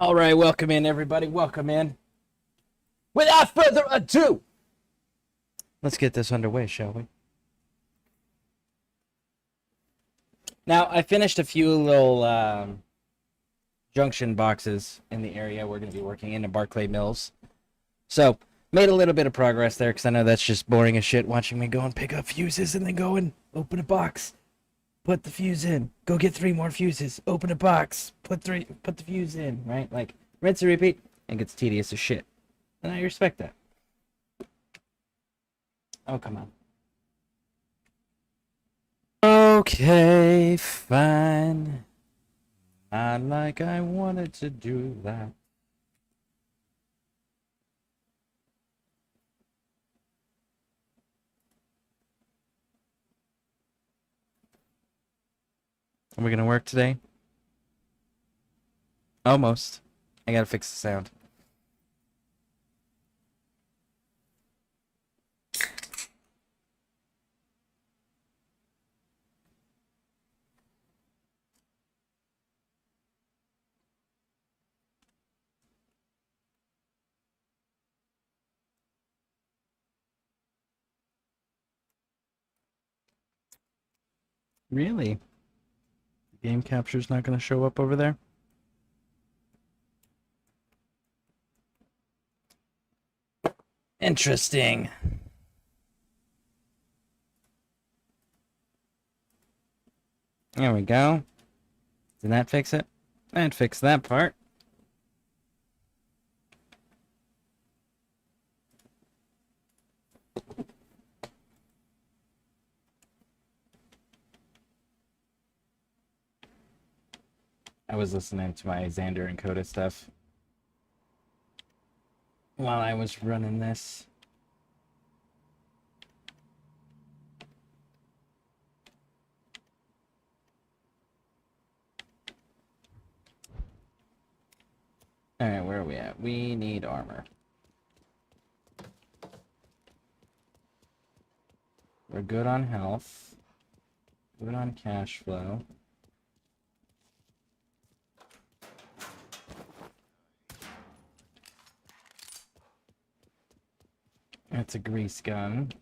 All right, welcome in, everybody. Welcome in. Without further ado, let's get this underway, shall we? Now, I finished a few little junction boxes in the area we're going to be working in Barclay Mills. So, made a little bit of progress there, because I know that's just boring as shit, watching me go and pick up fuses and then go and open a box. Put the fuse in. Go get 3 more fuses. Open a box. Put the fuse in, right? Like, rinse and repeat, and gets tedious as shit. And I respect that. Oh, come on. Okay, fine. Not like I wanted to do that. Are we gonna work today? Almost. I gotta fix the sound. Really? Game capture's not gonna show up over there? Interesting. There we go. Did that fix it? That fixed that part. I was listening to my Xander and Coda stuff while I was running this. Alright, where are we at? We need armor. We're good on health. Good on cash flow. That's a grease gun.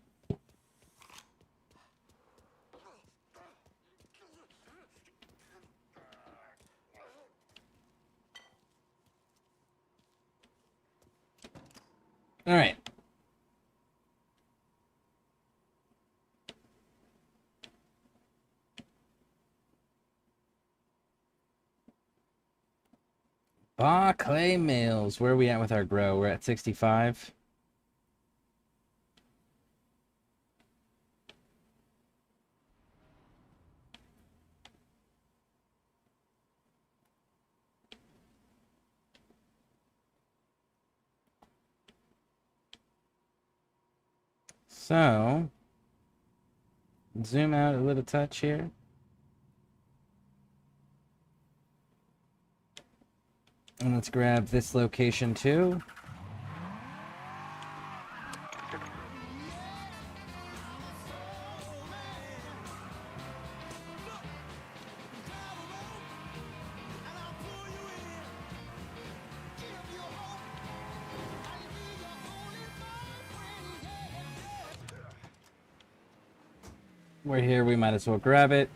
All right. Barclay Mills. Where are we at with our grow? We're at 65. So, zoom out a little touch here. And let's grab this location too. We're here, we might as well grab it.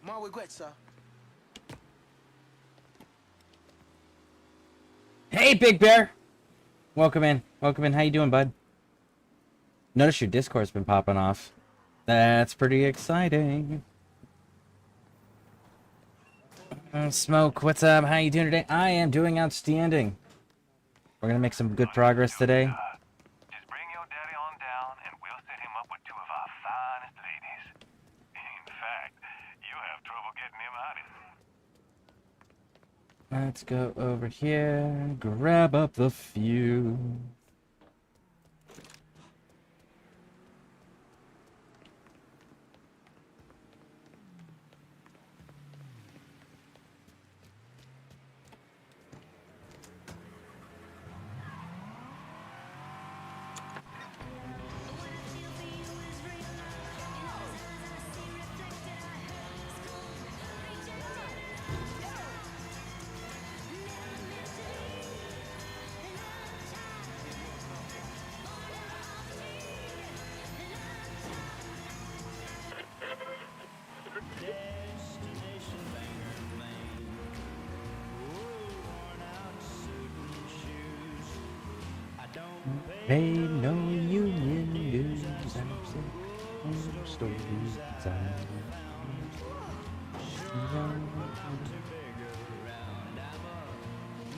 My regret, sir. Hey, Big Bear! Welcome in. Welcome in. How you doing, bud? Notice your Discord's been popping off. That's pretty exciting. Smoke, what's up? How you doing today? I am doing outstanding. We're gonna make some good progress today. Just bring your daddy on down and we'll set him up with 2 of our finest ladies. In fact, you have trouble getting him out of here. Let's go over here, grab up the fuse. Pay no union dues. I'm sick of stories.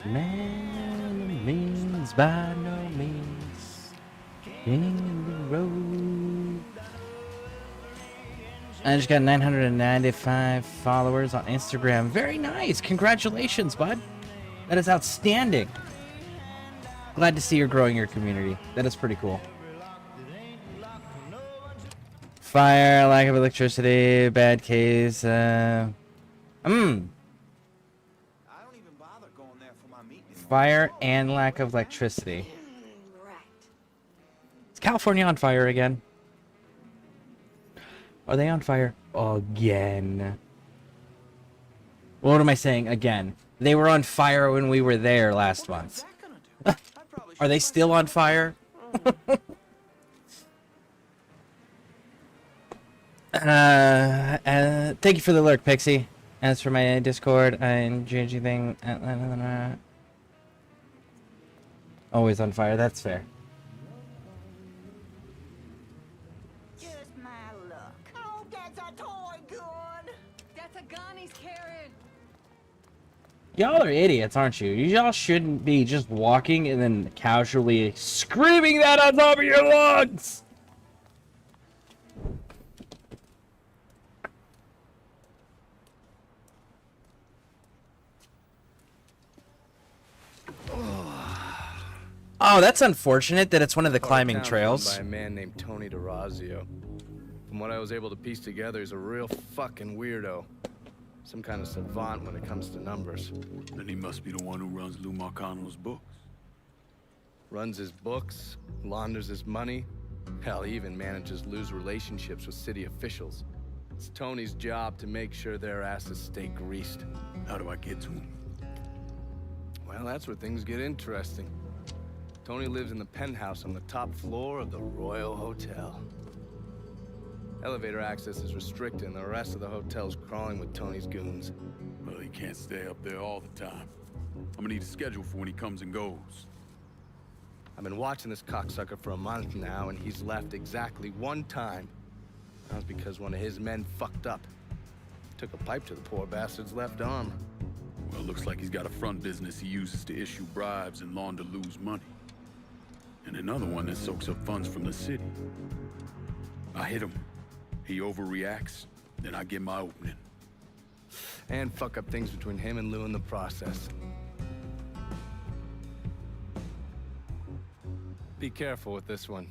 Man means by no means in the road. I just got 995 followers on Instagram. Very nice. Congratulations, bud. That is outstanding. Glad to see you're growing your community. That is pretty cool. Fire, lack of electricity, bad case. Fire and lack of electricity. Is California on fire again? Are they on fire again? What am I saying again? They were on fire when we were there last month. Are they still on fire? Thank you for the lurk, Pixie. As for my Discord, I'm changing thing. Always on fire. That's fair. Just my luck. Oh, that's a toy gun. That's a gun he's carrying. Y'all are idiots, aren't you? Y'all shouldn't be just walking and then casually screaming that on top of your lungs. Oh, that's unfortunate that it's one of the climbing trails. By a man named Tony Derazio. From what I was able to piece together, he's a real fucking weirdo. Some kind of savant when it comes to numbers. Then he must be the one who runs Lou Marcano's books. Runs his books, launders his money. Hell, he even manages Lou's relationships with city officials. It's Tony's job to make sure their asses stay greased. How do I get to him? Well, that's where things get interesting. Tony lives in the penthouse on the top floor of the Royal Hotel. Elevator access is restricted and the rest of the hotel's crawling with Tony's goons. Well, he can't stay up there all the time. I'm gonna need a schedule for when he comes and goes. I've been watching this cocksucker for a month now, and he's left exactly one time. That was because one of his men fucked up. Took a pipe to the poor bastard's left arm. Well, it looks like he's got a front business he uses to issue bribes and launder Lou's money. And another one that soaks up funds from the city. I hit him. He overreacts, then I get my opening. And fuck up things between him and Lou in the process. Be careful with this one.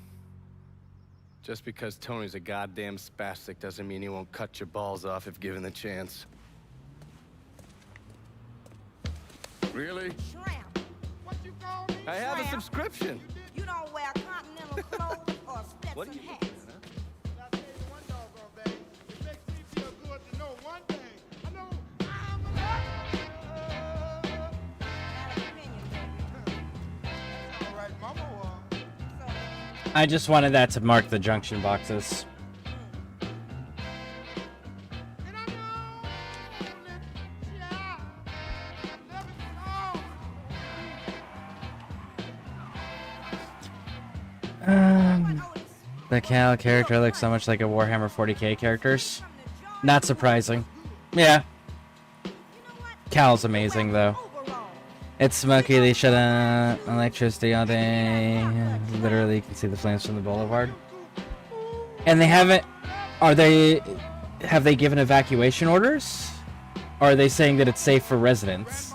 Just because Tony's a goddamn spastic doesn't mean he won't cut your balls off if given the chance. Really? Shrimp. What you call me? I have a subscription. You don't wear continental clothes or What are Stetson you hats. doing, huh? I'll tell you one doggone thing. It makes me feel good to know one thing. I know I'm Got an opinion, baby. all right, Mama. I just wanted that to mark the junction boxes. And I know that, yeah, I never The Cal character looks so much like a Warhammer 40k characters. Not surprising. Yeah. Cal's amazing though. It's smoky, they shut electricity all day. Literally, you can see the flames from the boulevard. And they haven't... Have they given evacuation orders? Or are they saying that it's safe for residents?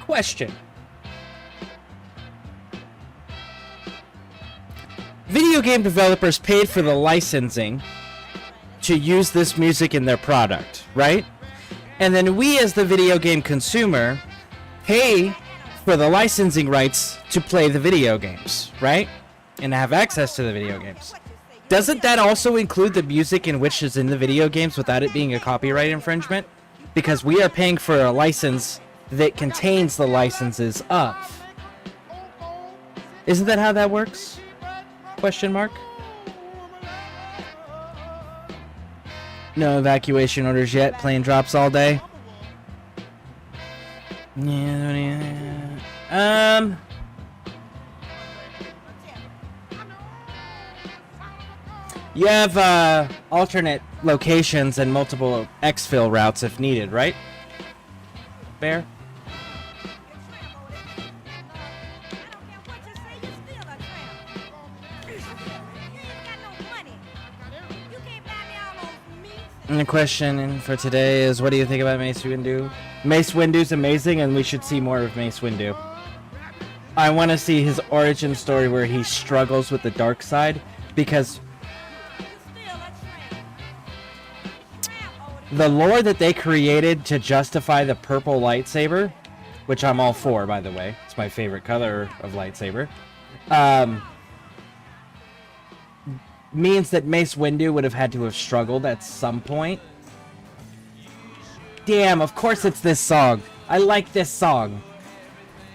Question. Video game developers paid for the licensing to use this music in their product, right? And then we as the video game consumer pay for the licensing rights to play the video games, right? And have access to the video games. Doesn't that also include the music in which is in the video games without it being a copyright infringement? Because we are paying for a license that contains the licenses of. Isn't that how that works? Question mark? No evacuation orders yet. Plane drops all day. Yeah. You have alternate locations and multiple exfil routes if needed, right? Bear? And the question for today is, what do you think about Mace Windu? Mace Windu's amazing, and we should see more of Mace Windu. I want to see his origin story where he struggles with the dark side, because the lore that they created to justify the purple lightsaber, which I'm all for, by the way, it's my favorite color of lightsaber, means that Mace Windu would have had to have struggled at some point. Damn, of course it's this song. I like this song.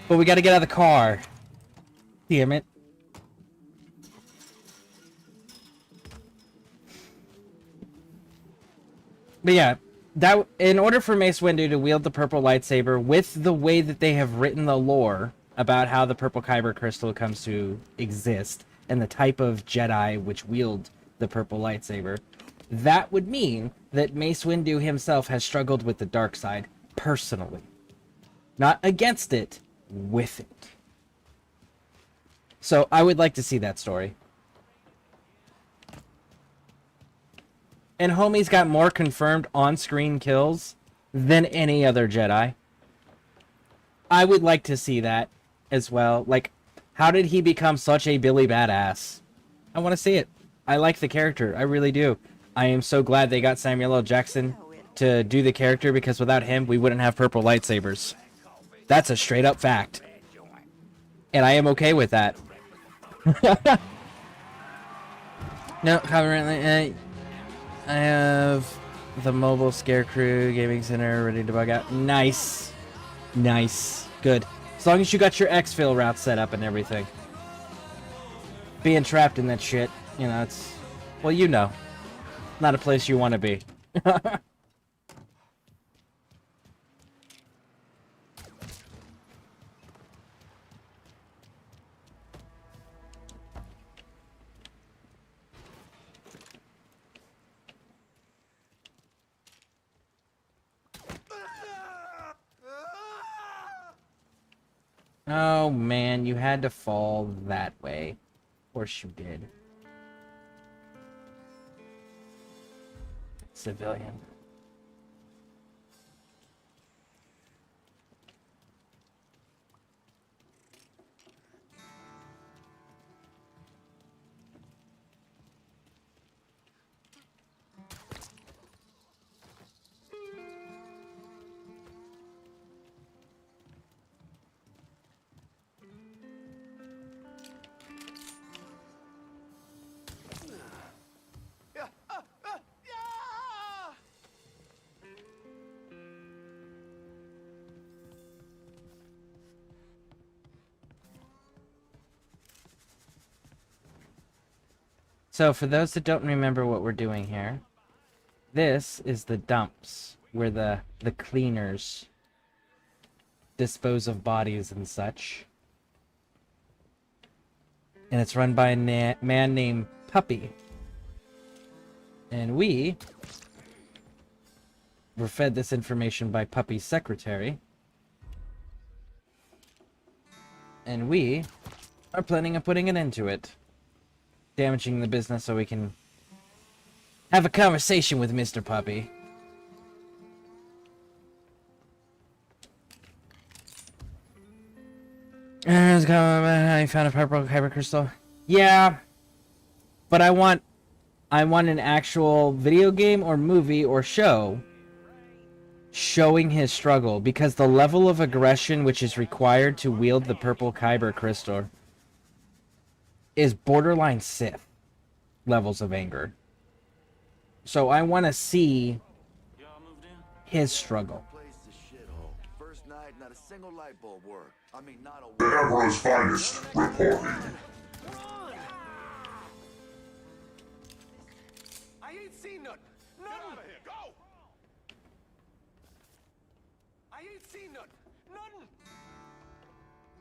But we gotta get out of the car. Damn it. But yeah, that in order for Mace Windu to wield the purple lightsaber with the way that they have written the lore about how the purple kyber crystal comes to exist and the type of Jedi which wield the purple lightsaber, that would mean that Mace Windu himself has struggled with the dark side personally. Not against it, with it. So I would like to see that story. And homie's got more confirmed on-screen kills than any other Jedi. I would like to see that as well. Like, how did he become such a Billy badass? I want to see it. I like the character. I really do. I am so glad they got Samuel L. Jackson to do the character, because without him, we wouldn't have purple lightsabers. That's a straight up fact. And I am okay with that. No, currently, I have the mobile ScareCrew gaming center ready to bug out. Nice. Nice. Good. As long as you got your exfil route set up and everything. Being trapped in that shit, you know, it's... Well, you know. Not a place you want to be. Oh man, you had to fall that way. Of course you did. Civilian. So, for those that don't remember what we're doing here, this is the dumps, where the cleaners dispose of bodies and such. And it's run by a man named Puppy. And we were fed this information by Puppy's secretary. And we are planning on putting an end to it. Damaging the business so we can have a conversation with Mr. Puppy. I found a purple kyber crystal. Yeah, but I want an actual video game or movie or show showing his struggle, because the level of aggression which is required to wield the purple kyber crystal is borderline Sith levels of anger. So I want to see his struggle. First night, not a single light bulb worked. I mean, not a... The Emperor's finest reporting. I ain't seen nothing. Get out of here! Go! I ain't seen nothing. Nothing.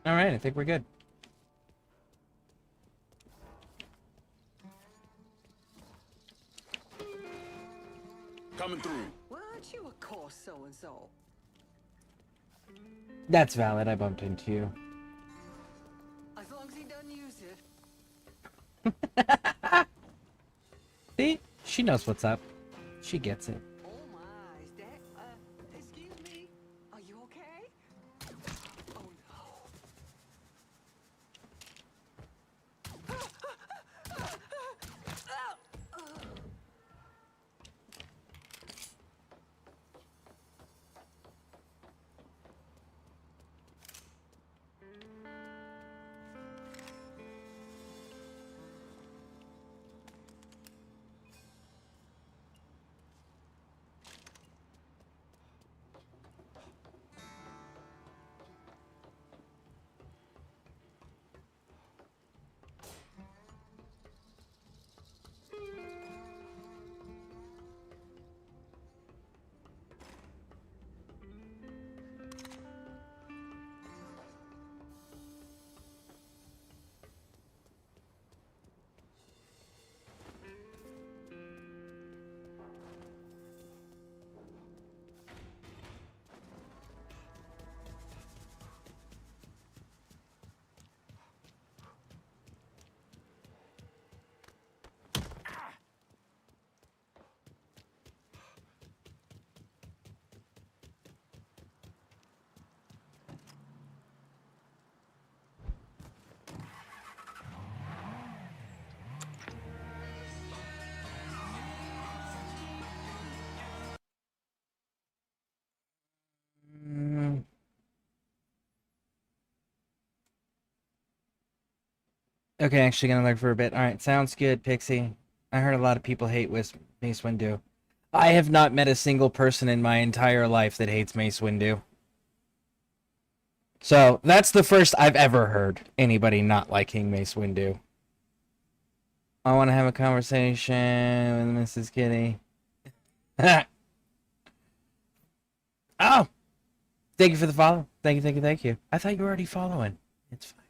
All right, I think we're good. Coming through. Weren't you a course so-and-so? That's valid. I bumped into you. As long as he doesn't use it. See? She knows what's up. She gets it. Oh my, is that, excuse me, are you okay? Oh no. Okay, actually gonna look for a bit. Alright, sounds good, Pixie. I heard a lot of people hate Mace Windu. I have not met a single person in my entire life that hates Mace Windu. So, that's the first I've ever heard anybody not liking Mace Windu. I want to have a conversation with Mrs. Kitty. Oh! Thank you for the follow. Thank you. I thought you were already following. It's fine.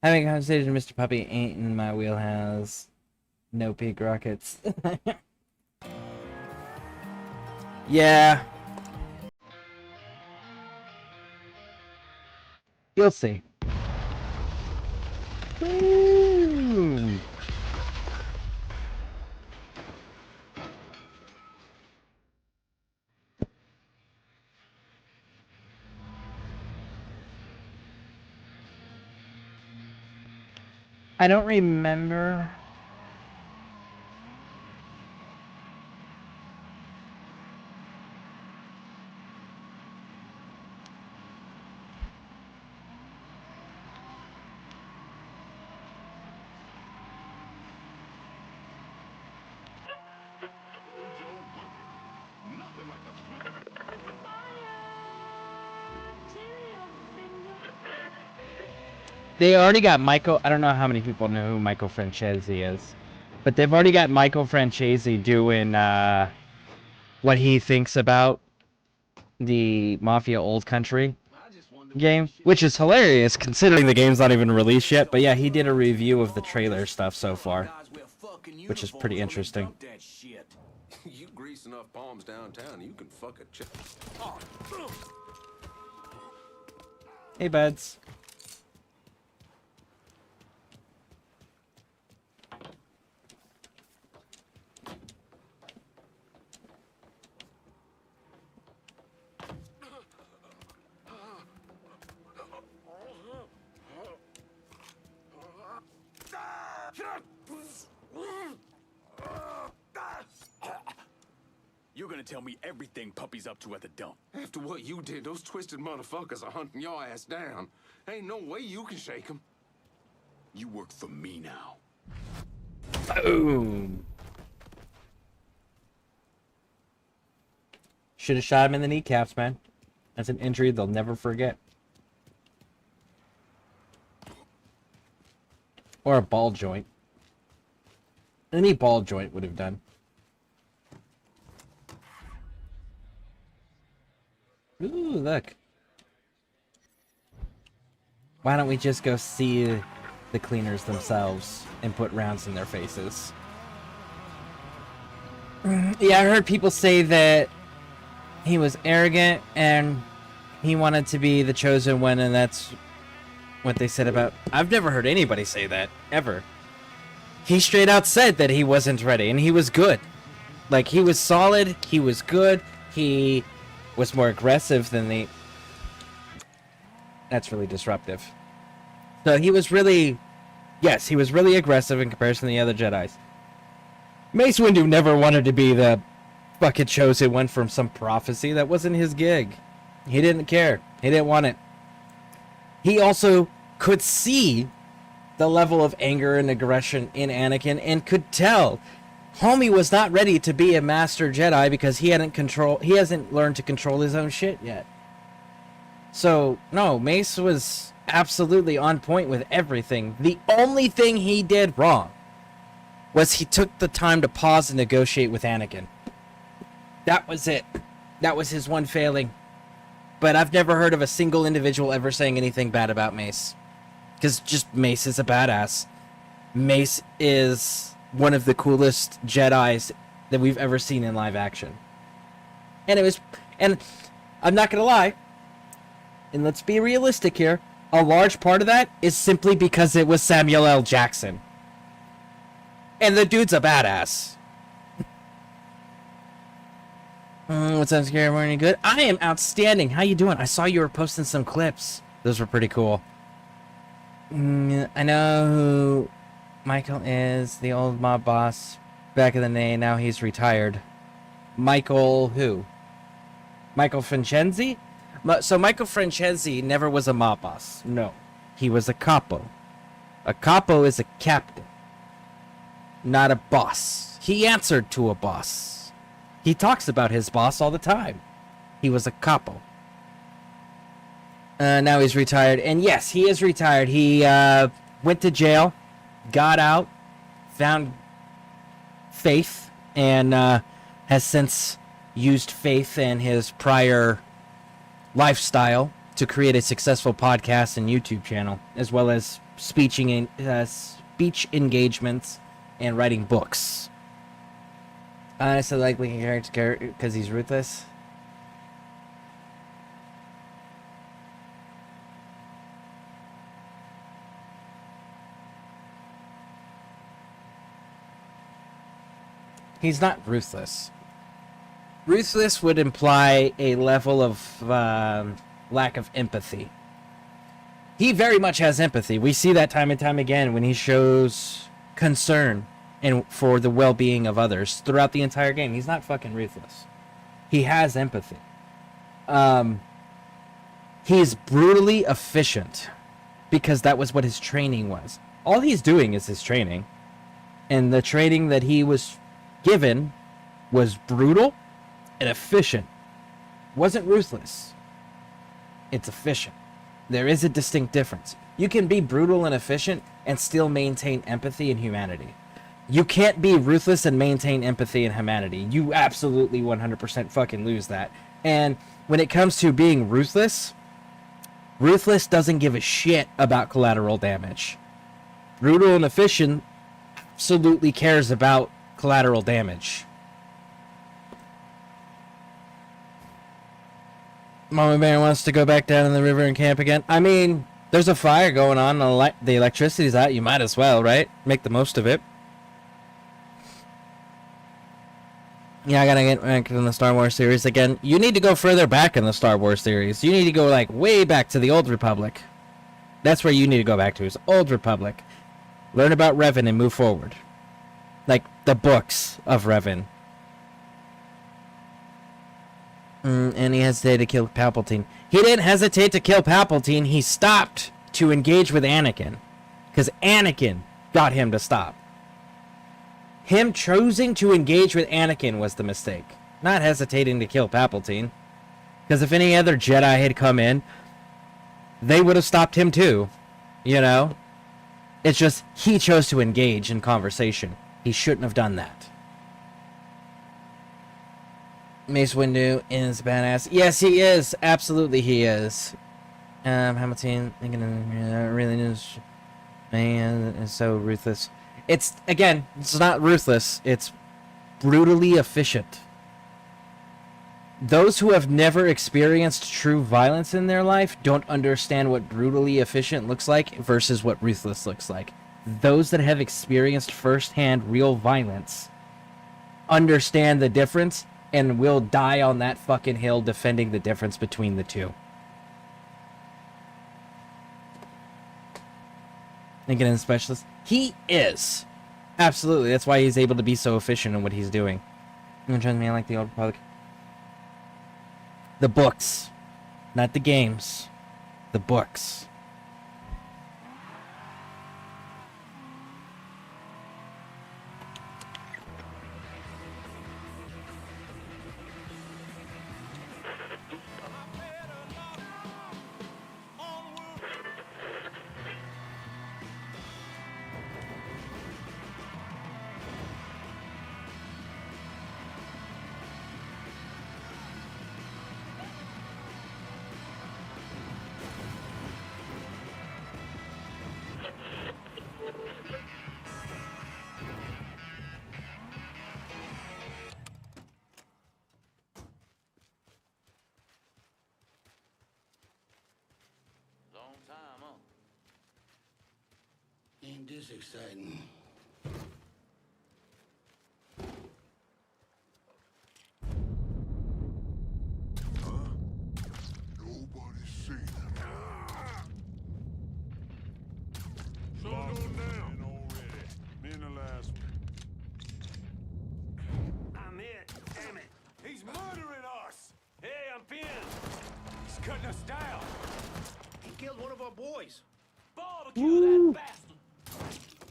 Having a conversation with Mr. Puppy ain't in my wheelhouse. No peak rockets. Yeah. You'll see. Woo. I don't remember. They already got Michael. I don't know how many people know who Michael Francesi is, but they've already got Michael Francesi doing what he thinks about the Mafia Old Country game, which is hilarious considering the game's not even released yet. But yeah, he did a review of the trailer stuff so far, which is pretty interesting. You grease enough palms downtown, you can fuck a chick. Hey, buds. You're gonna tell me everything Puppy's up to at the dump. After what you did, those twisted motherfuckers are hunting your ass down. Ain't no way you can shake them. You work for me now. Boom. Should have shot him in the kneecaps, man. That's an injury they'll never forget. Or a ball joint. Any ball joint would have done. Ooh, look. Why don't we just go see the cleaners themselves and put rounds in their faces? Yeah, I heard people say that he was arrogant and he wanted to be the chosen one, and that's what they said about... I've never heard anybody say that, ever. He straight out said that he wasn't ready, and he was good. Like, he was solid, he was good, he was more aggressive than the... That's really disruptive. So he was really... Yes, he was really aggressive in comparison to the other Jedis. Mace Windu never wanted to be the fucking chosen one from some prophecy. That wasn't his gig. He didn't care. He didn't want it. He also could see the level of anger and aggression in Anakin and could tell homie was not ready to be a master Jedi because he hasn't learned to control his own shit yet. So, no, Mace was absolutely on point with everything. The only thing he did wrong was he took the time to pause and negotiate with Anakin. That was it. That was his one failing. But I've never heard of a single individual ever saying anything bad about Mace. Because just Mace is a badass. Mace is one of the coolest Jedis that we've ever seen in live action. And I'm not gonna lie, and let's be realistic here, a large part of that is simply because it was Samuel L. Jackson. And the dude's a badass. What's up, Scary Morning? Good? I am outstanding. How you doing? I saw you were posting some clips. Those were pretty cool. I know who Michael is, the old mob boss back in the day. Now he's retired. Michael who? Michael Franchesi? So Michael Franchesi never was a mob boss. No. He was a capo. A capo is a captain, not a boss. He answered to a boss. He talks about his boss all the time. He was a capo. Now he's retired. And yes, he is retired. He went to jail, got out, found faith, and has since used faith and his prior lifestyle to create a successful podcast and YouTube channel, as well as speech engagements and writing books. Honestly, like Lincoln character because he's ruthless. He's not ruthless. Ruthless would imply a level of lack of empathy. He very much has empathy. We see that time and time again when he shows concern and for the well-being of others throughout the entire game. He's not fucking ruthless. He has empathy. He's brutally efficient because that was what his training was. All he's doing is his training. And the training that he was given was brutal and efficient. Wasn't ruthless. It's efficient. There is a distinct difference. You can be brutal and efficient and still maintain empathy and humanity. You can't be ruthless and maintain empathy and humanity. You absolutely 100% fucking lose that. And when it comes to being ruthless, ruthless doesn't give a shit about collateral damage. Brutal and efficient absolutely cares about collateral damage. Mama Bear wants to go back down in the river and camp again. I mean, there's a fire going on, the electricity's out, you might as well, right? Make the most of it. Yeah, I gotta get back in the Star Wars series again. You need to go further back in the Star Wars series. You need to go, like, way back to the Old Republic. That's where you need to go back to, is Old Republic. Learn about Revan and move forward. Like, the books of Revan. And he hesitated to kill Palpatine. He didn't hesitate to kill Palpatine. He stopped to engage with Anakin. Because Anakin got him to stop. Him choosing to engage with Anakin was the mistake. Not hesitating to kill Palpatine. Because if any other Jedi had come in, they would have stopped him too. You know? It's just, he chose to engage in conversation. He shouldn't have done that. Mace Windu is badass. Yes, he is. Absolutely, he is. Hamilton thinking really news. Man is so ruthless. It's again, it's not ruthless. It's brutally efficient. Those who have never experienced true violence in their life don't understand what brutally efficient looks like versus what ruthless looks like. Those that have experienced firsthand real violence understand the difference and will die on that fucking hill defending the difference between the two. Thinking of specialist. He is. Absolutely. That's why he's able to be so efficient in what he's doing. I'm trying to be like the old Republic. The books. Not the games. The books. Ain't this exciting? Nobody's seen him. Lost him down already. Me and the last one. I'm it. Damn it. He's murdering us. Hey, I'm pinned. He's cutting us down. He killed one of our boys. Barbecue that bastard.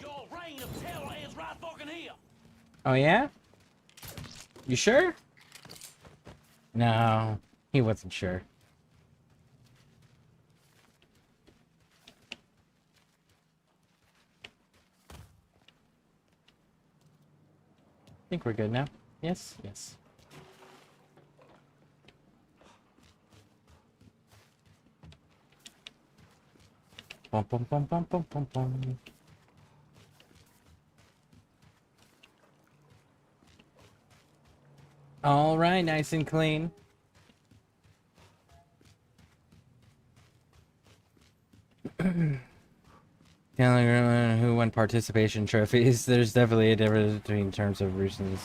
Your reign of terror ends right fucking here. Oh, yeah? You sure? No, he wasn't sure. I think we're good now. Yes, yes. Bum, bum, bum, bum, bum, bum, bum. All right, nice and clean. Telling everyone who won participation trophies. There's definitely a difference between terms of recent.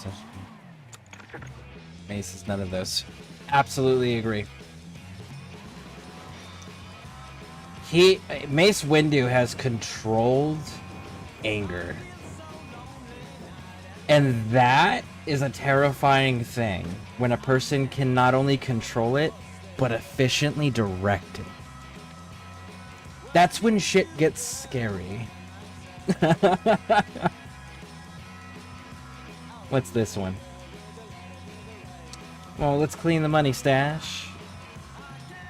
Mace is none of those. Absolutely agree. Mace Windu has controlled anger. And that is a terrifying thing when a person can not only control it, but efficiently direct it. That's when shit gets scary. What's this one? Well, let's clean the money stash.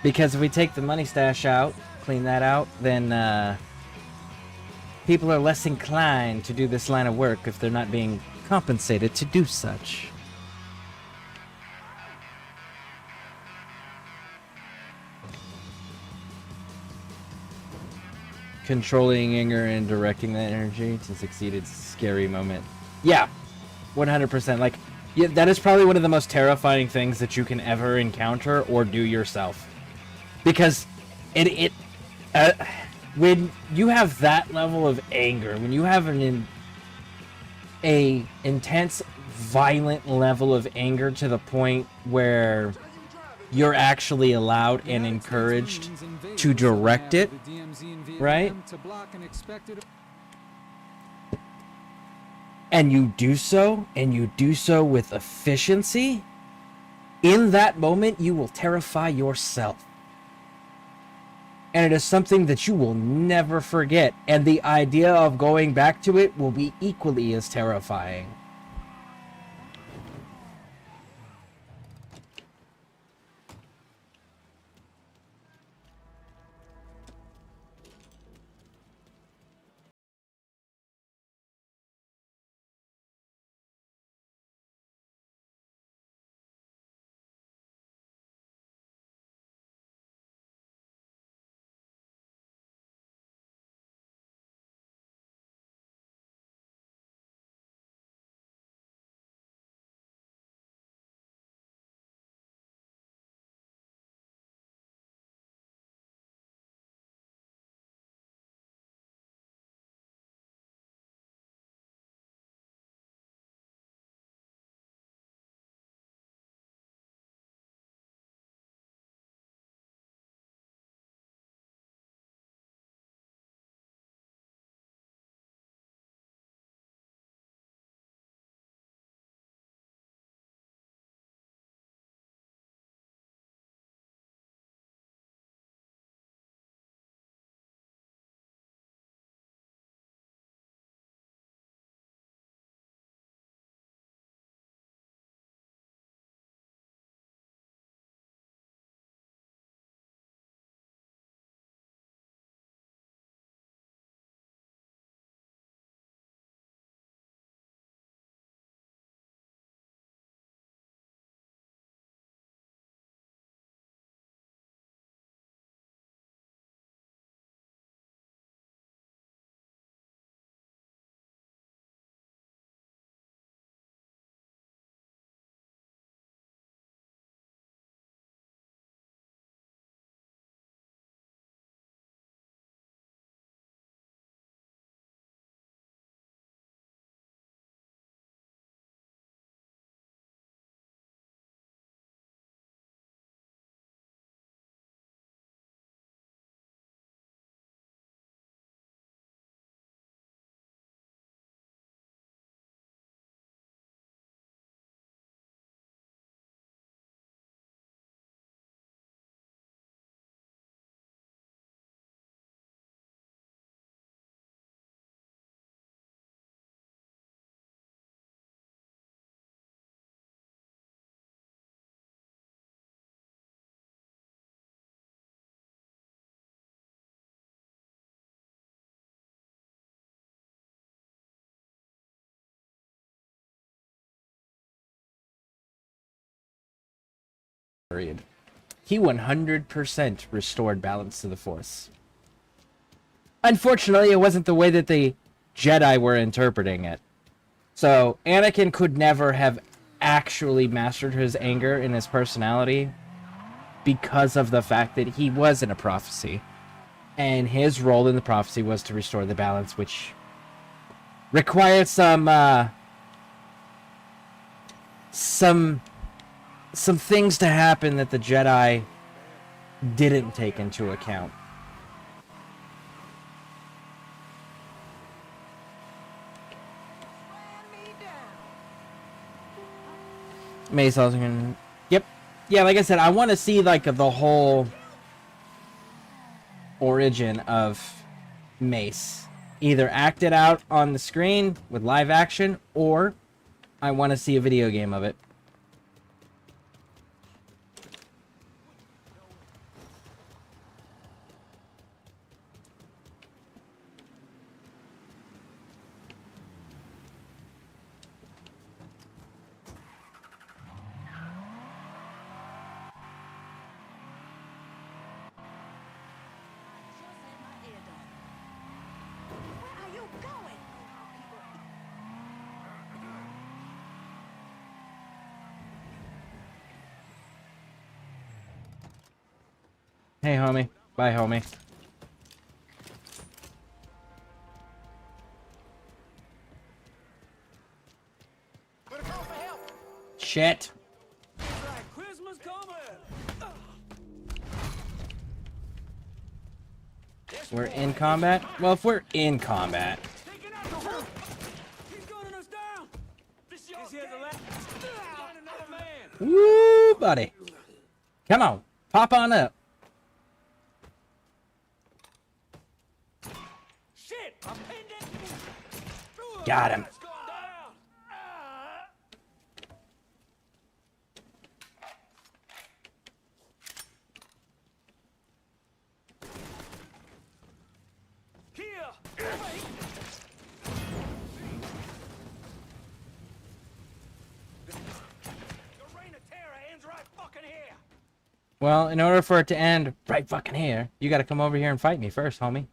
Because if we take the money stash out, clean that out, then people are less inclined to do this line of work if they're not being compensated to do such. Controlling anger and directing that energy to succeed its scary moment. Yeah, 100%. Like, yeah, that is probably one of the most terrifying things that you can ever encounter or do yourself. Because when you have that level of anger, when you have an intense, violent level of anger to the point where you're actually allowed and encouraged to direct it, right? And you do so with efficiency, in that moment you will terrify yourself. And it is something that you will never forget, and the idea of going back to it will be equally as terrifying. period. He 100% restored balance to the Force. Unfortunately, it wasn't the way that the Jedi were interpreting it. So, Anakin could never have actually mastered his anger and his personality because of the fact that he was in a prophecy. And his role in the prophecy was to restore the balance, which required some things to happen that the Jedi didn't take into account. Mace also can... Yep. Yeah, like I said, I want to see, like, the whole origin of Mace. Either acted out on the screen with live action, or I want to see a video game of it. Hey, homie. Bye, homie. Shit. Christmas coming. We're in combat? Well, if we're in combat. He's gunning us down. This here's the last. Another man. Woo, buddy. Come on. Pop on up. Shit, I'm pinned in. Got him. It's going down. Here. Wait. The reign of terror ends right fucking here. Well, in order for it to end right fucking here, you gotta come over here and fight me first, homie.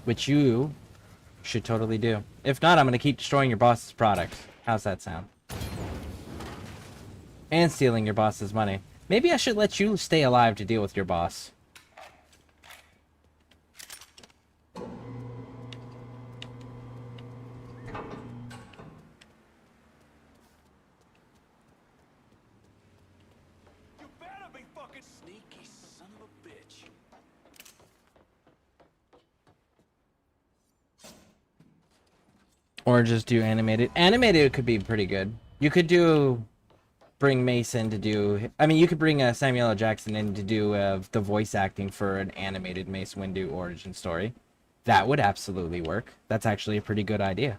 Which you should totally do. If not, I'm gonna keep destroying your boss's product. How's that sound? And stealing your boss's money. Maybe I should let you stay alive to deal with your boss. You better be fucking sneaky son of a bitch. Or just do animated. Animated could be pretty good. You could do... Bring Mason to do... I mean, you could bring Samuel L. Jackson in to do the voice acting for an animated Mace Windu origin story. That would absolutely work. That's actually a pretty good idea.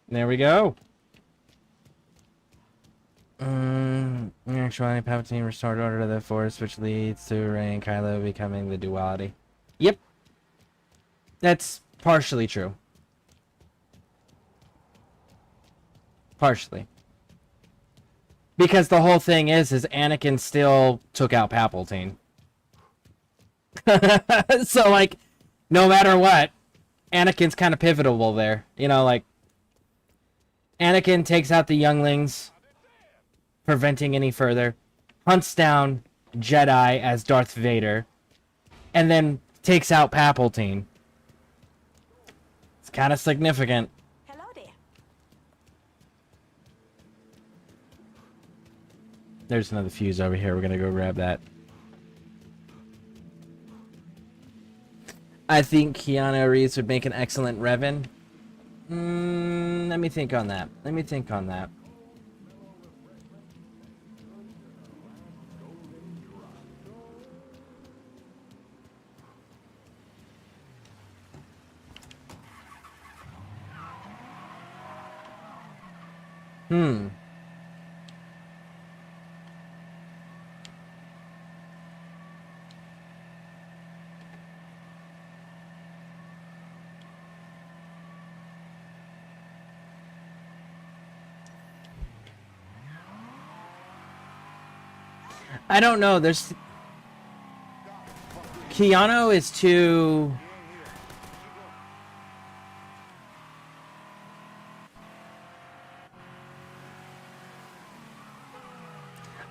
There we go. Actually, Palpatine restored order to the Force, which leads to Rey and Kylo becoming the duality. Yep. That's partially true. Partially. Because the whole thing is Anakin still took out Palpatine. So, like, no matter what, Anakin's kind of pivotal there. You know, like, Anakin takes out the younglings, preventing any further, hunts down Jedi as Darth Vader, and then takes out Palpatine. It's kind of significant. Hello there. There's another fuse over here. We're gonna go grab that. I think Keanu Reeves would make an excellent Revan. Let me think on that. Let me think on that. I don't know. There's Keanu is too.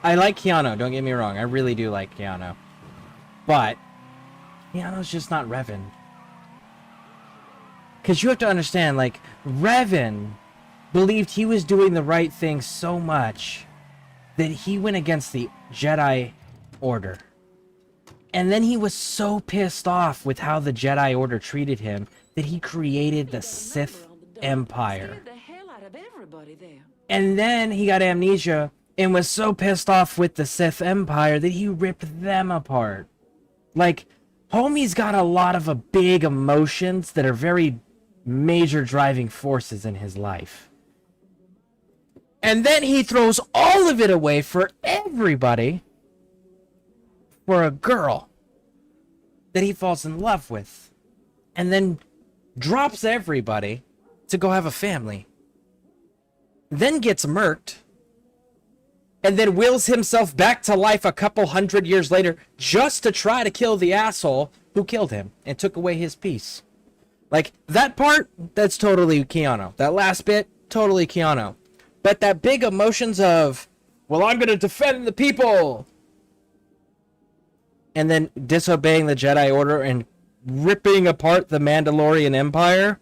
I like Keanu. Don't get me wrong. I really do like Keanu, but Keanu's just not Revan. Because you have to understand, like, Revan believed he was doing the right thing so much that he went against the Jedi Order. And then he was so pissed off with how the Jedi Order treated him that he created the Sith Empire. Scared the hell out of everybody there. And then he got amnesia and was so pissed off with the Sith Empire that he ripped them apart. Like, homie's got a lot of big emotions that are very major driving forces in his life. And then he throws all of it away for everybody for a girl that he falls in love with. And then drops everybody to go have a family. Then gets murked. And then wills himself back to life a couple hundred years later just to try to kill the asshole who killed him and took away his peace. Like, that part, that's totally Keanu. That last bit, totally Keanu. But that big emotions of, well, I'm going to defend the people. And then disobeying the Jedi Order and ripping apart the Mandalorian Empire.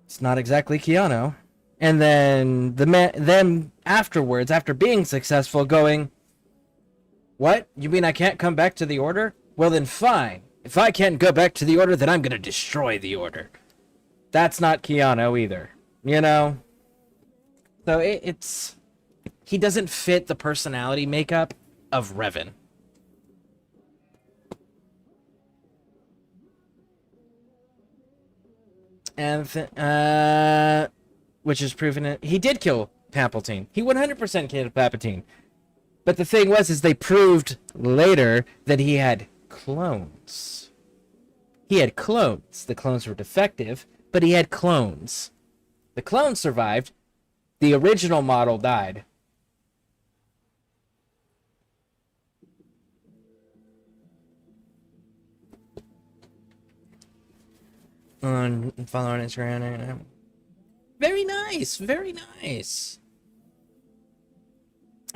It's not exactly Keanu. And then them afterwards, after being successful, going, what? You mean I can't come back to the Order? Well, then fine. If I can't go back to the Order, then I'm going to destroy the Order. That's not Keanu either. You know? So it's... He doesn't fit the personality makeup of Revan. And, which is proven it. He did kill Palpatine. He 100% killed Palpatine. But the thing was, is they proved later that he had clones. He had clones. The clones were defective, but he had clones. The clones survived. The original model died. Follow on Instagram. Very nice. Very nice.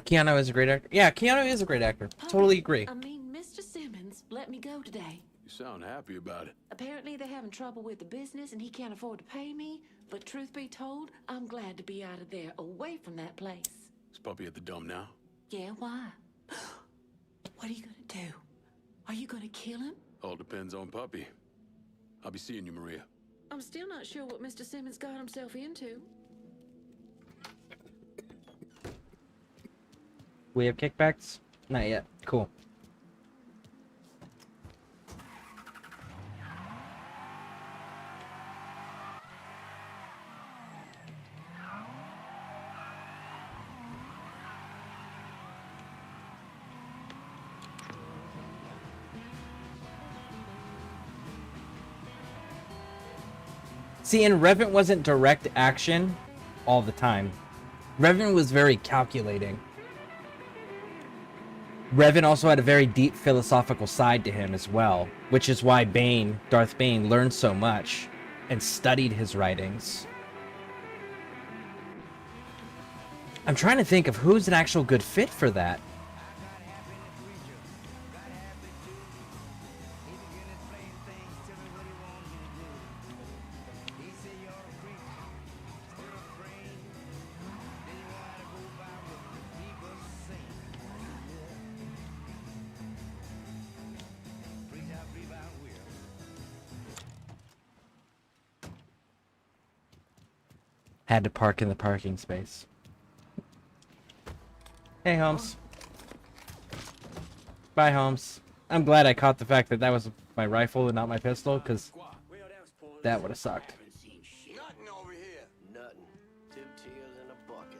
Keanu is a great actor. Yeah, Keanu is a great actor. Totally agree. I mean, Mr. Simmons let me go today. You sound happy about it. Apparently they're having trouble with the business and he can't afford to pay me. But truth be told, I'm glad to be out of there, away from that place. Is Puppy at the dump now? Yeah, why? What are you gonna do? Are you gonna kill him? All depends on Puppy. I'll be seeing you, Maria. I'm still not sure what Mr. Simmons got himself into. We have kickbacks? Not yet. Cool. See, and Revan wasn't direct action all the time. Revan was very calculating. Revan also had a very deep philosophical side to him as well, which is why Bane, Darth Bane, learned so much and studied his writings. I'm trying to think of who's an actual good fit for that. Had to park in the parking space. Hey, Holmes. Bye, Holmes. I'm glad I caught the fact that that was my rifle and not my pistol, because that would have sucked. Nothing over here. Nothing. 2 tears in a bucket.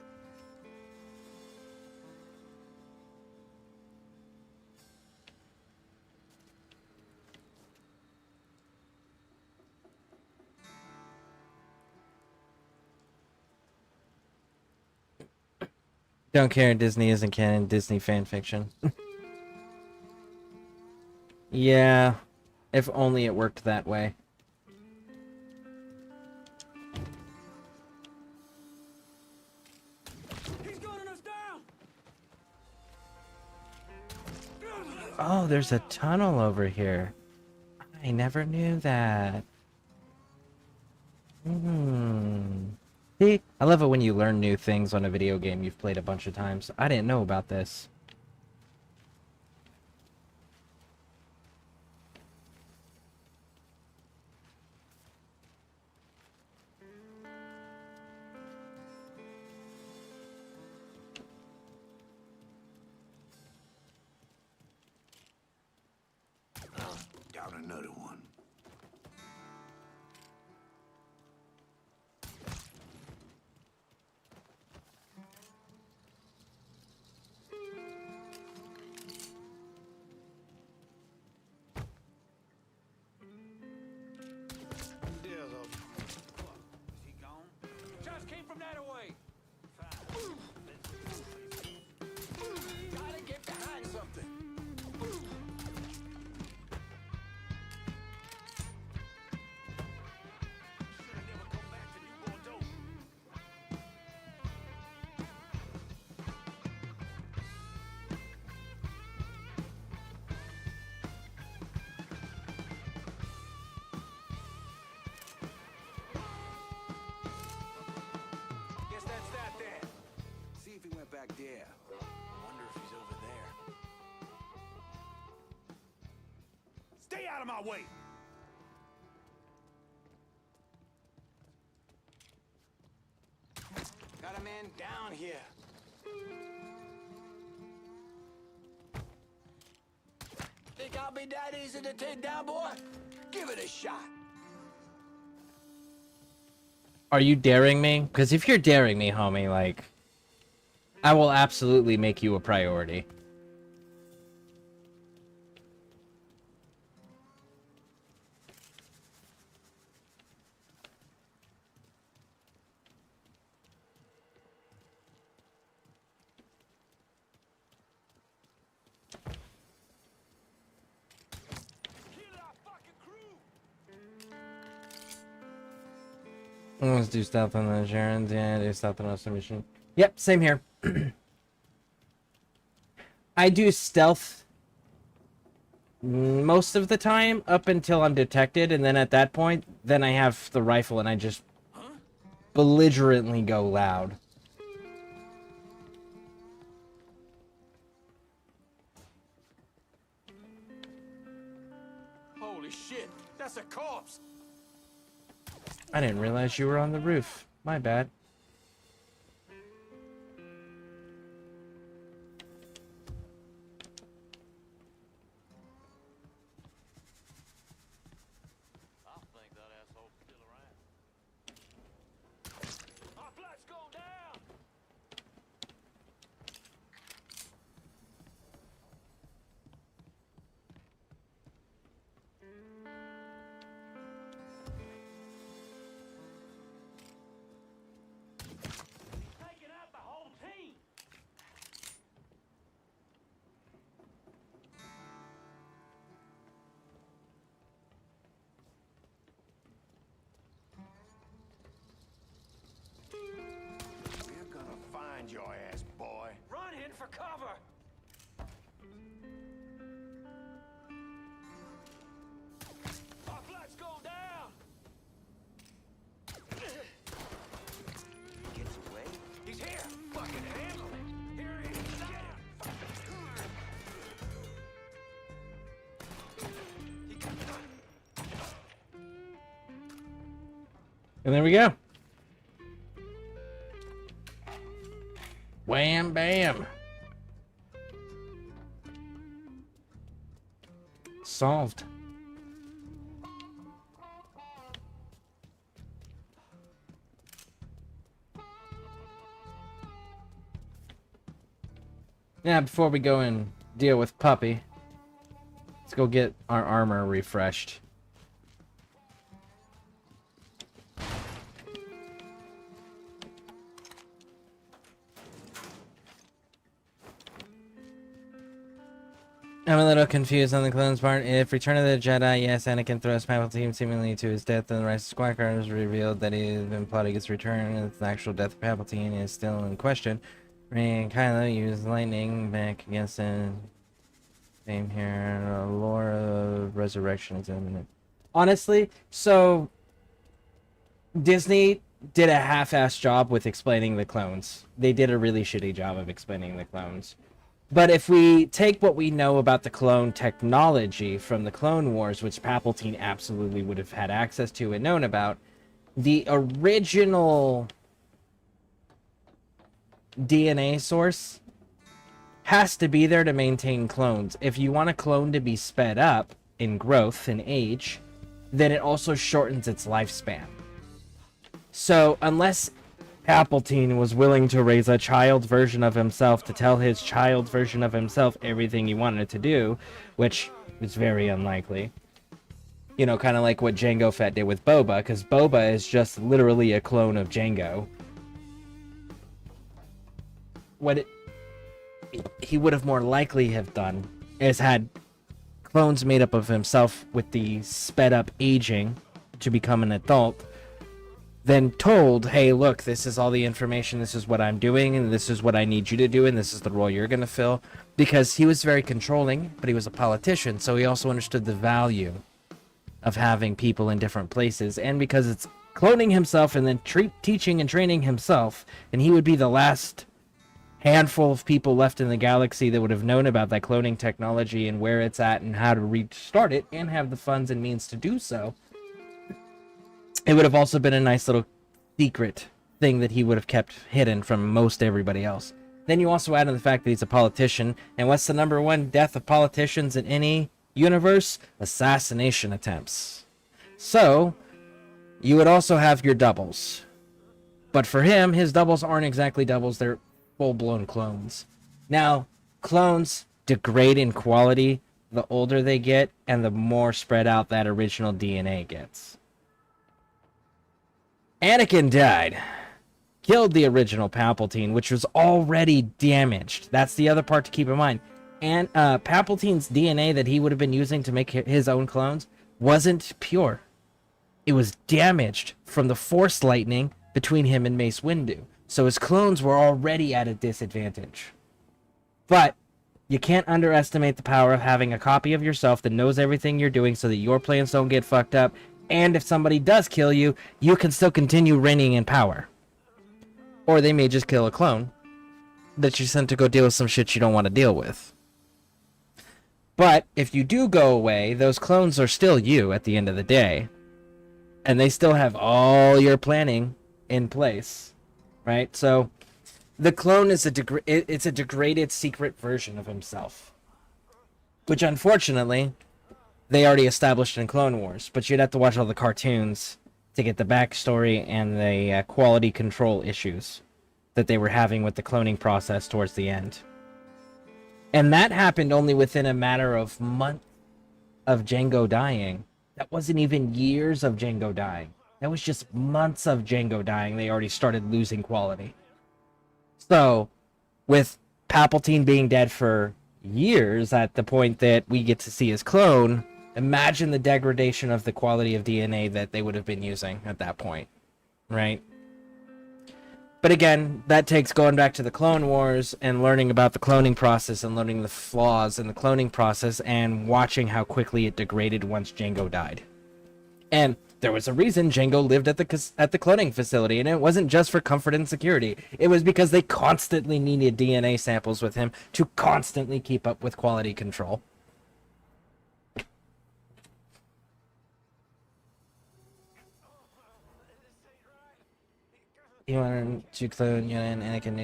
Don't care. Disney isn't canon. Disney fan fiction. Yeah. If only it worked that way. He's gunning us down! Oh, there's a tunnel over here. I never knew that. See, I love it when you learn new things on a video game you've played a bunch of times. I didn't know about this. Down another one. Just came from that away. Gotta get behind something. Should've never come back to New Bordeaux. Guess that's that then. See if he went back there. Wonder if he's over there. Stay out of my way! Got a man down here. Think I'll be that easy to take down, boy? Give it a shot. Are you daring me? Because if you're daring me, homie, like, I will absolutely make you a priority. Kill our fucking crew! Let's do stealth on the Sharons. Yeah, do stealth on the submission. Yep, same here. I do stealth most of the time up until I'm detected, and then at that point, then I have the rifle and I just belligerently go loud. Holy shit, that's a corpse! I didn't realize you were on the roof. My bad. I think that asshole's still around. Our flight's going down! Taking out the whole team! We're gonna find your ass, boy. Run in for cover! Our flight's going down! He gets away. He's here! Fucking handle it! Here he is! Get him! He got And there we go. Wham bam. Solved. Yeah, before we go and deal with Puppy, let's go get our armor refreshed. I'm a little confused on the clones part. If Return of the Jedi, yes, Anakin throws Palpatine seemingly to his death, and the Rise of Skywalker is revealed that he has been plotting his return, and the actual death of Palpatine is still in question. Rey and Kylo use lightning back against the same here. The lore of resurrection is imminent. Honestly, so Disney did a half-assed job with explaining the clones. They did a really shitty job of explaining the clones. But if we take what we know about the clone technology from the Clone Wars, which Palpatine absolutely would have had access to and known about, the original DNA source has to be there to maintain clones. If you want a clone to be sped up in growth and age, then it also shortens its lifespan. So unless Palpatine was willing to raise a child version of himself to tell his child version of himself everything he wanted to do, which is very unlikely. You know, kind of like what Jango Fett did with Boba, because Boba is just literally a clone of Jango. What he would have more likely have done is had clones made up of himself with the sped up aging to become an adult, then told, hey, look, this is all the information, this is what I'm doing, and this is what I need you to do, and this is the role you're going to fill. Because he was very controlling, but he was a politician, so he also understood the value of having people in different places. And because it's cloning himself and then teaching and training himself, and he would be the last handful of people left in the galaxy that would have known about that cloning technology and where it's at and how to restart it and have the funds and means to do so. It would have also been a nice little secret thing that he would have kept hidden from most everybody else. Then you also add in the fact that he's a politician, and what's the number one death of politicians in any universe? Assassination attempts. So, you would also have your doubles. But for him, his doubles aren't exactly doubles, they're full-blown clones. Now, clones degrade in quality the older they get, and the more spread out that original DNA gets. Anakin died. Killed the original Palpatine, which was already damaged. That's the other part to keep in mind. And Palpatine's DNA that he would have been using to make his own clones wasn't pure. It was damaged from the Force lightning between him and Mace Windu. So his clones were already at a disadvantage. But you can't underestimate the power of having a copy of yourself that knows everything you're doing so that your plans don't get fucked up. And if somebody does kill you, you can still continue reigning in power. Or they may just kill a clone that you sent to go deal with some shit you don't want to deal with. But if you do go away, those clones are still you at the end of the day. And they still have all your planning in place. Right? So the clone is it's a degraded secret version of himself. Which unfortunately, they already established in Clone Wars, but you'd have to watch all the cartoons to get the backstory and the quality control issues that they were having with the cloning process towards the end. And that happened only within a matter of months of Jango dying. That wasn't even years of Jango dying. That was just months of Jango dying. They already started losing quality. So, with Palpatine being dead for years at the point that we get to see his clone, imagine the degradation of the quality of DNA that they would have been using at that point, right? But again, that takes going back to the Clone Wars and learning about the cloning process and learning the flaws in the cloning process and watching how quickly it degraded once Jango died. And there was a reason Jango lived at the cloning facility, and it wasn't just for comfort and security. It was because they constantly needed DNA samples with him to constantly keep up with quality control. You wanted to clone Yoda and Anakin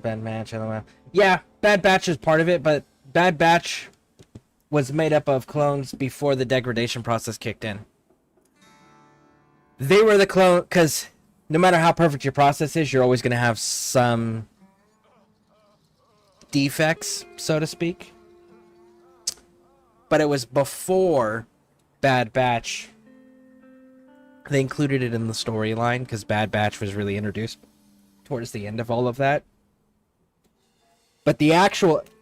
Bad Batch, LOL. Yeah, Bad Batch is part of it, but Bad Batch was made up of clones before the degradation process kicked in. They were the clone, because no matter how perfect your process is, you're always going to have some defects, so to speak. But it was before Bad Batch. They included it in the storyline because Bad Batch was really introduced towards the end of all of that. But the actual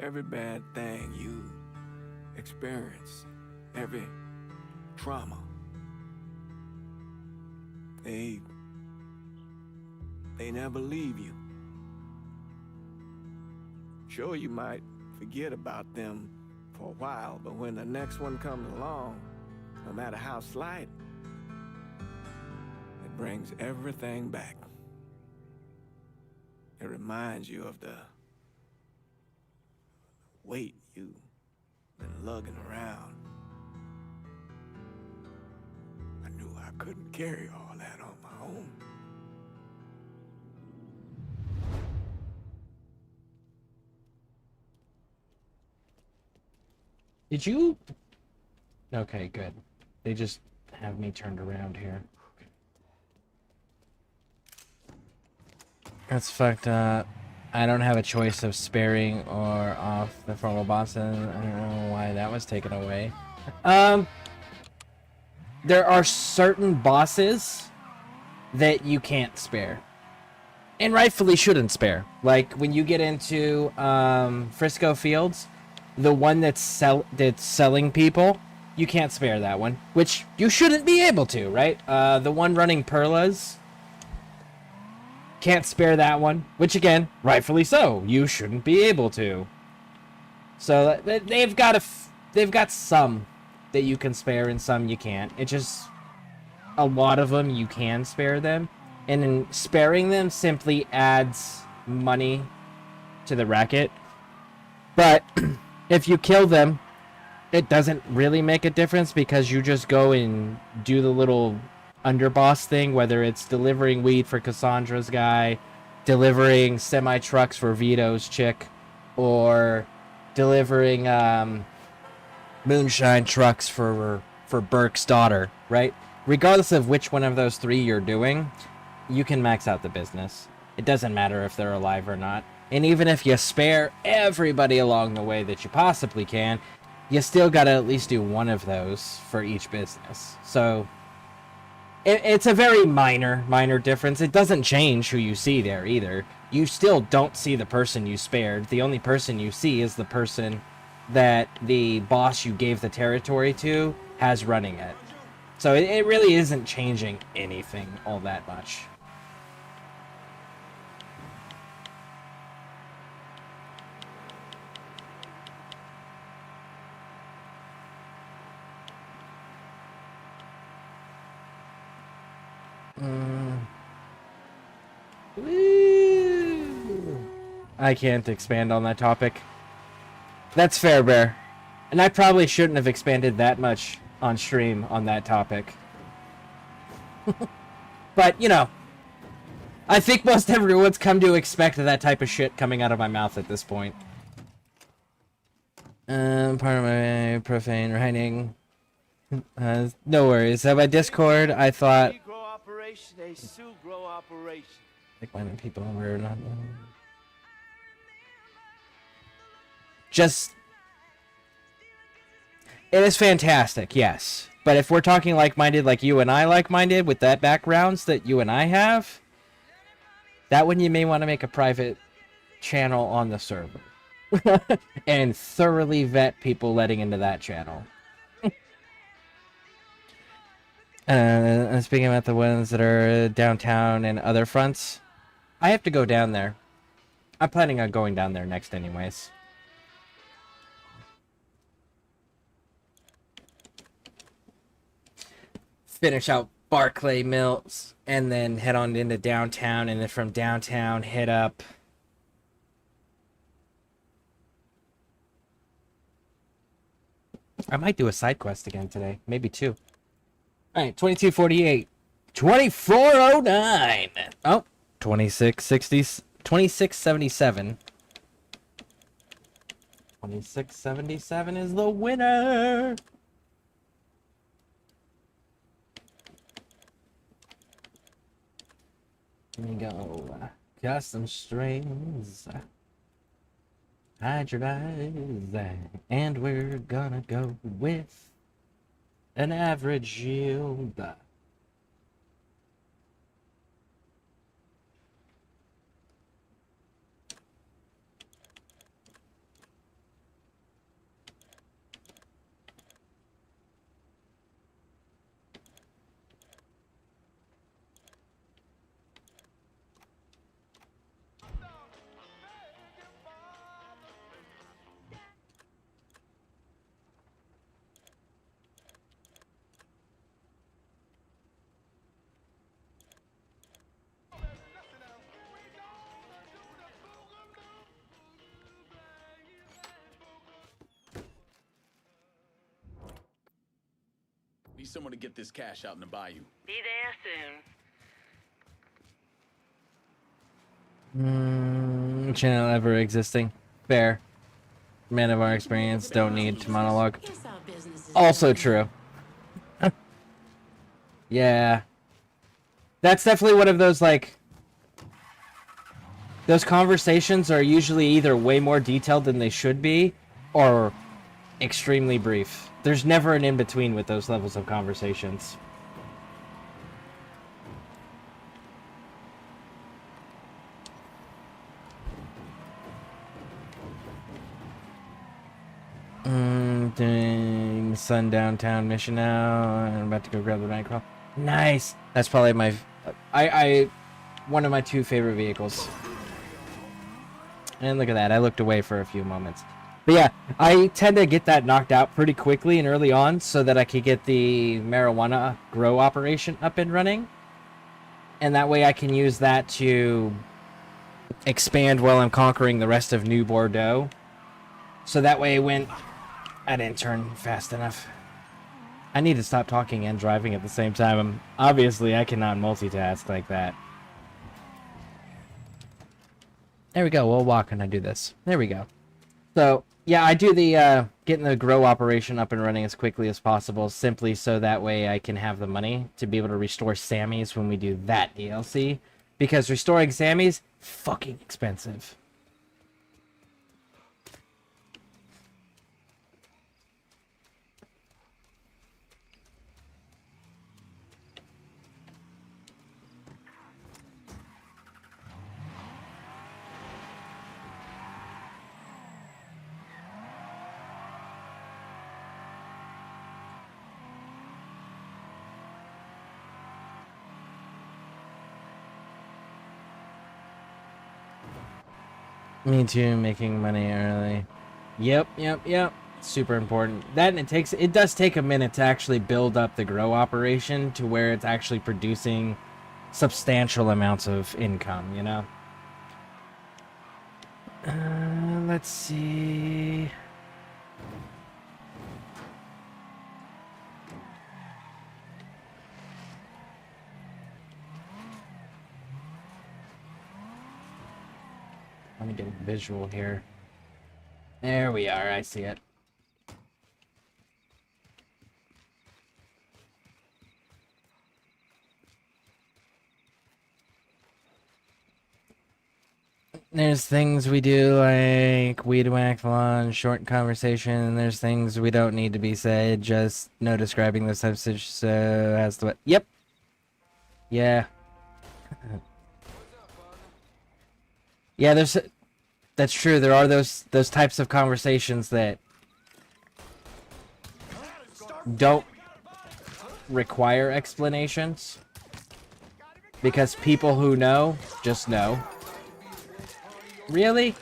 Every bad thing you experience, every trauma, they never leave you. Sure, you might forget about them for a while, but when the next one comes along, no matter how slight, it brings everything back. It reminds you of the weight you've been lugging around. I knew I couldn't carry all that on my own. Did you? Okay, good. They just have me turned around here. That's fucked up. I don't have a choice of sparing or off the formal bosses. I don't know why that was taken away. There are certain bosses that you can't spare. And rightfully shouldn't spare. Like when you get into Frisco Fields, the one that's selling people, you can't spare that one, which you shouldn't be able to, right? The one running Perlas, can't spare that one, which again, rightfully so, you shouldn't be able to. So they've got some that you can spare and some you can't. It just, a lot of them you can spare them, and in sparing them simply adds money to the racket. But if you kill them, it doesn't really make a difference because you just go and do the little underboss thing, whether it's delivering weed for Cassandra's guy, delivering semi-trucks for Vito's chick, or delivering moonshine trucks for Burke's daughter, right? Regardless of which one of those three you're doing, you can max out the business. It doesn't matter if they're alive or not. And even if you spare everybody along the way that you possibly can, you still gotta at least do one of those for each business. So it's a very minor difference. It doesn't change who you see there either. You still don't see the person you spared. The only person you see is the person that the boss you gave the territory to has running it. So it really isn't changing anything all that much. I can't expand on that topic. That's fair, Bear. And I probably shouldn't have expanded that much on stream on that topic. But, you know, I think most everyone's come to expect that type of shit coming out of my mouth at this point. Part of my profane writing. No worries. My Discord, I thought... Like minding people were not... Just... It is fantastic, yes. But if we're talking like-minded like you and I like-minded, with that backgrounds that you and I have, that one you may want to make a private channel on the server. And thoroughly vet people letting into that channel. Speaking about the ones that are downtown and other fronts, I have to go down there. I'm planning on going down there next anyways. Finish out Barclay Mills, and then head on into downtown, and then from downtown head up. I might do a side quest again today, maybe two. Alright, 2248. 2409. Oh, 2660. 2677. 2677 is the winner. Here we go. Custom strings. Hide your eyes. And we're gonna go with an average yield. need someone to get this cash out in the bayou. Be there soon. Channel ever existing. Fair. Men of our experience don't need to monologue. Guess our business is Also done. true. Yeah. That's definitely one of those, like... Those conversations are usually either way more detailed than they should be, or extremely brief. There's never an in-between with those levels of conversations. Doing sundowntown mission now. I'm about to go grab the nightcrawler. Nice. That's probably my, one of my 2 favorite vehicles. And look at that. I looked away for a few moments. But yeah, I tend to get that knocked out pretty quickly and early on so that I could get the marijuana grow operation up and running. And that way I can use that to expand while I'm conquering the rest of New Bordeaux. So that way when... I didn't turn fast enough. I need to stop talking and driving at the same time. Obviously, I cannot multitask like that. There we go. We'll walk when I do this. There we go. So, yeah, I do the getting the grow operation up and running as quickly as possible, simply so that way I can have the money to be able to restore Sammy's when we do that DLC. Because restoring Sammy's, fucking expensive. Me too, making money early. Yep. Super important. That and it does take a minute to actually build up the grow operation to where it's actually producing substantial amounts of income, you know? Let's see. Let me get a visual here. There we are, I see it. There's things we do like weed whack lawn, short conversation, and there's things we don't need to be said, just no describing the substance, so as to what. Yep. Yeah. Yeah, that's true. There are those types of conversations that don't require explanations because people who know just know. Really?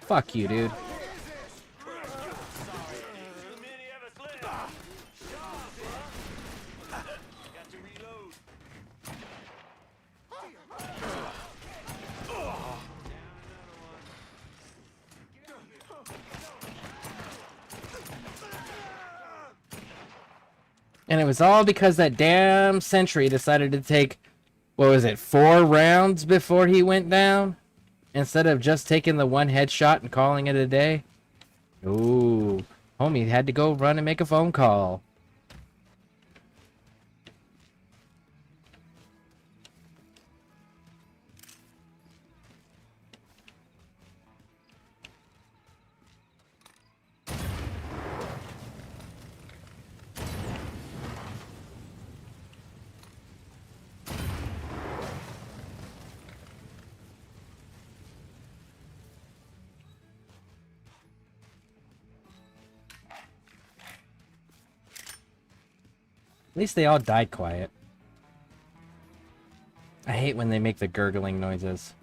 Fuck you, dude. And it was all because that damn sentry decided to take, what was it, 4 rounds before he went down? Instead of just taking the 1 headshot and calling it a day? Ooh, homie had to go run and make a phone call. At least they all died quiet. I hate when they make the gurgling noises.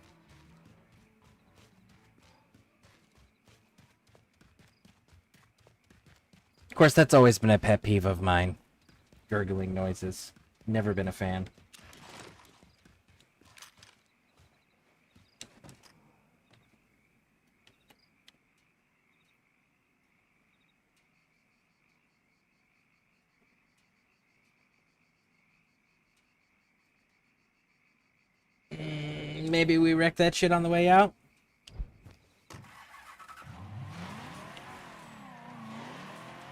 Of course, that's always been a pet peeve of mine. Gurgling noises. Never been a fan. maybe we wreck that shit on the way out?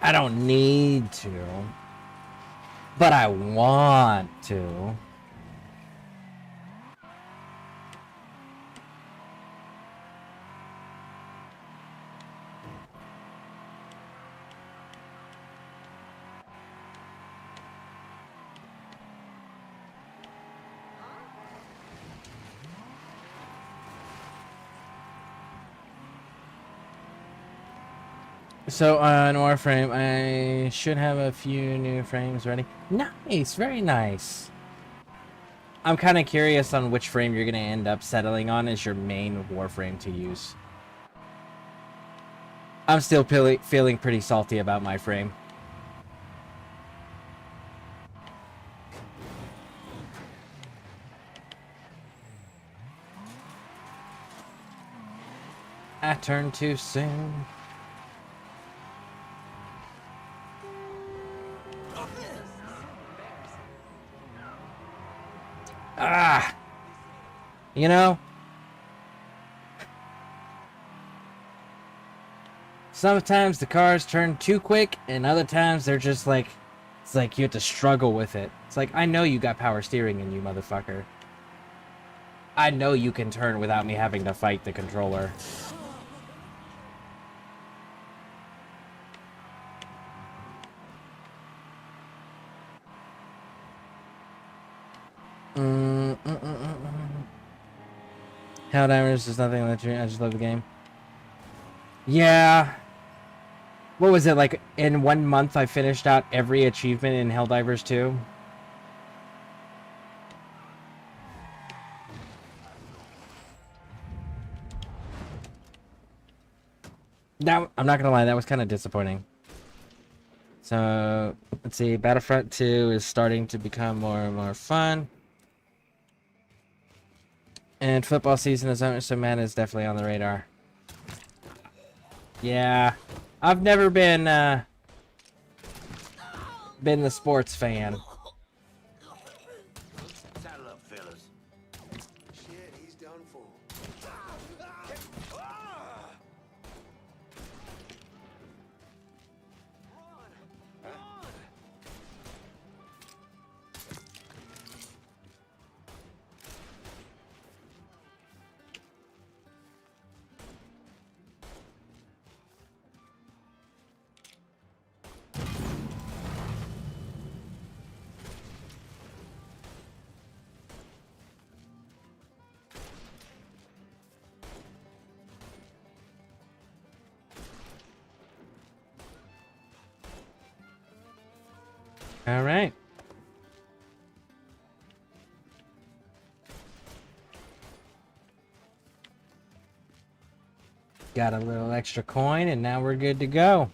I don't need to, but I want to. So on Warframe, I should have a few new frames ready. Nice, very nice. I'm kind of curious on which frame you're going to end up settling on as your main Warframe to use. I'm still feeling pretty salty about my frame. I turned too soon. Ah! You know? Sometimes the cars turn too quick, and other times they're just like... It's like you have to struggle with it. It's like, I know you got power steering in you, motherfucker. I know you can turn without me having to fight the controller. Helldivers is nothing like I just love the game. Yeah. What was it, like, in 1 month I finished out every achievement in Helldivers 2? That, I'm not gonna lie, that was kind of disappointing. So, let's see, Battlefront 2 is starting to become more and more fun. And football season is so man is definitely on the radar. Yeah, I've never been the sports fan. Saddle up, fellas. Shit, he's done for. All right. Got a little extra coin, and now we're good to go.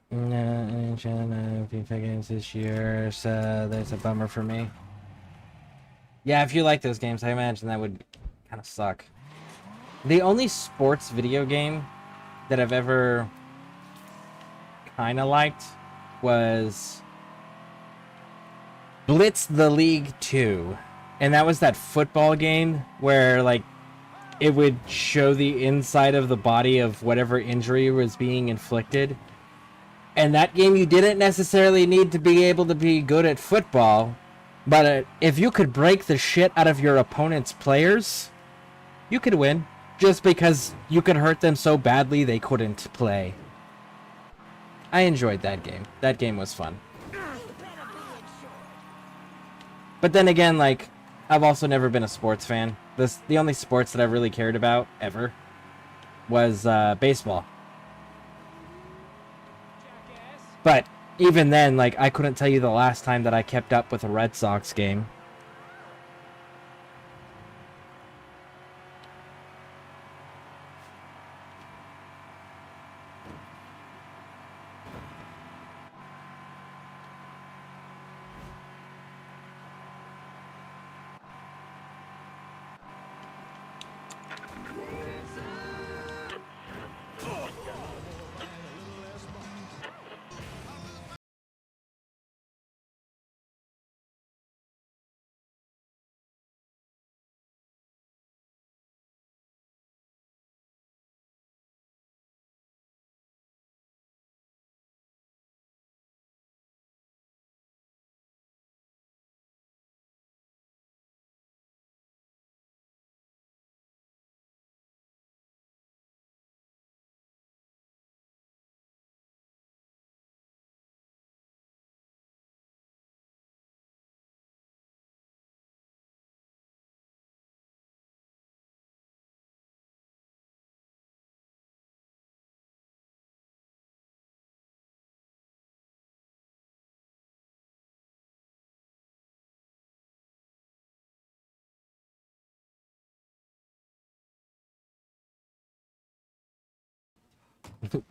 No, a few games this year, so that's a bummer for me. Yeah, if you like those games, I imagine that would kind of suck. The only sports video game that I've ever kind of liked was Blitz the League 2. And that was that football game where, like, it would show the inside of the body of whatever injury was being inflicted. And that game, you didn't necessarily need to be able to be good at football, but if you could break the shit out of your opponent's players, you could win, just because you could hurt them so badly they couldn't play. I enjoyed that game. That game was fun. But then again, like, I've also never been a sports fan. The only sports that I really cared about, ever, was baseball. But even then, like, I couldn't tell you the last time that I kept up with a Red Sox game.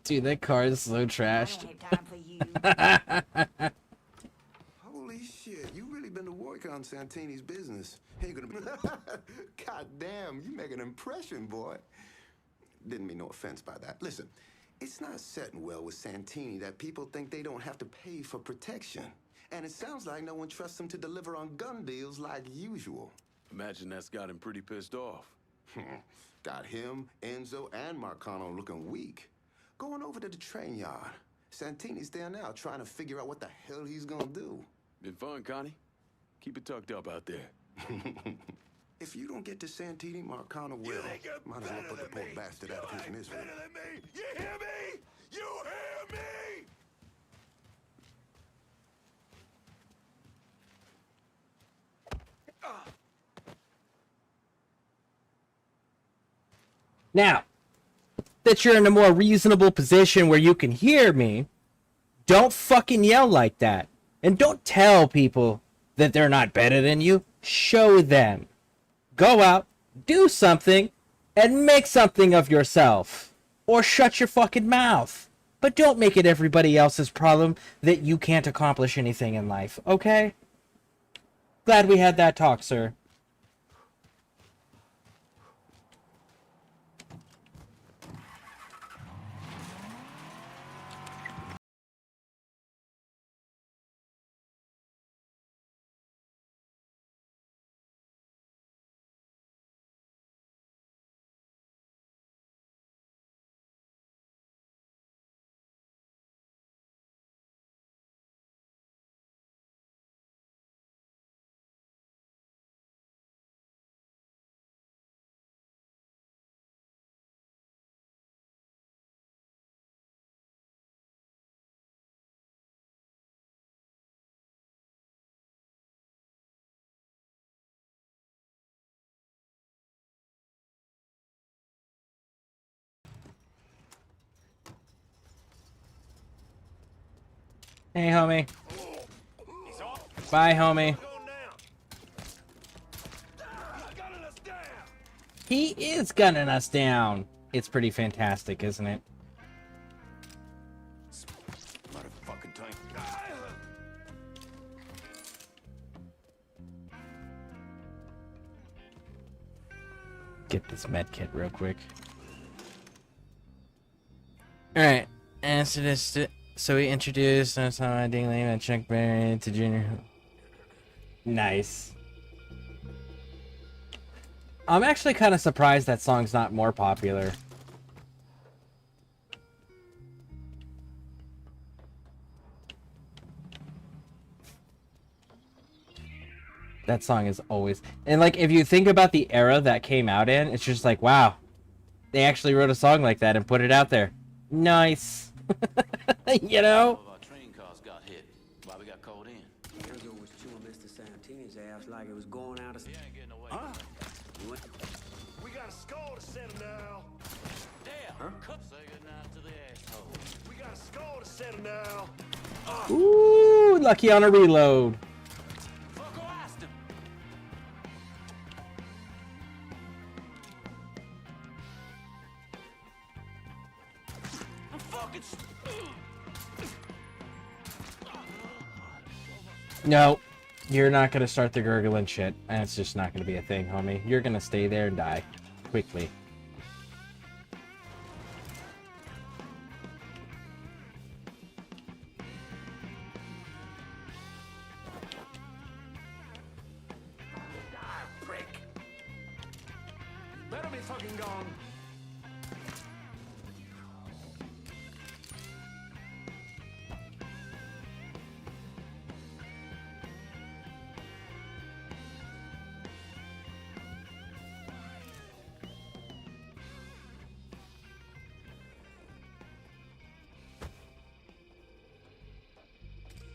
Dude, that car is so I trashed. don't have time for you. Holy shit, you really been to work on Santini's business. Ain't gonna be. God damn, you make an impression, boy. Didn't mean no offense by that. Listen, it's not setting well with Santini that people think they don't have to pay for protection. And it sounds like no one trusts him to deliver on gun deals like usual. Imagine that's got him pretty pissed off. Got him, Enzo, and Marcano looking weak. Going over to the train yard. Santini's there now trying to figure out what the hell he's gonna do. Been fun, Connie. Keep it tucked up out there. If you don't get to Santini, Marcano will. Might as well put the poor bastard out of his misery. Better than me! You hear me? You hear me? Now, that you're in a more reasonable position where you can hear me, don't fucking yell like that. And don't tell people that they're not better than you. Show them. Go out, do something, and make something of yourself. Or shut your fucking mouth. But don't make it everybody else's problem that you can't accomplish anything in life, okay? Glad we had that talk, sir. Hey, homie. Bye, homie. He is gunning us down. It's pretty fantastic, isn't it? Motherfucking tank. Get this med kit real quick. Alright. Answer this. So we introduced Consolidating and Chuck Berry to Junior. Nice. I'm actually kind of surprised that song's not more popular. That song is always... And, like, if you think about the era that came out in, it's just like, wow. They actually wrote a song like that and put it out there. Nice. You know? Our train cars got hit. Why we got called in? Enzo was chewing Mr. Santini's ass like it was going out of... He ain't getting away. Huh? We got a score to settle now. Damn. Say goodnight to the asshole. We got a score to settle now. Ooh, lucky on a reload. Fuck, I asked him. I'm fucking... No, you're not gonna start the gurgling shit. And it's just not gonna be a thing, homie. You're gonna stay there and die. Quickly. Prick. Better be fucking gone.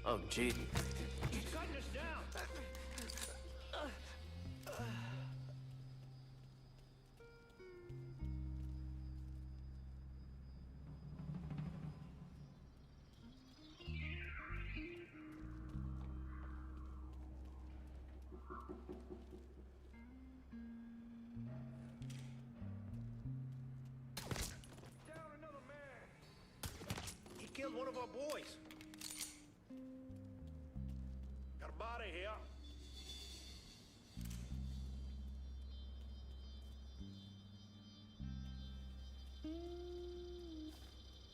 Oh, gee. He's cutting us down. Down another man. one of our boys. Got a body here.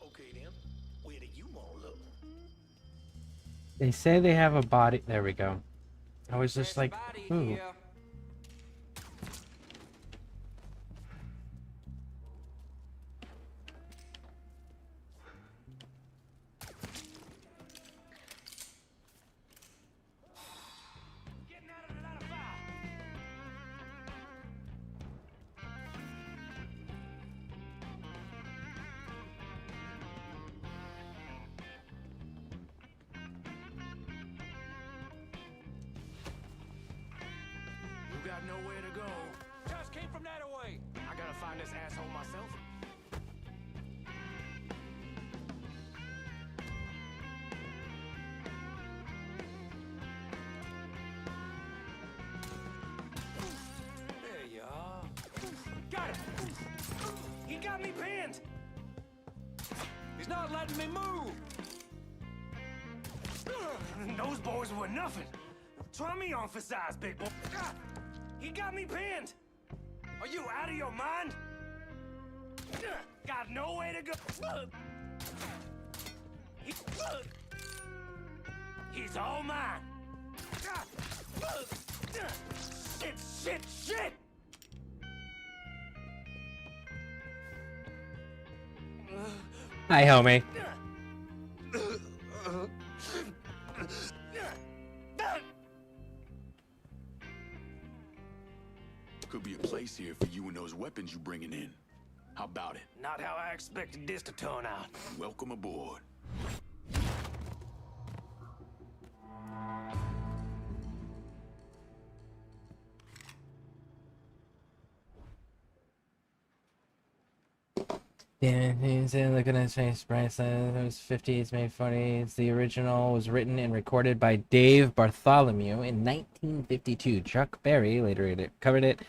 Okay then, where do you want to look? They say they have a body. There we go. I was just like, ooh. You got nowhere to go. Just came from that away. I gotta find this asshole myself. There you are. Got him. He got me pinned. He's not letting me move. Those boys were nothing. Try me on for size, big boy. He got me pinned. Are you out of your mind? Got nowhere to go. He's all mine. Shit. Hi, homie. Could be a place here for you and those weapons you bringing in. How about it? Not how I expected this to turn out. Welcome aboard. Yeah, he's looking at his face. Bryce says it was 50s, made 40s. The original was written and recorded by Dave Bartholomew in 1952. Chuck Berry later covered it.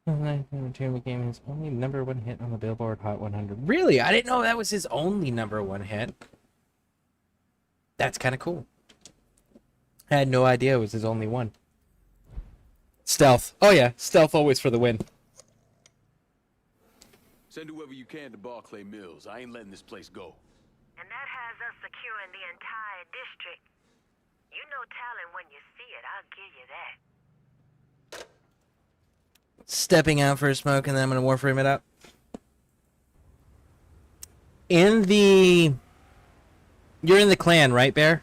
1992 became his only #1 hit on the Billboard Hot 100. Really? I didn't know that was his only #1 hit. That's kind of cool. I had no idea it was his only one. Stealth. Oh yeah, stealth always for the win. Send whoever you can to Barclay Mills. I ain't letting this place go. And that has us securing the entire district. You know talent when you see it, I'll give you that. Stepping out for a smoke, and then I'm gonna Warframe it up. You're in the clan, right, Bear?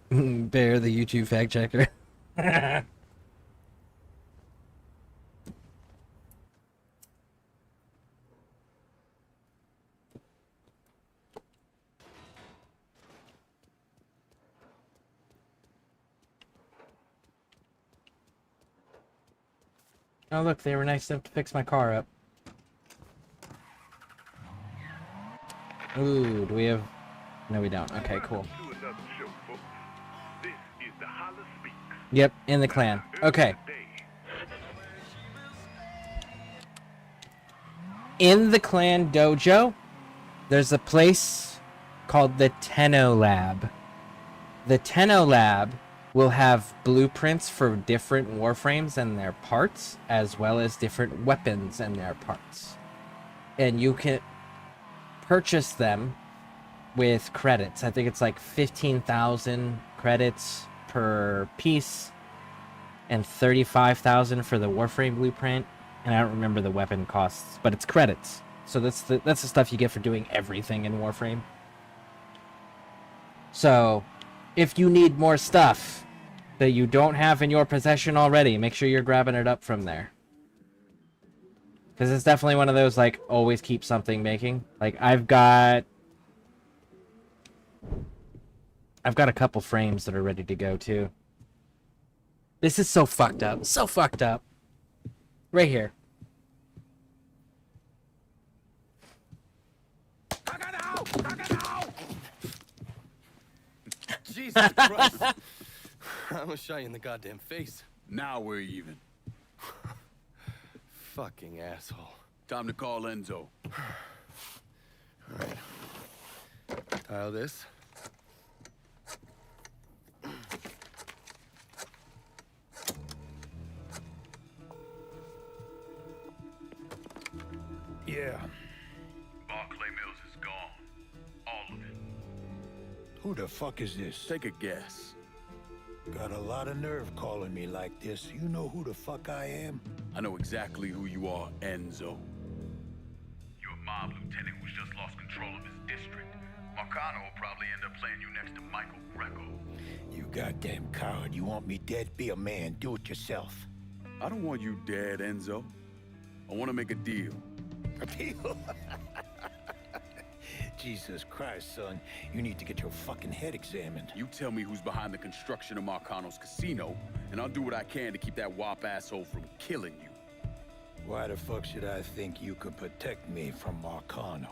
Bear, the YouTube fact checker. Oh look, they were nice enough to fix my car up. Ooh, do we have... No, we don't. Okay, cool. Yep, in the clan. Okay. In the clan dojo, there's a place called the Tenno Lab. The Tenno Lab will have blueprints for different warframes and their parts, as well as different weapons and their parts. And you can purchase them with credits. I think it's like 15,000 credits per piece and 35,000 for the warframe blueprint. And I don't remember the weapon costs, but it's credits. So that's the stuff you get for doing everything in Warframe. So if you need more stuff that you don't have in your possession already, make sure you're grabbing it up from there. Because it's definitely one of those, like, always keep something making. Like, I've got a couple frames that are ready to go, too. This is so fucked up. So fucked up. Right here. Jesus Christ. I'm gonna shot you in the goddamn face. Now we're even. Fucking asshole. Time to call Enzo. Tile this. Yeah. Barclay Mills is gone. All of it. Who the fuck is this? Take a guess. Got a lot of nerve calling me like this. You know who the fuck I am? I know exactly who you are, Enzo. You're a mob lieutenant who's just lost control of his district. Marcano will probably end up playing you next to Michael Greco. You goddamn coward. You want me dead? Be a man. Do it yourself. I don't want you dead, Enzo. I want to make a deal. A deal? Jesus Christ, son. You need to get your fucking head examined. You tell me who's behind the construction of Marcano's casino, and I'll do what I can to keep that wop asshole from killing you. Why the fuck should I think you could protect me from Marcano?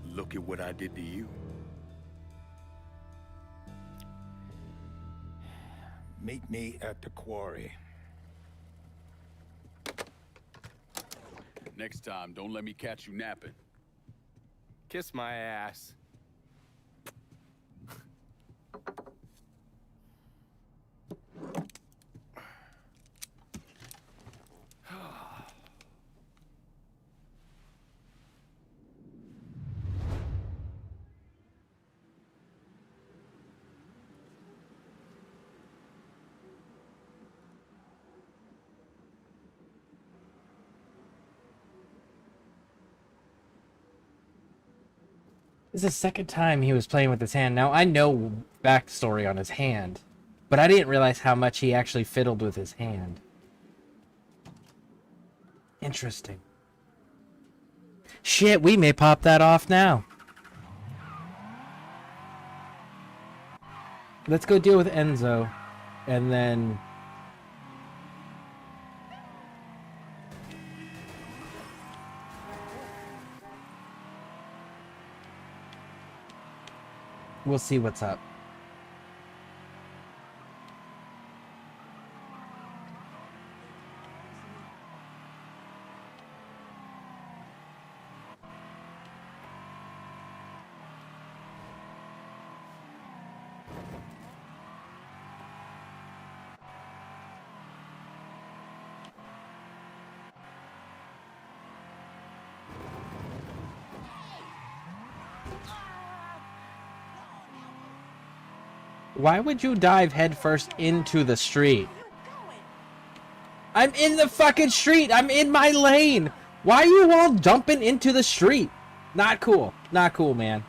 Look at what I did to you. Meet me at the quarry. Next time, don't let me catch you napping. Kiss my ass. This is the second time he was playing with his hand. Now, I know backstory on his hand, but I didn't realize how much he actually fiddled with his hand. Interesting. Shit, we may pop that off now. Let's go deal with Enzo, and then... we'll see what's up. Why would you dive headfirst into the street? I'm in the fucking street. I'm in my lane. Why are you all dumping into the street? Not cool. Not cool, man.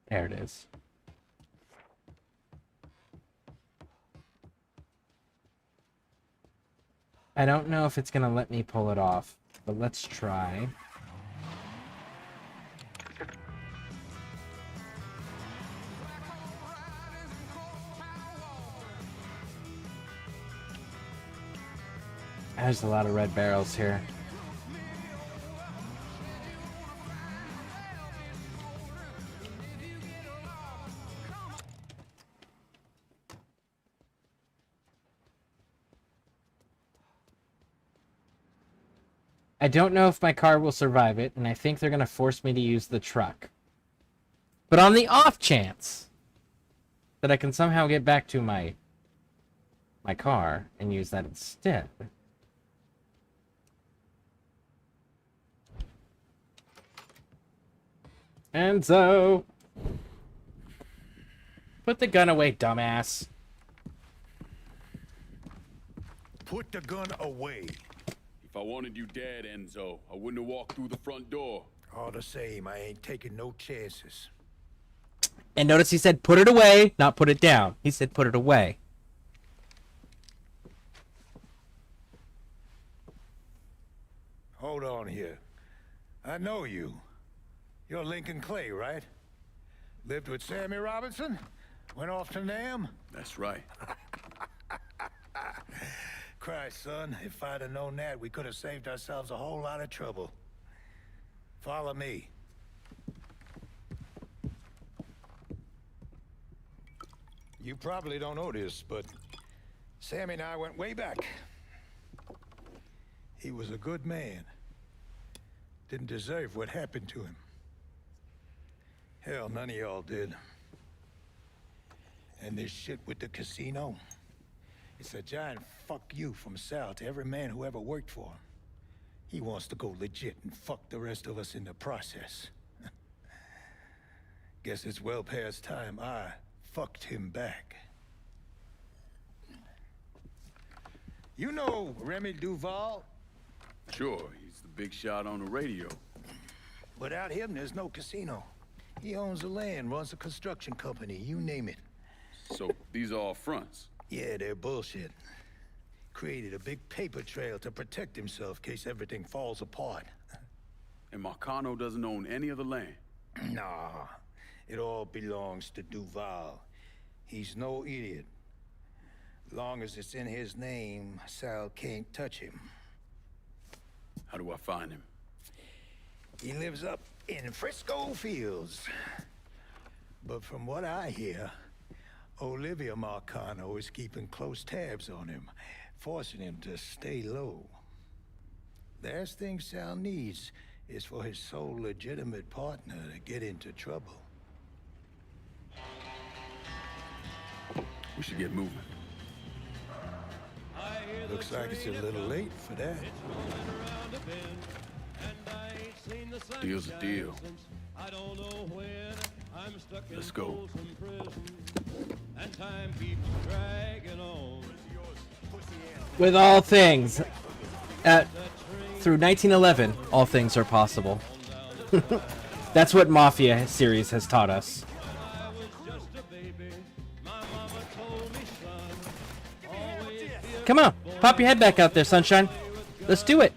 There it is. I don't know if it's gonna let me pull it off, but let's try. There's a lot of red barrels here. I don't know if my car will survive it, and I think they're going to force me to use the truck. But on the off chance that I can somehow get back to my car and use that instead. Enzo! Put the gun away, dumbass. Put the gun away. If I wanted you dead, Enzo, I wouldn't have walked through the front door. All the same, I ain't taking no chances. And notice he said put it away, not put it down. He said put it away. hold on here. I know you. You're Lincoln Clay, right? Lived with Sammy Robinson? Went off to Nam? That's right. Christ, son, if I'd have known that, we could have saved ourselves a whole lot of trouble. Follow me. You probably don't know this, but Sammy and I went way back. He was a good man. Didn't deserve what happened to him. Hell, none of y'all did. And this shit with the casino, it's a giant fuck you from Sal to every man who ever worked for him. He wants to go legit and fuck the rest of us in the process. Guess it's well past time I fucked him back. You know Remy Duval? Sure, he's the big shot on the radio. Without him, there's no casino. He owns the land, runs a construction company, you name it. So, these are all fronts? Yeah, they're bullshit. Created a big paper trail to protect himself in case everything falls apart. And Marcano doesn't own any of the land? Nah, it all belongs to Duval. He's no idiot. Long as it's in his name, Sal can't touch him. How do I find him? He lives up in Frisco Fields. But from what I hear, Olivia Marcano is keeping close tabs on him, forcing him to stay low. The last thing Sal needs is for his sole legitimate partner to get into trouble. We should get moving. Looks like it's a little late for that. Deal's a deal. Let's go. With all things, through 1911, all things are possible. That's what Mafia series has taught us. Come on, pop your head back out there, sunshine. Let's do it.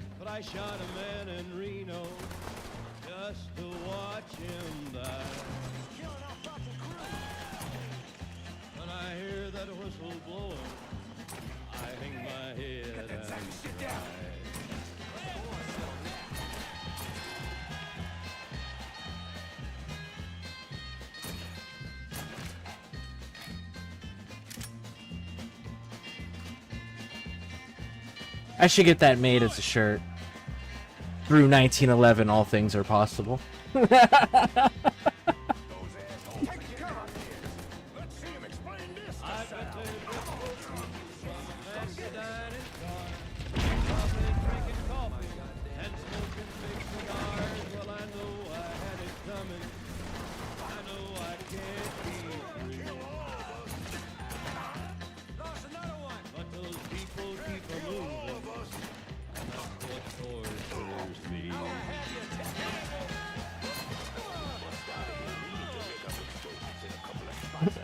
I should get that made as a shirt. Through 1911, all things are possible.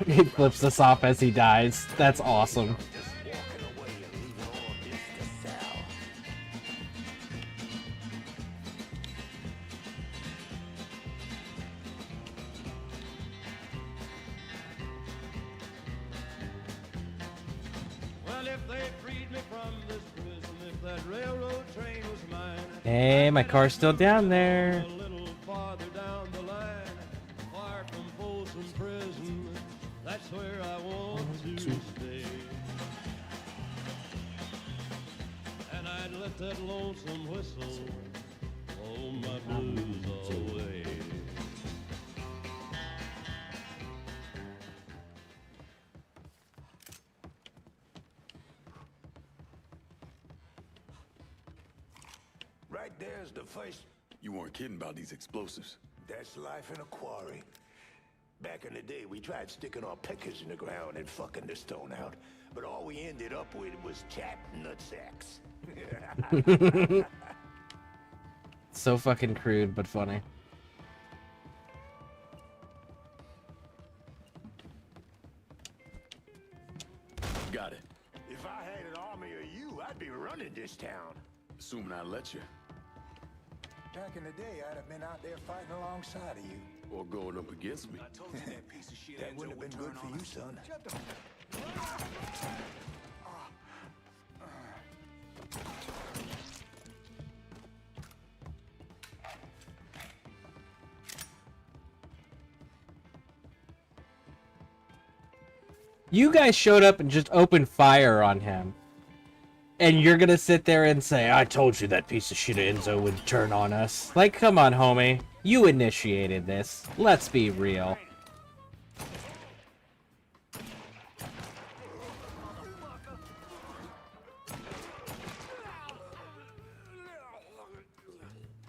He flips us off as he dies. That's awesome. Hey, my car's still down there. That's where I want to stay. And I'd let that lonesome whistle blow my blues away. Right there's the first. You weren't kidding about these explosives. That's life in a quarry. Back in the day, we tried sticking our pickers in the ground and fucking the stone out. But all we ended up with was chapped nutsacks. So fucking crude, but funny. Got it. If I had an army of you, I'd be running this town. Assuming I let you. Back in the day, I'd have been out there fighting alongside of you. Or going up against me. I told you that piece of shit That Enzo wouldn't have would been good turn for on you, us. son. Shut the You guys showed up and just opened fire on him. And you're gonna sit there and say, I told you that piece of shit Enzo would turn on us. Like, come on, homie. You initiated this. Let's be real.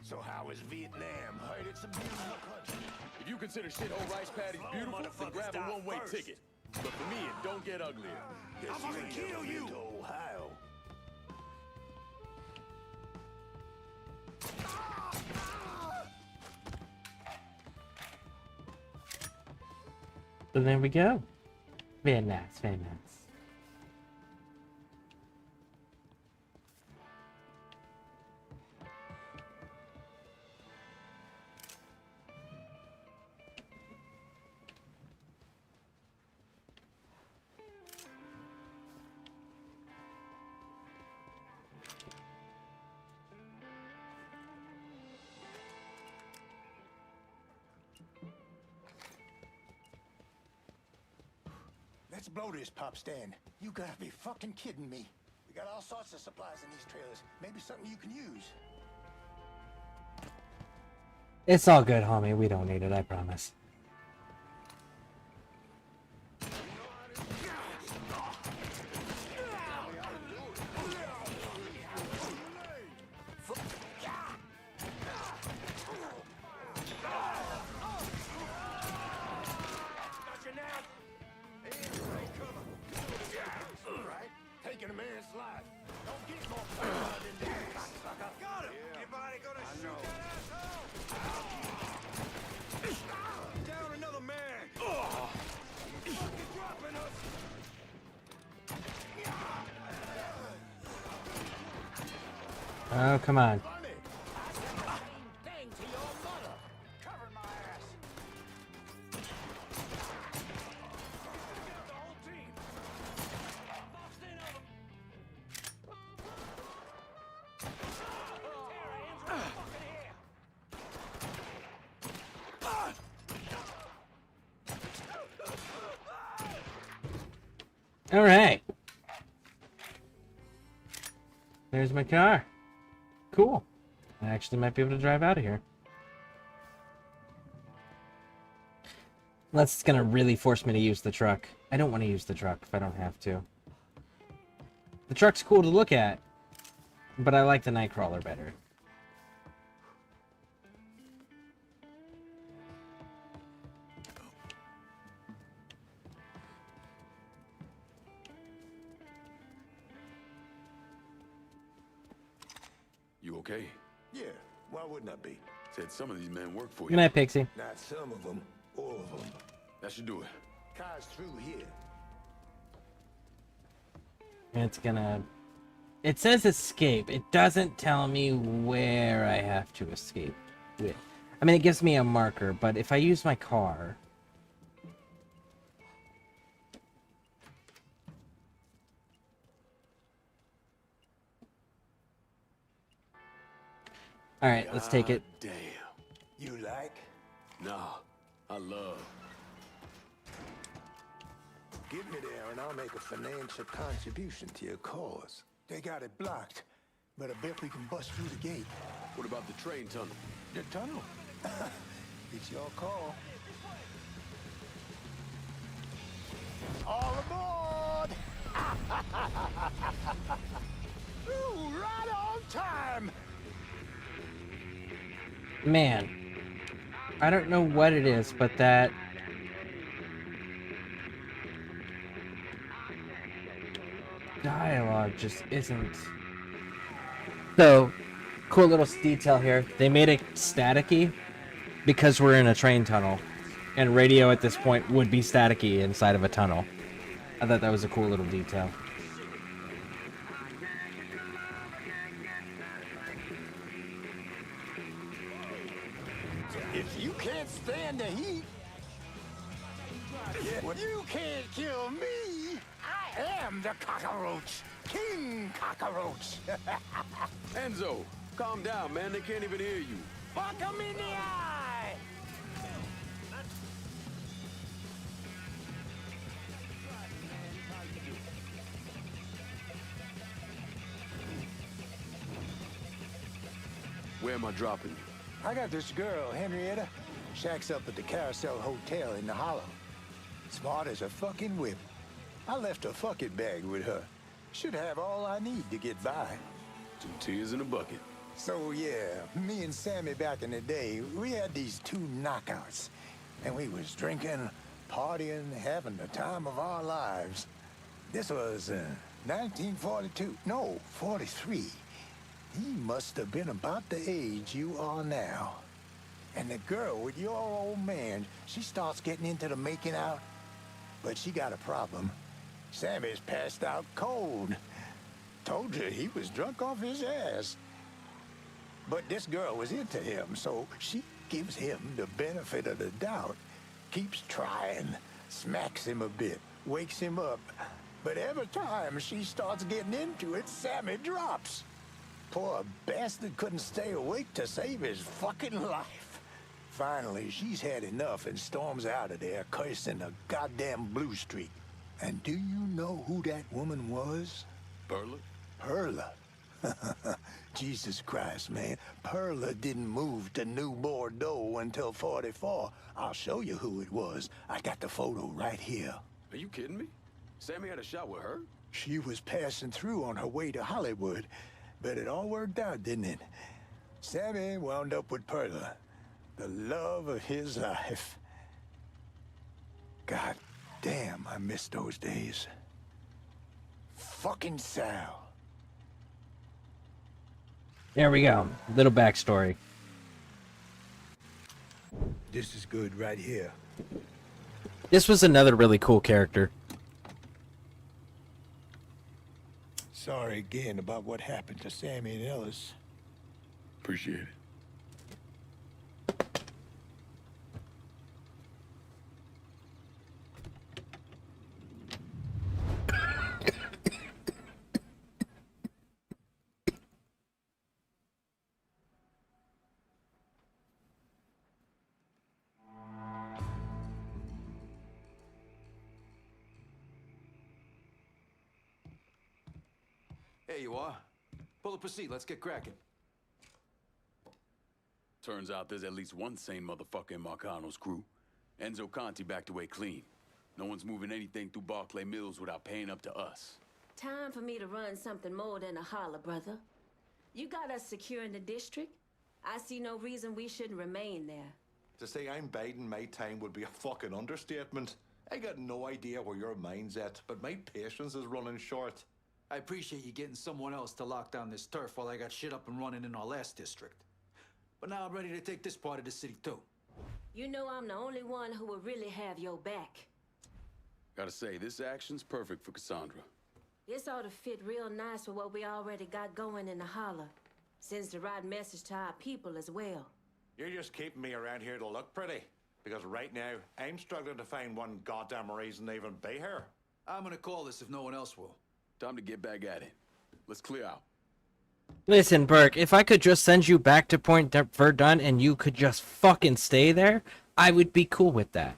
So how is Vietnam? Heard it's a beautiful country. If you consider shithole rice patties beautiful, then grab a one-way ticket. But for me, it don't get uglier. Guess I'm gonna ain't kill never been you. to Ohio. So there we go. Very nice, very nice. Let's blow this pop stand. You gotta be fucking kidding me. We got all sorts of supplies in these trailers. Maybe something you can use. It's all good, homie. We don't need it, I promise. Taking a man's life. Don't get more fire than that, cocksucker. Got him! Anybody gonna shoot that asshole? Down another man! Fucking dropping us! Oh, come on. Dang to your mother. Cover my ass. The whole team! Boxed in on him! Tara, Enzo, fucking here! All right. There's my car. Cool. I actually might be able to drive out of here. Unless it's gonna really force me to use the truck. I don't want to use the truck if I don't have to. The truck's cool to look at, but I like the Nightcrawler better. You okay? Yeah, why wouldn't I be? Said some of these men work for Good you. night, Pixie. Not some of them, all of them. That should do it. Car's through here. It's gonna... It says escape. It doesn't tell me where I have to escape with. I mean, it gives me a marker, but if I use my car... Alright, let's take it. Damn. You like? Nah, I love. Get me there and I'll make a financial contribution to your cause. They got it blocked, but I bet we can bust through the gate. What about the train tunnel? The tunnel? It's your call. All aboard! Ooh, right on time! Man, I don't know what it is, but that... dialogue just isn't... So, cool little detail here. They made it staticky because we're in a train tunnel. And radio at this point would be staticky inside of a tunnel. I thought that was a cool little detail. If you can't stand the heat, well, you can't kill me. I am the cockroach. King Cockroach. Enzo, calm down, man. They can't even hear you. Fuck him in the eye! Where am I dropping you? I got this girl, Henrietta. Shacks up at the Carousel Hotel in the Hollow. Smart as a fucking whip. I left a fucking bag with her. Should have all I need to get by. 2 tears in a bucket. So yeah, me and Sammy back in the day, we had these 2 knockouts. And we was drinking, partying, having the time of our lives. This was 1942, no, 43. He must have been about the age you are now. And the girl with your old man, she starts getting into the making out. But she got a problem. Sammy's passed out cold. Told you he was drunk off his ass. But this girl was into him, so she gives him the benefit of the doubt. Keeps trying, smacks him a bit, wakes him up. But every time she starts getting into it, Sammy drops. Poor bastard couldn't stay awake to save his fucking life. Finally, she's had enough and storms out of there, cursing a goddamn blue streak. And do you know who that woman was? Perla? Perla. Jesus Christ, man. Perla didn't move to New Bordeaux until 44. I'll show you who it was. I got the photo right here. Are you kidding me? Sammy had a shot with her? She was passing through on her way to Hollywood. But it all worked out, didn't it? Sammy wound up with Perla. The love of his life. God damn, I miss those days. Fucking Sal. There we go. Little backstory. This is good right here. This was another really cool character. Sorry again about what happened to Sammy and Ellis. Appreciate it. There you are. Pull up a seat. Let's get cracking. Turns out there's at least one sane motherfucker in Marcano's crew. Enzo Conti backed away clean. No one's moving anything through Barclay Mills without paying up to us. Time for me to run something more than a holler, brother. You got us secure in the district. I see no reason we shouldn't remain there. To say I'm biding my time would be a fucking understatement. I got no idea where your mind's at, but my patience is running short. I appreciate you getting someone else to lock down this turf while I got shit up and running in our last district. But now I'm ready to take this part of the city too. You know I'm the only one who will really have your back. Gotta say, this action's perfect for Cassandra. This ought to fit real nice with what we already got going in the holler. Sends the right message to our people as well. You're just keeping me around here to look pretty. Because right now, I'm struggling to find one goddamn reason to even be here. I'm gonna call this if no one else will. Time to get back at it. Let's clear out. Listen, Burke, if I could just send you back to Point Verdun and you could just fucking stay there, I would be cool with that.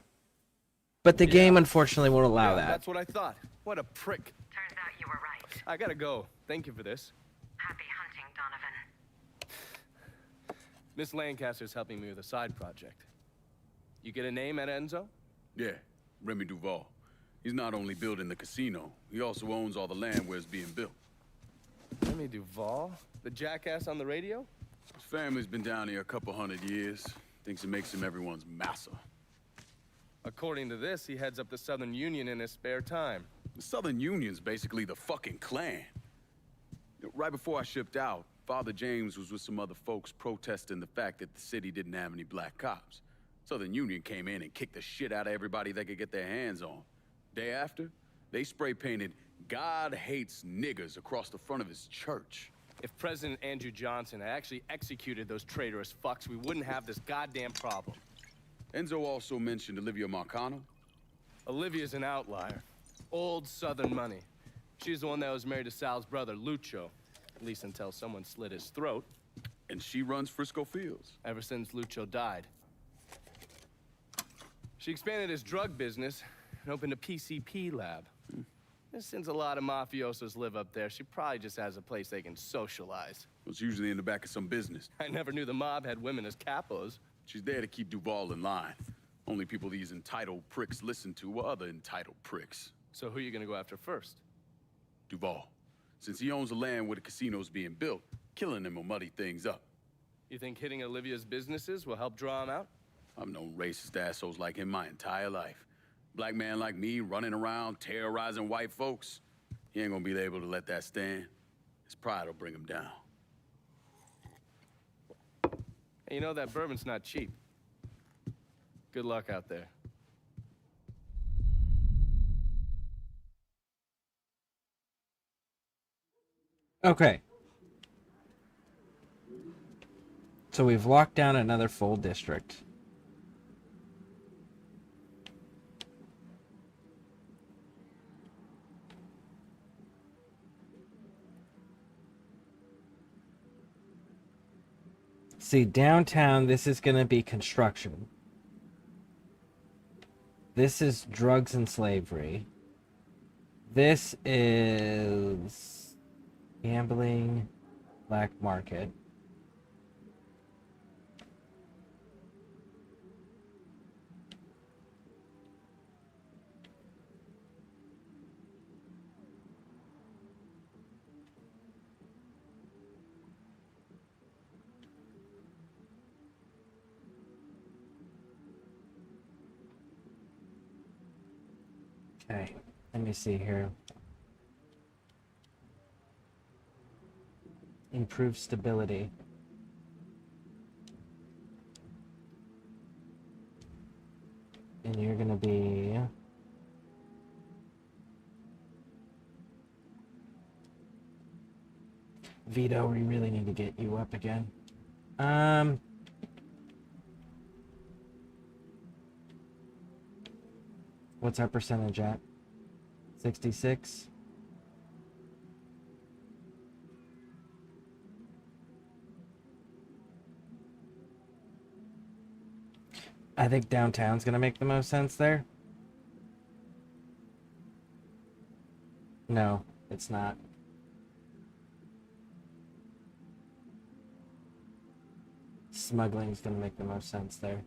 But the game, unfortunately, won't allow that. That's what I thought. What a prick. Turns out you were right. I gotta go. Thank you for this. Happy hunting, Donovan. Miss Lancaster's helping me with a side project. You get a name at Enzo? Yeah, Remy Duval. He's not only building the casino, he also owns all the land where it's being built. Remy Duval? The jackass on the radio? His family's been down here a couple 100 years. Thinks it makes him everyone's massa. According to this, he heads up the Southern Union in his spare time. The Southern Union's basically the fucking Klan. Right before I shipped out, Father James was with some other folks protesting the fact that the city didn't have any black cops. Southern Union came in and kicked the shit out of everybody they could get their hands on. Day after, they spray painted "God hates niggers" across the front of his church. If President Andrew Johnson had actually executed those traitorous fucks, we wouldn't have this goddamn problem. Enzo also mentioned Olivia Marcano. Olivia's an outlier. Old Southern money. She's the one that was married to Sal's brother, Lucho. At least until someone slit his throat. And she runs Frisco Fields. Ever since Lucho died. She expanded his drug business and opened a PCP lab. And since a lot of mafiosos live up there, she probably just has a place they can socialize. Well, it's usually in the back of some business. I never knew the mob had women as capos. She's there to keep Duval in line. Only people these entitled pricks listen to are other entitled pricks. So who are you gonna go after first? Duval. Since he owns the land where the casino's being built, killing him will muddy things up. You think hitting Olivia's businesses will help draw him out? I've known racist assholes like him my entire life. Black man like me running around terrorizing white folks. He ain't gonna be able to let that stand. His pride will bring him down. Hey, you know that bourbon's not cheap. Good luck out there. Okay. So we've locked down another full district. See, downtown, this is going to be construction. This is drugs and slavery. This is gambling, black market. Okay, let me see here. Improve stability. And you're gonna be... Vito, we really need to get you up again. What's our percentage at? 66? I think downtown's gonna make the most sense there. No, it's not. Smuggling's gonna make the most sense there.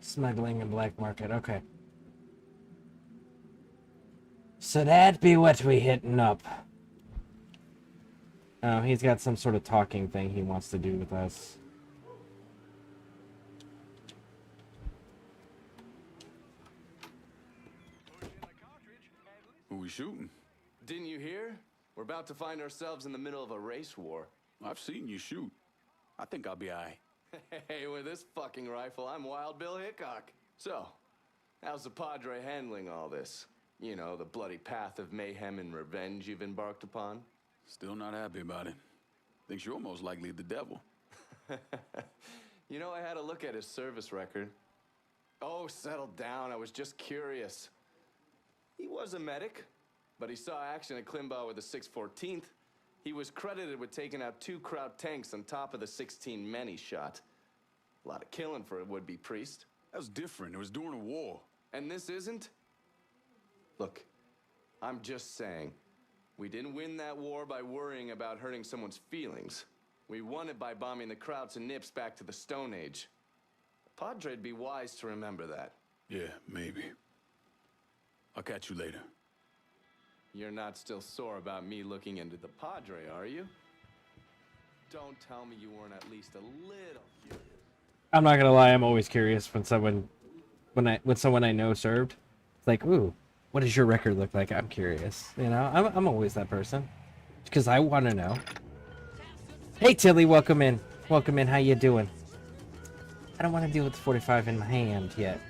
Smuggling and black market, okay. So that'd be what we hitting up. Oh, he's got some sort of talking thing he wants to do with us. Who we shooting? Didn't you hear? We're about to find ourselves in the middle of a race war. I've seen you shoot. I think I'll be alright. Hey, with this fucking rifle, I'm Wild Bill Hickok. So, how's the Padre handling all this? You know, the bloody path of mayhem and revenge you've embarked upon? Still not happy about it. Thinks you're most likely the devil. You know, I had a look at his service record. Oh, settle down. I was just curious. He was a medic, but he saw action at Klimbaugh with the 614th. He was credited with taking out 2 Kraut tanks on top of the 16 men he shot. A lot of killing for a would-be priest. That was different. It was during a war. And this isn't? Look, I'm just saying, we didn't win that war by worrying about hurting someone's feelings. We won it by bombing the Krauts and Nips back to the Stone Age. Padre'd be wise to remember that. Yeah, maybe. I'll catch you later. You're not still sore about me looking into the Padre, are you? Don't tell me you weren't at least a little curious. I'm not gonna lie, I'm always curious when someone I know served. It's like, ooh, what does your record look like? I'm curious. You know, I'm always that person. Because I want to know. Hey Tilly, welcome in. Welcome in, how you doing? I don't want to deal with the 45 in my hand yet.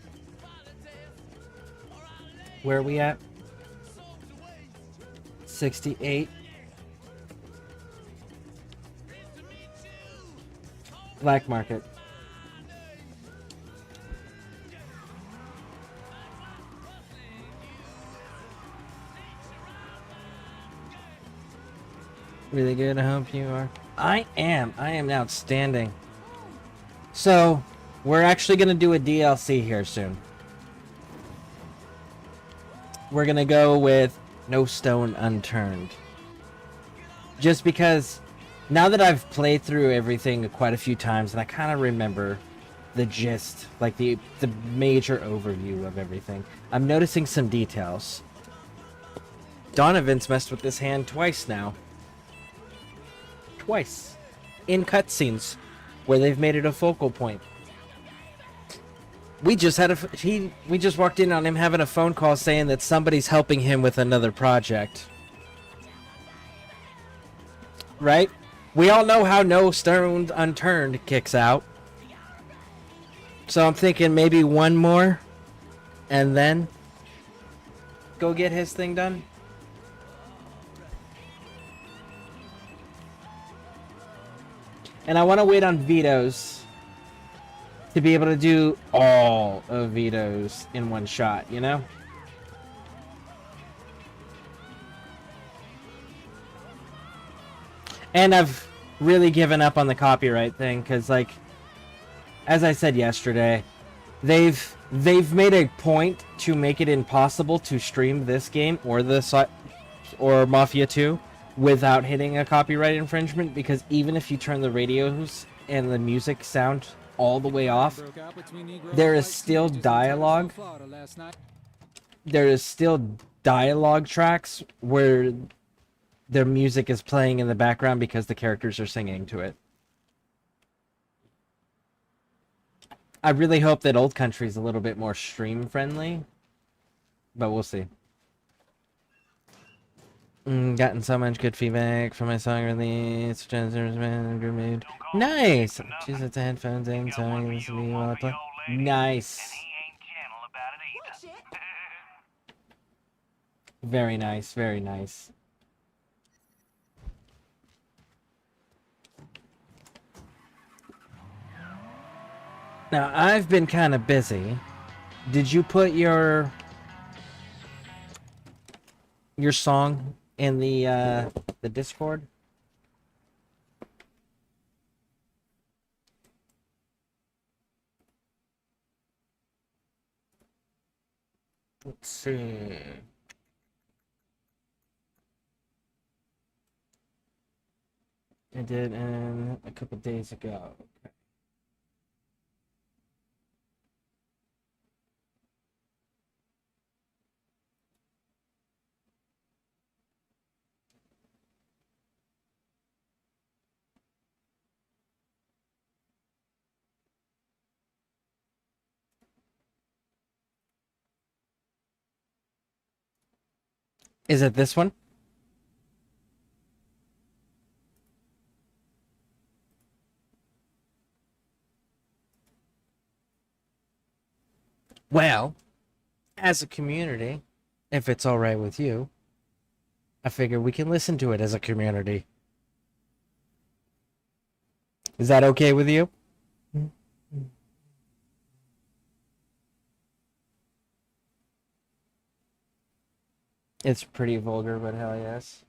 Where are we at? 68. Black market. Really good, I hope you are. I am outstanding. So, we're actually going to do a DLC here soon. We're going to go with No Stone Unturned. Just because, now that I've played through everything quite a few times, and I kind of remember the gist, like the major overview of everything, I'm noticing some details. Donovan's messed with this hand twice now. Twice. In cutscenes, where they've made it a focal point. We just had we just walked in on him having a phone call saying that somebody's helping him with another project. Right? We all know how No Stone Unturned kicks out. So I'm thinking maybe one more and then go get his thing done. And I want to wait on Vito's to be able to do all of Vito's in one shot, you know? And I've really given up on the copyright thing because, like, as I said yesterday, they've made a point to make it impossible to stream this game or or Mafia 2 without hitting a copyright infringement, because even if you turn the radios and the music sound all the way off, there is still dialogue. There is still dialogue tracks where their music is playing in the background because the characters are singing to it. I really hope that Old Country is a little bit more stream friendly, but we'll see. Gotten so much good feedback from my song release. Nice. Choose the headphones and song listen to me while I play. Nice. Very nice. Very nice. Now I've been kind of busy. Did you put your song in the Discord? Let's see. I did a couple days ago. Okay. Is it this one? Well, as a community, if it's all right with you, I figure we can listen to it as a community. Is that okay with you? It's pretty vulgar, but hell yes.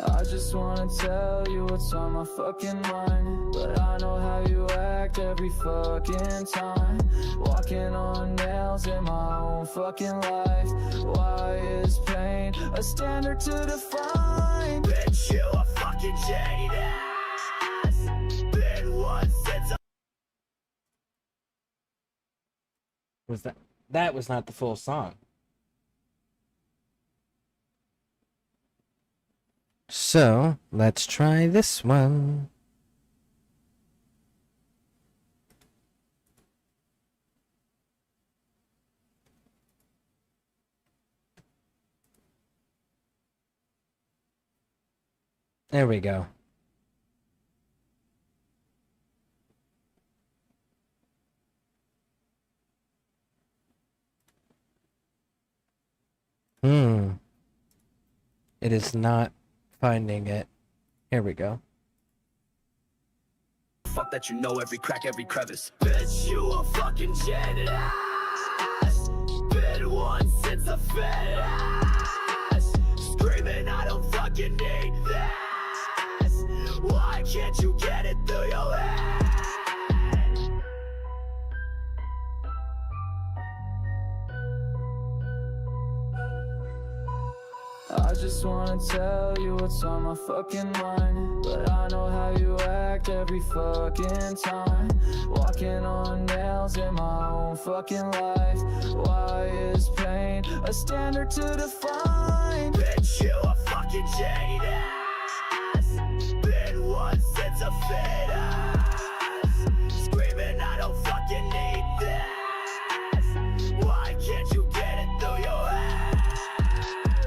I just wanna tell you what's on my fucking mind, but I know how you act every fucking time. Walking on nails in my own fucking life. Why is pain a standard to define? Bitch, you a fucking jaded ass. Been one since Was that was not the full song. So, let's try this one. There we go. It is not finding it. Here we go. Fuck that, you know every crack, every crevice. Bitch, you a fucking jet ass. Been one since a fed ass. Screaming, I don't fucking need this. Why can't you get it through your head? I just wanna tell you what's on my fucking mind, but I know how you act every fucking time. Walking on nails in my own fucking life. Why is pain a standard to define? Bitch, you a fucking jade ass. Been one since a fit ass. Screaming, I don't fucking need this. Why can't you get it through your head?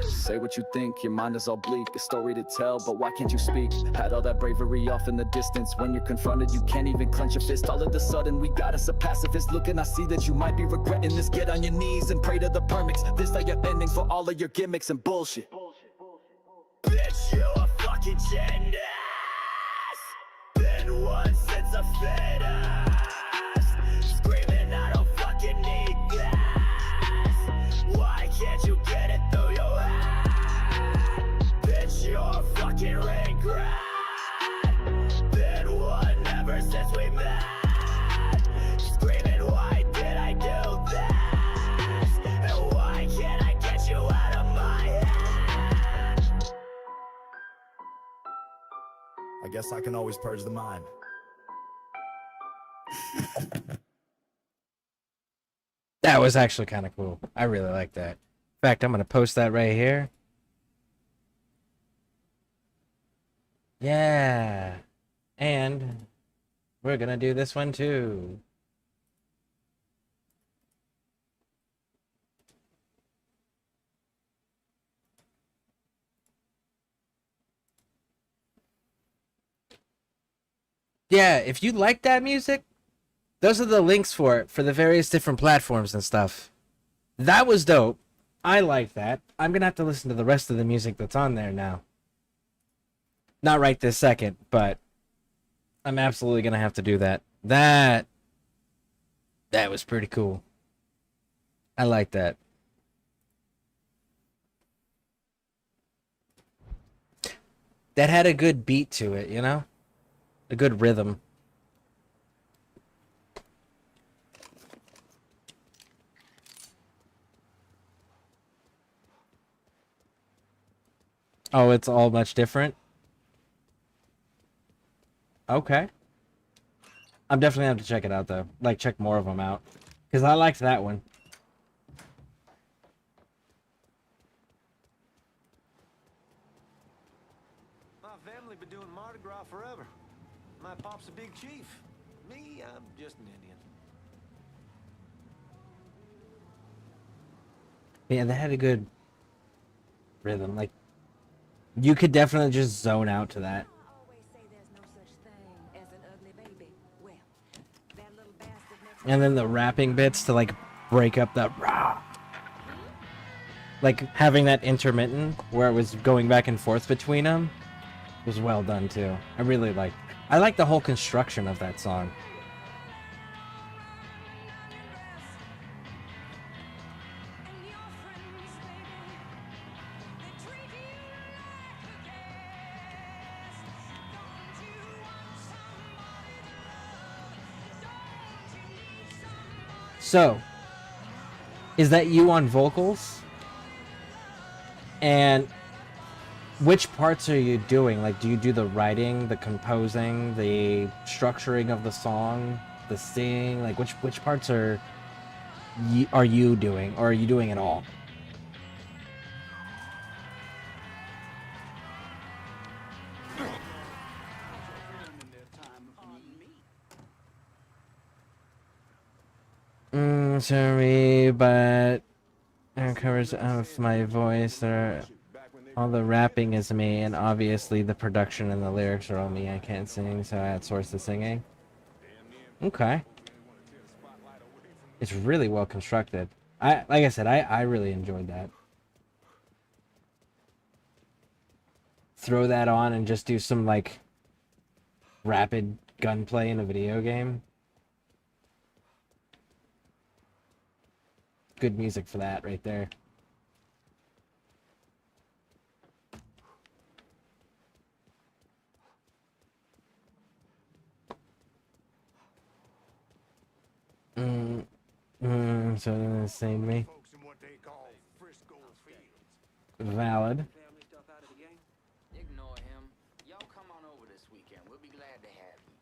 Say what you think, your mind is all bleak. A story to tell, but why can't you speak? Had all that bravery off in the distance. When you're confronted, you can't even clench your fist. All of a sudden, we got us a pacifist. Look, and I see that you might be regretting this. Get on your knees and pray to the permits. This are your ending for all of your gimmicks and bullshit. Bitch, you a fucking gin ass. Been one since a fit ass. Screaming, I don't fucking need this. Why can't you get it through your head? Bitch, you're a fucking regret. Been one ever since we met. Screaming, why did I do this? And why can't I get you out of my head? I guess I can always purge the mind. That was actually kind of cool. I really like that. In fact, I'm going to post that right here. Yeah. And we're going to do this one too. Yeah, if you like that music, those are the links for it, for the various different platforms and stuff. That was dope. I like that. I'm going to have to listen to the rest of the music that's on there now. Not right this second, but I'm absolutely going to have to do that. That was pretty cool. I like that. That had a good beat to it, you know? A good rhythm. Oh, it's all much different? Okay. I'm definitely gonna have to check it out, though. Like, check more of them out. Because I liked that one. My family been doing Mardi Gras forever. My pop's a big chief. Me, I'm just an Indian. Yeah, they had a good rhythm. Like, you could definitely just zone out to that. And then the rapping bits to, like, break up that rah. Like, having that intermittent where it was going back and forth between them was well done, too. I really like the whole construction of that song. So, is that you on vocals? And which parts are you doing? Like, do you do the writing, the composing, the structuring of the song, the singing? Like, which parts are you doing, or are you doing it all? Sorry, but covers of my voice are All the rapping is me, and obviously the production and the lyrics are all me. I can't sing, so I outsource the singing. Okay. It's really well constructed. Like I said, I really enjoyed that. Throw that on and just do some, like, rapid gunplay in a video game. Good music for that right there. So they're gonna save me. Valid. Ignore him. Y'all come on over this weekend. We'll be glad to have you.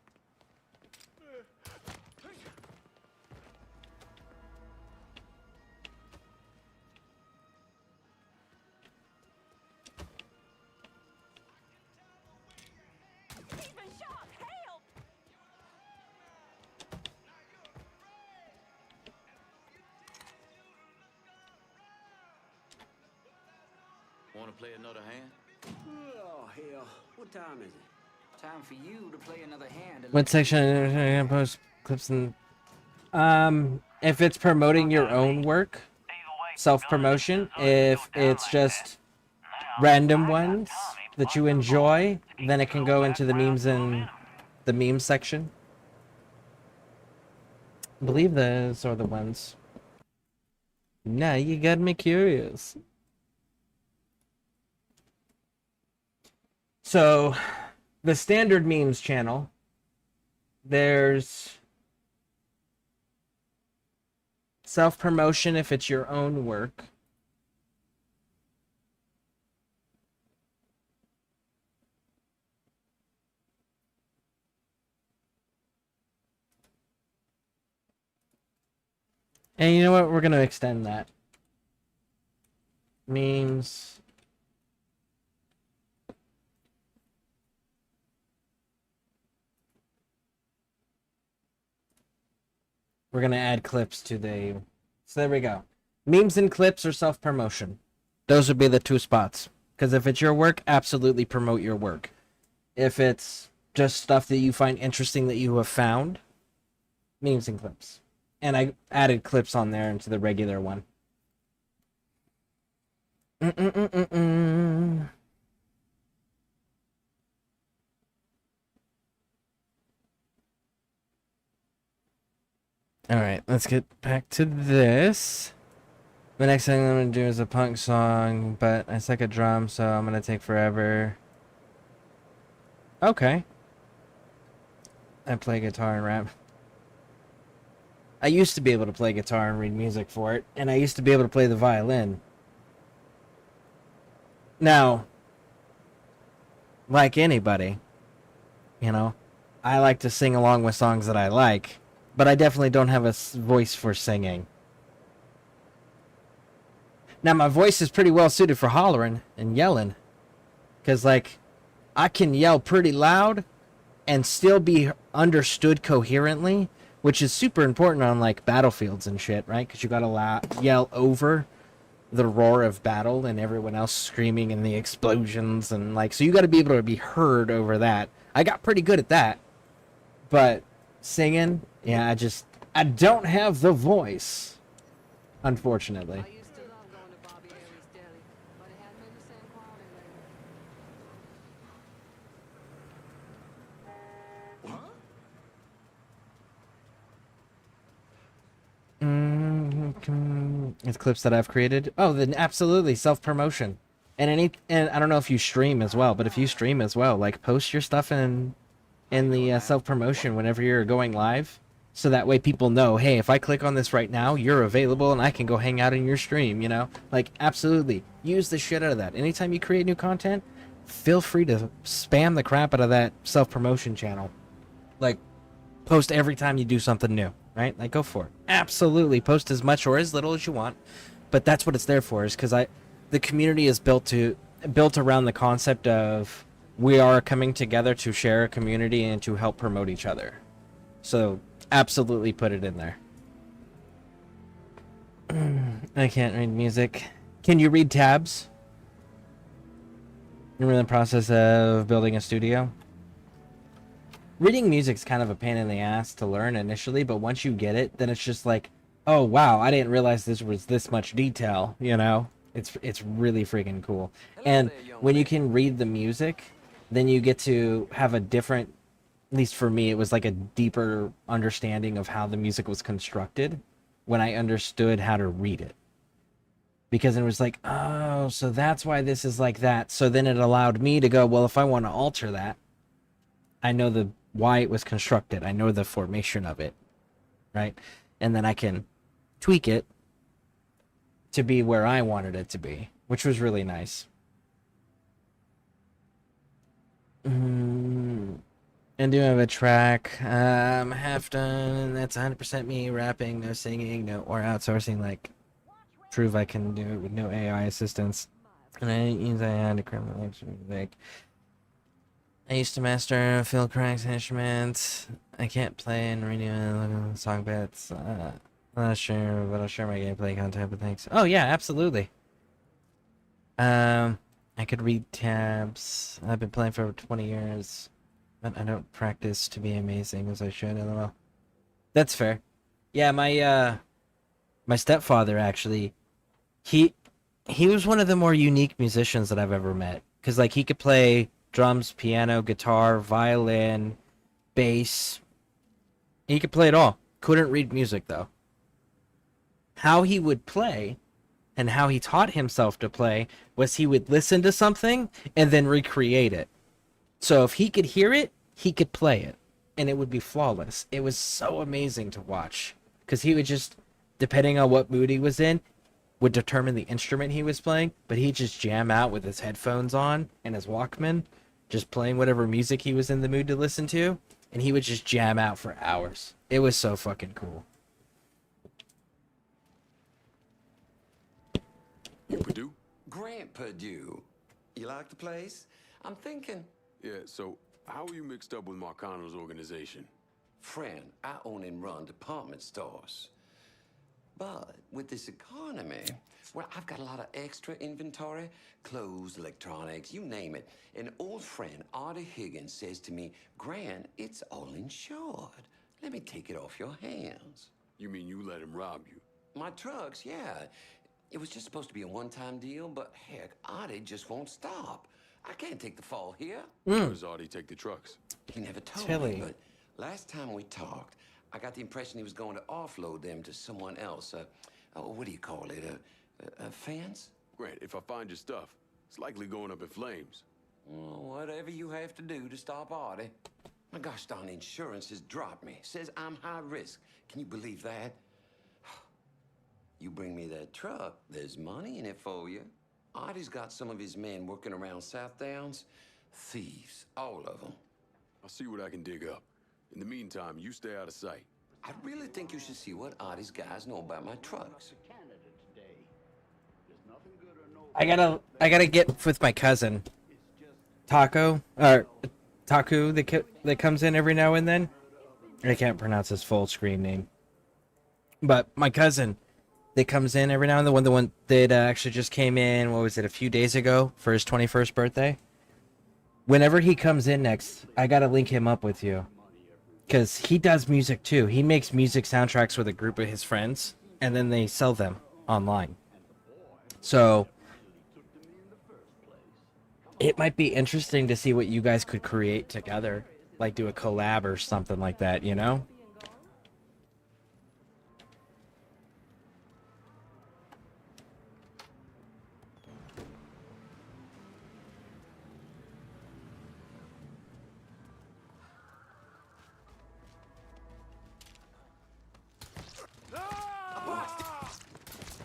He's been shot! Help! Want to play another hand? Oh, hell. What time is it? Time for you to play another hand. What section post clips and if it's promoting your own work, self-promotion, if it's just random ones that you enjoy, then it can go into the memes and the meme section. I believe those are the ones. Now you got me curious. So, the standard memes channel, there's self-promotion if it's your own work. And you know what? We're going to extend that. Memes. We're going to add clips to the... So there we go. Memes and clips or self-promotion. Those would be the two spots. Because if it's your work, absolutely promote your work. If it's just stuff that you find interesting that you have found, memes and clips. And I added clips on there into the regular one. Alright, let's get back to this. The next thing I'm going to do is a punk song, but I suck at drums, so I'm going to take forever. Okay. I play guitar and rap. I used to be able to play guitar and read music for it, and I used to be able to play the violin. Now, like anybody, you know, I like to sing along with songs that I like. But I definitely don't have a voice for singing. Now, my voice is pretty well suited for hollering and yelling. Because, like, I can yell pretty loud and still be understood coherently, which is super important on, like, battlefields and shit, right? Because you gotta yell over the roar of battle and everyone else screaming and the explosions. And, like, so you gotta be able to be heard over that. I got pretty good at that. But singing... Yeah, I don't have the voice, unfortunately. It's clips that I've created. Oh, then absolutely self-promotion. And I don't know if you stream as well, but if you stream as well, like post your stuff in the self-promotion whenever you're going live. So that way people know, hey, if I click on this right now, you're available and I can go hang out in your stream, you know? Like, absolutely. Use the shit out of that. Anytime you create new content, feel free to spam the crap out of that self-promotion channel. Like, post every time you do something new, right? Like, go for it. Absolutely. Post as much or as little as you want. But that's what it's there for, is because the community is built around the concept of we are coming together to share a community and to help promote each other. So... absolutely put it in there. I can't read music. Can you read tabs? We're in the process of building a studio. Reading music's kind of a pain in the ass to learn initially, but once you get it, then it's just like, oh wow, I didn't realize this was this much detail, you know? It's really freaking cool. And when you can read the music, then you get to have a different, at least for me, it was like a deeper understanding of how the music was constructed when I understood how to read it. Because it was like, oh, so that's why this is like that. So then it allowed me to go, well, if I want to alter that, I know the why it was constructed. I know the formation of it, right? And then I can tweak it to be where I wanted it to be, which was really nice. And do have a track, half done, and that's 100% me rapping, no singing, no or outsourcing, like prove I can do it with no AI assistance. And I use AI to criminal music. I used to master Phil Craig's instruments. I can't play and renew song bits. I'm not sure, but I'll share my gameplay content, but thanks. Oh yeah, absolutely. I could read tabs. I've been playing for over 20 years, but I don't practice to be amazing as I should, LOL. That's fair. Yeah, my stepfather actually, he was one of the more unique musicians that I've ever met. Cause like he could play drums, piano, guitar, violin, bass. He could play it all. Couldn't read music though. How he would play and how he taught himself to play was he would listen to something and then recreate it. So if he could hear it, he could play it and it would be flawless. It was so amazing to watch because he would just, depending on what mood he was in, would determine the instrument he was playing, but he'd just jam out with his headphones on and his Walkman, just playing whatever music he was in the mood to listen to, and he would just jam out for hours. It was so fucking cool. You Purdue? Grant Purdue. You like the place? I'm thinking. Yeah, so how are you mixed up with Marcano's organization? Friend, I own and run department stores. But with this economy, well, I've got a lot of extra inventory, clothes, electronics, you name it. An old friend, Artie Higgins, says to me, Grant, it's all insured. Let me take it off your hands. You mean you let him rob you? My trucks, yeah. It was just supposed to be a one-time deal, but heck, Artie just won't stop. I can't take the fall here. How does Artie take the trucks? He never told Tilly. me, but last time we talked, I got the impression he was going to offload them to someone else. What do you call it? A fence? Grant, if I find your stuff, it's likely going up in flames. Well, whatever you have to do to stop Artie. My gosh darn insurance has dropped me. Says I'm high risk. Can you believe that? You bring me that truck, there's money in it for you. Artie's got some of his men working around South Downs. Thieves, all of them. I'll see what I can dig up. In the meantime, you stay out of sight. I really think you should see what Artie's guys know about my trucks. I gotta get with my cousin, Taco, or Taku, that comes in every now and then. I can't pronounce his full screen name, but my cousin that comes in every now and then, the one that actually just came in, what was it, a few days ago for his 21st birthday. Whenever he comes in next, I gotta link him up with you, because he does music too. He makes music soundtracks with a group of his friends, and then they sell them online. So it might be interesting to see what you guys could create together, like do a collab or something like that, you know?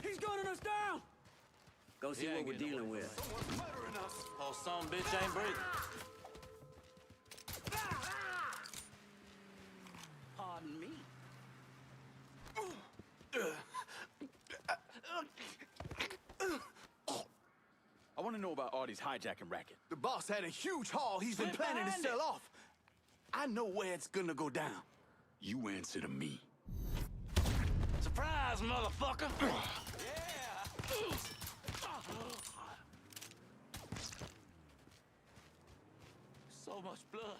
He's gunning us down! Go see what we're dealing with. Oh, some bitch ain't breathing. Pardon me. I want to know about Artie's hijacking racket. The boss had a huge haul he's been planning to sell off. I know where it's gonna go down. You answer to me. Surprise, motherfucker! so much blood.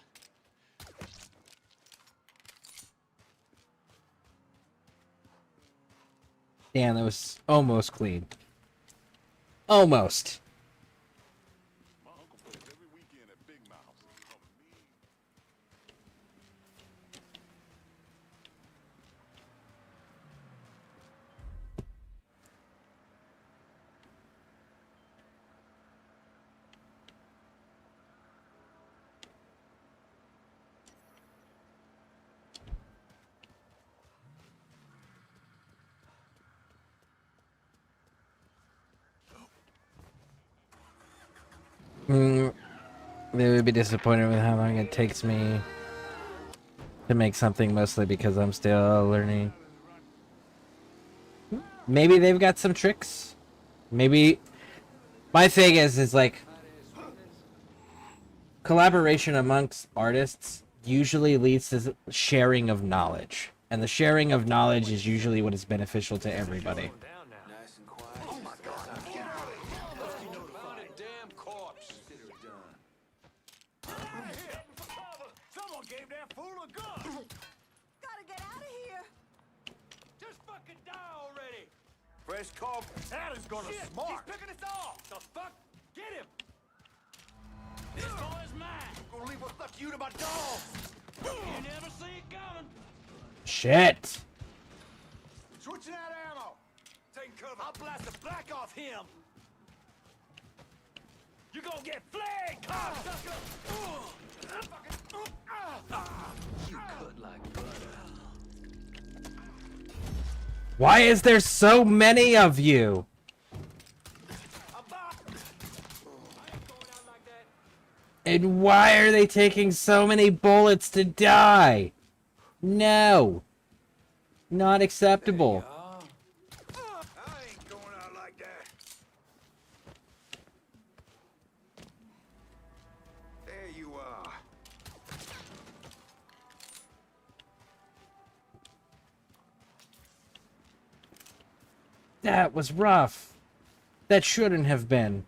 Damn, that was almost clean. Almost. They would be disappointed with how long it takes me to make something, mostly because I'm still learning. Maybe they've got some tricks. Maybe my thing is like collaboration amongst artists usually leads to sharing of knowledge, and the sharing of knowledge is usually what is beneficial to everybody. Fresh call. That is gonna smart. He's picking us off. The fuck? Get him. This boy's mine. Gonna leave what's left you to my dogs. You never see it coming. Shit. Switching out ammo. Taking cover. I'll blast the black off him. You gonna get flagged, cocksucker. You cut like butter. Why is there so many of you? And why are they taking so many bullets to die? No. Not acceptable. I ain't going out like that. There you are. That was rough. That shouldn't have been.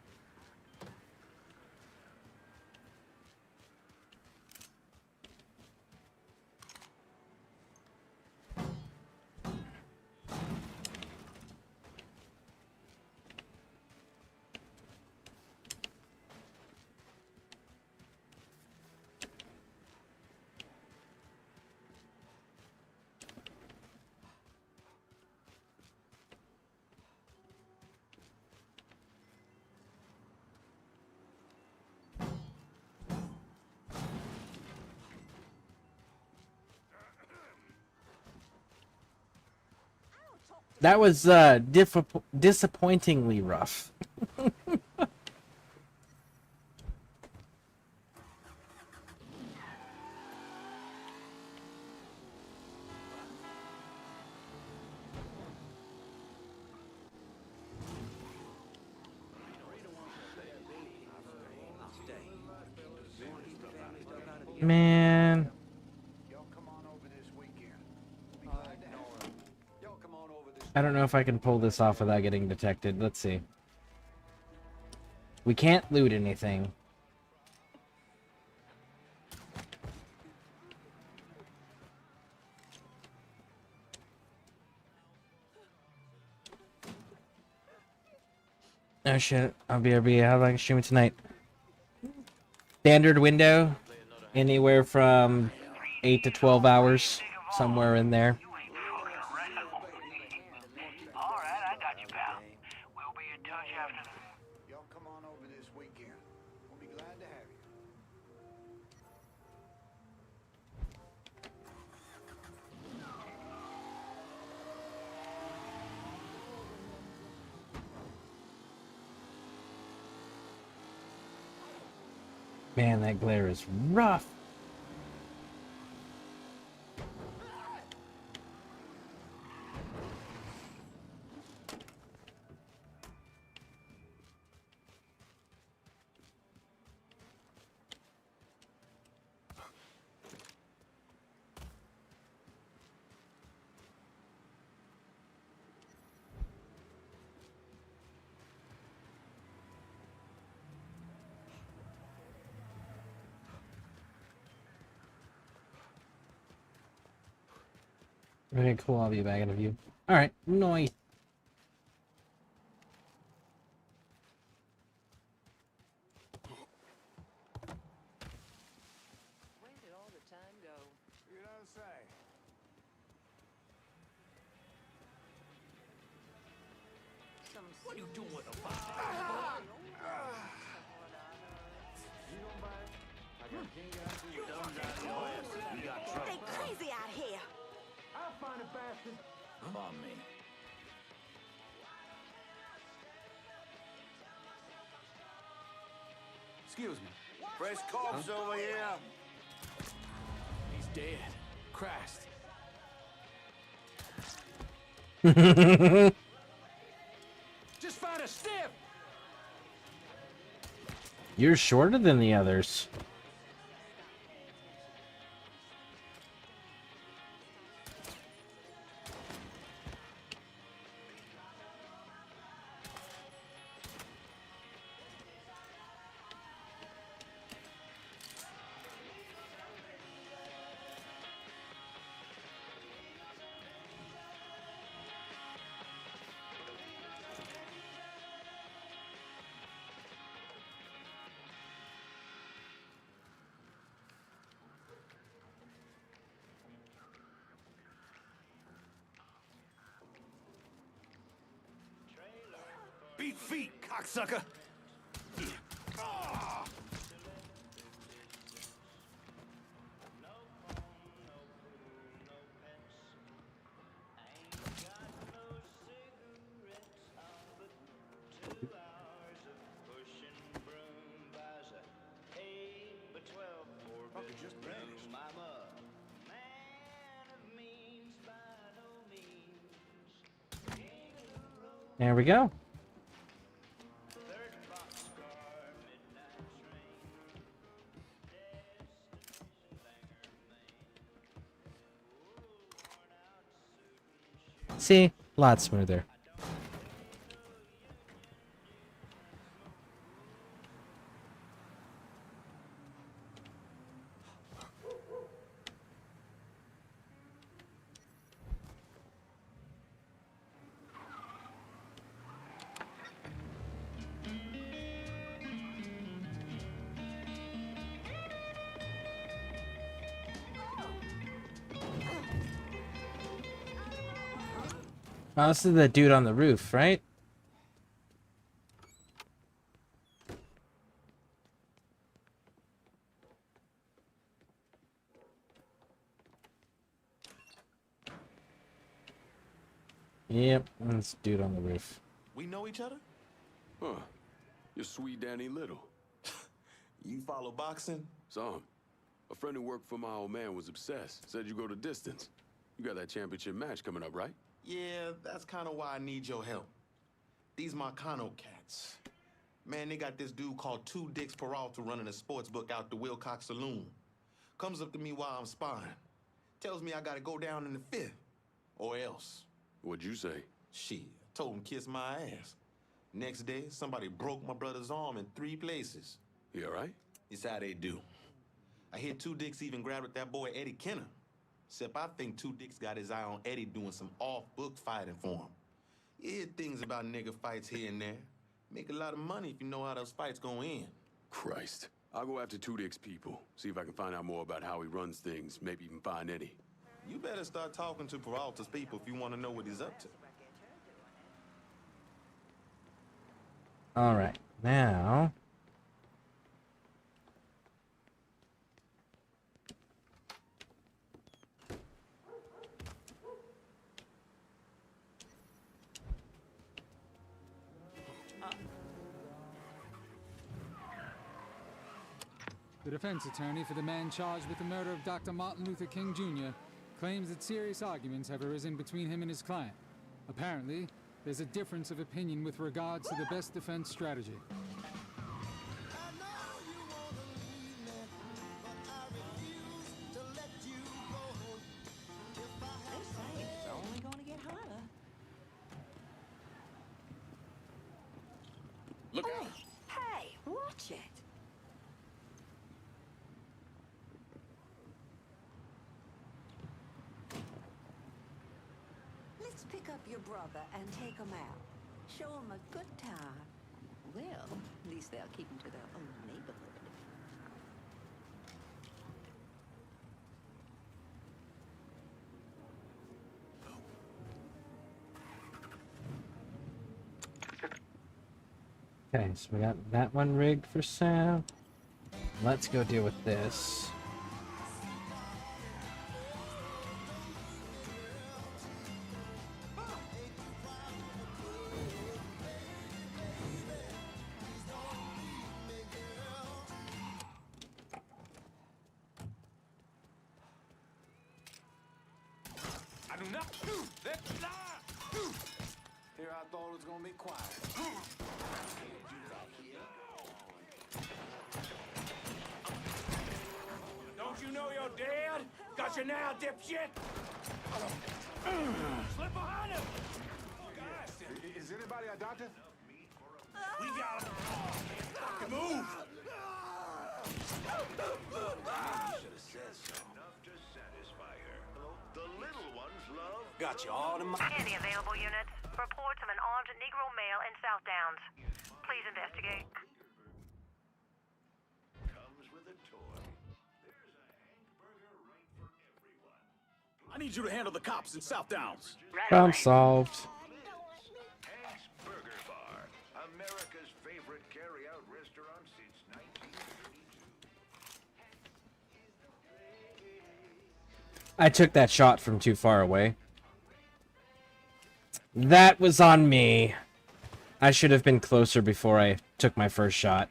That was disappointingly rough. Man. I don't know if I can pull this off without getting detected. Let's see. We can't loot anything. Oh shit, I'll be how long streaming tonight? Standard window, anywhere from 8 to 12 hours, somewhere in there. Man, that glare is rough. Very cool. I'll be back in a few. All right, noi. Where did all the time go? You don't say. What are you doing with the box? They crazy out here. I'll find a bastard. On me. Excuse me. Fresh corpse over here. He's dead. Crashed. Just find a stiff. You're shorter than the others. Beat feet, cocksucker. There we go. See? A lot smoother. Oh, this is the dude on the roof, right? Yep, that's dude on the roof. We know each other? Huh. You're sweet Danny Little. You follow boxing? Some. A friend who worked for my old man was obsessed. Said you go the distance. You got that championship match coming up, right? Yeah, that's kind of why I need your help. These Marcano cats. Man, they got this dude called Two Dicks Peralta running a sports book out the Wilcox Saloon. Comes up to me while I'm sparring. Tells me I gotta go down in the fifth. Or else. What'd you say? Shit, told him kiss my ass. Next day, somebody broke my brother's arm in 3 places. You all right? It's how they do. I hear Two Dicks even grabbed at that boy Eddie Kenner. Except I think Two Dicks got his eye on Eddie doing some off-book fighting for him. You hear things about nigga fights here and there. Make a lot of money if you know how those fights go in. Christ. I'll go after Two Dick's people. See if I can find out more about how he runs things. Maybe even find Eddie. You better start talking to Peralta's people if you want to know what he's up to. All right, now. The defense attorney for the man charged with the murder of Dr. Martin Luther King Jr. claims that serious arguments have arisen between him and his client. Apparently, there's a difference of opinion with regards to the best defense strategy. It's only gonna get hotter. Look out! Hey, watch it. Let's pick up your brother and take him out. Show him a good time. Well, at least they'll keep him to their own neighborhood. Okay, so we got that one rigged for Sam. Let's go deal with this. I do not. Let's fly. Here I thought it was gonna be quiet. Don't you know you're dead? Got you now, dipshit! Slip behind him! Is anybody a doctor? We got him! Fucking move! Should have said so. Got you all to my... Any available units? Reports of an armed Negro male in South Downs. Please investigate. I need you to handle the cops in South Downs. Problem solved. Hank's Burger Bar, America's favorite carry-out restaurant since 1932. I took that shot from too far away. That was on me. I should have been closer before I took my first shot.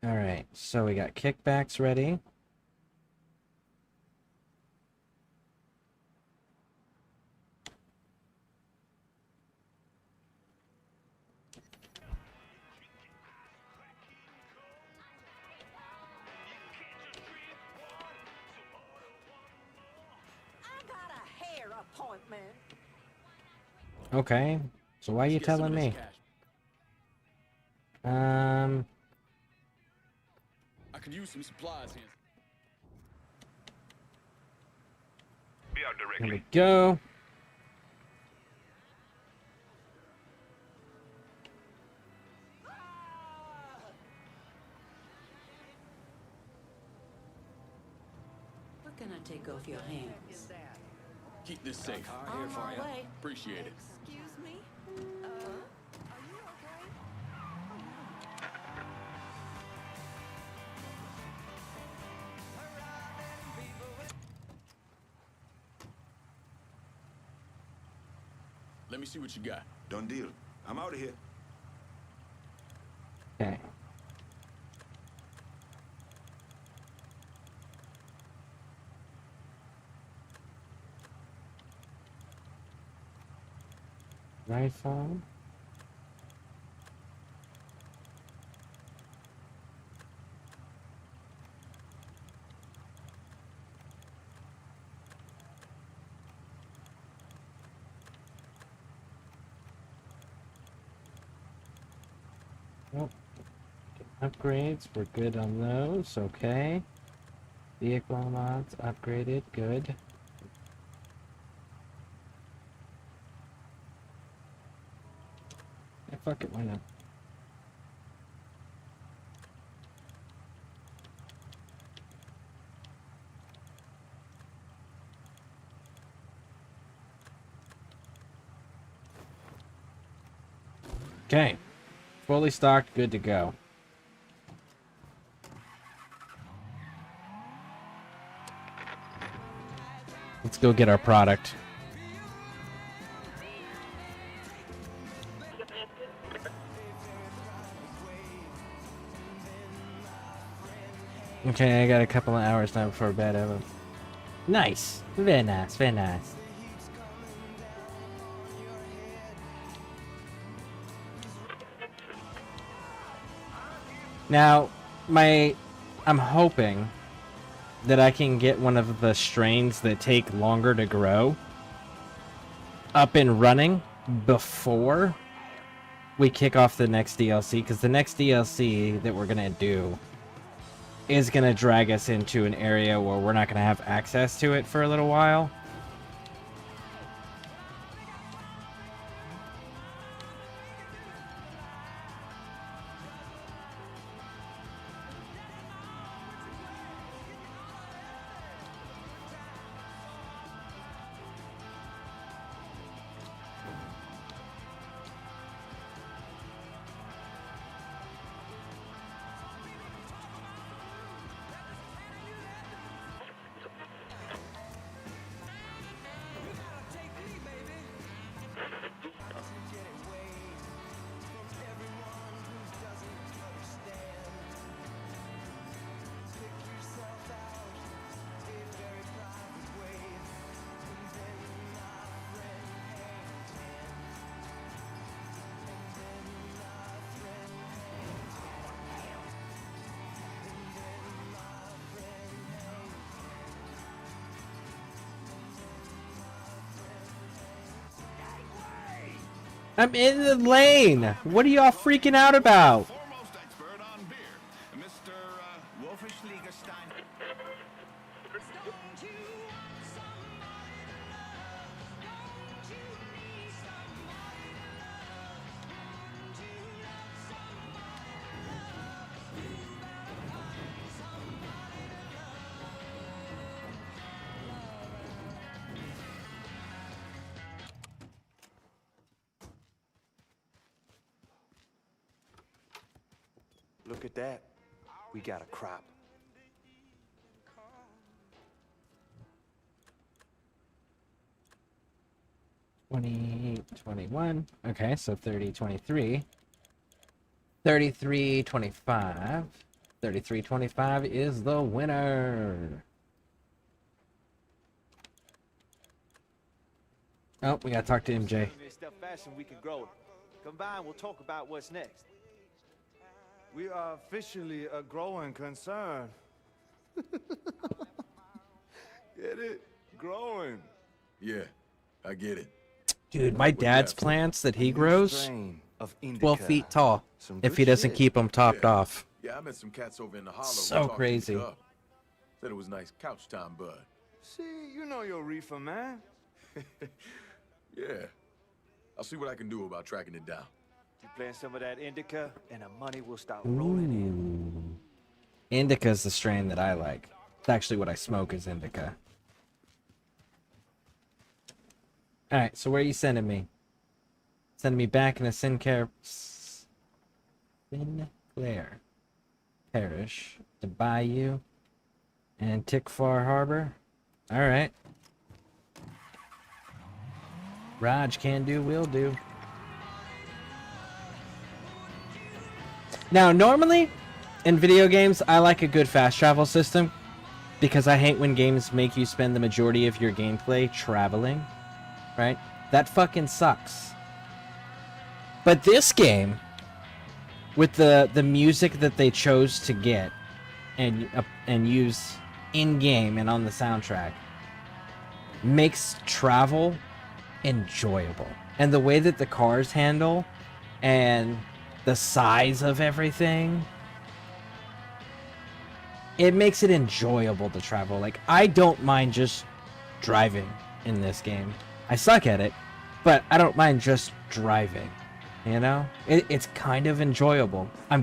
Alright, so we got kickbacks ready. I got a hair appointment. Okay, so why are you telling me? I could use some supplies here. Here we go. What can I take off your hands? Keep this safe. Car here for you. Appreciate it. Excuse me? Are you okay? Let me see what you got. Done deal. I'm out of here. Okay. Rifle. Oh, upgrades, we're good on those, okay. Vehicle mods upgraded, good. Yeah, fuck it, why not? Okay. Fully stocked, good to go. Let's go get our product. Okay, I got a couple of hours now before bed. Nice. Very nice, very nice. Now, I'm hoping that I can get one of the strains that take longer to grow up and running before we kick off the next DLC, because the next DLC that we're gonna do is gonna drag us into an area where we're not gonna have access to it for a little while. I'm in the lane. What are y'all freaking out about? Look at that. We got a crop. $28.21. Okay, so 30.23. 33.25. 33.25 is the winner. Oh, we gotta talk to MJ. Stuff fast and we can grow it. Combine, we'll talk about what's next. We are officially a growing concern. Get it? Growing. Yeah, I get it. Dude, my dad's plants that he grows, 12 feet tall, if he doesn't keep them topped off. Yeah, I met some cats over in the hollow. So crazy. Said it was nice couch time, bud. See, you know your reefer, man. Yeah. I'll see what I can do about tracking it down. You plant some of that indica, and the money will start rolling in. Indica's the strain that I like. It's actually what I smoke is indica. Alright, so where are you sending me? Sending me back in a Sinclair Parish to Bayou and Tickfar Harbor. Alright. Raj can do, will do. Now, normally, in video games, I like a good fast travel system because I hate when games make you spend the majority of your gameplay traveling, right? That fucking sucks. But this game, with the music that they chose to get and use in-game and on the soundtrack, makes travel enjoyable. And the way that the cars handle and the size of everything, it makes it enjoyable to travel. Like, I don't mind just driving in this game. I suck at it, but I don't mind just driving, you know? It's kind of enjoyable. I'm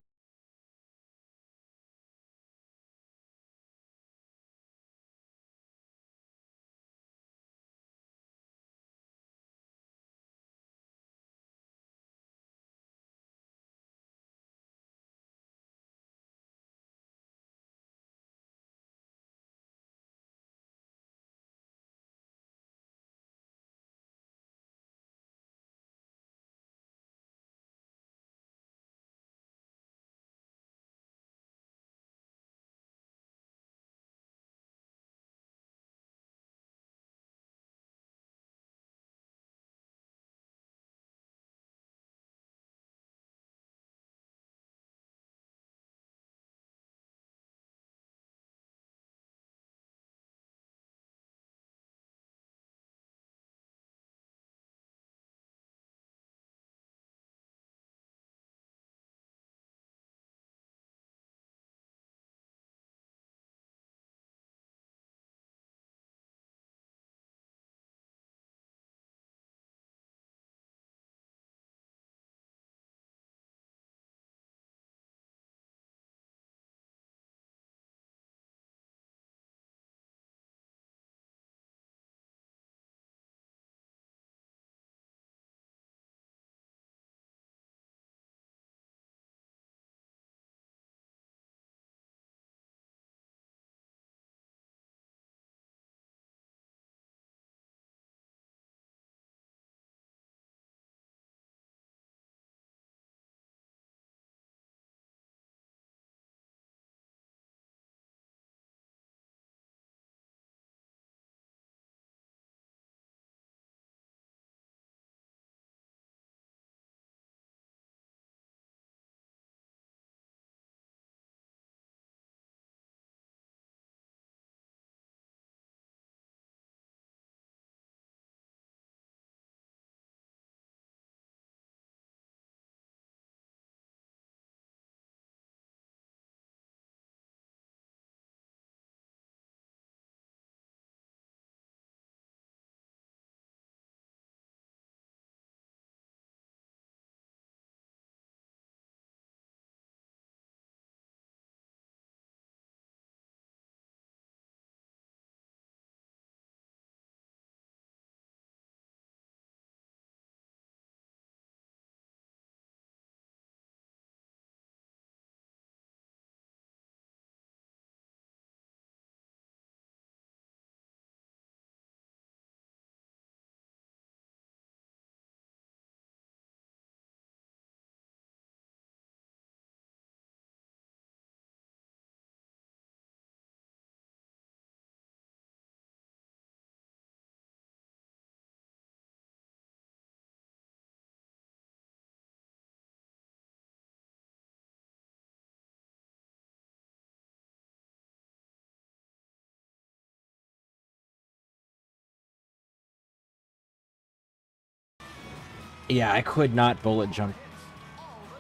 Yeah, I could not bullet jump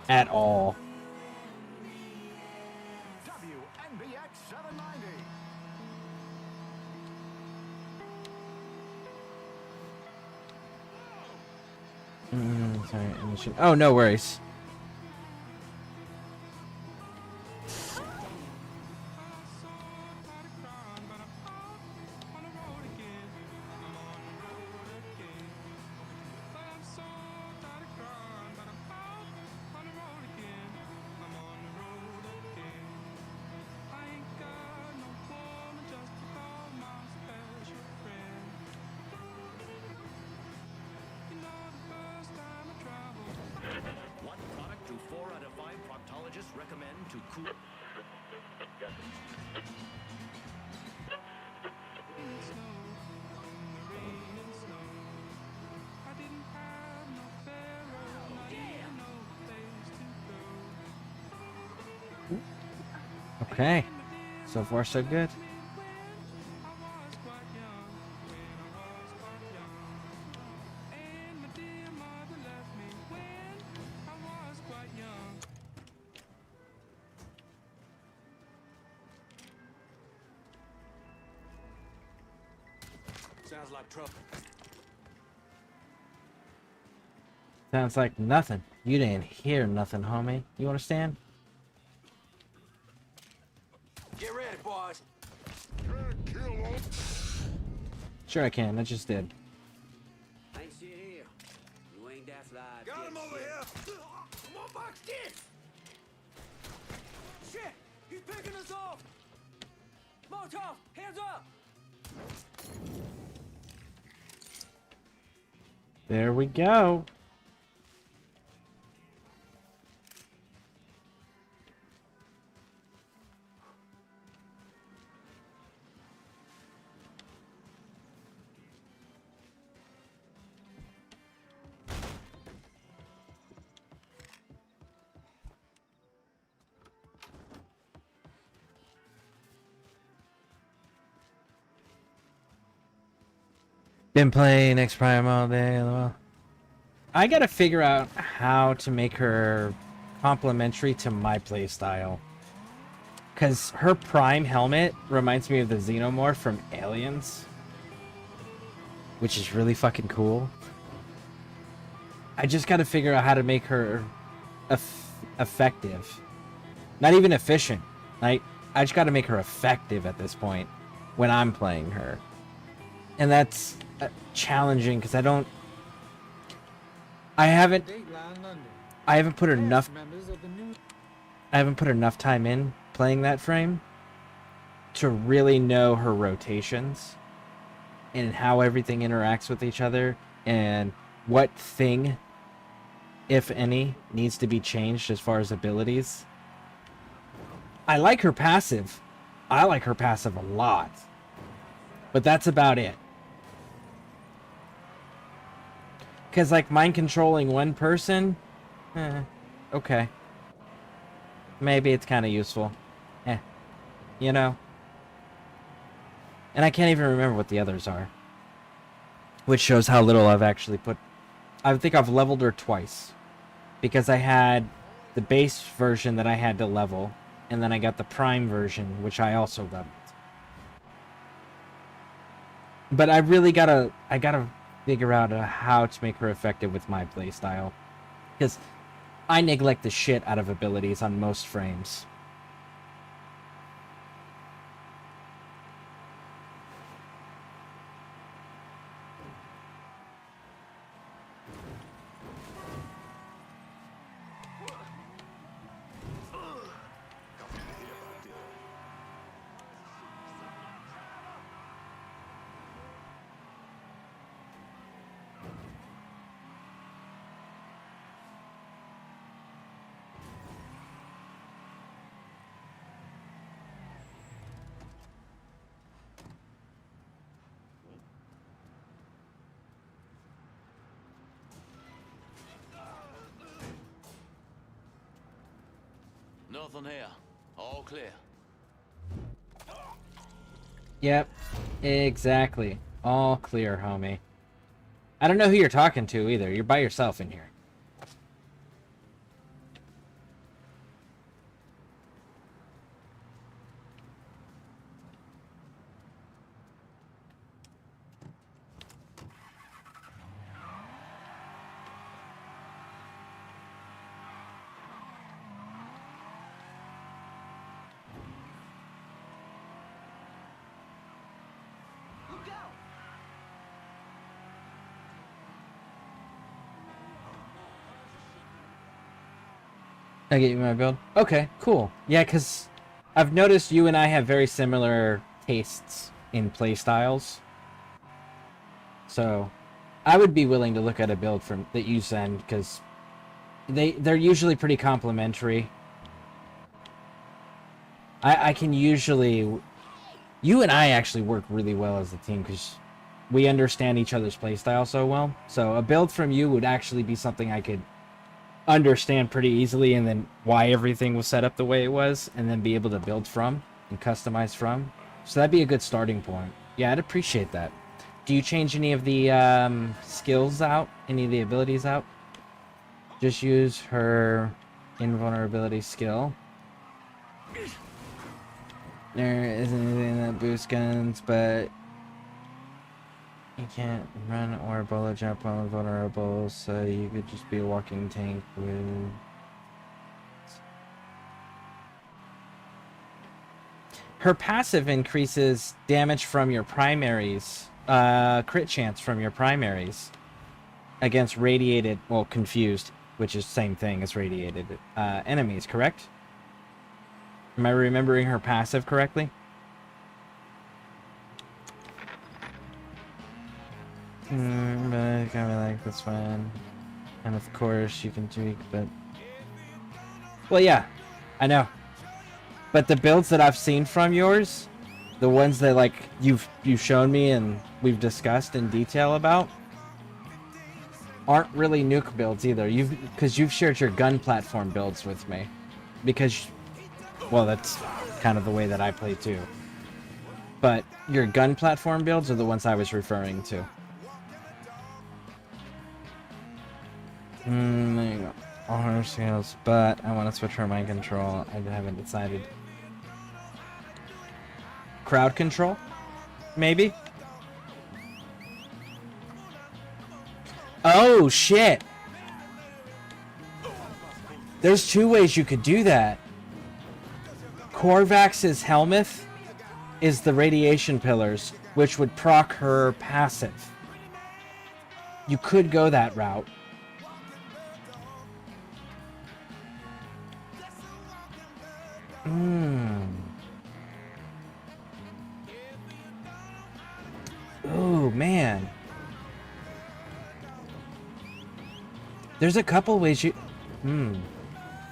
at all. Sorry, emission. Oh, no worries. What product do 4 out of 5 proctologists recommend to cool? Okay. So far, so good. Sounds like trouble. Sounds like nothing. You didn't hear nothing, homie. You understand? Get ready, boys. Sure I can. I just did. I ain't shit here. You ain't that fly. Got him over here. I'm on box in. Shit! He's picking us off. Molotov, hands up. There we go. Been playing X Prime all day. Well, I gotta figure out how to make her complementary to my playstyle. Because her Prime helmet reminds me of the Xenomorph from Aliens. Which is really fucking cool. I just gotta figure out how to make her effective. Not even efficient. I just gotta make her effective at this point when I'm playing her. And that's challenging because I haven't put enough time in playing that frame to really know her rotations and how everything interacts with each other and what thing, if any, needs to be changed as far as abilities. I like her passive. I like her passive a lot. But that's about it. Because, like, mind controlling one person, okay. Maybe it's kind of useful. You know? And I can't even remember what the others are. Which shows how little I've actually put. I think I've leveled her twice. Because I had the base version that I had to level. And then I got the Prime version, which I also leveled. But I really gotta figure out how to make her effective with my playstyle. Because I neglect the shit out of abilities on most frames. Nothing here. All clear. Yep, exactly. All clear, homie. I don't know who you're talking to either. You're by yourself in here. I get you my build. Okay, cool. Yeah, because I've noticed you and I have very similar tastes in play styles. So I would be willing to look at a build from that you send because they're usually pretty complimentary. I can usually... You and I actually work really well as a team because we understand each other's playstyle so well. So a build from you would actually be something I could understand pretty easily, and then why everything was set up the way it was, and then be able to build from and customize from. So that'd be a good starting point. Yeah, I'd appreciate that. Do you change any of the skills out? Any of the abilities out? Just use her invulnerability skill. There isn't anything that boosts guns, but you can't run or bullet jump while vulnerable, so you could just be a walking tank with... Her passive increases damage from your primaries, crit chance from your primaries against radiated, well, confused, which is same thing as radiated, enemies, correct? Am I remembering her passive correctly? But I kind of like this one. And of course, you can tweak, but... Well, yeah, I know. But the builds that I've seen from yours, the ones that, like, you've shown me and we've discussed in detail about, aren't really nuke builds either. Because you've shared your gun platform builds with me. Because, well, that's kind of the way that I play too. But your gun platform builds are the ones I was referring to. There you go. All her skills, but I want to switch her mind control. I haven't decided. Crowd control? Maybe? Oh, shit! There's two ways you could do that. Korvax's Helmuth is the radiation pillars, which would proc her passive. You could go that route. Oh, man. There's a couple ways you...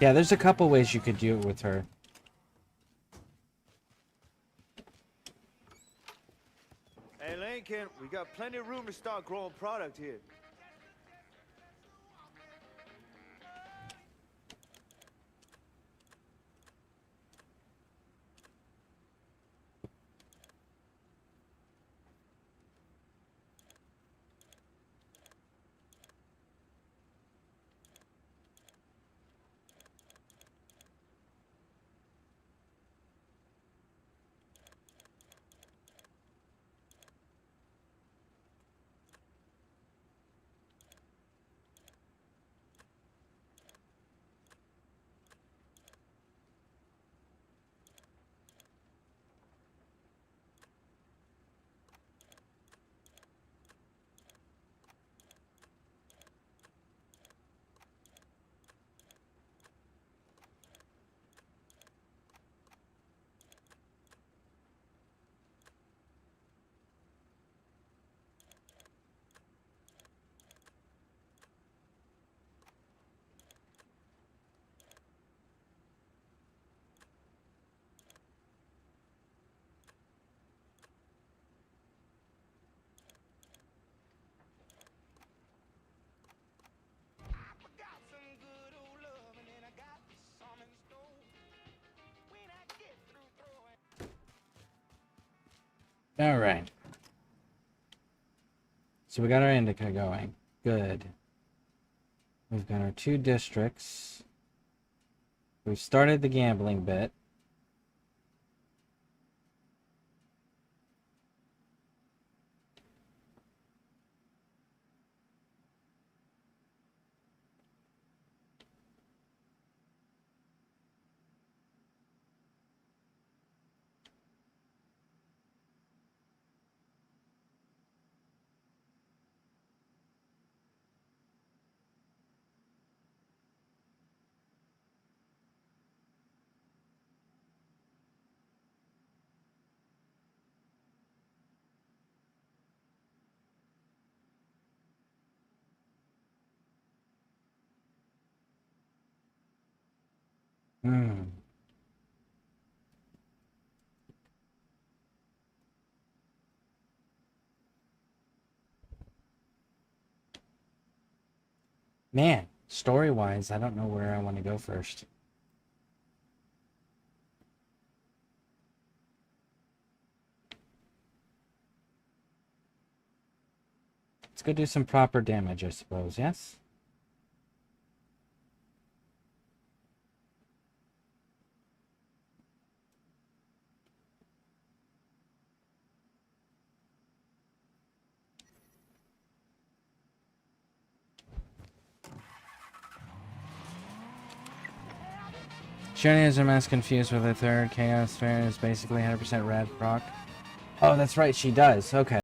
Yeah, there's a couple ways you could do it with her. Hey, Lincoln, we got plenty of room to start growing product here. Alright. So we got our indica going. Good. We've got our 2 districts. We've started the gambling bit. Hmm. Man, story-wise, I don't know where I want to go first. Let's go do some proper damage, I suppose, yes? Shenanigans are mass confused with the third. Chaos Fair is basically 100% rad proc. Oh, that's right, she does. Okay.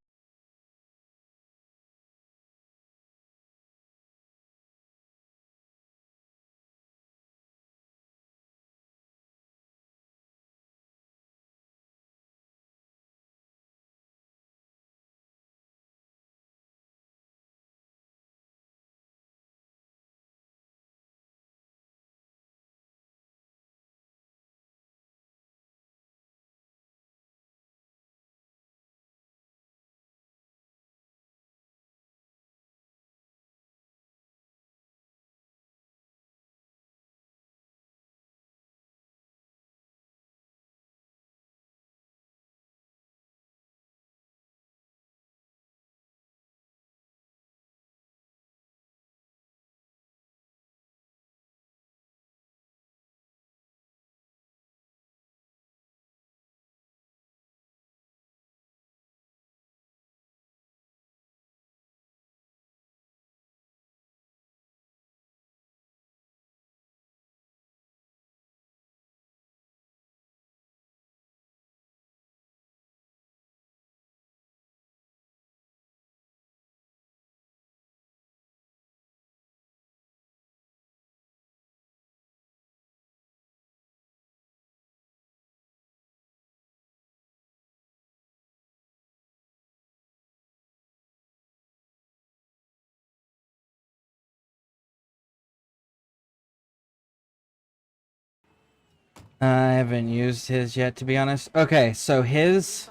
I haven't used his yet, to be honest. Okay, so his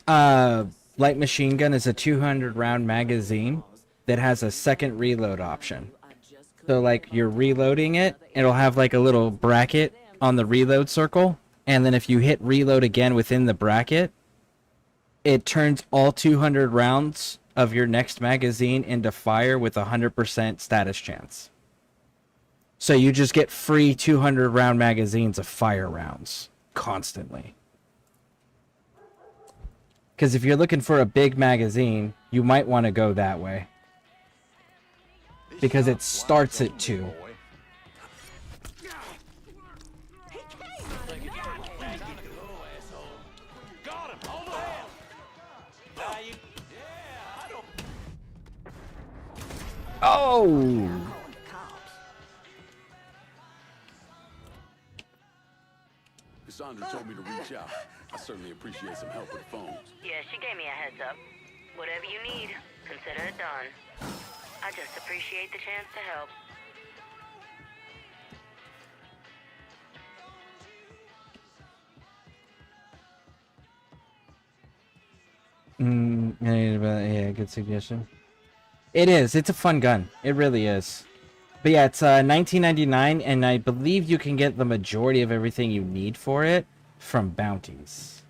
light machine gun is a 200 round magazine that has a second reload option. So like you're reloading it, it'll have like a little bracket on the reload circle, and then if you hit reload again within the bracket, it turns all 200 rounds of your next magazine into fire with a 100% status chance. So you just get free 200 round magazines of fire rounds constantly. Because if you're looking for a big magazine, you might want to go that way. Because it starts at 2. Oh! Cassandra told me to reach out. I certainly appreciate some help with the phones. Yeah, she gave me a heads up. Whatever you need, consider it done. I just appreciate the chance to help. Yeah, good suggestion. It is. It's a fun gun. It really is. But yeah, it's $19.99, and I believe you can get the majority of everything you need for it from bounties.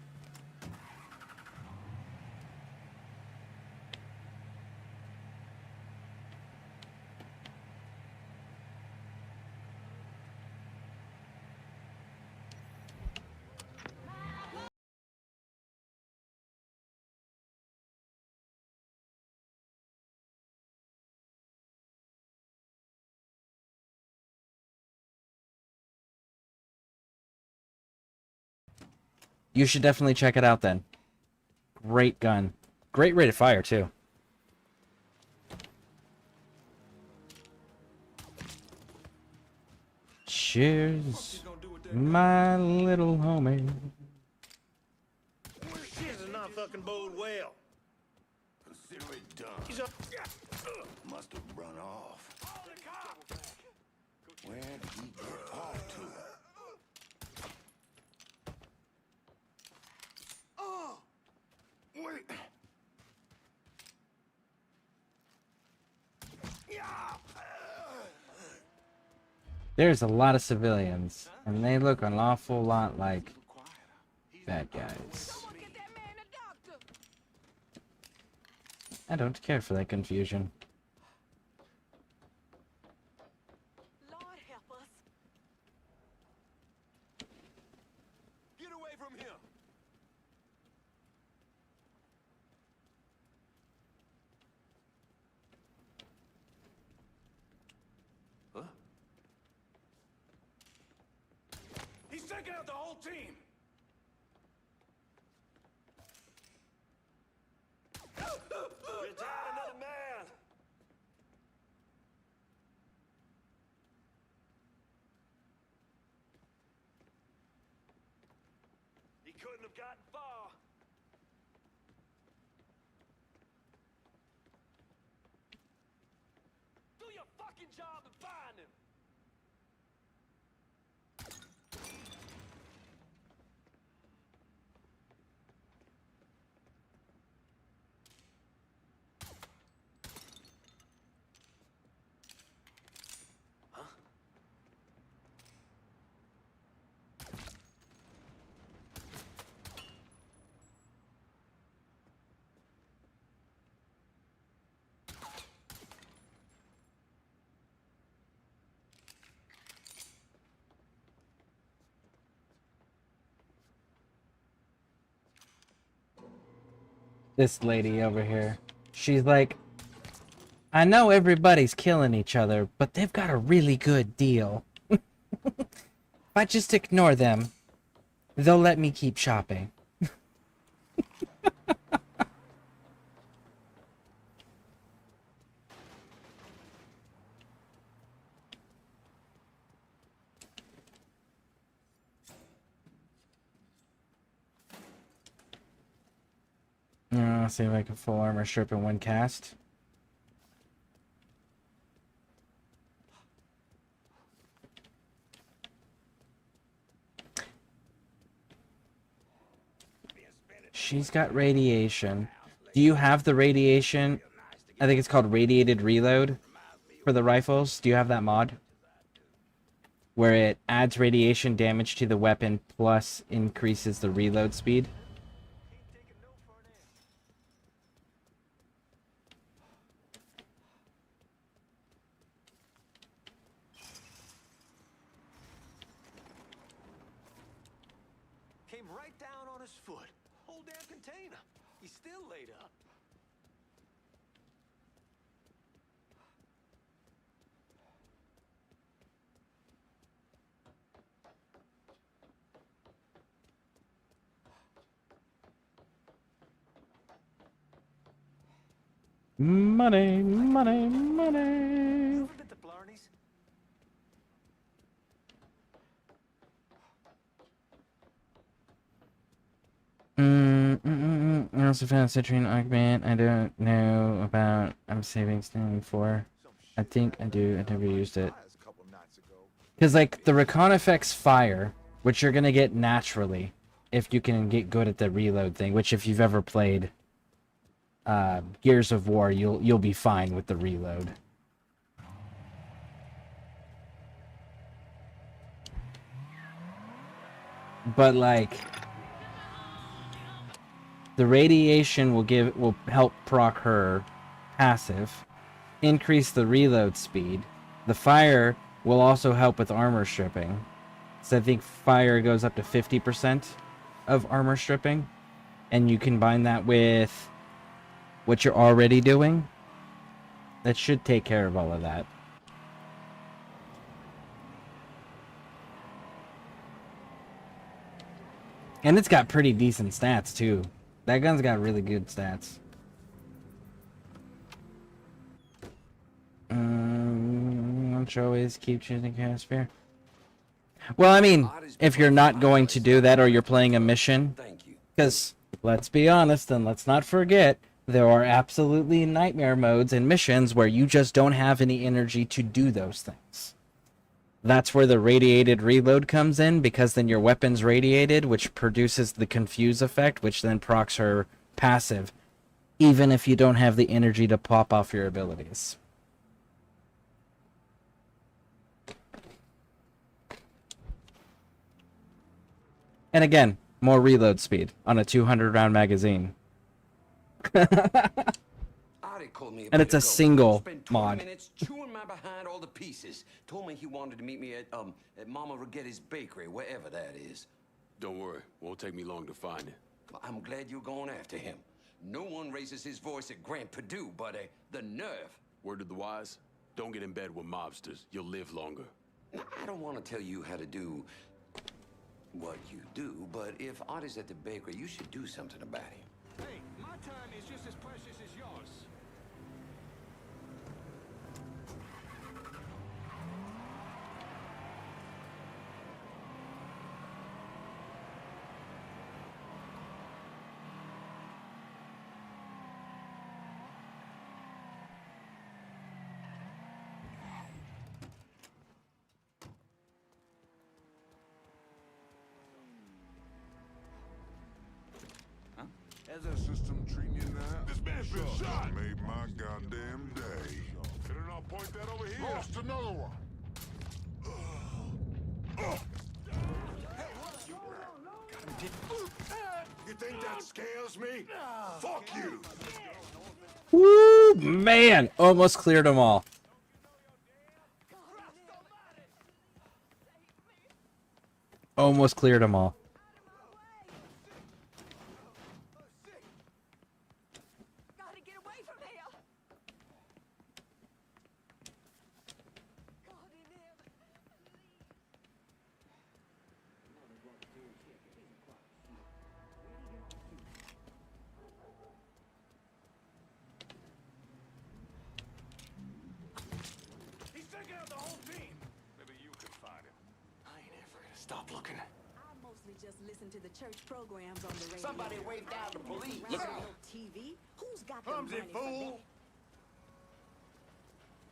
You should definitely check it out then. Great gun. Great rate of fire, too. Cheers, my little homie. This is not fucking bode well. Consider it done. Must have run off. Where did he get off to? Oh! Wait! There's a lot of civilians, and they look an awful lot like bad guys. I don't care for that confusion. Lord help us. Get away from him. Huh? He's taking out the whole team. We're down another man. He couldn't have gotten far. Do your fucking job and find him. This lady over here, she's like, I know everybody's killing each other, but they've got a really good deal. If I just ignore them, they'll let me keep shopping. Let's see if I can full armor strip in one cast. She's got radiation. Do you have the radiation? I think it's called radiated reload for the rifles. Do you have that mod? Where it adds radiation damage to the weapon plus increases the reload speed. Came right down on his foot. Whole damn container. He's still laid up. Money, money, money. I also found citrine augment. I don't know about. I'm saving standing for. I think I do. I never used it. Because like the recon affects fire, which you're gonna get naturally if you can get good at the reload thing. Which if you've ever played Gears of War, you'll be fine with the reload. But like the radiation will help proc her passive, increase the reload speed. The fire will also help with armor stripping. So I think fire goes up to 50% of armor stripping, and you combine that with what you're already doing. That should take care of all of that. And it's got pretty decent stats, too. That gun's got really good stats. Don't always keep choosing Casphere. Well, I mean, if you're not going to do that or you're playing a mission, because let's be honest and let's not forget, there are absolutely nightmare modes and missions where you just don't have any energy to do those things. That's where the radiated reload comes in, because then your weapon's radiated, which produces the confuse effect, which then procs her passive, even if you don't have the energy to pop off your abilities. And again, more reload speed on a 200-round magazine. And it's a single mod. Minutes chewing my behind all the pieces. Told me he wanted to meet me at Mama Rigetti's bakery, wherever that is. Don't worry, won't take me long to find it. Well, I'm glad you're going after him. No one raises his voice at Grand Purdue, but the nerve. Word to the wise, don't get in bed with mobsters. You'll live longer. Now, I don't want to tell you how to do what you do, but if Artie's at the bakery, you should do something about him. Hey, my time is just as precious as yours. How's that system treating you now? This man's been shot! Made my goddamn day. Better not point that over here. Lost another one. You think that scares me? Fuck you! Woo, man! Almost cleared them all. Almost cleared them all. Stop looking. I mostly just listen to the church programs on the radio. Somebody wave down the police. Look at TV. Who's got the money Clumsy for fool. that?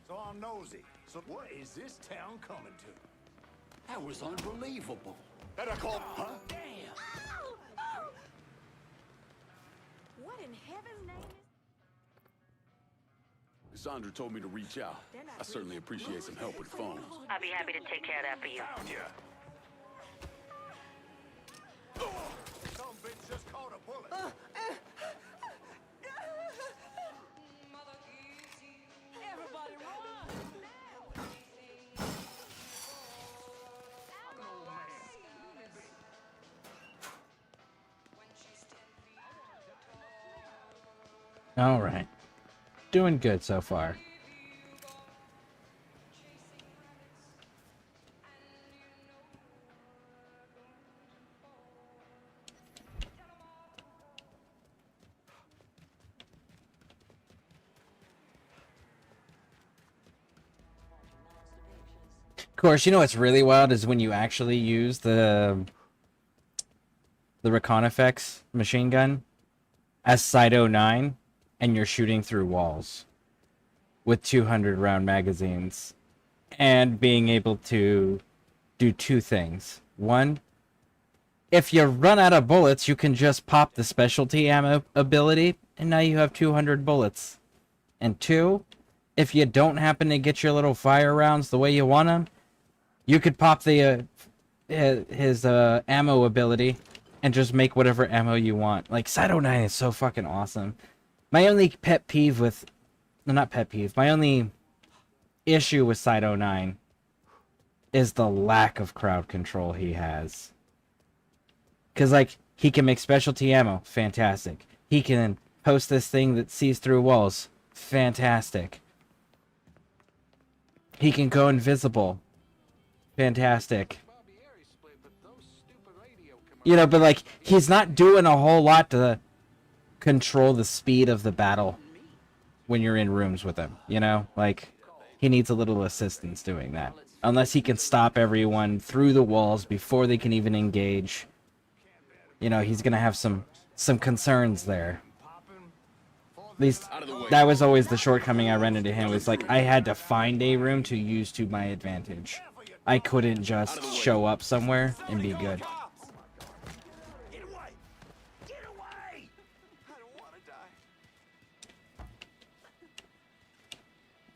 So I'm nosy. So what is this town coming to? That was unbelievable. That I call, huh? Damn. What in heaven's name is... Cassandra told me to reach out. I certainly appreciate some help with phones. I'll be happy to take care of that for you. Some bitch just caught a bullet. Everybody run! All right. Doing good so far. Of course, you know what's really wild is when you actually use the Recon effects machine gun as Side 09 and you're shooting through walls with 200-round magazines and being able to do two things. One, if you run out of bullets, you can just pop the specialty ammo ability and now you have 200 bullets. And two, if you don't happen to get your little fire rounds the way you want them, you could pop the his ammo ability and just make whatever ammo you want. Like, Side 09 is so fucking awesome. My only pet peeve with... No, not pet peeve. My only issue with Side 09 is the lack of crowd control he has. Because, like, he can make specialty ammo. Fantastic. He can post this thing that sees through walls. Fantastic. He can go invisible. Fantastic. You know, but like he's not doing a whole lot to control the speed of the battle when you're in rooms with him, you know? Like he needs a little assistance doing that. Unless he can stop everyone through the walls before they can even engage. You know, he's going to have some concerns there. At least that was always the shortcoming I ran into him. Was like I had to find a room to use to my advantage. I couldn't just show up somewhere and be good.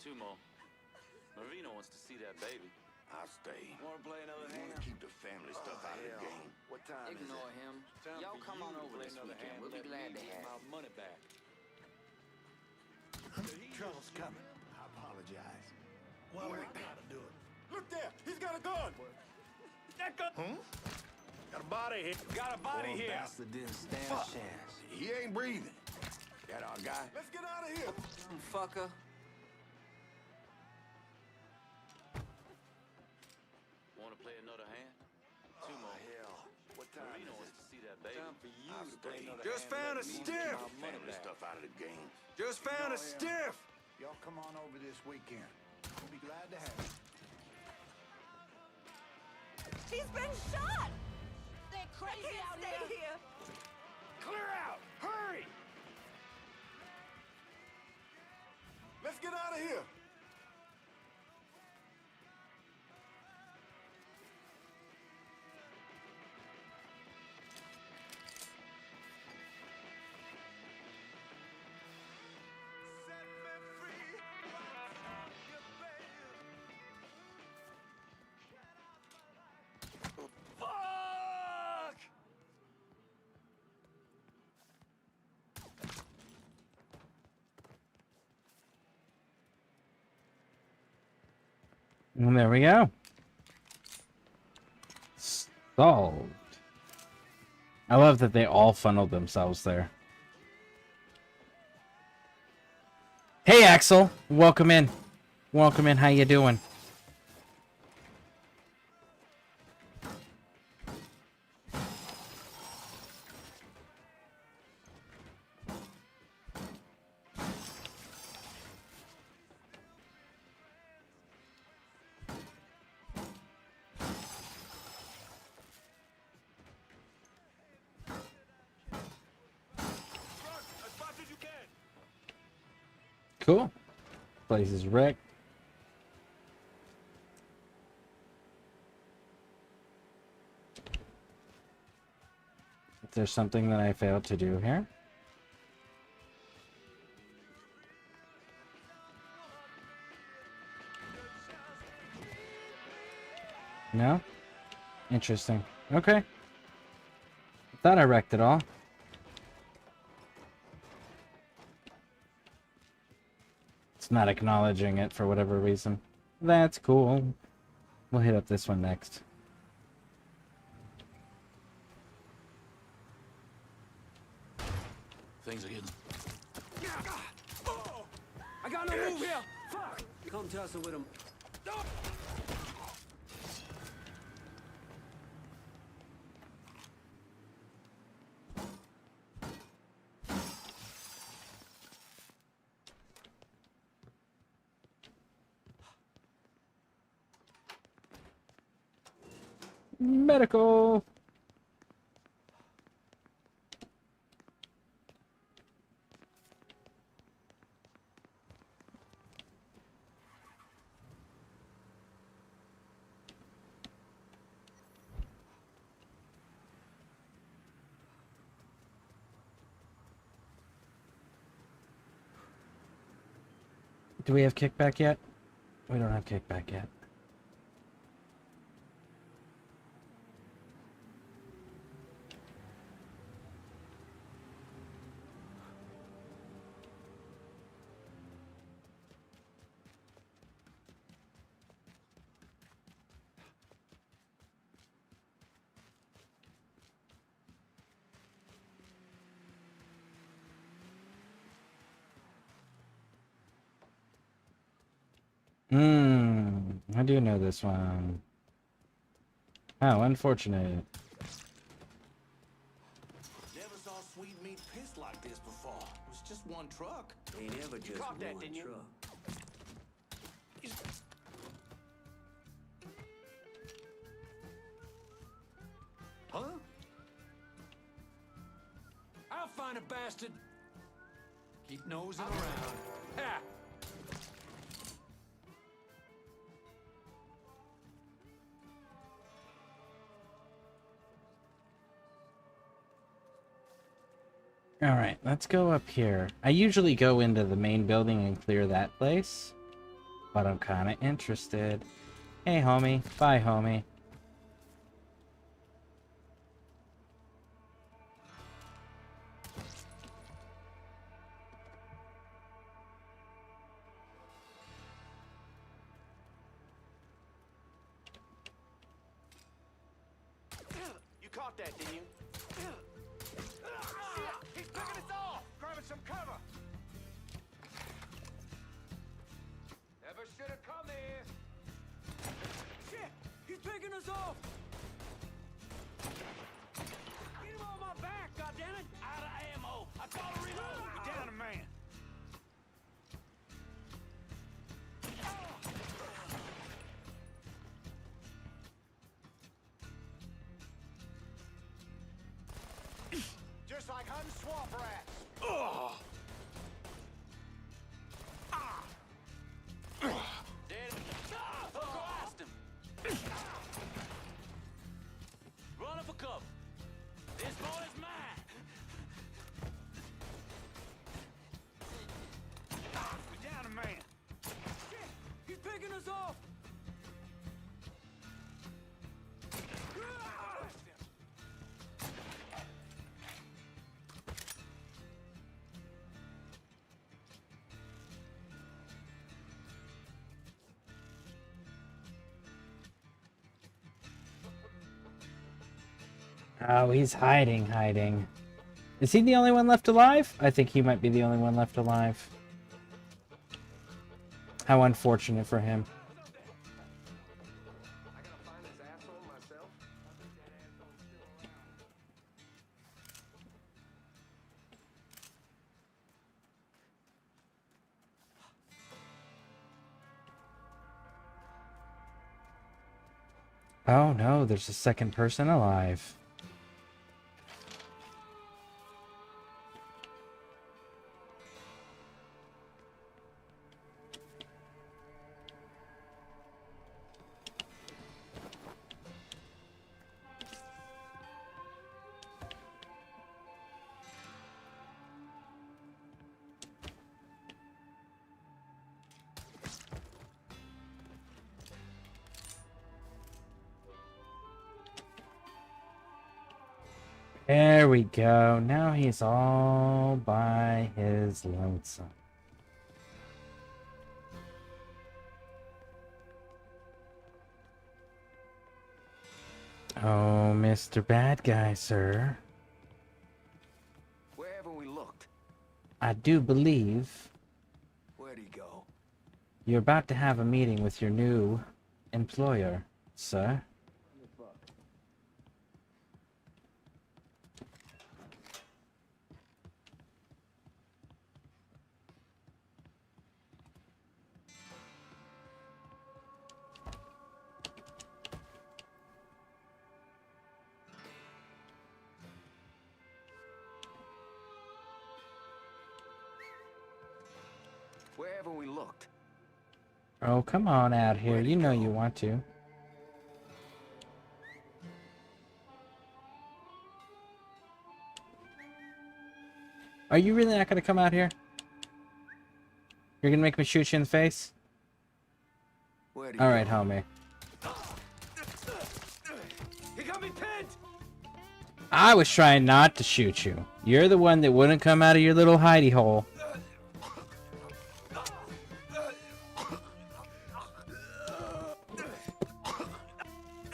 Two more. Marino wants to see that baby. I'll stay. Wanna play another hand? Keep the family stuff out of the game. What time Ignore him. Y'all come on over this weekend. We'll be glad to have you. Money back. Trouble's coming. I apologize. Well, we gotta do it. Look there! He's got a gun! That gun! Got a body here. Got a body here. Bastard didn't stand a chance. He ain't breathing. That our guy? Let's get out of here! Fucker. Wanna play another hand? Two more. Hell. What time Marino wants to see that baby. Time for you to play another Just found a stiff! Family stuff out of the game. Just found a stiff! Y'all come on over this weekend. We'll be glad to have you. He's been shot! They're crazy out here! Clear out! Hurry! Let's get out of here! And there we go. Solved. I love that they all funneled themselves there. Hey, Axel. Welcome in. Welcome in. How you doing? Cool. Place is wrecked. Is there something that I failed to do here? No? Interesting. Okay. I thought I wrecked it all. Not acknowledging it for whatever reason. That's cool. We'll hit up this one next. Things are getting... I got no move here! Fuck! Come tussle with him. Medical. Do we have kickback yet? We don't have kickback yet. I do know this one. How unfortunate. sweet meat piss like this before. It was just one truck. Ain't ever You just caught that, one didn't you? truck. Huh? I'll find a bastard. Keep nosing around. Ha! Alright, let's go up here. I usually go into the main building and clear that place, but I'm kind of interested. Hey, homie. Bye, homie. You caught that, didn't you? Shit! He's picking us off! Grabbing some cover! Never should have come here! Shit! He's picking us off! Get him on my back, goddammit! Out of ammo! I gotta reload! You're down a man! Just like hunting swamp rats. Ugh. Dead. Go past him. Running for cover. This ball is mine. We're down a man. Shit, he's picking us off. Oh, he's hiding. Is he the only one left alive? I think he might be the only one left alive. How unfortunate for him. Oh no, there's a second person alive. There we go. Now he's all by his lonesome. Oh, Mr. Bad Guy, sir. Where haven't we looked? I do believe Where'd he go? you're about to have a meeting with your new employer, sir. Where haven't we looked? Oh, come on out here. You know you want to. Are you really not going to come out here? You're going to make me shoot you in the face? Alright, homie. He got me pinned! I was trying not to shoot you. You're the one that wouldn't come out of your little hidey hole.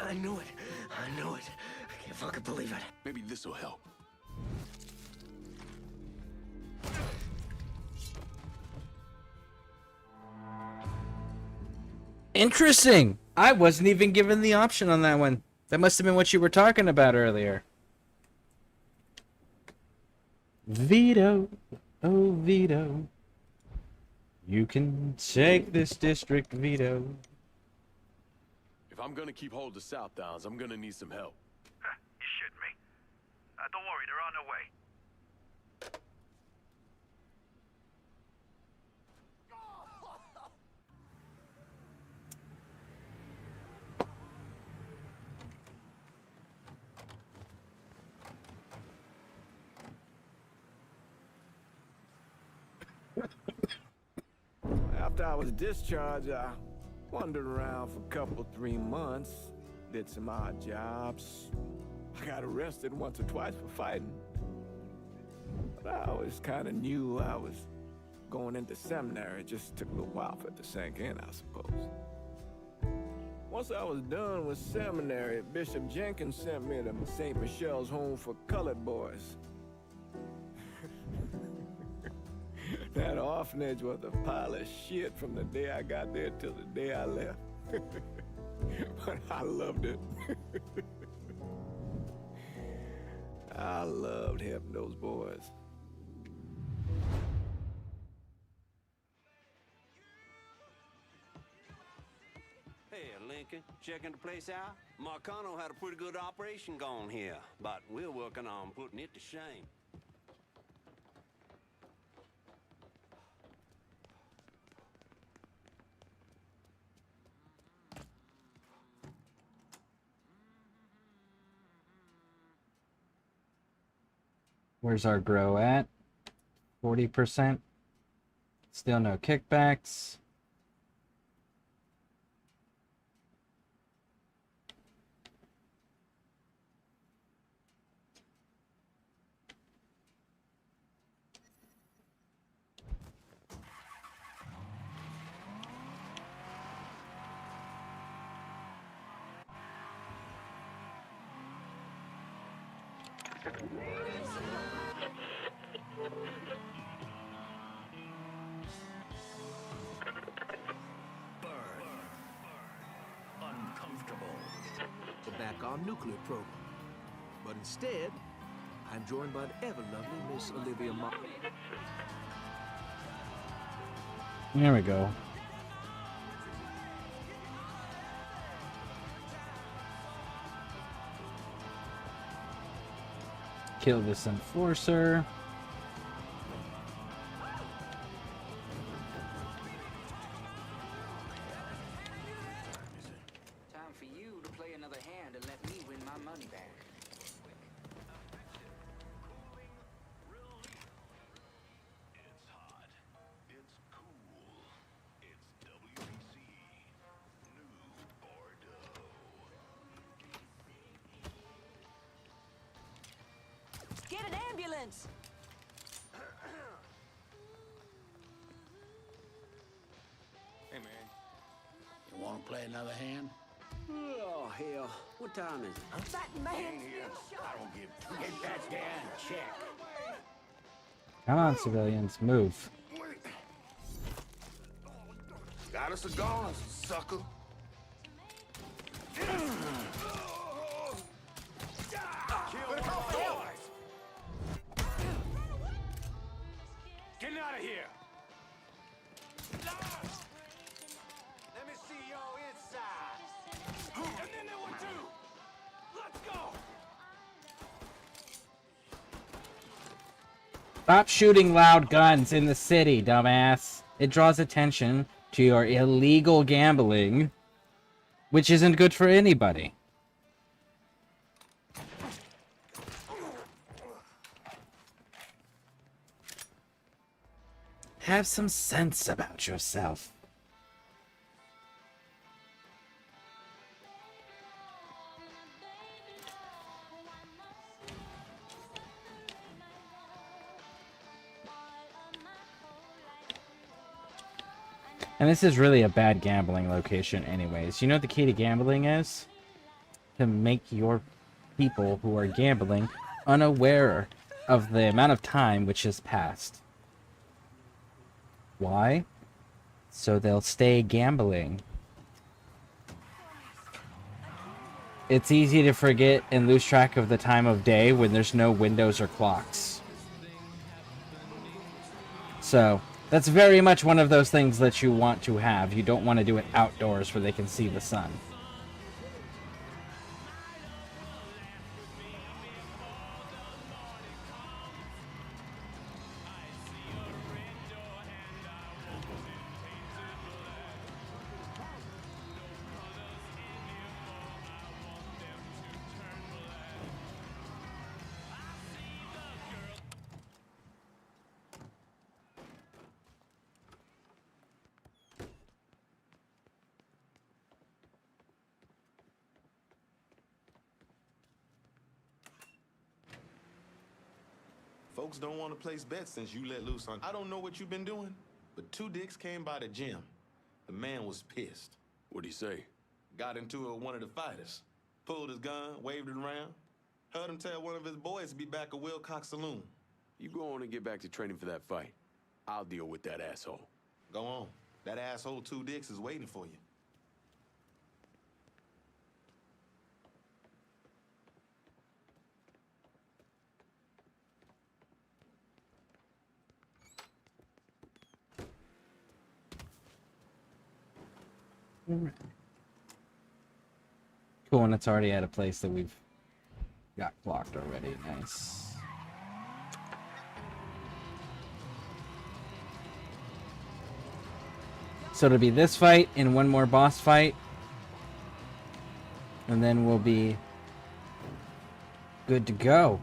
I knew it. I knew it. I can't fucking believe it. Maybe this'll help. Interesting. I wasn't even given the option on that one. That must have been what you were talking about earlier. Vito, oh Vito, you can take this district, Vito. If I'm gonna keep hold of South Downs, I'm gonna need some help. You shitting me? Don't worry, they're on their way. After I was discharged, I wandered around for a couple, 3 months, did some odd jobs. I got arrested once or twice for fighting. But I always kind of knew I was going into seminary. It just took a little while for it to sink in, I suppose. Once I was done with seminary, Bishop Jenkins sent me to St. Michelle's Home for Colored Boys. That orphanage was a pile of shit from the day I got there till the day I left. But I loved it. I loved helping those boys. Hey, Lincoln, checking the place out? Marcano had a pretty good operation going here, but we're working on putting it to shame. Where's our grow at? 40%. Still no kickbacks. Uncomfortable. We're back on nuclear program. But instead, I'm joined by the ever-lovely Miss Olivia Martin. There we go. Kill this enforcer. Time for you to play another hand and let me win my money back. It's hot. It's cool. It's WBC. New Bordeaux. Get an ambulance! Hey, man. You want to play another hand? Oh, hell. What time is it? That man's I don't give. Get that damn check. Come on, civilians, move. Got a cigar, sucker. Kill the boys! Getting out of here! Let me see your inside. And then there were two. Let's go. Stop shooting loud guns in the city, dumbass. It draws attention to your illegal gambling, which isn't good for anybody. Have some sense about yourself. And this is really a bad gambling location anyways. You know what the key to gambling is? To make your people who are gambling unaware of the amount of time which has passed. Why? So they'll stay gambling. It's easy to forget and lose track of the time of day when there's no windows or clocks. So that's very much one of those things that you want to have. You don't want to do it outdoors where they can see the sun. Folks don't want to place bets since you let loose on. I don't know what you've been doing, but two dicks came by the gym. The man was pissed. What'd he say? Got into it with one of the fighters. Pulled his gun, waved it around. Heard him tell one of his boys to be back at Wilcox Saloon. You go on and get back to training for that fight. I'll deal with that asshole. Go on. That asshole Two Dicks is waiting for you. Cool, and it's already at a place that we've got blocked already. Nice. So it'll be this fight and one more boss fight. And then we'll be good to go.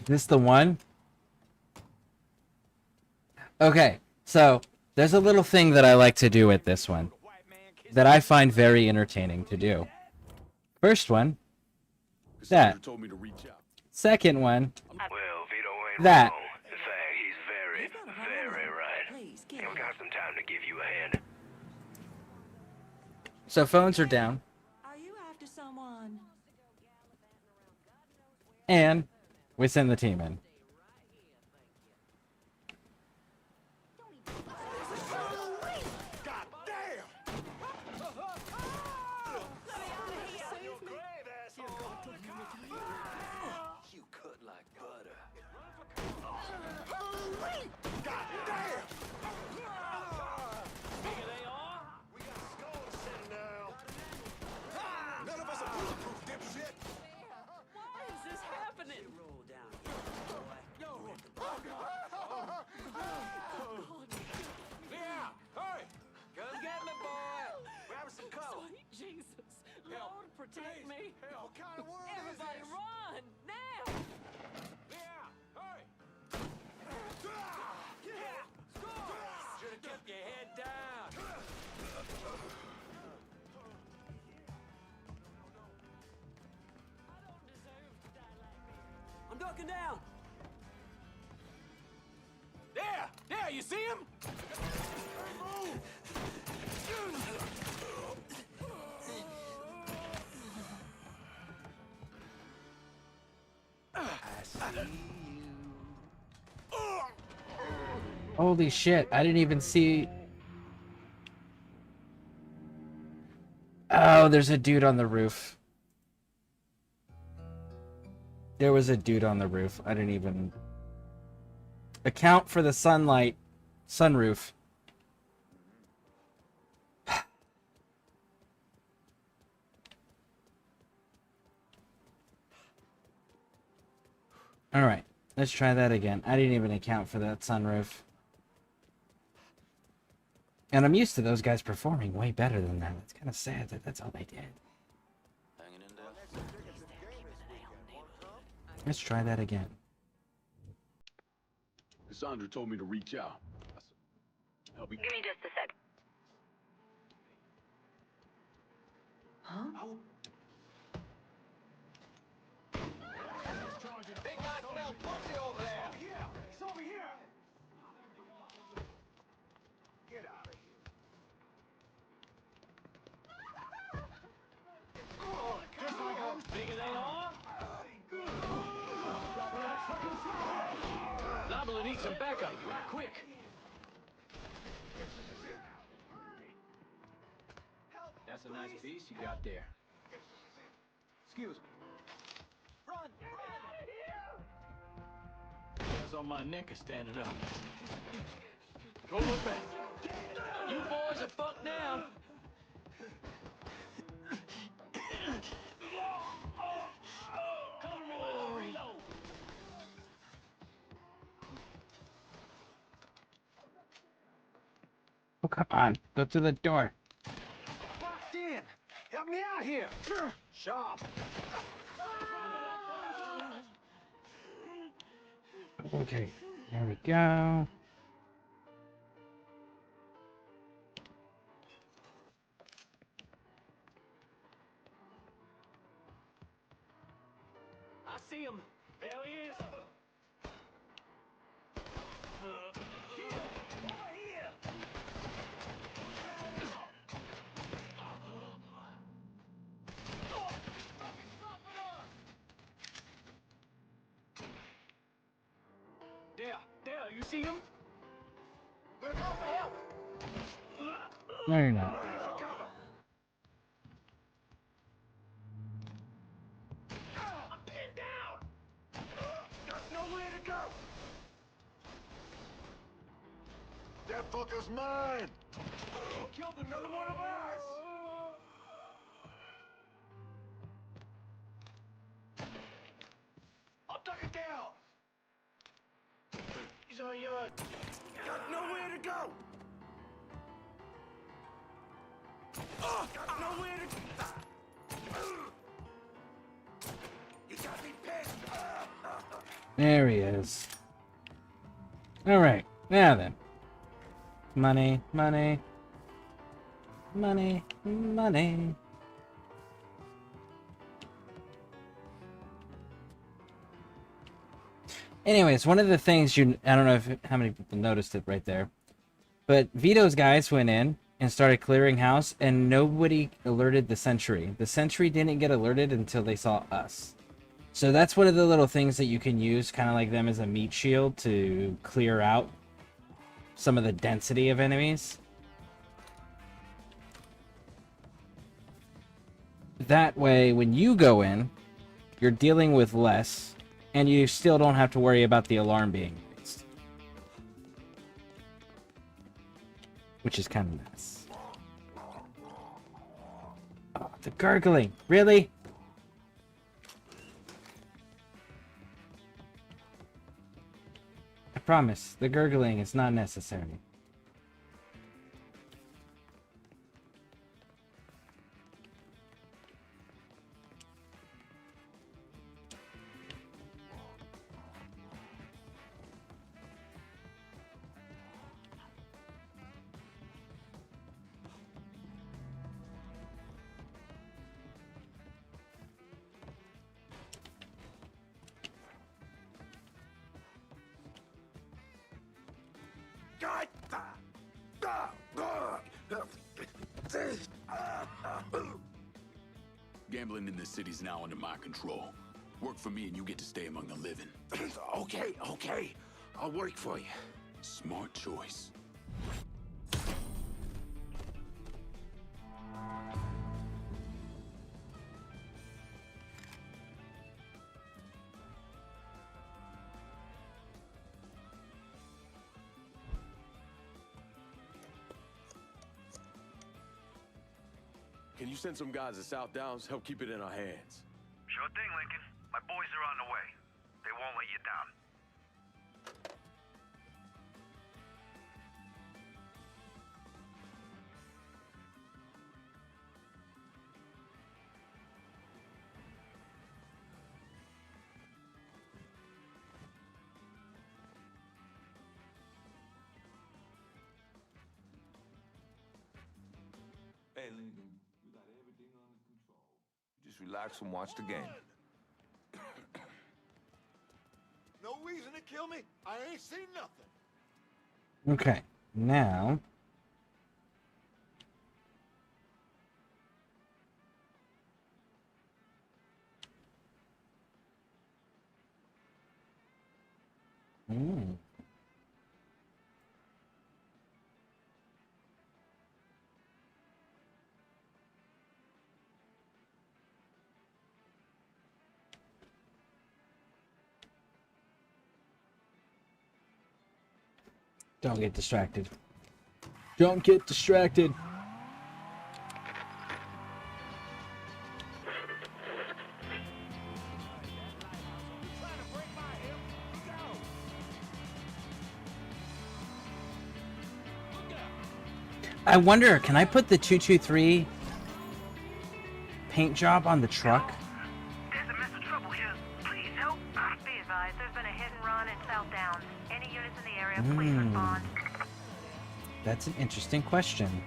This the one? Okay, so there's a little thing that I like to do with this one that I find very entertaining to do. First one, that. Second one, that. He's very right. And we got some time to give you a hand. So phones are down. Are you after someone? And we send the team in. You cut like butter. Here they are. We got skulls sitting down. None of us are bulletproof, dipshit. Why is this happening? Roll down. Yeah, hurry! Come get me, boy! Grab us some cover. Sweet Jesus. Lord, protect me. What kind of world Everybody is this? run! Now! Yeah, hurry! Should have kept your head down. I'm ducking down. There, you see him? I see you. Holy shit, I didn't even see. Oh, there's a dude on the roof. There was a dude on the roof. I didn't even account for the sunlight. Sunroof. Alright, let's try that again. I didn't even account for that sunroof. And I'm used to those guys performing way better than that. It's kind of sad that that's all they did. Let's try that again. Cassandra told me to reach out. Give me just a sec. Huh? Big guy smell pussy over there. Yeah, it's over here. some backup, quick. That's a nice piece you got there. Excuse me. Run! Hairs on my neck are standing up. Don't look back. You boys are fucked now. Cover me while I reload. Oh, come on. Go through the door. Locked in. Help me out here. Sharp. Okay. There we go. I see him. There he is. There, you see him? We're going for help. No, you're not. I'm pinned down. There's nowhere to go. That fucker's mine! Killed another one of ours. I'll tuck it down. He's on yours. Got nowhere to go. Got nowhere to. You got me pinned. There he is. Alright, now then. Money, money. Money, money. Anyways, one of the things I don't know how many people noticed it right there, but Vito's guys went in and started clearing house, and nobody alerted the sentry. The sentry didn't get alerted until they saw us. So that's one of the little things that you can use, kind of like them as a meat shield, to clear out some of the density of enemies. That way, when you go in, you're dealing with less, and you still don't have to worry about the alarm being raised. Which is kind of nice. Oh, the gargling. Really? I promise, the gurgling is not necessary. Gambling in this city's now under my control. Work for me and you get to stay among the living. Okay. I'll work for you. Smart choice. Can you send some guys to South Downs? Help keep it in our hands. Sure thing, Lincoln. My boys are on the way. They won't let you down. Hey, Lincoln, we got everything under control. Just relax and watch the game. No reason to kill me. I ain't seen nothing. Okay, now... Don't get distracted. Don't get distracted. I wonder, can I put the 223 paint job on the truck? There's a mess of trouble here. Please help. Be advised, there's been a hit and run in South Downs. Any units in the area, please respond. That's an interesting question.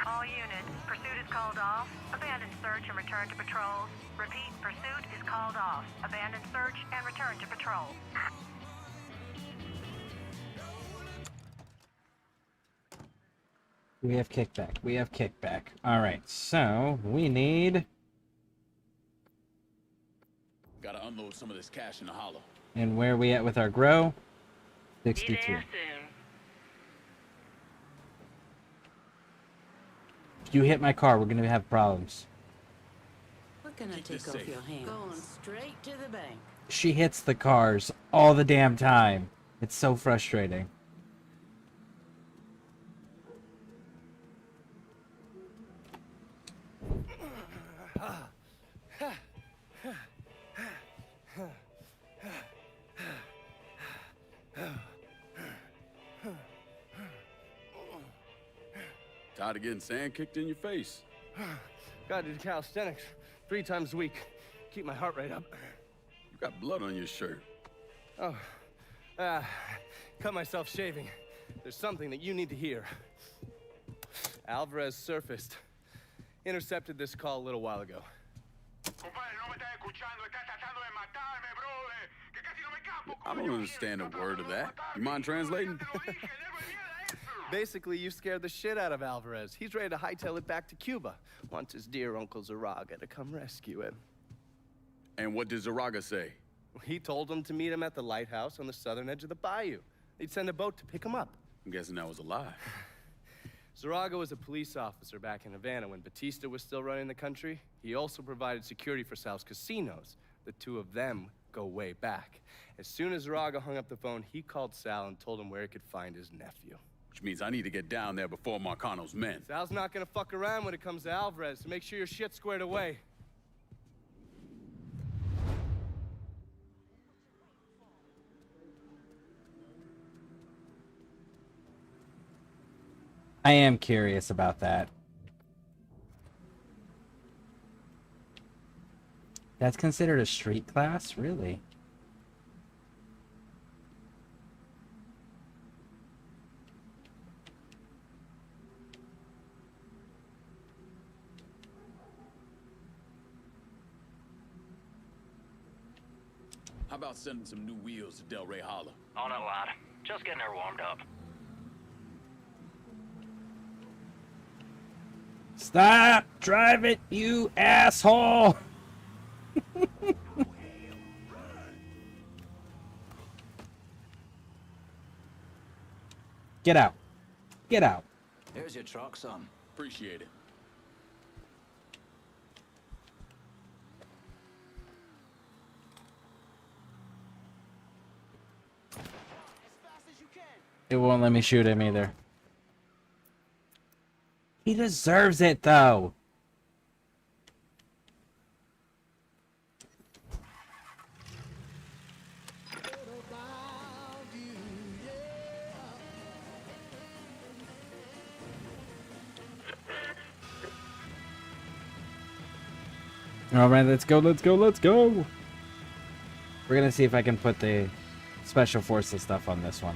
All units, pursuit is called off. Abandon search and return to patrol. Repeat, pursuit is called off. Abandon search and return to patrol. We have kickback. We have kickback. Alright, so we need... Gotta unload some of this cash in the hollow. And where are we at with our grow? Be 63. there soon. If you hit my car, we're gonna have problems. What can I take off your hands? Going straight to the bank. She hits the cars all the damn time. It's so frustrating. Tired of getting sand kicked in your face. Gotta do calisthenics 3 times a week. Keep my heart rate up. You got blood on your shirt. Oh, cut myself shaving. There's something that you need to hear. Alvarez surfaced. Intercepted this call a little while ago. I don't understand a word of that. You mind translating? Basically, you scared the shit out of Alvarez. He's ready to hightail it back to Cuba. Wants his dear Uncle Zaraga to come rescue him. And what did Zaraga say? He told him to meet him at the lighthouse on the southern edge of the bayou. He'd send a boat to pick him up. I'm guessing that was a lie. Zaraga was a police officer back in Havana when Batista was still running the country. He also provided security for Sal's casinos. The two of them go way back. As soon as Zaraga hung up the phone, he called Sal and told him where he could find his nephew. Which means I need to get down there before Marcano's men. Sal's not gonna fuck around when it comes to Alvarez, so make sure your shit's squared away. I am curious about that. That's considered a street class? Really? How about sending some new wheels to Del Rey Hollow? On it, lad. Just getting her warmed up. Stop driving, you asshole! Get out. Get out. There's your truck, son. Appreciate it. It won't let me shoot him either. He deserves it, though. All right, let's go, let's go, let's go. We're gonna see if I can put the special forces stuff on this one.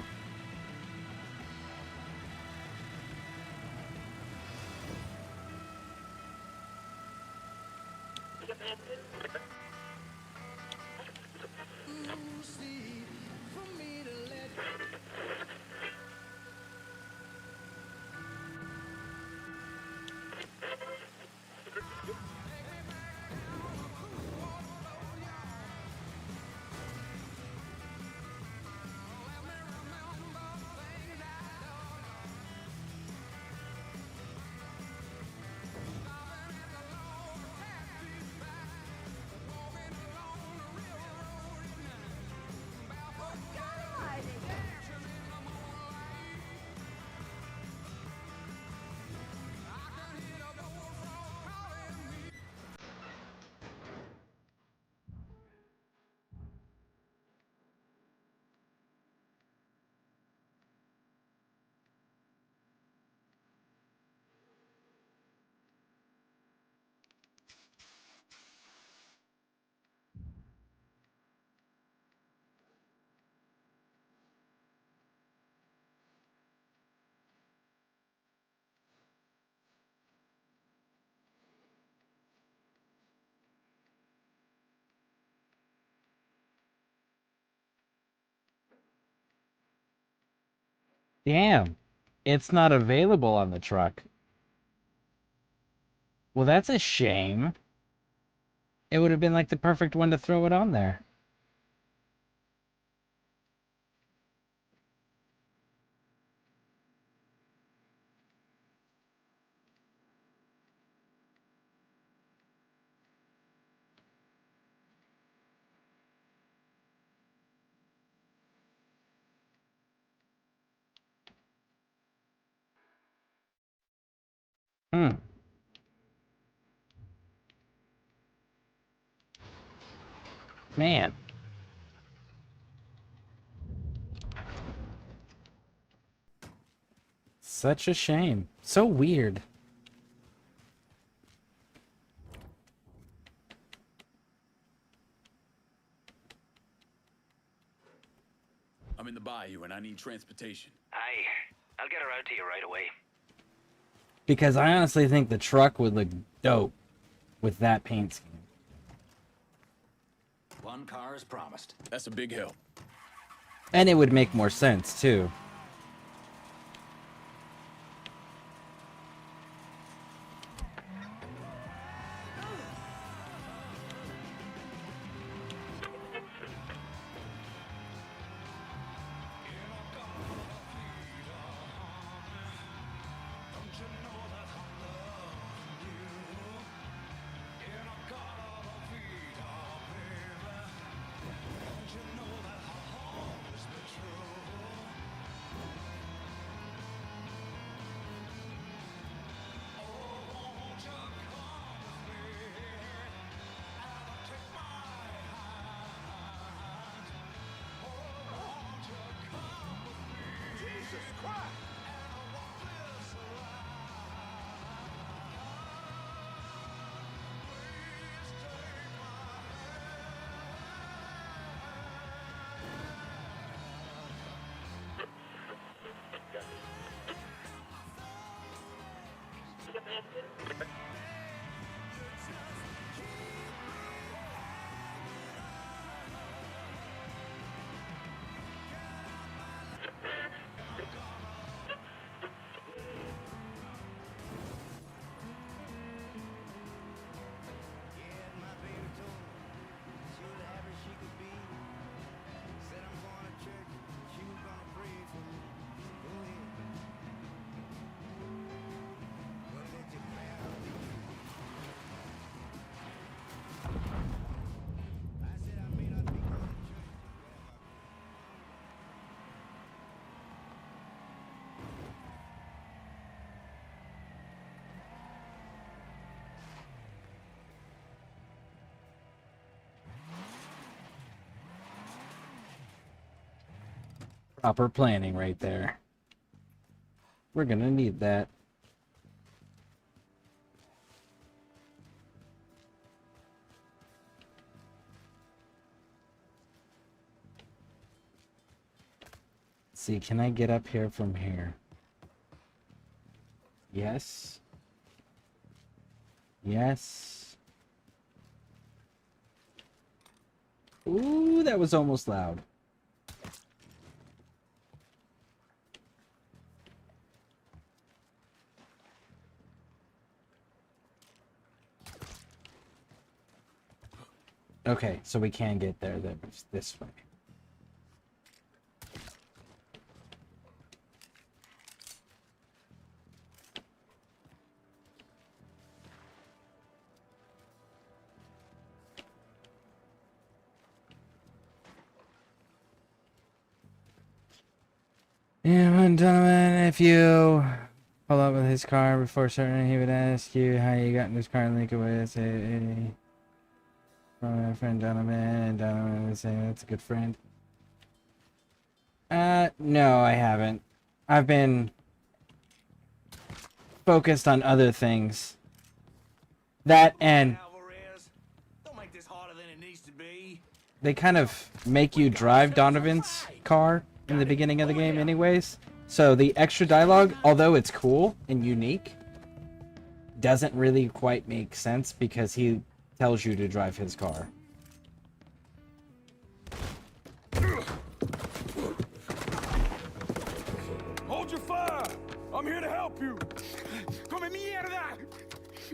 Damn. It's not available on the truck. Well, that's a shame. It would have been like the perfect one to throw it on there. Hmm. Man. Such a shame. So weird. I'm in the bayou and I need transportation. Aye. I'll get her out to you right away. Because I honestly think the truck would look dope with that paint scheme. One car is promised. That's a big help. And it would make more sense, too. Proper planning right there. We're gonna need that. Let's see, can I get up here from here? Yes. Yes. Ooh, that was almost loud. Okay, so we can get there. That's this way. And gentlemen, if you pull up with his car before certain, he would ask you how you got in his car and link it with from a friend, gentleman, and gentleman would say that's a good friend. No, I haven't. I've been focused on other things. That and they kind of make you drive Donovan's car in the beginning of the game anyways. So the extra dialogue, although it's cool and unique, doesn't really quite make sense because he tells you to drive his car. Hold your fire! I'm here to help you! Come mierda!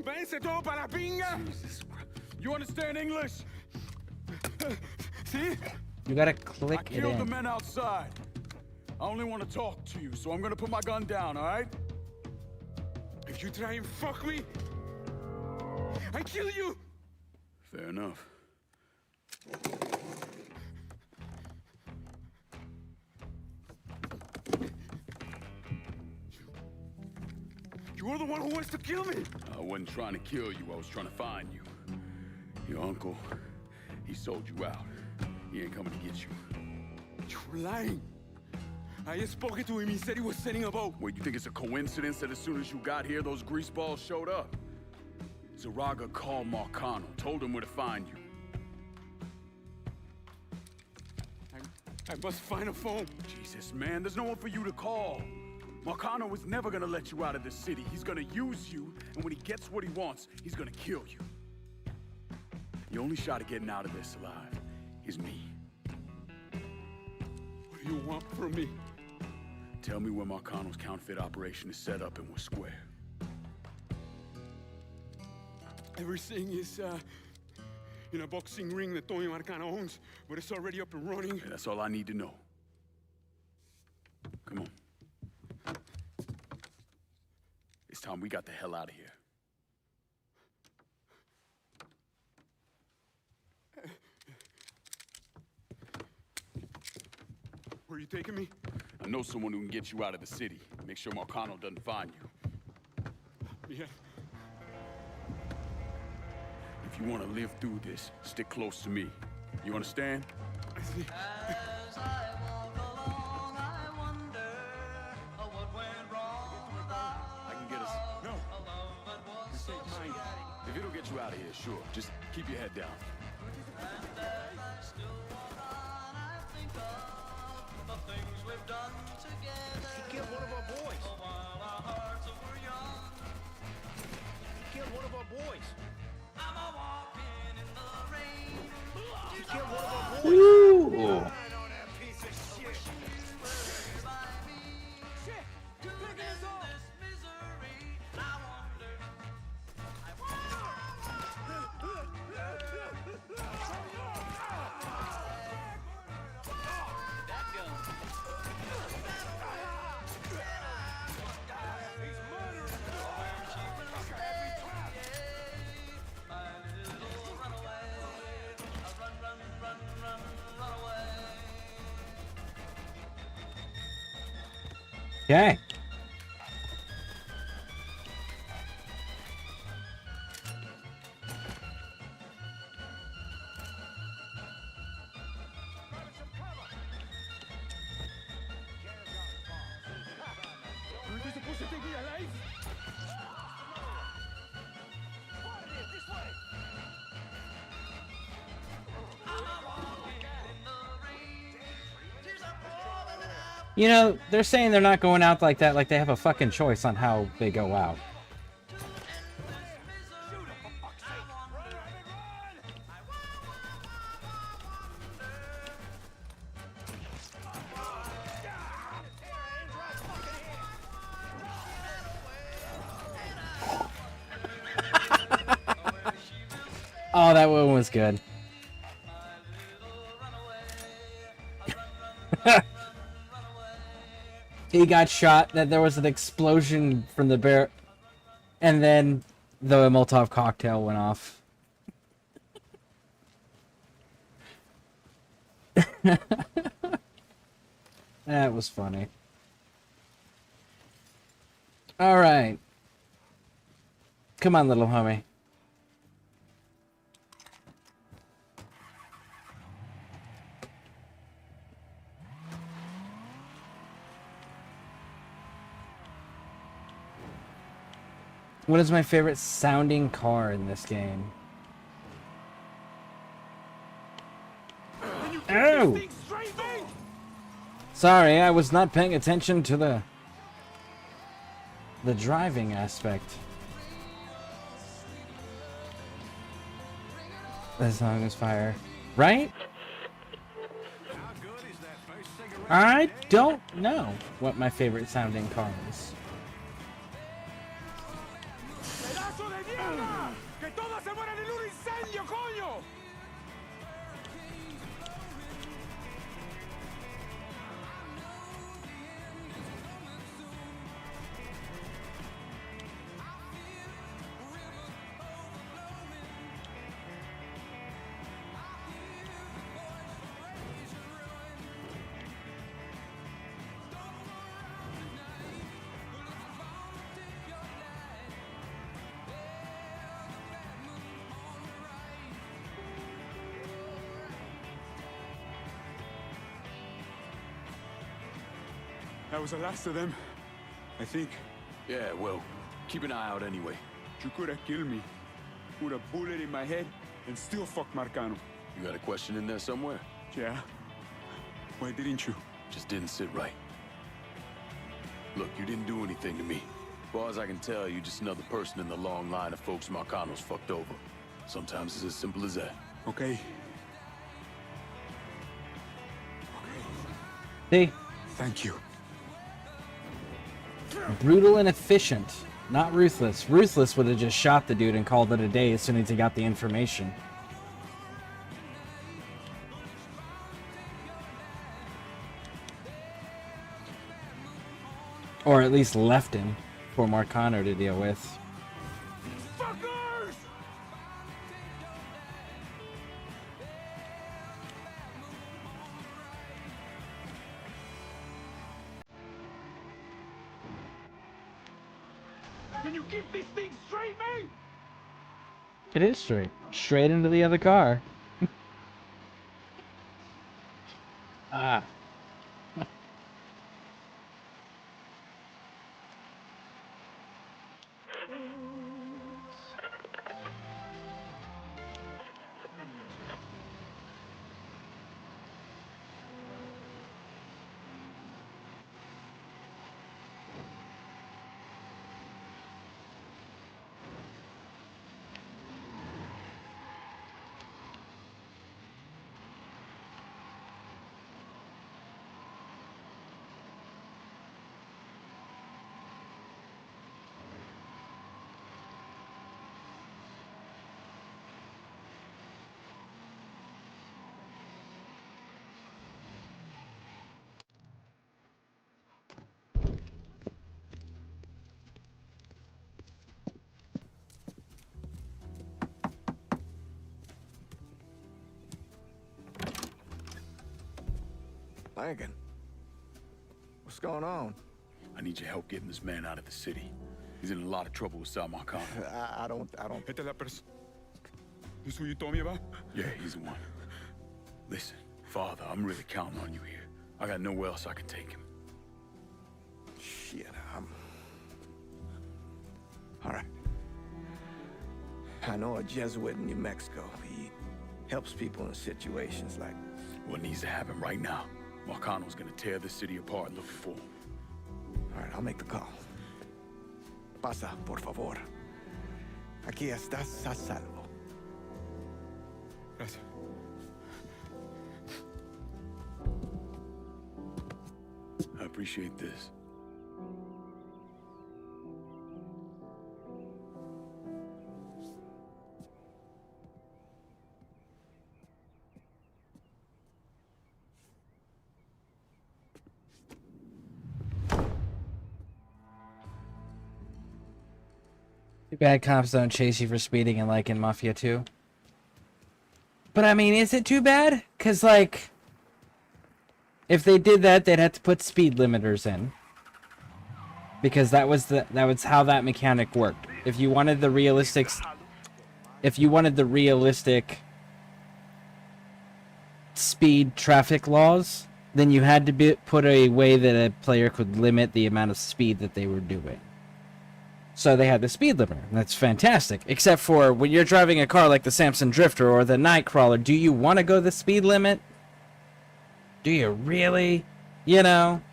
Váyanse todo para la pinga! You understand English? See? You gotta click I it killed the in. men outside. I only want to talk to you, so I'm gonna put my gun down, alright? If you try and fuck me, I kill you! Fair enough. You're the one who wants to kill me! I wasn't trying to kill you, I was trying to find you. Your uncle, he sold you out. He ain't coming to get you. You're lying! I just spoke to him, he said he was sending a boat. Wait, you think it's a coincidence that as soon as you got here, those greaseballs showed up? Zaraga called Marcano, told him where to find you. I must find a phone. Jesus, man, there's no one for you to call. Marcano was never gonna let you out of the city. He's gonna use you, and when he gets what he wants, he's gonna kill you. The only shot at getting out of this alive is me. What do you want from me? Tell me where Marcano's counterfeit operation is set up and we're square. Everything is, in a boxing ring that Tony Marcano owns, but it's already up and running. Yeah, that's all I need to know. Come on. It's time we got the hell out of here. Where are you taking me? I know someone who can get you out of the city. Make sure Marcano doesn't find you. Yeah. If you want to live through this, stick close to me. You understand? As I walk along, I wonder what went wrong with I can get us. No. a love that was so strong. If it'll get you out of here, sure. Just keep your head down. And as I still walk on, I think of the things we've done together. He killed one of our boys. While our hearts were young. He killed one of our boys. I'm a walking in the rain. He killed one of our boys. Ooh. Okay. Aren't they supposed to take me alive? This way. You know, they're saying they're not going out like that, like they have a fucking choice on how they go out. Oh, that one was good. He got shot, that there was an explosion from the bear, and then the Molotov cocktail went off. That was funny. Alright. Come on, little homie. What is my favorite sounding car in this game? Oh! Sorry, I was not paying attention to the driving aspect. That song is fire. Right? I don't know what my favorite sounding car is. ¡Pedazo de mierda! ¡Que todos se mueran en un incendio, coño! That was the last of them, I think. Yeah, well, keep an eye out anyway. You could have killed me. Put a bullet in my head and still fuck Marcano. You got a question in there somewhere? Yeah. Why didn't you? Just didn't sit right. Look, you didn't do anything to me. As far as I can tell, you're just another person in the long line of folks Marcano's fucked over. Sometimes it's as simple as that. Okay. See? Thank you. Brutal and efficient, not ruthless. Ruthless would have just shot the dude and called it a day as soon as he got the information. Or at least left him for Marcano to deal with. Can you keep these things straight, man? It is straight. Straight into the other car. Ah. Lincoln, what's going on? I need your help getting this man out of the city. He's in a lot of trouble with Sal Marcano. I don't... This who you told me about? Yeah, he's the one. Listen, Father, I'm really counting on you here. I got nowhere else I can take him. Shit, all right. I know a Jesuit in New Mexico. He helps people in situations like... What needs to happen right now? Marcano's gonna tear the city apart looking for him. All right, I'll make the call. Pasa, por favor. Aquí estás a salvo. Gracias. I appreciate this. Too bad cops don't chase you for speeding and like in Mafia 2. But I mean, is it too bad? Cause like, if they did that, they'd have to put speed limiters in. Because that was how that mechanic worked. If you wanted the realistic speed traffic laws, then you had to put a way that a player could limit the amount of speed that they were doing. So they had the speed limiter. That's fantastic. Except for when you're driving a car like the Samson Drifter or the Nightcrawler, do you want to go the speed limit? Do you really? You know?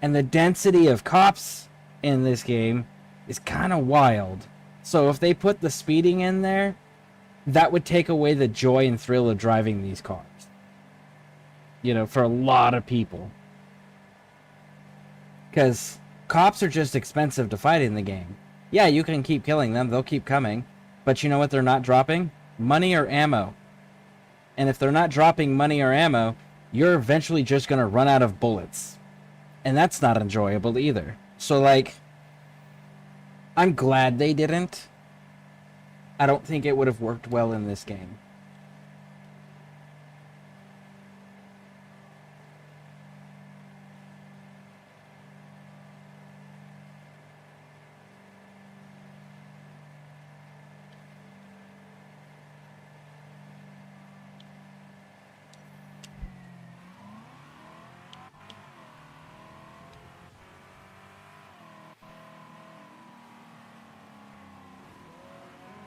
And the density of cops in this game is kind of wild. So if they put the speeding in there, that would take away the joy and thrill of driving these cars. You know, for a lot of people. Because cops are just expensive to fight in the game. Yeah, you can keep killing them. They'll keep coming. But you know what they're not dropping? Money or ammo. And if they're not dropping money or ammo, you're eventually just going to run out of bullets. And that's not enjoyable either. So, like, I'm glad they didn't. I don't think it would have worked well in this game.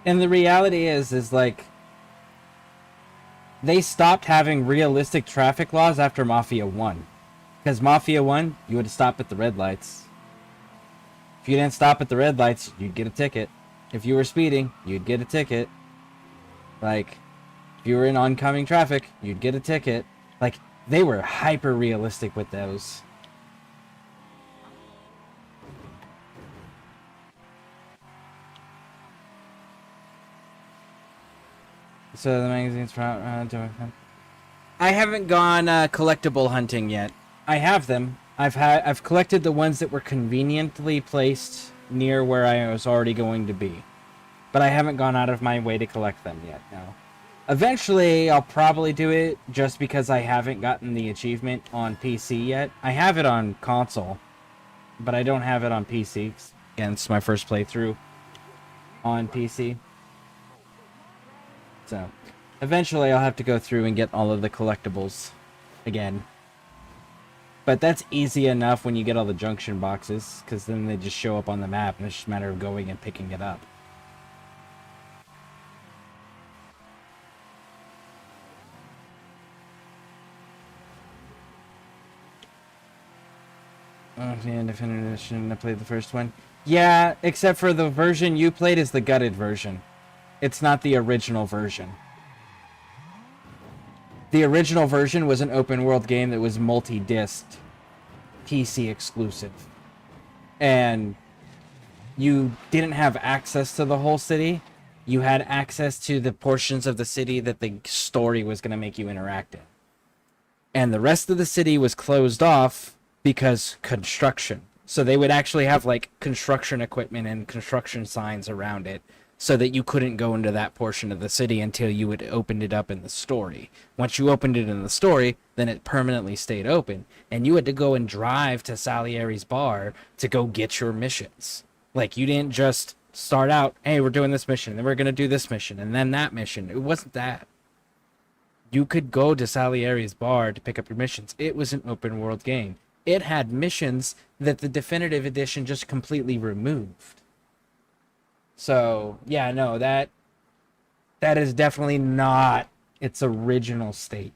And the reality is like, they stopped having realistic traffic laws after Mafia 1. Because Mafia 1, you would stop at the red lights. If you didn't stop at the red lights, you'd get a ticket. If you were speeding, you'd get a ticket. Like, if you were in oncoming traffic, you'd get a ticket. Like, they were hyper realistic with those. So the magazine's I haven't gone collectible hunting yet. I have them. I've collected the ones that were conveniently placed near where I was already going to be. But I haven't gone out of my way to collect them yet, no. Eventually, I'll probably do it just because I haven't gotten the achievement on PC yet. I have it on console, but I don't have it on PC. Again, it's my first playthrough on PC. So, eventually I'll have to go through and get all of the collectibles again. But that's easy enough when you get all the junction boxes, because then they just show up on the map, and it's just a matter of going and picking it up. Oh, yeah, Definitive Edition, I played the first one. Yeah, except for the version you played is the gutted version. It's not the original version. The original version was an open world game that was multi-disc, PC exclusive. And you didn't have access to the whole city. You had access to the portions of the city that the story was going to make you interact in. And the rest of the city was closed off because construction. So they would actually have like construction equipment and construction signs around it, so that you couldn't go into that portion of the city until you had opened it up in the story. Once you opened it in the story, then it permanently stayed open. And you had to go and drive to Salieri's bar to go get your missions. Like, you didn't just start out, hey, we're doing this mission, then we're going to do this mission, and then that mission. It wasn't that. You could go to Salieri's bar to pick up your missions. It was an open world game. It had missions that the Definitive Edition just completely removed. So, yeah, no, that is definitely not its original state.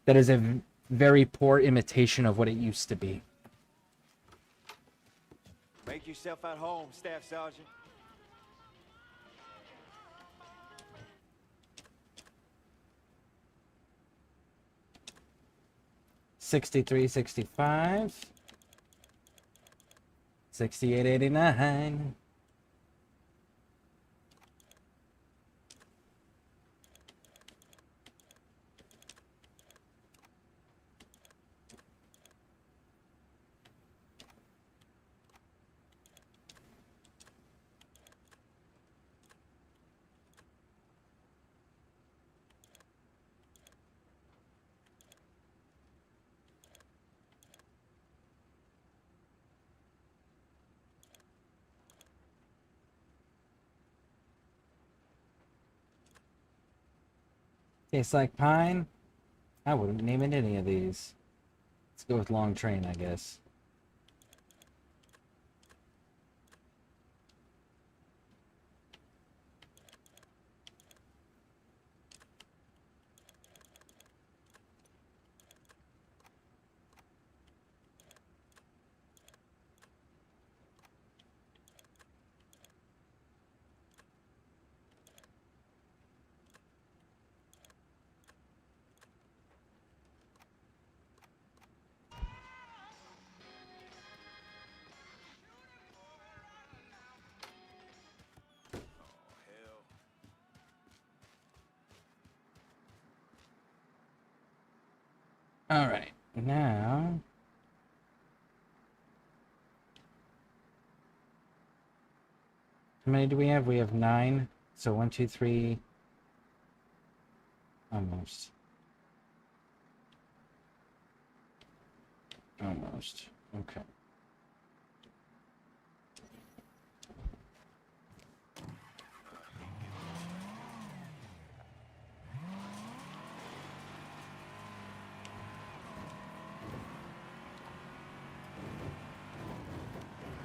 That is a very poor imitation of what it used to be. Make yourself at home, Staff Sergeant. $63.65. $68.89. Tastes like pine? I wouldn't name it any of these. Let's go with long train, I guess. Alright, now... How many do we have? We have 9. So 1, 2, 3... Almost. Almost. Okay.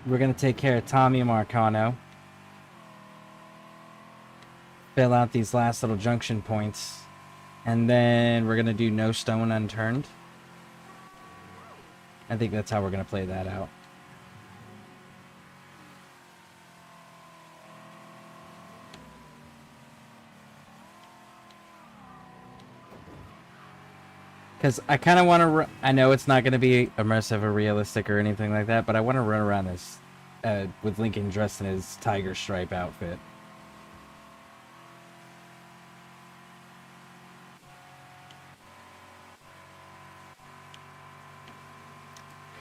We're going to take care of Tommy Marcano. Fill out these last little junction points. And then we're going to do no stone unturned. I think that's how we're going to play that out. Because I kind of want to... I know it's not going to be immersive or realistic or anything like that, but I want to run around this with Lincoln dressed in his tiger stripe outfit.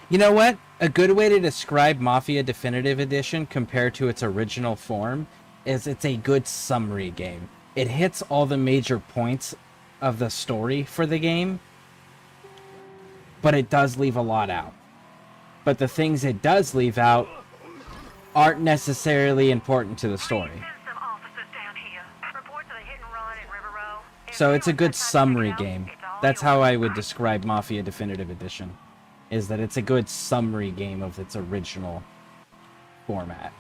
You know what? A good way to describe Mafia Definitive Edition compared to its original form is it's a good summary game. It hits all the major points of the story for the game, but it does leave a lot out. But the things it does leave out aren't necessarily important to the story. So it's a good summary game. That's how I would describe Mafia Definitive Edition, is that it's a good summary game of its original format.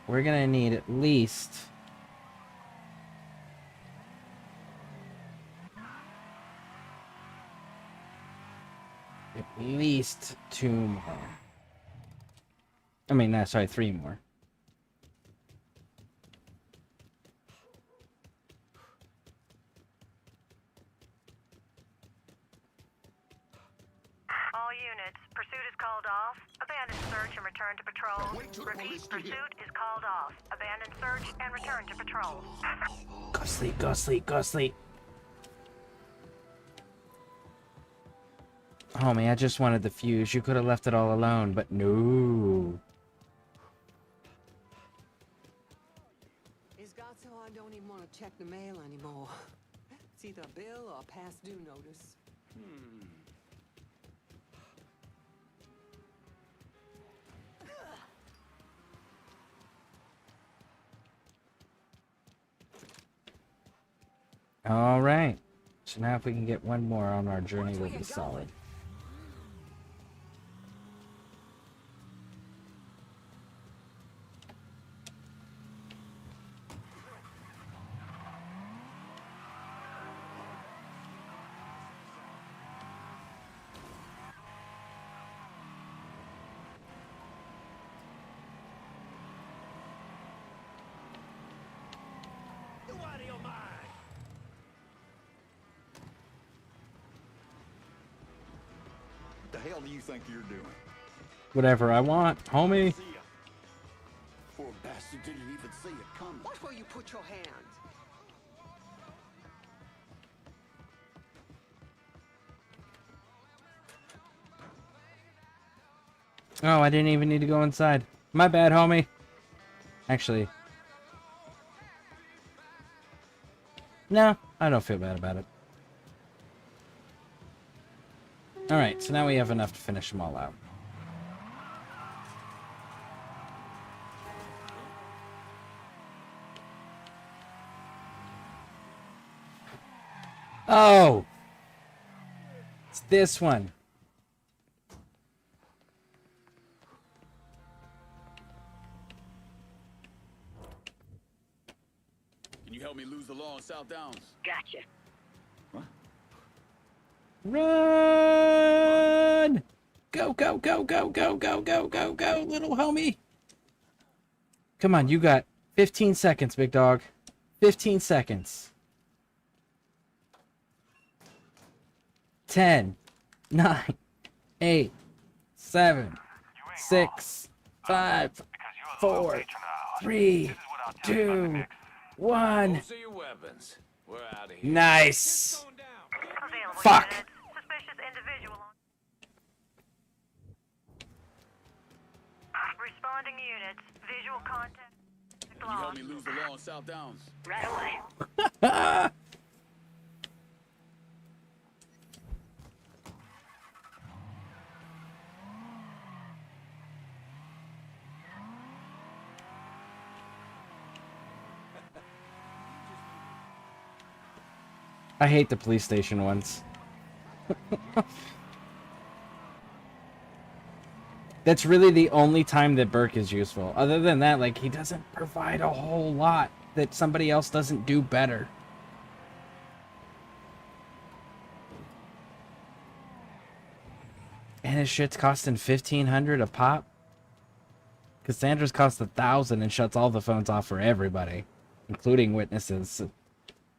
We're gonna need at least... At least 2 more. I mean, no, sorry, 3 more. All units, pursuit is called off. Abandon search and return to patrol. Repeat, pursuit is called off. Abandon search and return to patrol. Go sleep, go sleep, go sleep. Homie, I just wanted the fuse. You could have left it all alone, but no. It's got so I don't even want to check the mail anymore. It's either a bill or a past due notice. All right. So now if we can get one more on our journey, we'll be solid. What the hell do you think you're doing? Whatever I want, homie. Poor bastard didn't even see it coming. Watch where you put your hand. Oh, I didn't even need to go inside. My bad, homie. Actually. No, I don't feel bad about it. Alright, so now we have enough to finish them all out. It's this one. Can you help me lose the law on South Downs? Gotcha. Run! Go, go, go, go, go, go, go, go, go, little homie. Come on, you got 15 seconds, big dog. 15 seconds. 10, 9, 8, 7, 6, 5, 4, 3, 2, 1. Those are your weapons. We're out of here. Nice. Available Fuck. units. Suspicious individual on... Responding units. Visual contact. Can you help me lose the law on South Downs? Right away. I hate the police station ones. That's really the only time that Burke is useful. Other than that, like, he doesn't provide a whole lot that somebody else doesn't do better. And his shit's costing $1,500 a pop. Cassandra's cost $1,000 and shuts all the phones off for everybody, including witnesses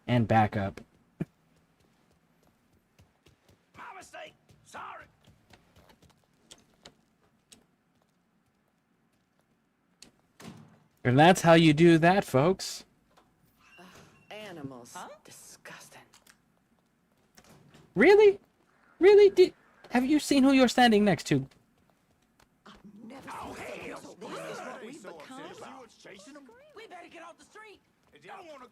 and backup. My mistake. Sorry. And that's how you do that, folks. Animals. Disgusting. Really? Really? Have you seen who you're standing next to? Never Oh, hell. this is what we've become. Chasing them? We better get off the street. If y'all want to...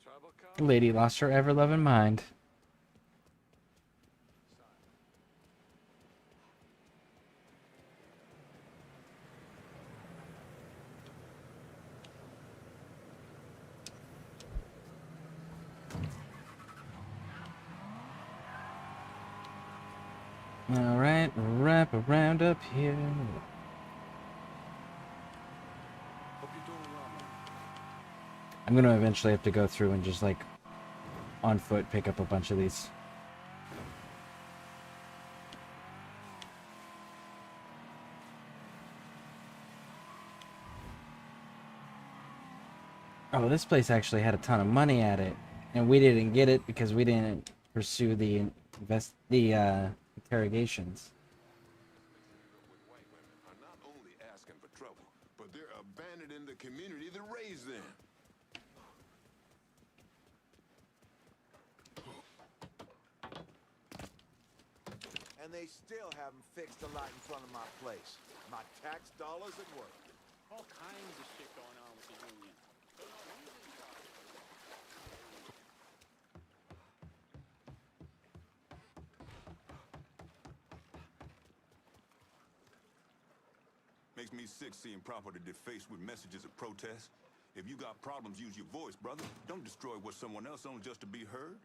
Trouble come. The lady lost her ever-loving mind. Alright, wrap around up here. I'm gonna eventually have to go through and just, like, on foot pick up a bunch of these. Oh, this place actually had a ton of money at it, and we didn't get it because we didn't pursue the interrogations. Are not only asking for trouble, but they're abandoning the community that raised them. And they still haven't fixed the light in front of my place. My tax dollars at work. All kinds of shit going on with the union. Makes me sick seeing property defaced with messages of protest. If you got problems, use your voice, brother. Don't destroy what someone else owns just to be heard.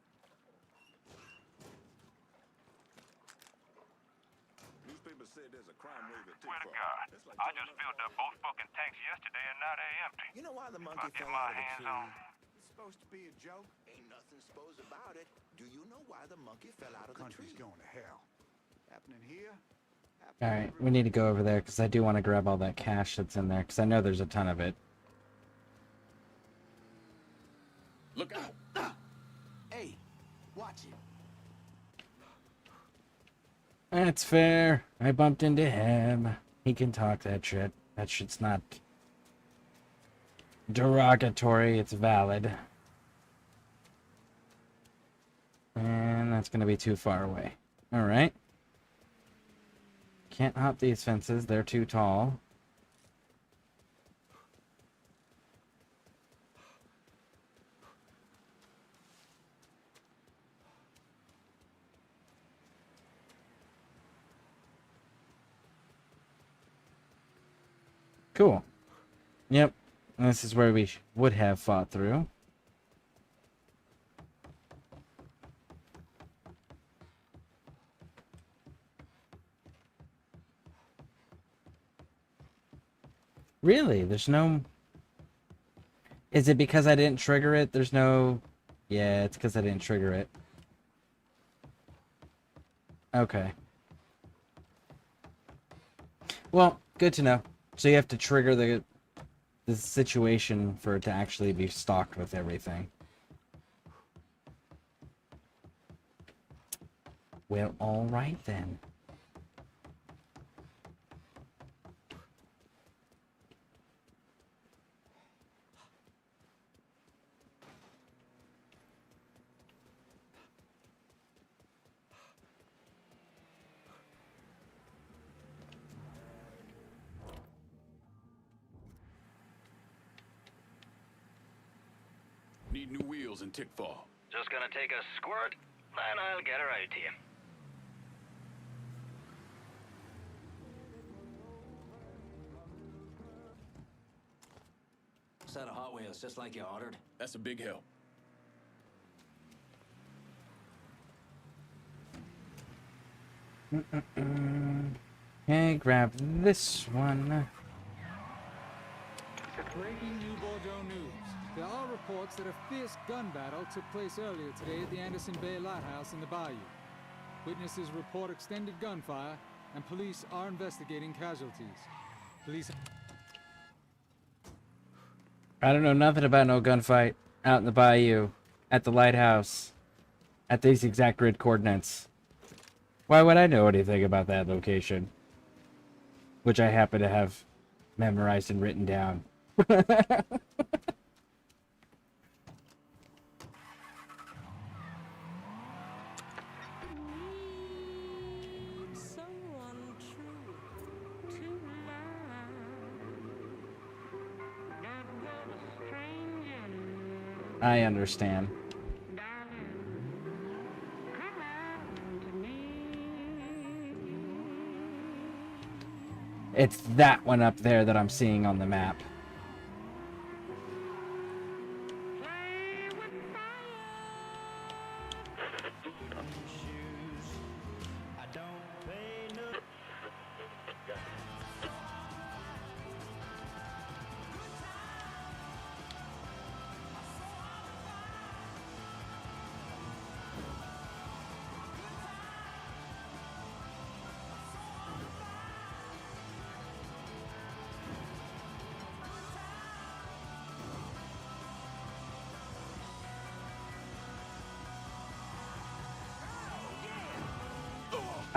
Newspapers say there's a crime wave at Swear to God, I just filled up both fucking tanks yesterday and now they're empty. You know why the If monkey I get fell my out of the hands tree? on... It's supposed to be a joke. Ain't nothing supposed about it. Do you know why the monkey fell out of the tree? Country's going to hell. Happening here. Alright, we need to go over there because I do want to grab all that cash that's in there because I know there's a ton of it. Look out! Hey, watch it. That's fair. I bumped into him. He can talk that shit. That shit's not derogatory, it's valid. And that's gonna be too far away. Alright. Can't hop these fences, they're too tall. Cool. Yep. This is where we would have fought through. Really? There's no... Is it because I didn't trigger it? There's no... Yeah, it's because I didn't trigger it. Okay. Well, good to know. So you have to trigger the situation for it to actually be stocked with everything. Well, alright then. Need new wheels and tick fall. Just gonna take a squirt, and I'll get her out to you. Set of Hot Wheels, just like you ordered. That's a big help. Hey, grab this one. Breaking New Bordeaux news. There are reports that a fierce gun battle took place earlier today at the Anderson Bay Lighthouse in the bayou. Witnesses report extended gunfire, and police are investigating casualties. Police... I don't know nothing about no gunfight out in the bayou, at the lighthouse, at these exact grid coordinates. Why would I know anything about that location? Which I happen to have memorized and written down. I understand. It's that one up there that I'm seeing on the map.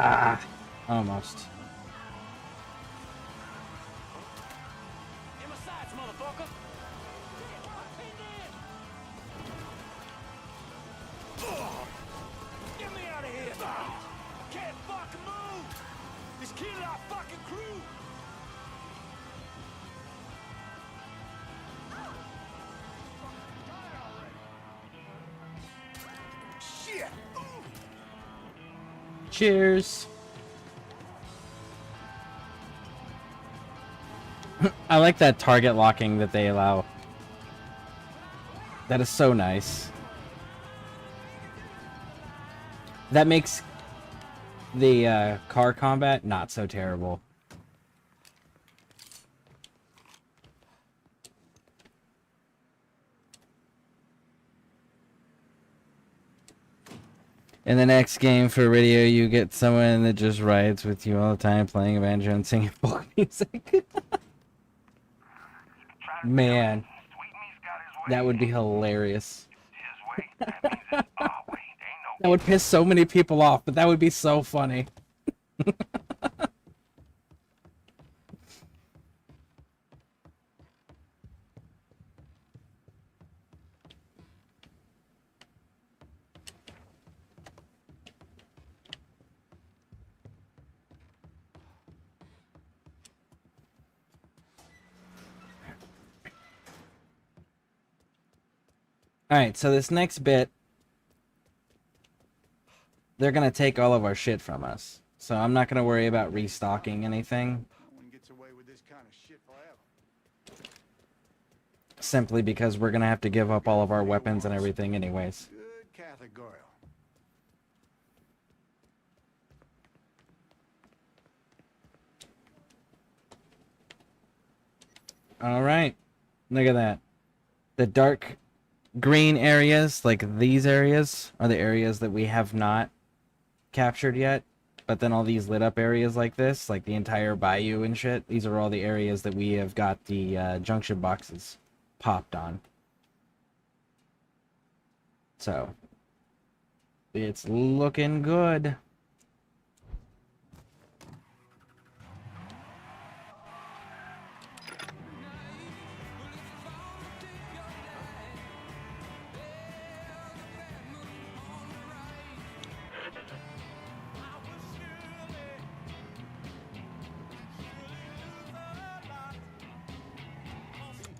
Ah, almost. In my sights, motherfucker! Get me out of here! I can't fucking move! He's killing our fucking crew! Shit! Cheers. I like that target locking that they allow. That is so nice. That makes the car combat not so terrible. In the next game for radio, you get someone that just rides with you all the time, playing a banjo and singing folk music. Man, that would be hilarious. That would piss so many people off, but that would be so funny. Alright, so this next bit, they're gonna take all of our shit from us. So I'm not gonna worry about restocking anything. Simply because we're gonna have to give up all of our weapons and everything anyways. Good Catholic girl. All right. Look at that. The dark green areas, like these areas, are the areas that we have not captured yet. But then all these lit up areas like this, like the entire bayou and shit, these are all the areas that we have got the junction boxes popped on. So, it's looking good.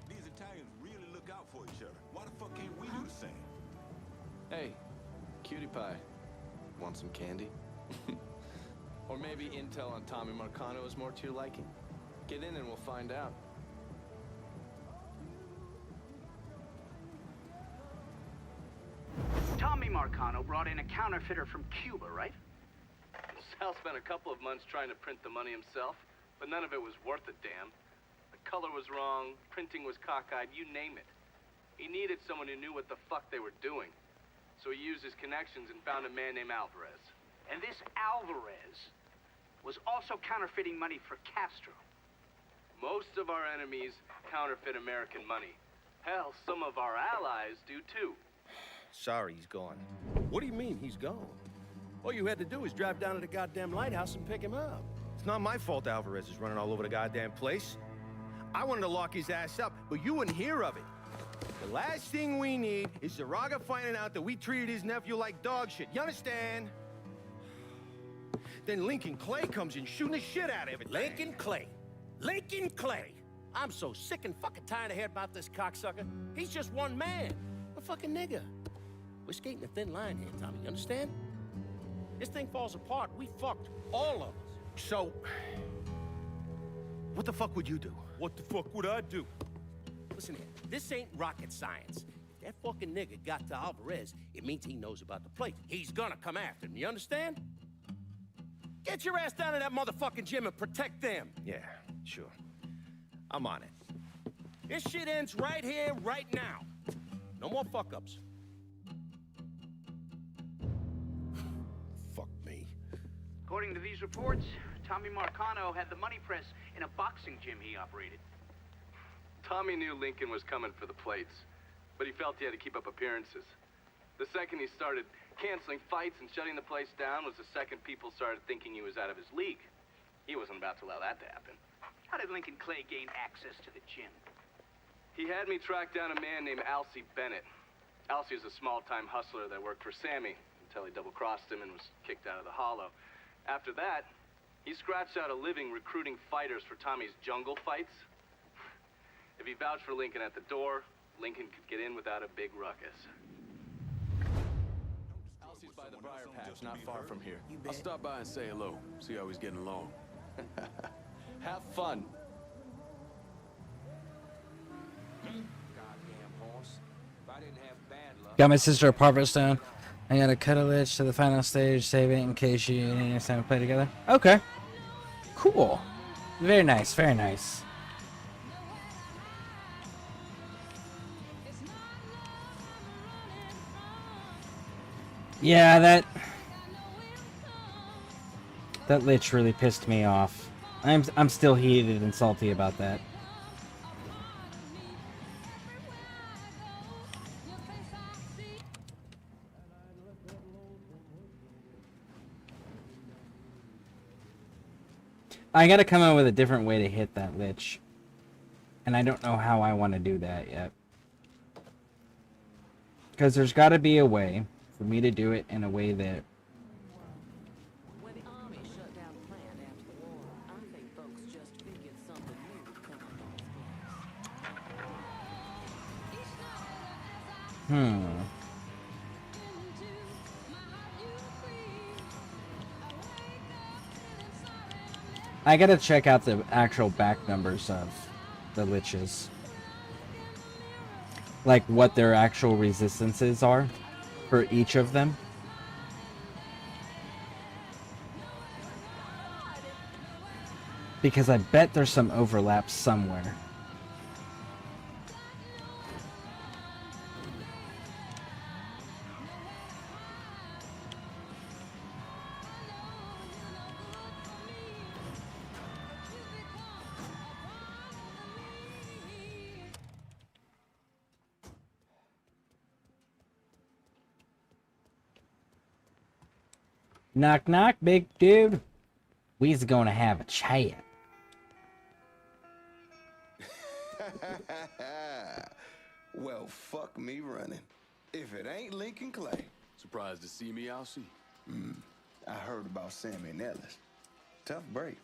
These Italians really look out for each other. Why the fuck can't we do the same? Hey, cutie pie. Want some candy? Or maybe intel on Tommy Marcano is more to your liking? Get in and we'll find out. Tommy Marcano brought in a counterfeiter from Cuba, right? Sal spent a couple of months trying to print the money himself, but none of it was worth a damn. The color was wrong, printing was cockeyed, you name it. He needed someone who knew what the fuck they were doing. So he used his connections and found a man named Alvarez. And this Alvarez was also counterfeiting money for Castro. Most of our enemies counterfeit American money. Hell, some of our allies do too. Sorry, he's gone. What do you mean, he's gone? All you had to do was drive down to the goddamn lighthouse and pick him up. It's not my fault Alvarez is running all over the goddamn place. I wanted to lock his ass up, but you wouldn't hear of it. The last thing we need is Zaraga finding out that we treated his nephew like dog shit. You understand? Then Lincoln Clay comes in shooting the shit out of everything. Lincoln Clay. Lincoln Clay. I'm so sick and fucking tired of hearing about this cocksucker. He's just one man. A fucking nigga. We're skating a thin line here, Tommy. You understand? This thing falls apart. We fucked. All of us. So, what the fuck would you do? What the fuck would I do? Listen here. This ain't rocket science. If that fucking nigga got to Alvarez, it means he knows about the place. He's gonna come after him. You understand? Get your ass down to that motherfucking gym and protect them. Yeah, sure. I'm on it. This shit ends right here, right now. No more fuck-ups. Fuck me. According to these reports, Tommy Marcano had the money press in a boxing gym he operated. Tommy knew Lincoln was coming for the plates, but he felt he had to keep up appearances. The second he started canceling fights and shutting the place down was the second people started thinking he was out of his league. He wasn't about to allow that to happen. How did Lincoln Clay gain access to the gym? He had me track down a man named Alcee Bennett. Alcee was a small-time hustler that worked for Sammy until he double-crossed him and was kicked out of the Hollow. After that, he scratched out a living recruiting fighters for Tommy's jungle fights. If he vouched for Lincoln at the door, Lincoln could get in without a big ruckus. Alcee's by the briar patch, not far from here. I'll stop by and say hello, see how he's getting along. Have fun. Goddamn horse. If I didn't have bad luck. Got my sister a Parvo Stone. I gotta cut a lich to the final stage, save it in case you need next time to play together. Okay. Cool. Very nice, very nice. Yeah, that lich really pissed me off. I'm still heated and salty about that. I gotta come up with a different way to hit that lich. And I don't know how I want to do that yet. Because there's gotta be a way for me to do it in a way that... When the army shut down the plant after the war, I think folks just figured something new would come up on its place. I gotta check out the actual back numbers of the liches. Like what their actual resistances are for each of them. Because I bet there's some overlap somewhere. Knock knock, big dude. We's gonna have a chat. Well, fuck me running. If it ain't Lincoln Clay. Surprised to see me, Alcee? I heard about Sammy and Ellis. Tough break.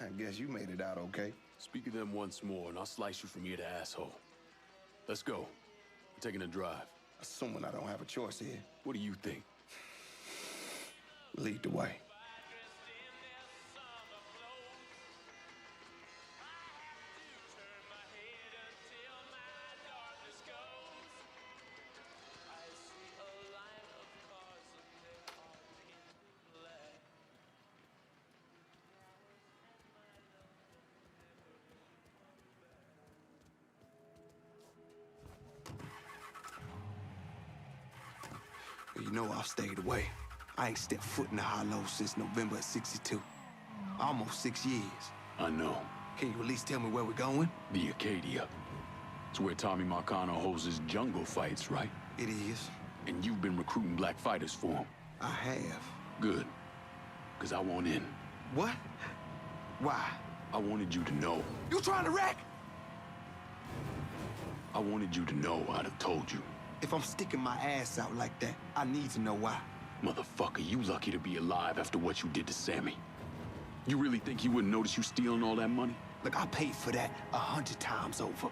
I guess you made it out okay. Speak of them once more, and I'll slice you from ear to asshole. Let's go. I'm taking a drive. Assuming I don't have a choice here. What do you think? Lead the way. You know I've stayed away. I ain't stepped foot in the hollow since November of '62. Almost 6 years. I know. Can you at least tell me where we're going? The Acadia. It's where Tommy Marcano holds his jungle fights, right? It is. And you've been recruiting black fighters for him. I have. Good. Because I want in. What? Why? I wanted you to know. You trying to wreck? I wanted you to know I'd have told you. If I'm sticking my ass out like that, I need to know why. Motherfucker, you lucky to be alive after what you did to Sammy. You really think he wouldn't notice you stealing all that money? Look, I paid for that 100 times over.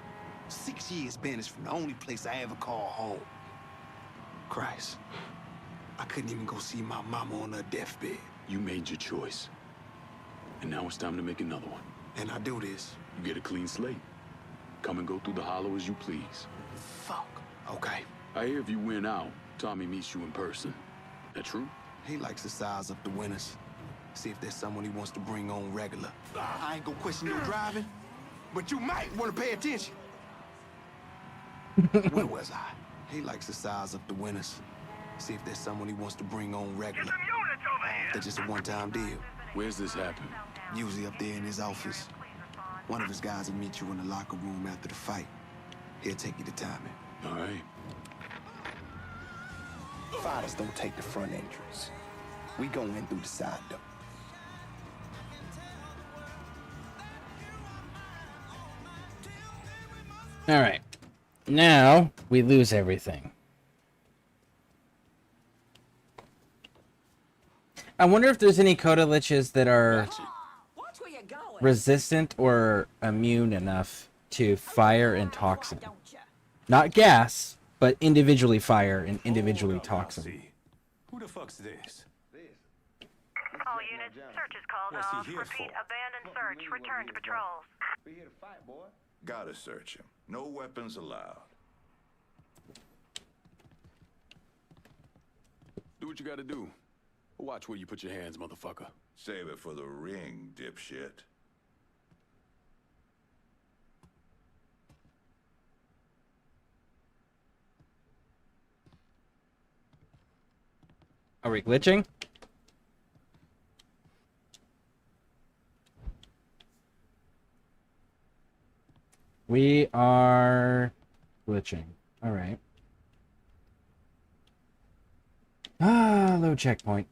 6 years banished from the only place I ever call home. Christ. I couldn't even go see my mama on her deathbed. You made your choice. And now it's time to make another one. And I do this. You get a clean slate. Come and go through the hollow as you please. Fuck. Okay. I hear if you win out, Tommy meets you in person. That true? He likes to size up the winners. See if there's someone he wants to bring on regular. I ain't gonna question your driving, but you might want to pay attention. Where was I? He likes to size up the winners. See if there's someone he wants to bring on regular. That's just a one-time deal. Where's this happen? Usually up there in his office. One of his guys will meet you in the locker room after the fight. He'll take you to timing. All right. Fighters don't take the front entrance. We go in through the side door. All right. Now we lose everything. I wonder if there's any Coda liches that are resistant or immune enough to fire and toxin. Not gas, but individually fire and individually toxin. Who the fuck's this? All units, search is called What's he off. here Repeat, for? abandon search. Return to patrols. We here to fight, boy. Gotta search him. No weapons allowed. Do what you gotta do. Watch where you put your hands, motherfucker. Save it for the ring, dipshit. Are we glitching? We are glitching. All right. Low checkpoint.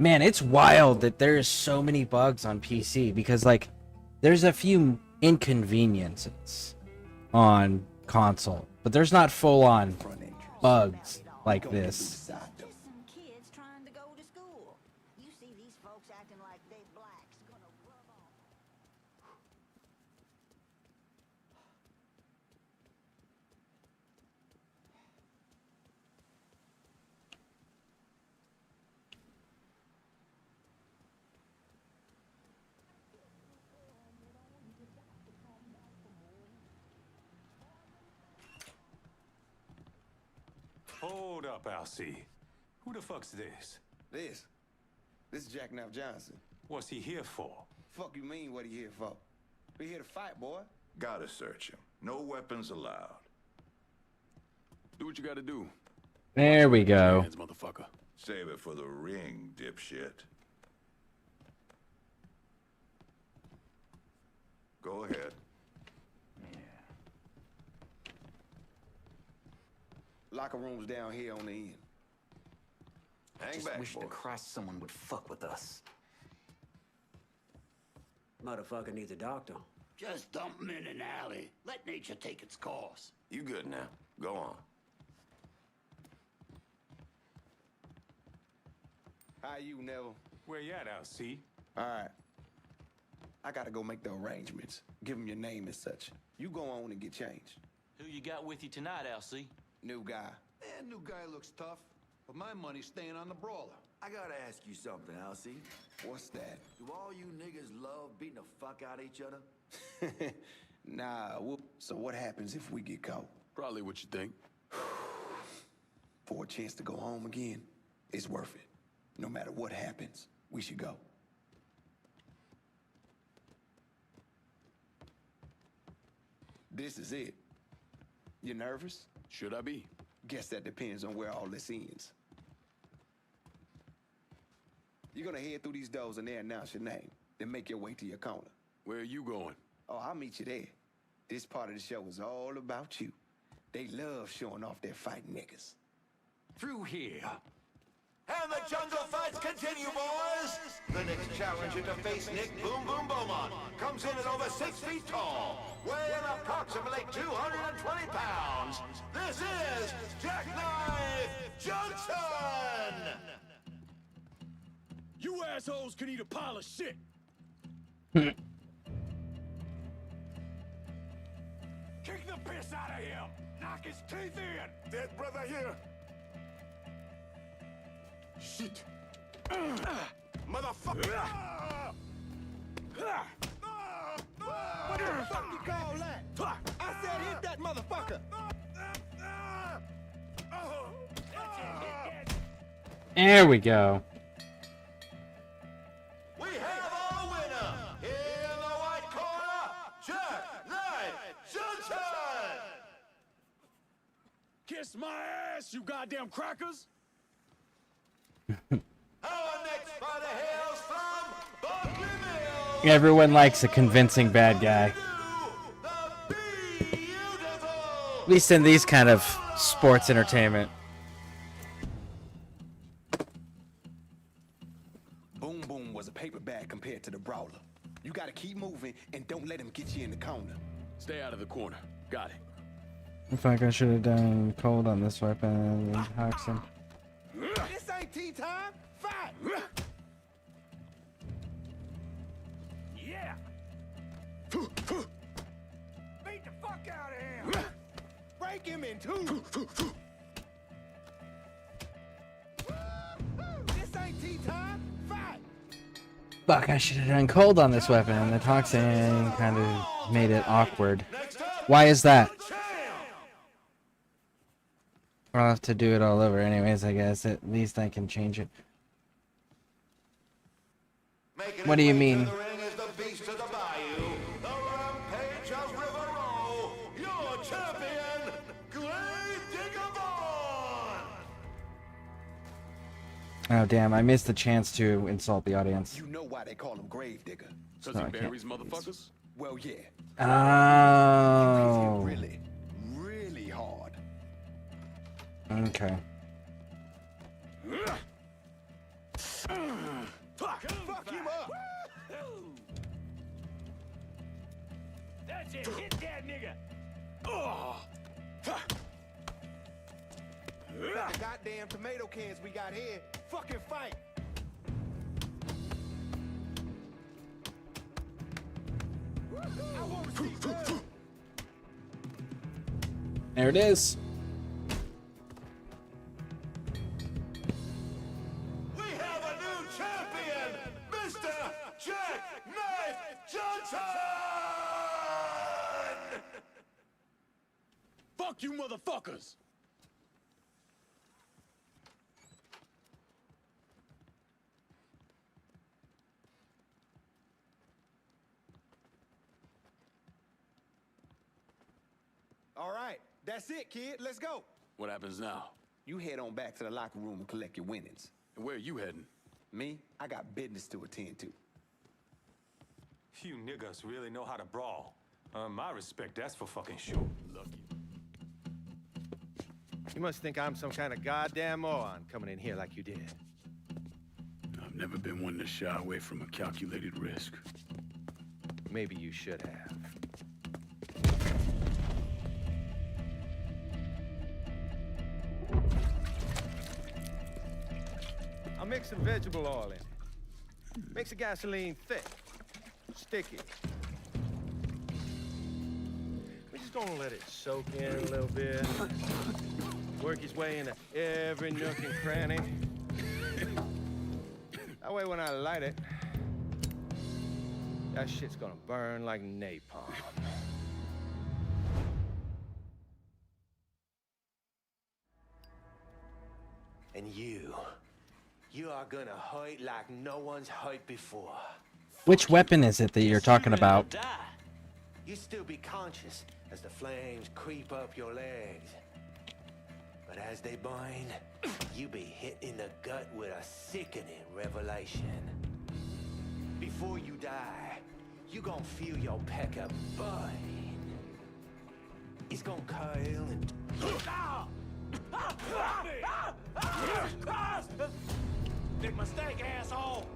Man, it's wild that there's so many bugs on PC because, like, there's a few inconveniences on console, but there's not full-on bugs like this. Kids trying to go to school. You see these folks acting like they blacks gonna rub off. Hold up, Alcee. Who the fuck's this? This is Jack Knapp Johnson. What's he here for? Fuck you mean what he here for? We here to fight, boy. Gotta search him. No weapons allowed. Do what you gotta do. There we go. Hands, motherfucker. Save it for the ring, dipshit. Go ahead. Locker room's down here on the end. Hang Just back, wish to boys. Christ someone would fuck with us. Motherfucker needs a doctor. Just dump him in an alley. Let nature take its course. You good now. Go on. How you, Neville? Where you at, LC? All right. I gotta go make the arrangements. Give him your name and such. You go on and get changed. Who you got with you tonight, LC? New guy. Man, new guy looks tough, but my money's staying on the brawler. I gotta ask you something, Alcee. What's that? Do all you niggas love beating the fuck out of each other? Nah, so what happens if we get caught? Probably what you think. For a chance to go home again, it's worth it. No matter what happens, we should go. This is it. You nervous? Should I be? Guess that depends on where all this ends. You're gonna head through these doors and they announce your name, then make your way to your corner. Where are you going? Oh, I'll meet you there. This part of the show is all about you. They love showing off their fighting niggas. Through here. And the jungle fights continue, boys! The next challenger to face Nick Boom Boom Beaumont comes in at over 6 feet tall, weighing approximately 220 pounds. This is Jackknife Johnson! You assholes can eat a pile of shit! Kick the piss out of him! Knock his teeth in! Dead brother here! Shit! Motherfucker! What the fuck you call that? I said hit that motherfucker! There we go. We have our winner! In the white corner, Jackknife Johnson! Kiss my ass, you goddamn crackers! Our next fighter hails from Barclay Mills! Everyone likes a convincing bad guy. At least in these kind of sports entertainment. Boom Boom was a paper bag compared to the brawler. You gotta keep moving and don't let him get you in the corner. Stay out of the corner. Got it. In fact, I should have done cold on this weapon and Hoxton. This ain't tea time! Fight! Yeah! Beat the fuck out of him! Break him in two! This ain't tea time! Fight! Fuck, I should have done cold on this weapon and the toxin kind of made it awkward. Why is that? I'll have to do it all over anyways, I guess. At least I can change it. What do you mean? Oh damn, I missed the chance to insult the audience. You know why they call him Gravedigger. Cause So he I can't- buries motherfuckers? Well, yeah. Oh. Really, really hard. Okay. Fuck him up! That's it, hit that nigga! Oh! The goddamn tomato cans we got here. Fucking fight! I want to see blood. There it is. We have a new champion, Mr. Jackknife Johnson! Fuck you motherfuckers! All right, that's it, kid. Let's go. What happens now? You head on back to the locker room and collect your winnings. And where are you heading? Me? I got business to attend to. You niggas really know how to brawl. My respect, that's for fucking sure. Lucky. You must think I'm some kind of goddamn moron coming in here like you did. I've never been one to shy away from a calculated risk. Maybe you should have. I'll mix some vegetable oil in it. Makes the gasoline thick, sticky. We're just gonna let it soak in a little bit. Work his way into every nook and cranny. That way when I light it, that shit's gonna burn like napalm. And you are gonna hurt like no one's hurt before. Which weapon is it that you're talking about? You still be conscious as the flames creep up your legs. But as they burn, you be hit in the gut with a sickening revelation. Before you die, you gonna feel your pecker burn. It's gonna curl and... Big mistake, asshole!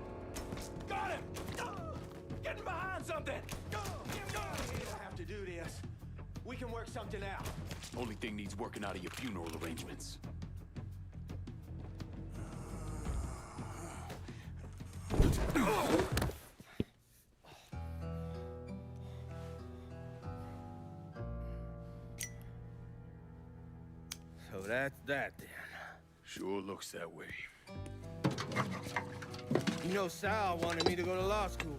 Got him! Getting behind something! You don't have to do this. We can work something out. Only thing needs working out of your funeral arrangements. So that's that then. Sure looks that way. You know, Sal wanted me to go to law school.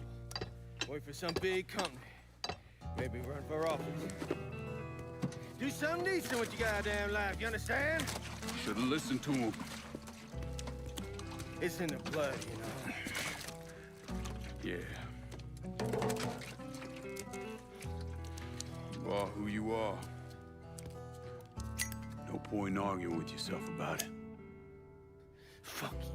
Work for some big company. Maybe run for office. Do something decent with your goddamn life, you understand? Should've listened to him. It's in the blood, you know. Yeah. You are who you are. No point in arguing with yourself about it. Fuck you.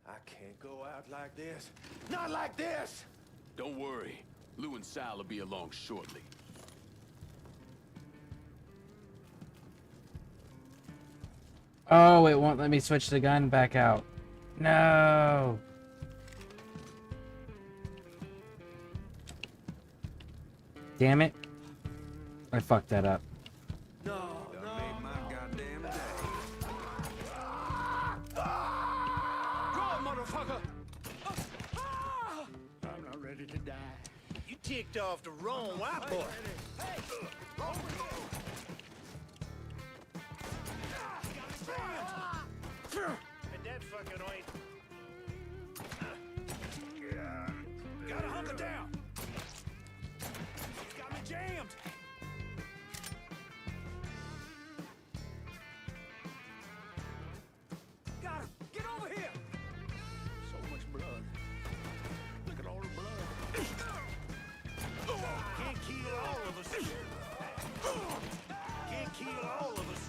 I can't go out like this. Not like this! Don't worry. Lou and Sal will be along shortly. Oh, it won't let me switch the gun back out. No. Damn it. I fucked that up. No, made my goddamn day. Draw, motherfucker! I'm not ready to die. You ticked off the wrong white boy. And that fucking ain't. Gotta hunker down. He's got me jammed. Got him. Get over here. So much blood. Look at all the blood. Can't kill all of us. Can't kill all of us.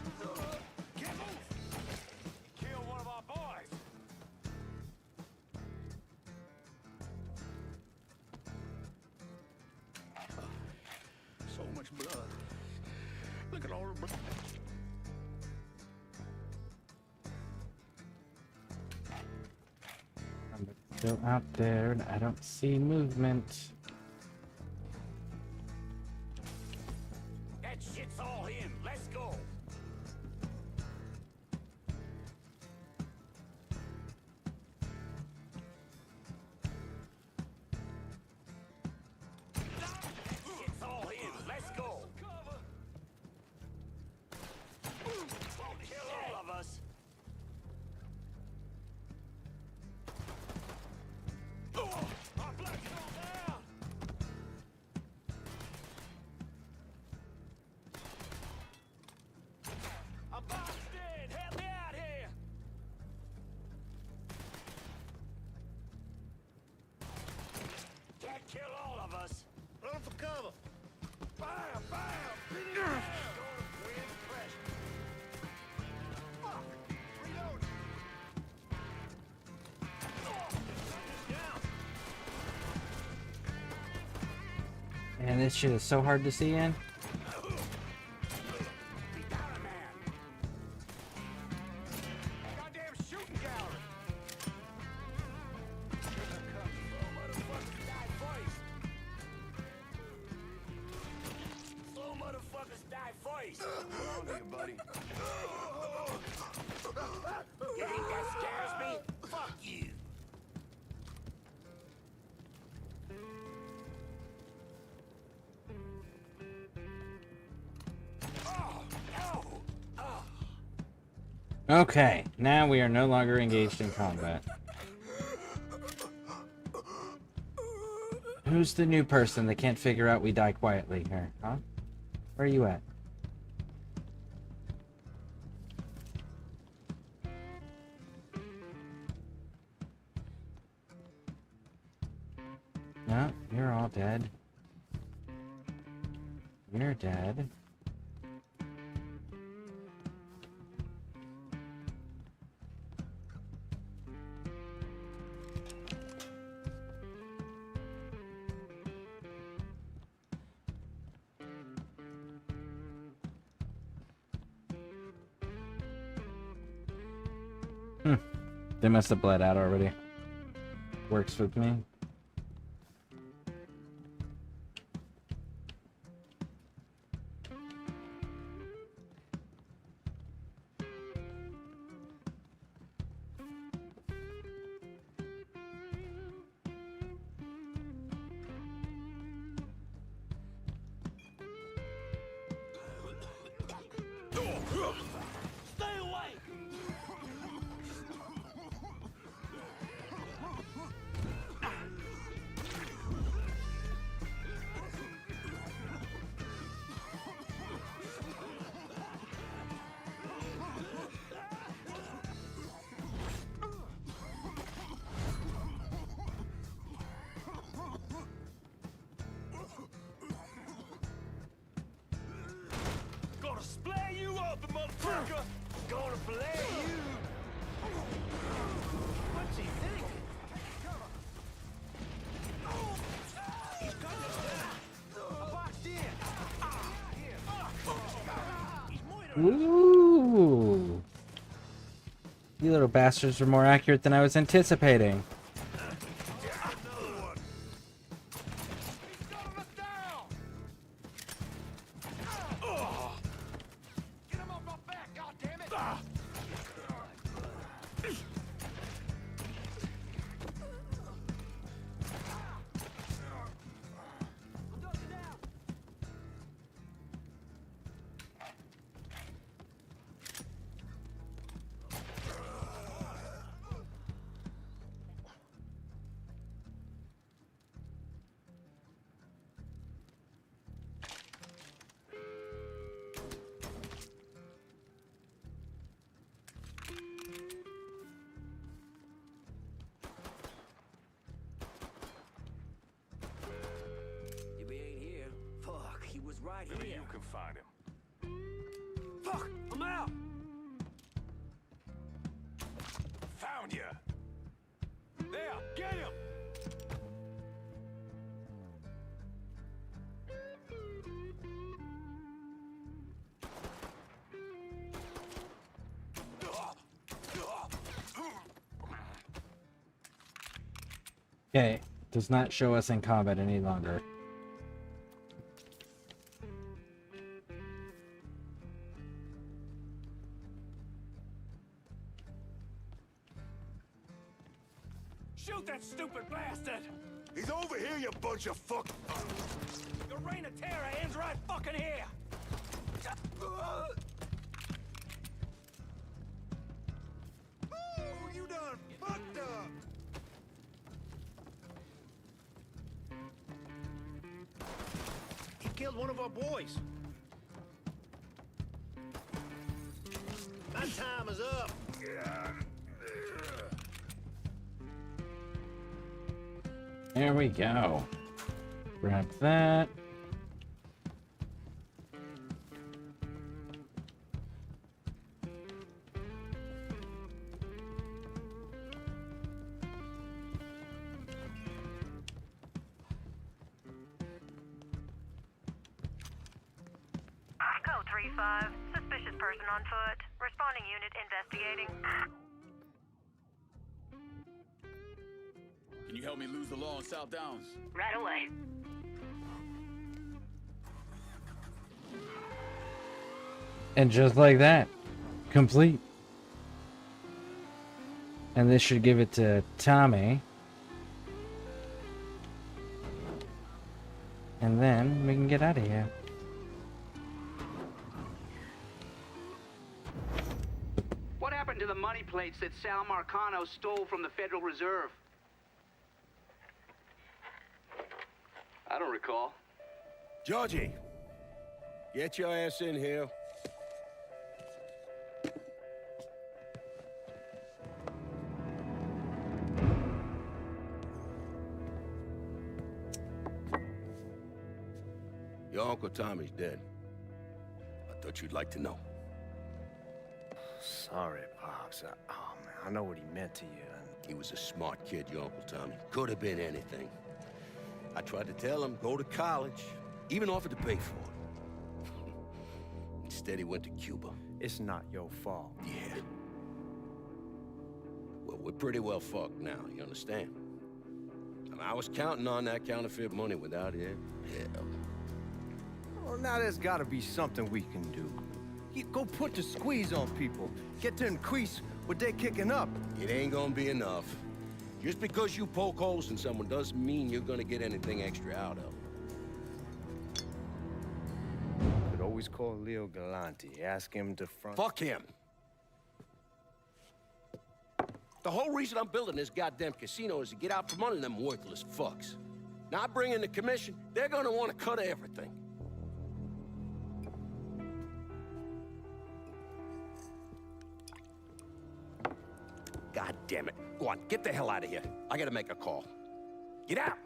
Get move. Kill one of our boys. So much blood. Look at all the blood. I'm still out there and I don't see movement. That shit's all in. Let's go. Shit's all in. Let's go. Kill all of us. Our black's on down. I'm boxed in. Help me out here. Can't kill all of us. Run for cover. Fire, fire. Pin it down. Wind pressure. Man, this shit is so hard to see in. Goddamn shooting gallery. Slow motherfuckers die first. Hold on to you, buddy. You think that scares me? Fuck you. Okay, now we are no longer engaged in combat. Who's the new person that can't figure out we die quietly here, huh? Where are you at? No, you're all dead. You're dead. They must have bled out already. Works with me. Stay away! Gonna splay you up, motherfucker! Gonna play you! What's he thinking? He's got us down! I boxed in! Ooh! You little bastards were more accurate than I was anticipating. If he ain't here, fuck, he was right Maybe here. you can find him. Fuck, I'm out. Found ya! There, get him! Okay, does not show us in combat any longer. Shoot that stupid bastard! He's over here, you bunch of fuck... Your reign of terror ends right fucking here! Oh, you done fucked up! He killed one of our boys. My time is up. There we go. Grab that. 5, suspicious person on foot. Responding unit investigating. Can you help me lose the law on South Downs? Right away. And just like that, complete. And this should give it to Tommy. And then we can get out of here. What happened to the money plates that Sal Marcano stole from the Federal Reserve? I don't recall. Georgie, get your ass in here. Your Uncle Tommy's dead. I thought you'd like to know. Sorry, Pops. Oh, man, I know what he meant to you. He was a smart kid, your Uncle Tommy. Could have been anything. I tried to tell him, go to college. Even offered to pay for it. Instead, he went to Cuba. It's not your fault. Yeah. Well, we're pretty well fucked now, you understand? I mean, I was counting on that counterfeit money without it. Hell. Well, now there's gotta be something we can do. You go put the squeeze on people. Get to increase what they're kicking up. It ain't gonna be enough. Just because you poke holes in someone doesn't mean you're gonna get anything extra out of them. Could always call Leo Galante. Ask him to front... Fuck him! The whole reason I'm building this goddamn casino is to get out from under them worthless fucks. Now I bring in the commission, they're gonna want a cut of everything. God damn it. Go on, get the hell out of here. I gotta make a call. Get out!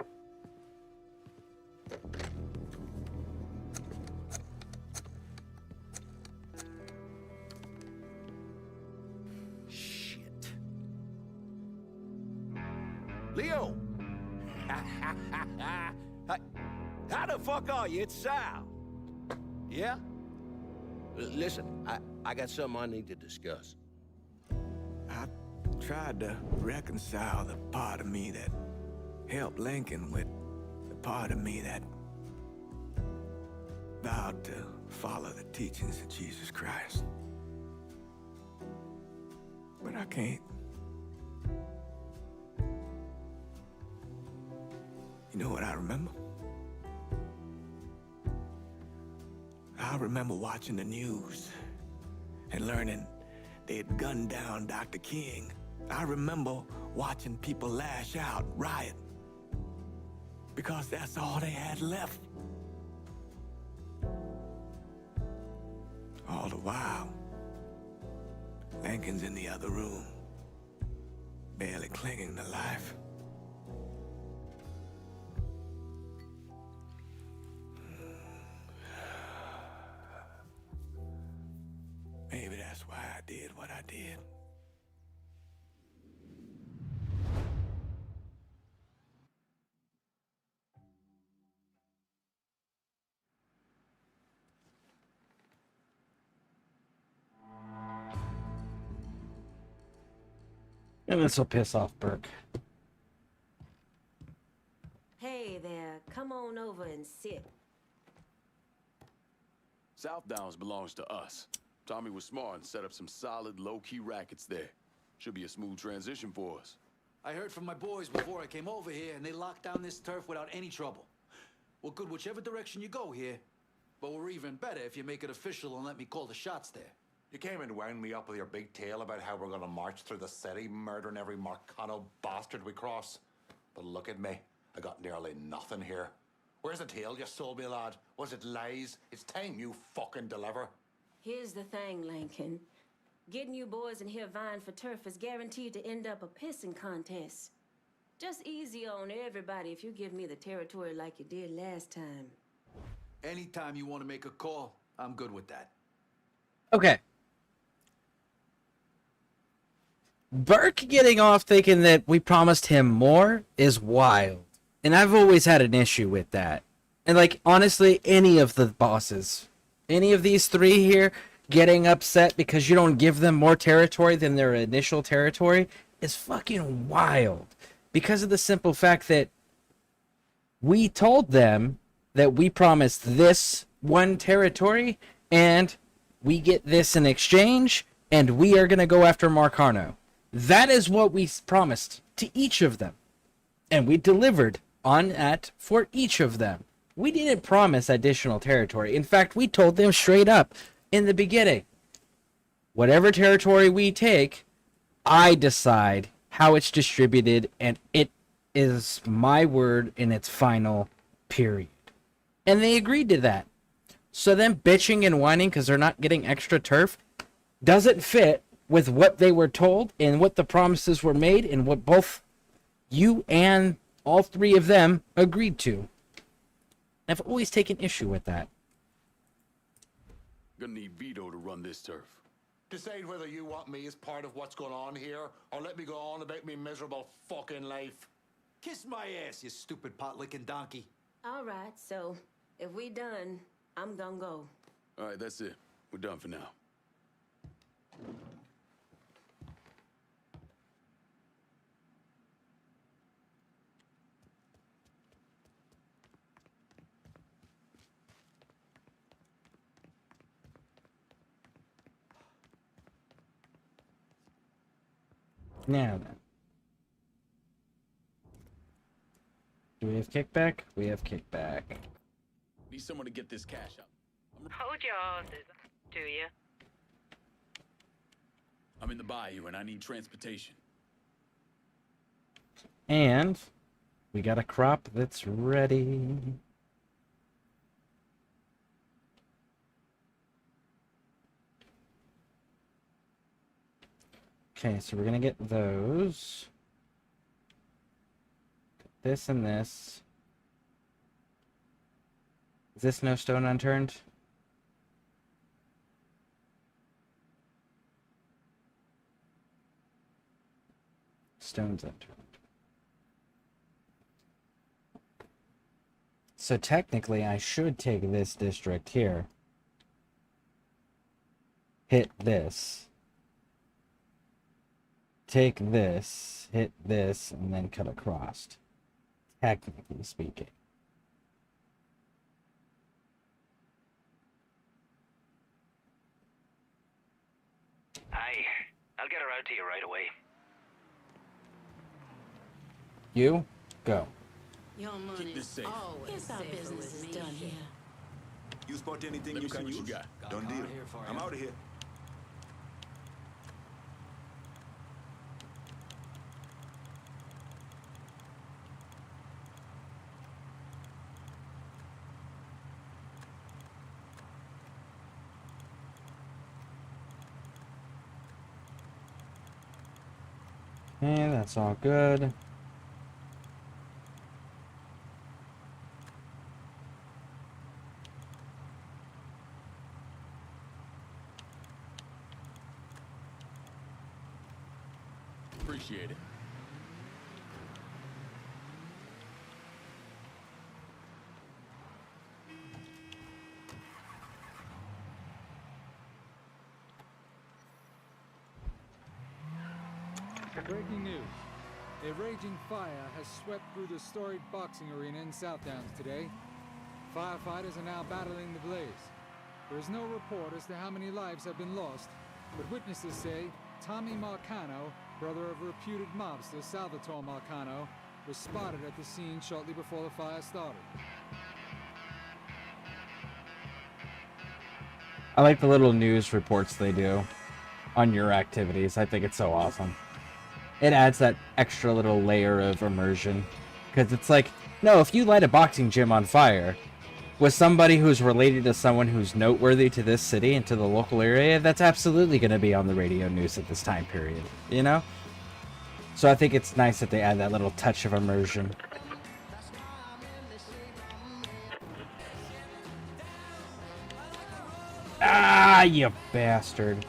Shit. Leo! How the fuck are you? It's Sal. Yeah? Listen, I got something I need to discuss. I tried to reconcile the part of me that helped Lincoln with the part of me that vowed to follow the teachings of Jesus Christ. But I can't. You know what I remember? I remember watching the news and learning they'd gunned down Dr. King. I remember watching people lash out, riot, because that's all they had left. All the while, Lincoln's in the other room, barely clinging to life. Maybe that's why I did what I did. And this will piss off Burke. Hey there, come on over and sit. South Downs belongs to us. Tommy was smart and set up some solid, low-key rackets there. Should be a smooth transition for us. I heard from my boys before I came over here, and they locked down this turf without any trouble. We're good whichever direction you go here, but we're even better if you make it official and let me call the shots there. You came and wound me up with your big tale about how we're gonna march through the city, murdering every Marcano bastard we cross. But look at me. I got nearly nothing here. Where's the tale you sold me, lad? Was it lies? It's time you fucking deliver. Here's the thing, Lincoln. Getting you boys in here vying for turf is guaranteed to end up a pissing contest. Just easy on everybody if you give me the territory like you did last time. Anytime you want to make a call, I'm good with that. Okay. Burke getting off thinking that we promised him more is wild. And I've always had an issue with that. And like, honestly, any of the bosses any of these three here getting upset because you don't give them more territory than their initial territory is fucking wild. Because of the simple fact that we told them that we promised this one territory and we get this in exchange and we are going to go after Marcano. That is what we promised to each of them. And we delivered on that for each of them. We didn't promise additional territory. In fact, we told them straight up in the beginning, whatever territory we take, I decide how it's distributed, and it is my word in its final period. And they agreed to that. So them bitching and whining because they're not getting extra turf doesn't fit with what they were told and what the promises were made and what both you and all three of them agreed to. I've always taken issue with that. Gonna need Vito to run this turf. Decide whether you want me as part of what's going on here, or let me go on about me miserable fucking life. Kiss my ass, you stupid pot-licking donkey. All right, so if we done, I'm gonna go. All right, that's it. We're done for now. Now then. Do we have kickback? We have kickback. Need someone to get this cash out. Hold your horses, do you? I'm in the bayou and I need transportation. And we got a crop that's ready. Okay, so we're gonna get those. This and this. Is this no stone unturned? Stones unturned. So technically I should take this district here. Hit this. Take this, hit this, and then cut across. Technically speaking. I'll get her out to you right away. You go. Your money's always Guess our business is done here. You spot anything Let you me see can what use? you got. Done deal. I'm out of here. And that's all good. Appreciate it. Breaking news. A raging fire has swept through the storied boxing arena in Southdowns today. Firefighters are now battling the blaze. There is no report as to how many lives have been lost, but witnesses say Tommy Marcano, brother of reputed mobster Salvatore Marcano, was spotted at the scene shortly before the fire started. I like the little news reports they do on your activities. I think it's so awesome. It adds that extra little layer of immersion. Because it's like, no, if you light a boxing gym on fire with somebody who's related to someone who's noteworthy to this city and to the local area, that's absolutely going to be on the radio news at this time period, you know? So I think it's nice that they add that little touch of immersion. Ah, you bastard.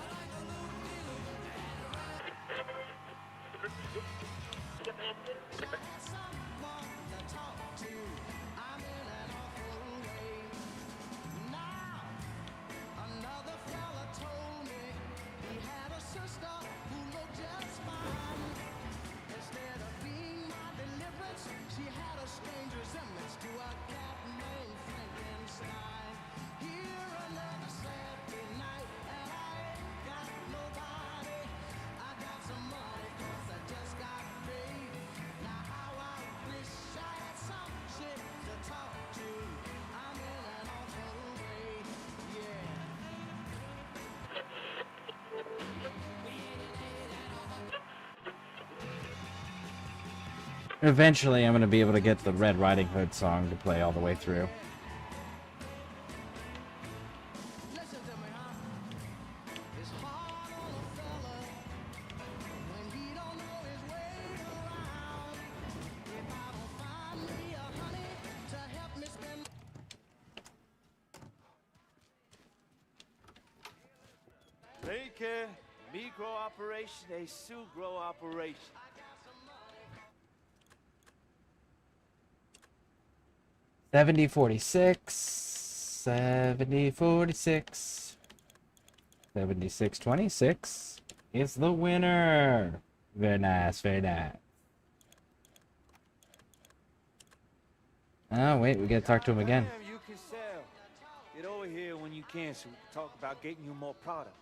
Eventually, I'm going to be able to get the Red Riding Hood song to play all the way through. Make a micro operation, a sugro operation. 70-46, 70-46, 76-26 is the winner. Very nice, very nice. Oh, wait, we gotta talk to him again. Damn, you can sell. Get over here when you can so we can talk about getting you more product.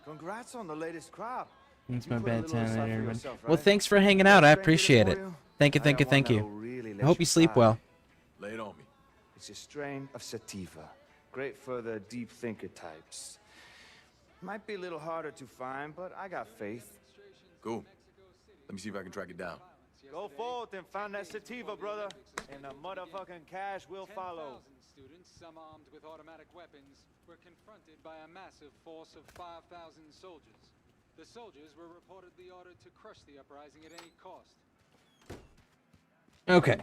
Congrats on the latest crop. It's You my put a bad little time, aside for everybody. yourself, Well, right? thanks for hanging out. I Best friend did appreciate for it. you? Thank you, I thank you, got thank one you. that'll really I let hope you sleep fly. well. Lay it on me. It's a strain of sativa. Great for the deep thinker types. Might be a little harder to find, but I got faith. Cool. Let me see if I can track it down. Go forth and find that sativa, brother. And the motherfucking cash will follow. 10,000 students, some armed with automatic weapons, were confronted by a massive force of 5,000 soldiers. The soldiers were reportedly ordered to crush the uprising at any cost. Okay,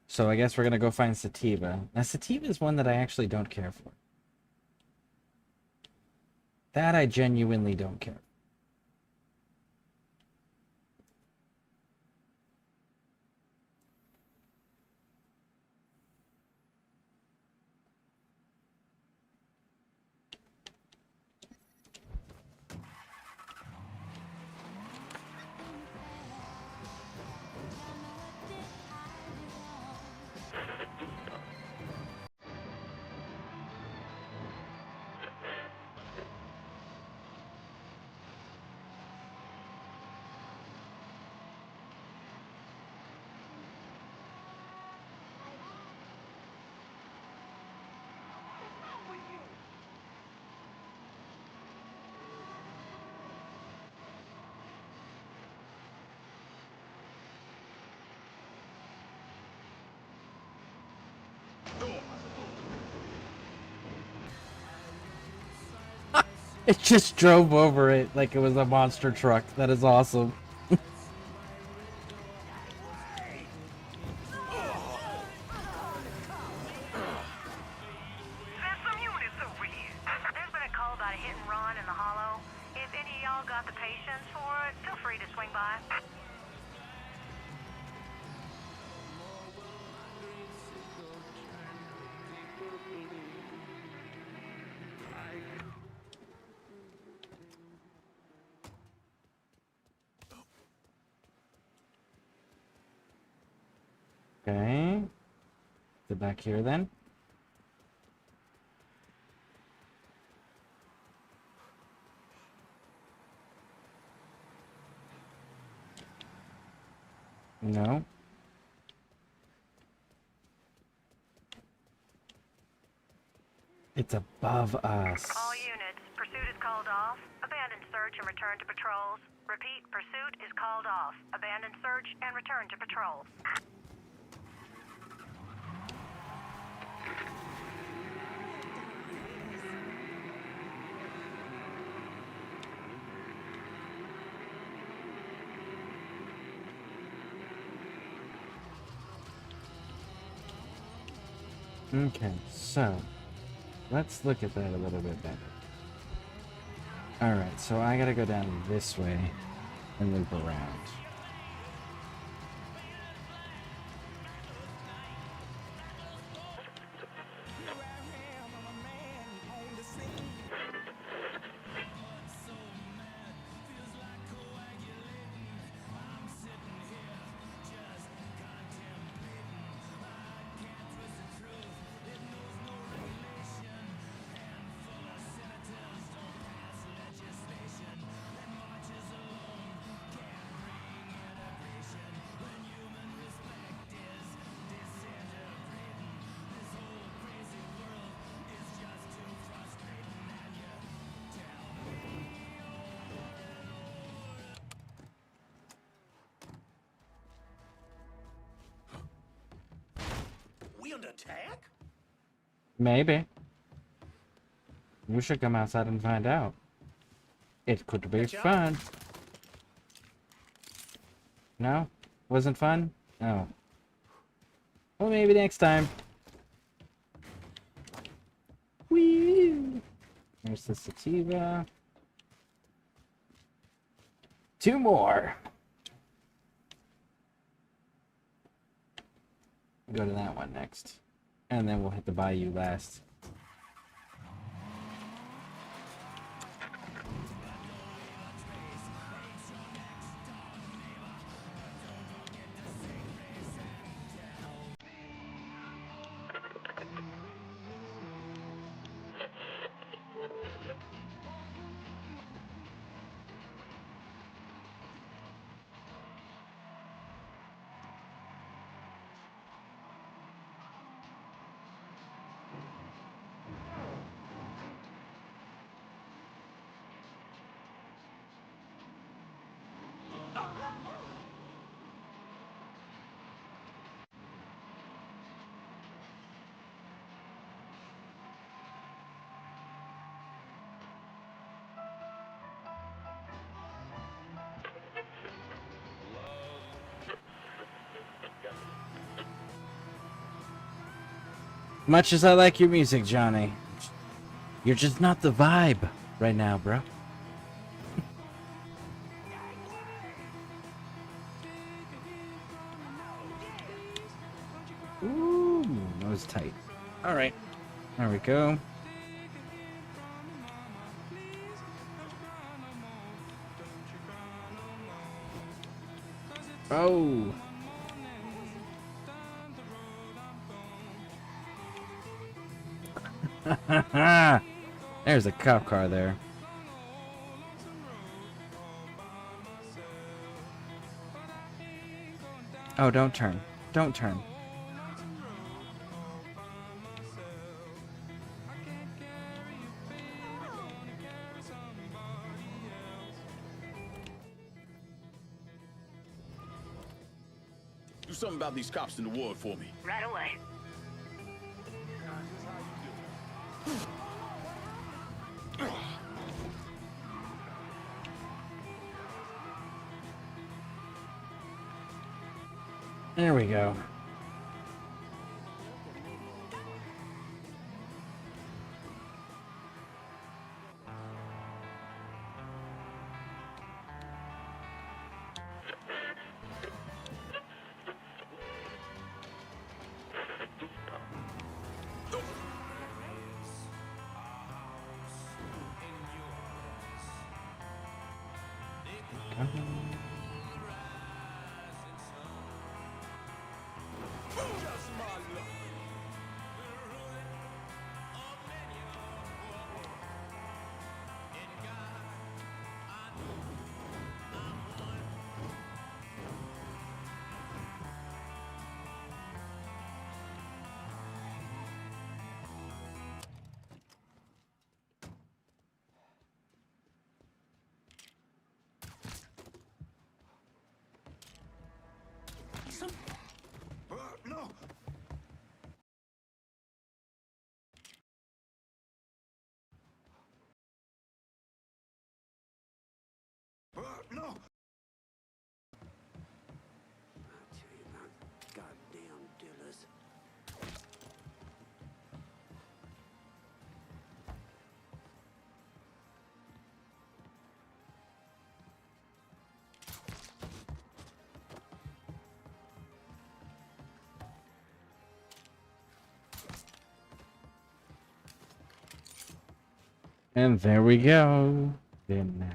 so I guess we're gonna go find sativa. Now, sativa is one that I actually don't care for. That I genuinely don't care. It just drove over it like it was a monster truck. That is awesome. There's some units over here. There's been a call about a hit and run in the hollow. If any of y'all got the patience for it, feel free to swing by. Okay. Is it back here then? No. It's above us. All units, pursuit is called off. Abandon search and return to patrols. Repeat, pursuit is called off. Abandon search and return to patrols. Okay, so let's look at that a little bit better. Alright, so I gotta go down this way and loop around. attack? Maybe. You should come outside and find out. It could be fun. No? Wasn't fun? Oh. Well, maybe next time. Whee! There's the sativa. 2 more. Go to that one next. And then we'll hit the bayou last. Much as I like your music, Johnny, you're just not the vibe right now, bro. Ooh, that was tight. All right, there we go. Oh. There's a cop car there. Oh, don't turn. Don't turn. Do something about these cops in the ward for me. Right away. There we go. No! No! I tell you about goddamn dealers. And there we go. Been there.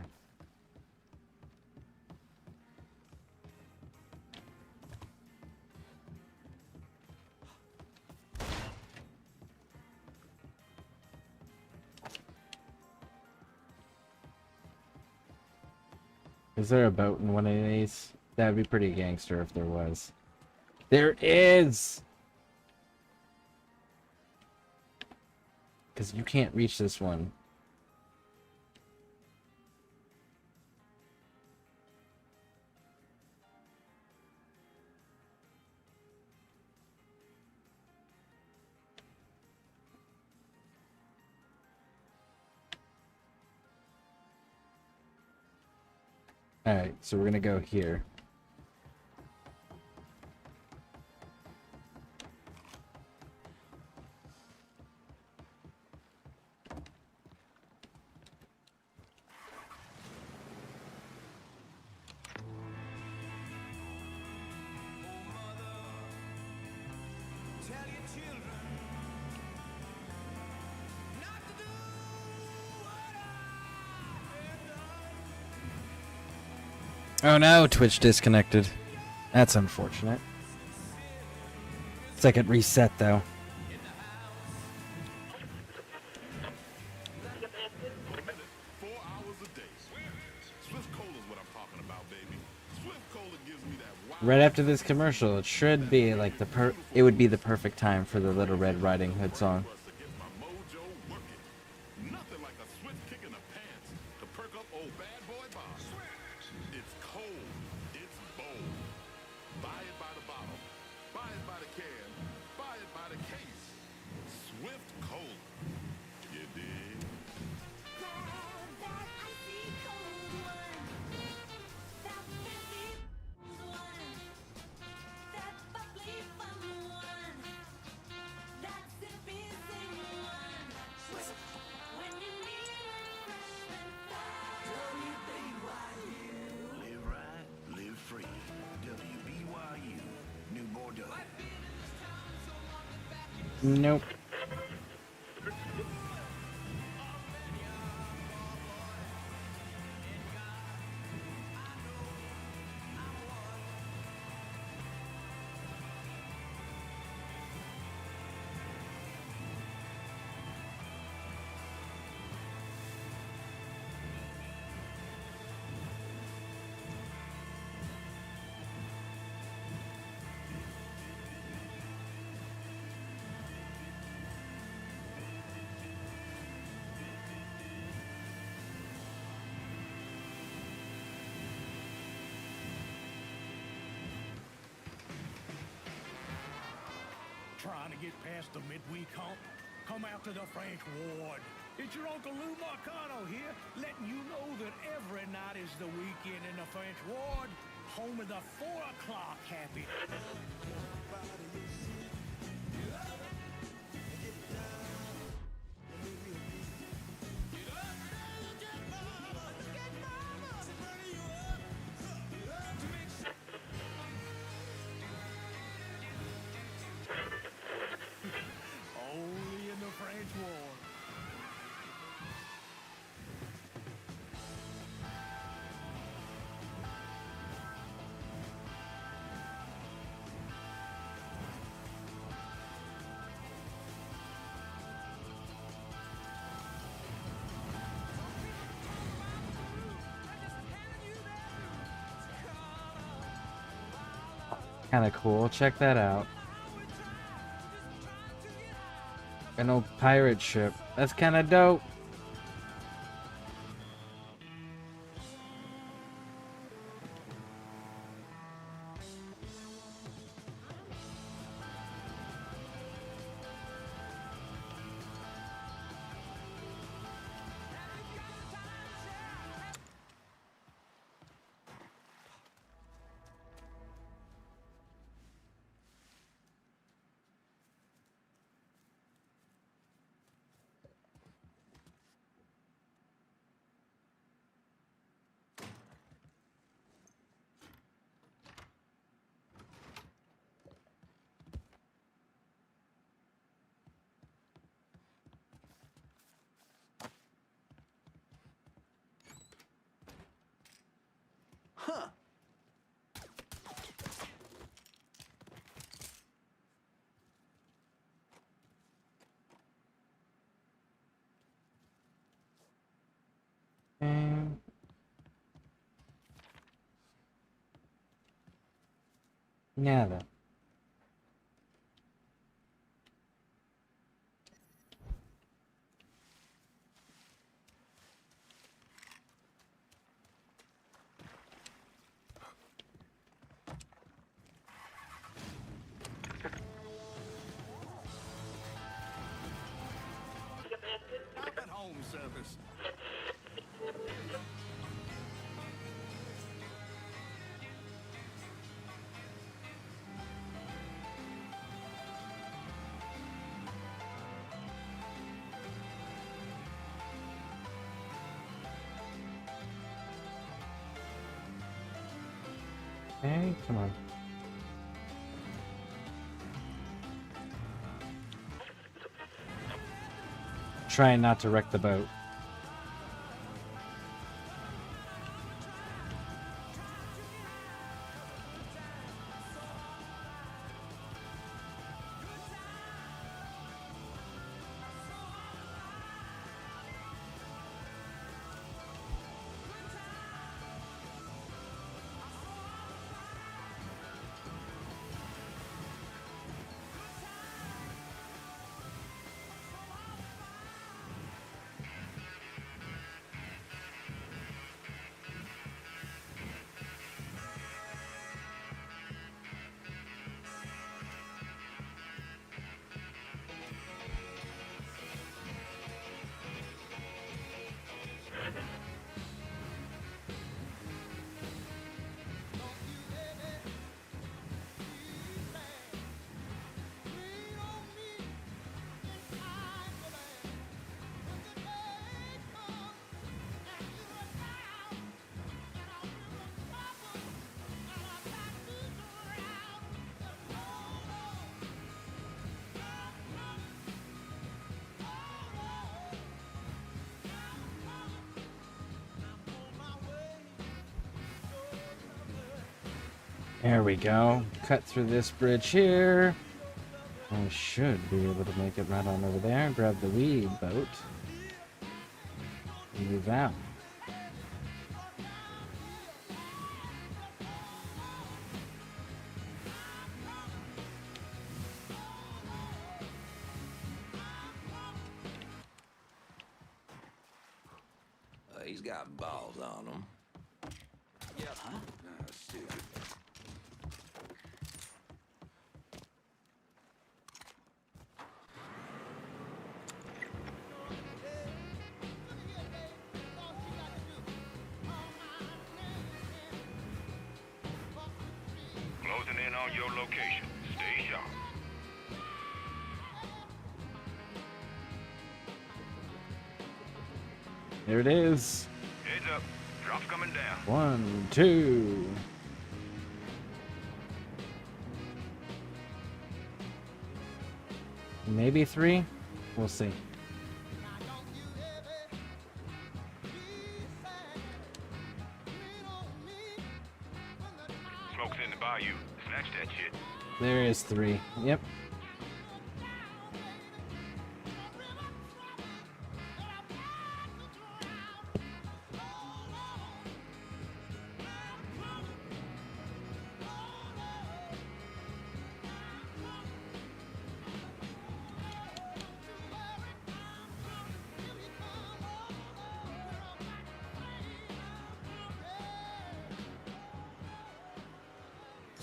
Is there a boat in one of these? That'd be pretty gangster if there was. There is! Because you can't reach this one. Alright, so we're gonna go here. Oh no, Twitch disconnected. That's unfortunate. It's like it reset though. Right after this commercial, it should be like it would be the perfect time for the Little Red Riding Hood song. Nope. Trying to get past the midweek hump? Come out to the French Ward. It's your Uncle Lou Marcano here, letting you know that every night is the weekend in the French Ward, home of the 4 o'clock happy. Only in the French Ward. Kind of cool. Check that out. An old pirate ship. That's kind of dope. Huh. Nada. Stop at home service. Okay, come on. Trying not to wreck the boat. There we go. Cut through this bridge here. I should be able to make it right on over there. Grab the weed boat. And move out. He's got balls on him. Yeah, huh? Stupid. Closing in on your location. Stay sharp. There it is. Heads up. Drop's coming down. 1, 2. Maybe 3. We'll see. Smoke's in the bayou. Snatch that shit. There is 3. Yep.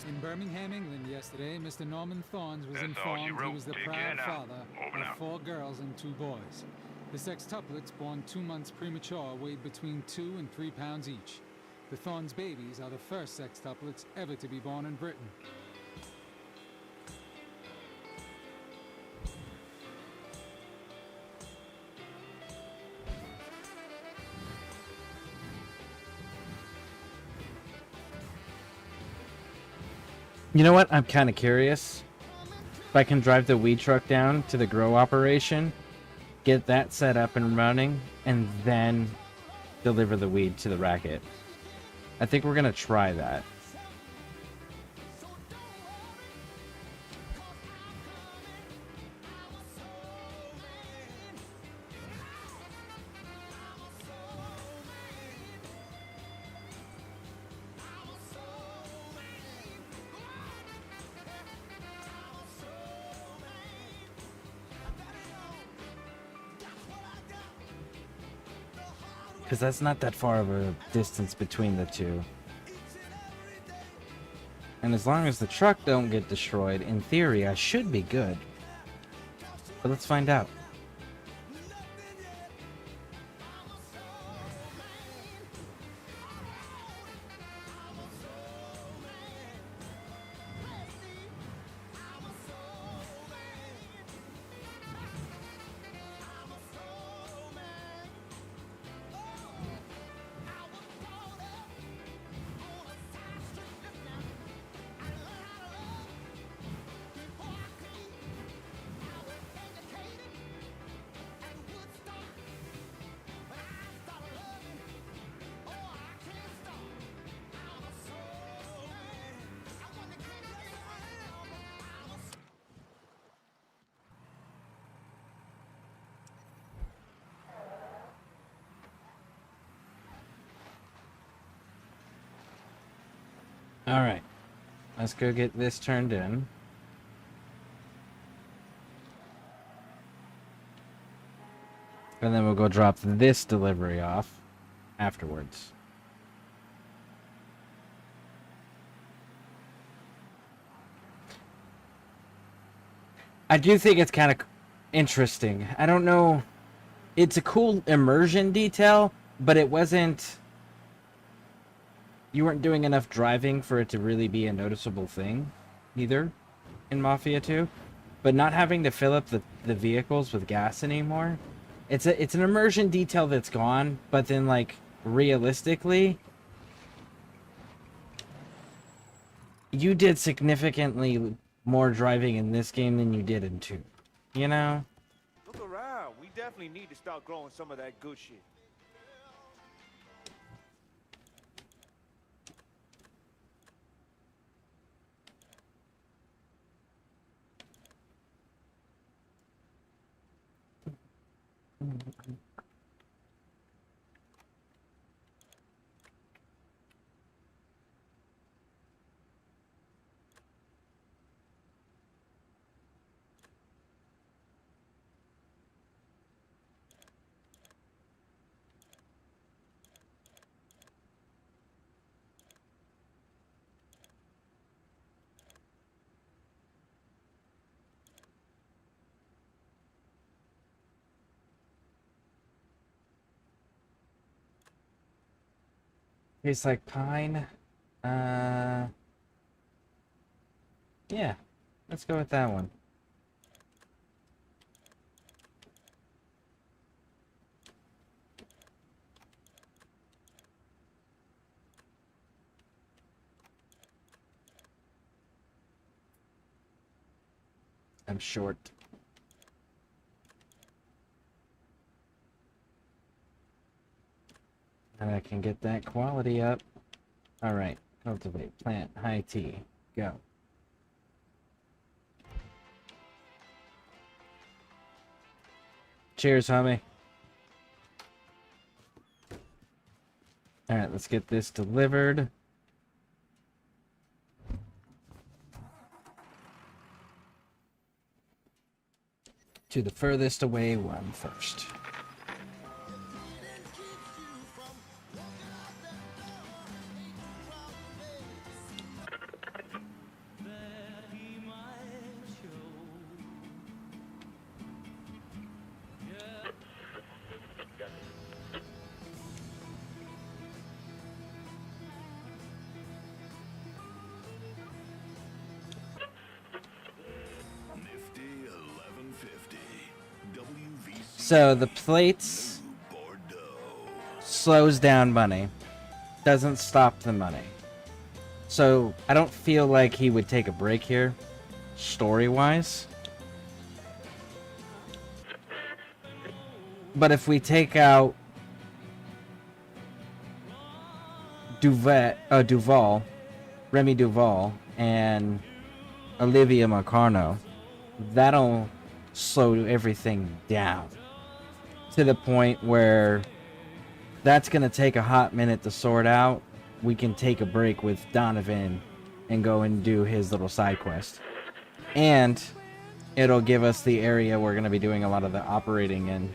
In Birmingham, England yesterday, Mr. Norman Thorns was That's all she informed he wrote. was the Take proud care now. father Over of now. 4 girls and 2 boys. The sextuplets, born 2 months premature, weighed between 2 and 3 pounds each. The Thorns babies are the first sextuplets ever to be born in Britain. You know what? I'm kind of curious. If I can drive the weed truck down to the grow operation, get that set up and running, and then deliver the weed to the racket. I think we're going to try that. Because that's not that far of a distance between the two. And as long as the truck don't get destroyed, in theory, I should be good. But let's find out. All right. Let's go get this turned in. And then we'll go drop this delivery off afterwards. I do think it's kind of interesting. I don't know. It's a cool immersion detail, but it wasn't... You weren't doing enough driving for it to really be a noticeable thing, either, in Mafia 2. But not having to fill up the vehicles with gas anymore, it's an immersion detail that's gone, but then, like, realistically, you did significantly more driving in this game than you did in 2. You know? Look around. We definitely need to start growing some of that good shit. Tastes like pine. Yeah, let's go with that one. I'm short. And I can get that quality up. Alright, cultivate, plant, high tea, go. Cheers, homie. Alright, let's get this delivered. To the furthest away one first. So the plates slows down money, doesn't stop the money. So I don't feel like he would take a break here, story-wise. But if we take out Duval, Remy Duval, and Olivia Marcano, that'll slow everything down. To the point where that's going to take a hot minute to sort out. We can take a break with Donovan and go and do his little side quest. And it'll give us the area we're going to be doing a lot of the operating in.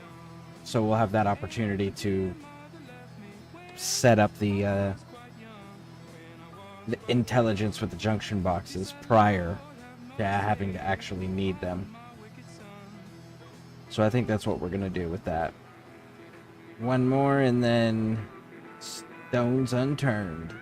So we'll have that opportunity to set up the intelligence with the junction boxes prior to having to actually need them. So I think that's what we're going to do with that. One more and then stones unturned.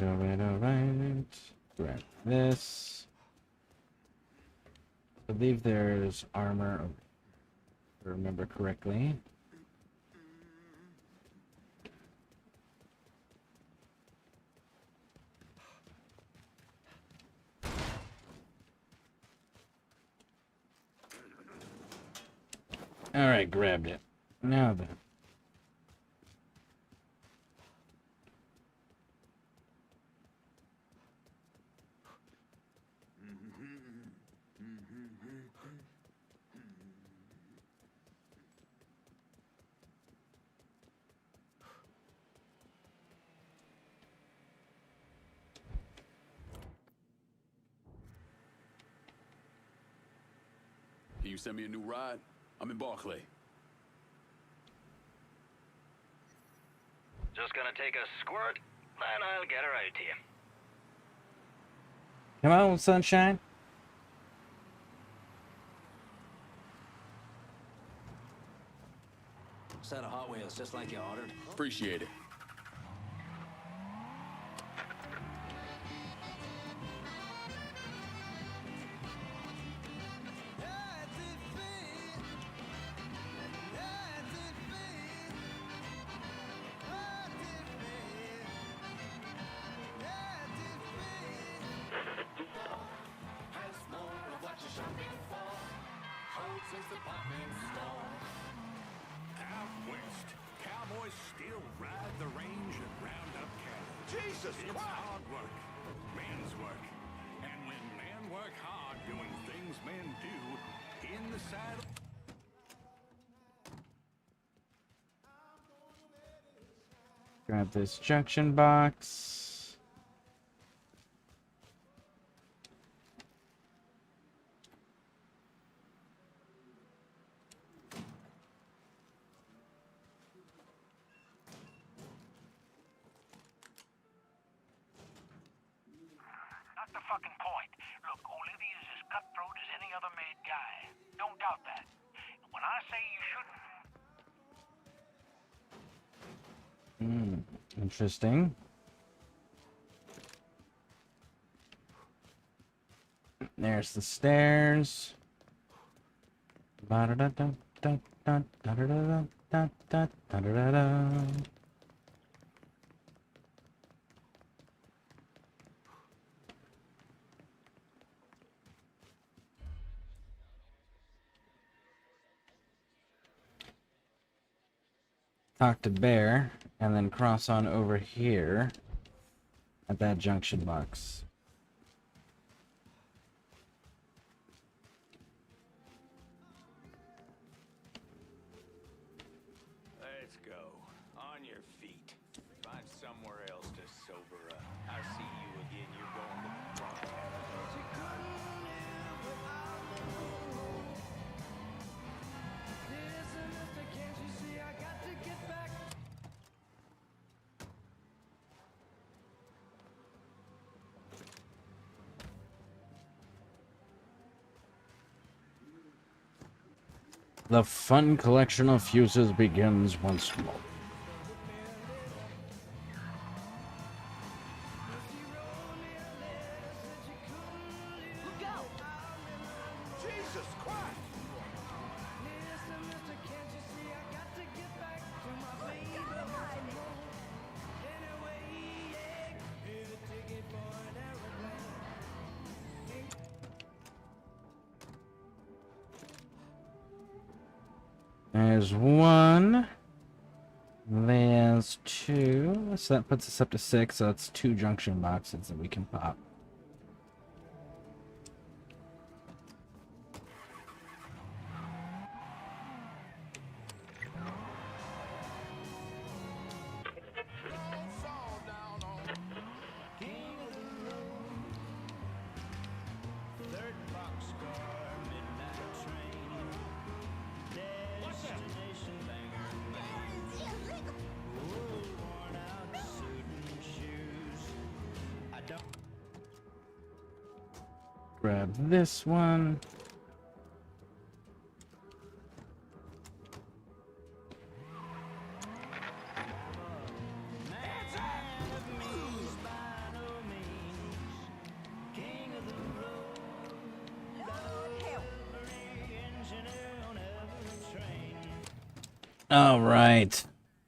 Alright. Grab this. I believe there's armor, if I remember correctly. Alright, grabbed it. Now then. Can you send me a new ride? I'm in Barclay. Just gonna take a squirt, then I'll get her out to you. Come on, sunshine. Set of Hot Wheels, just like you ordered. Appreciate it. Jesus It's Christ! hard work, man's work. And when men work hard doing things men do, in the saddle... Grab this junction box. Not the fucking point. Look, Olivia's as cutthroat as any other made guy. Don't doubt that. When I say you shouldn't... Interesting. There's the stairs. Talk to Bear, and then cross on over here at that junction box. Let's go. On your feet. Find somewhere else to sober up. I see you again. You're going to the front. The fun collection of fuses begins once more. Jesus Christ! There's one. There's two. So that puts us up to 6. So that's 2 junction boxes that we can pop. Grab this one. All right.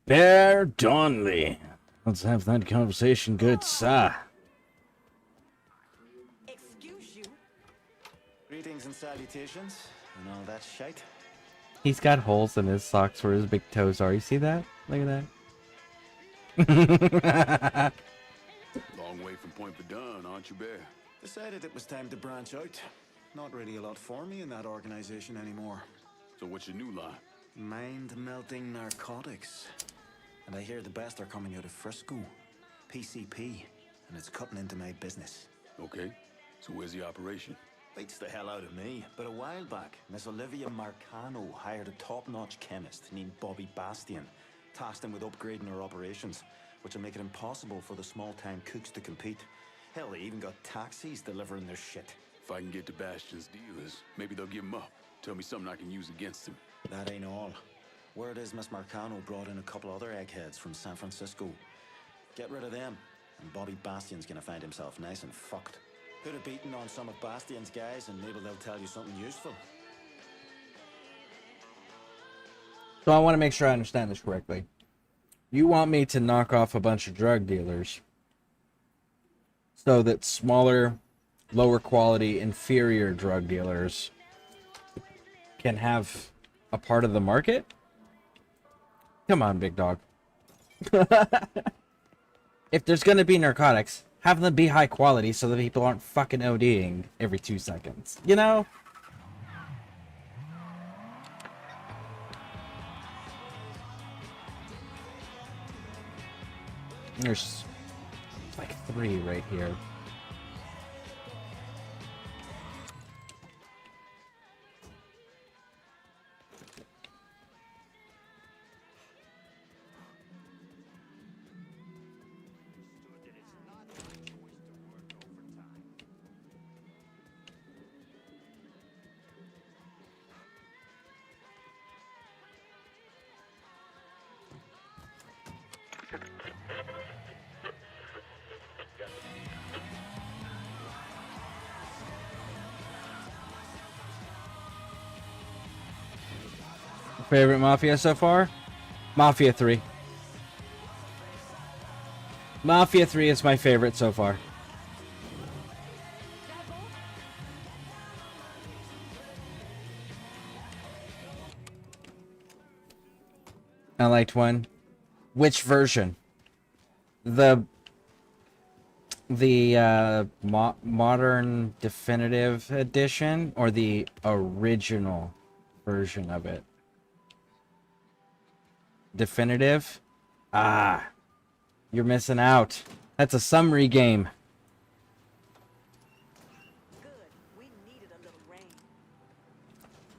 Bear Donley. Let's have that conversation, good sir. Greetings and salutations, and all that shite. He's got holes in his socks where his big toes are. You see that? Look at that. Long way from Point Verdun, aren't you, Bear? Decided it was time to branch out. Not really a lot for me in that organization anymore. So what's your new line? Mind-melting narcotics. And I hear the best are coming out of Frisco. PCP. And it's cutting into my business. Okay. So where's the operation? Beats the hell out of me. But a while back, Miss Olivia Marcano hired a top-notch chemist named Bobby Bastian. Tasked him with upgrading her operations, which will make it impossible for the small-time cooks to compete. Hell, they even got taxis delivering their shit. If I can get to Bastion's dealers, maybe they'll give him up. Tell me something I can use against him. That ain't all. Word is Miss Marcano brought in a couple other eggheads from San Francisco. Get rid of them, and Bobby Bastian's gonna find himself nice and fucked. Put a beating on some of Bastian's guys, and maybe they'll tell you something useful. So I want to make sure I understand this correctly. You want me to knock off a bunch of drug dealers so that smaller, lower quality, inferior drug dealers can have a part of the market? Come on, big dog. If there's going to be narcotics, have them be high quality so that people aren't fucking ODing every 2 seconds. You know? There's like 3 right here. Favorite Mafia so far? Mafia 3. Mafia 3 is my favorite so far. I liked one. Which version? The modern definitive edition or the original version of it? Definitive? Ah, you're missing out. That's a summary game.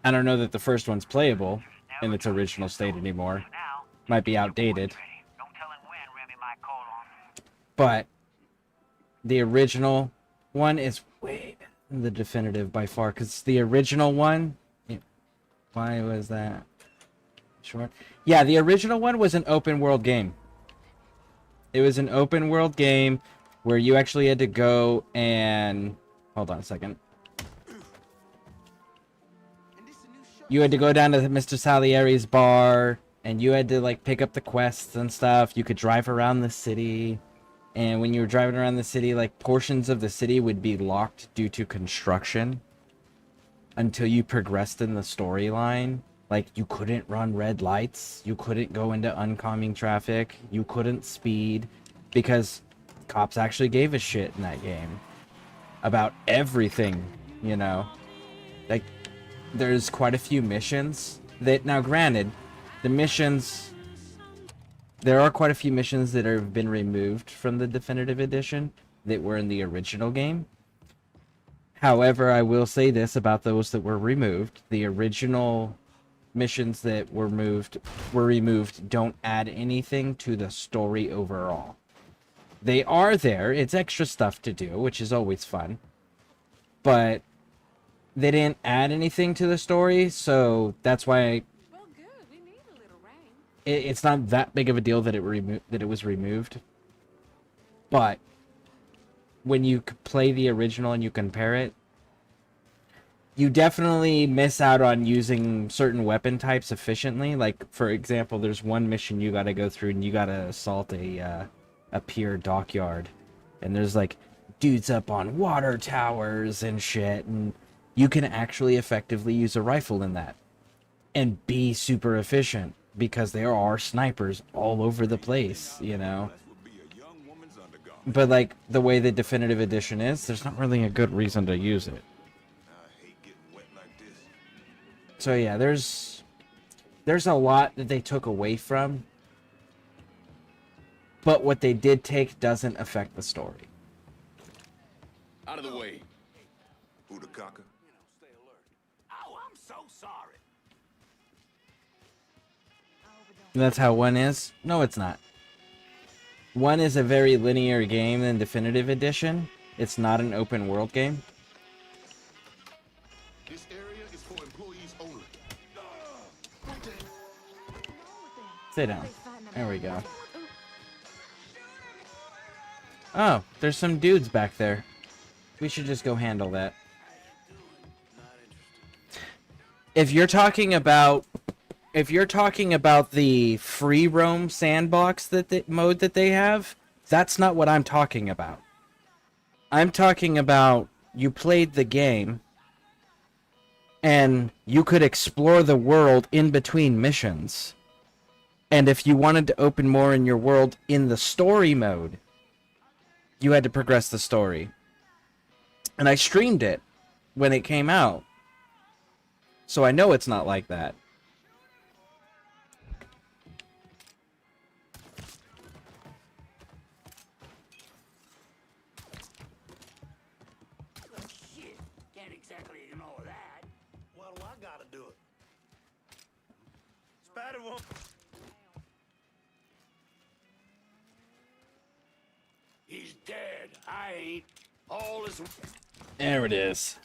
I don't know that the first one's playable in its original state anymore. Might be outdated. But the original one is way better than the definitive by far. Because the original one... Why was that short? Yeah, the original one was an open world game. It was an open world game where you actually had to go and... Hold on a second. You had to go down to Mr. Salieri's bar, and you had to, like, pick up the quests and stuff. You could drive around the city, and when you were driving around the city, like, portions of the city would be locked due to construction until you progressed in the storyline. Like, you couldn't run red lights, you couldn't go into oncoming traffic, you couldn't speed, because cops actually gave a shit in that game about everything, you know? Like, there's quite a few missions that, now granted, the missions, there are quite a few missions that have been removed from the definitive edition that were in the original game. However, I will say this about those that were removed. The original missions that were removed don't add anything to the story overall. They are there. It's extra stuff to do, which is always fun. But they didn't add anything to the story, so that's why it's not that big of a deal that it was removed. But when you play the original and you compare it, you definitely miss out on using certain weapon types efficiently. Like, for example, there's one mission you gotta go through and you gotta assault a pier dockyard. And there's, like, dudes up on water towers and shit. And you can actually effectively use a rifle in that. And be super efficient. Because there are snipers all over the place, you know? But, like, the way the Definitive Edition is, there's not really a good reason to use it. So yeah, there's a lot that they took away from, but what they did take doesn't affect the story. Out of the way. Who the cocker? Stay alert. Oh, I'm so sorry. That's how 1 is? No, it's not. 1 is a very linear game than Definitive Edition. It's not an open world game. This area is for employees only. Sit down. There we go. Oh, there's some dudes back there. We should just go handle that. If you're talking about the free roam sandbox mode that they have, that's not what I'm talking about. I'm talking about you played the game and you could explore the world in between missions. And if you wanted to open more in your world in the story mode, you had to progress the story. And I streamed it when it came out. So I know it's not like that. Shit, can't exactly ignore that. What'll I gotta do it? Spider Woman. He's dead. I ain't. All is... There it is.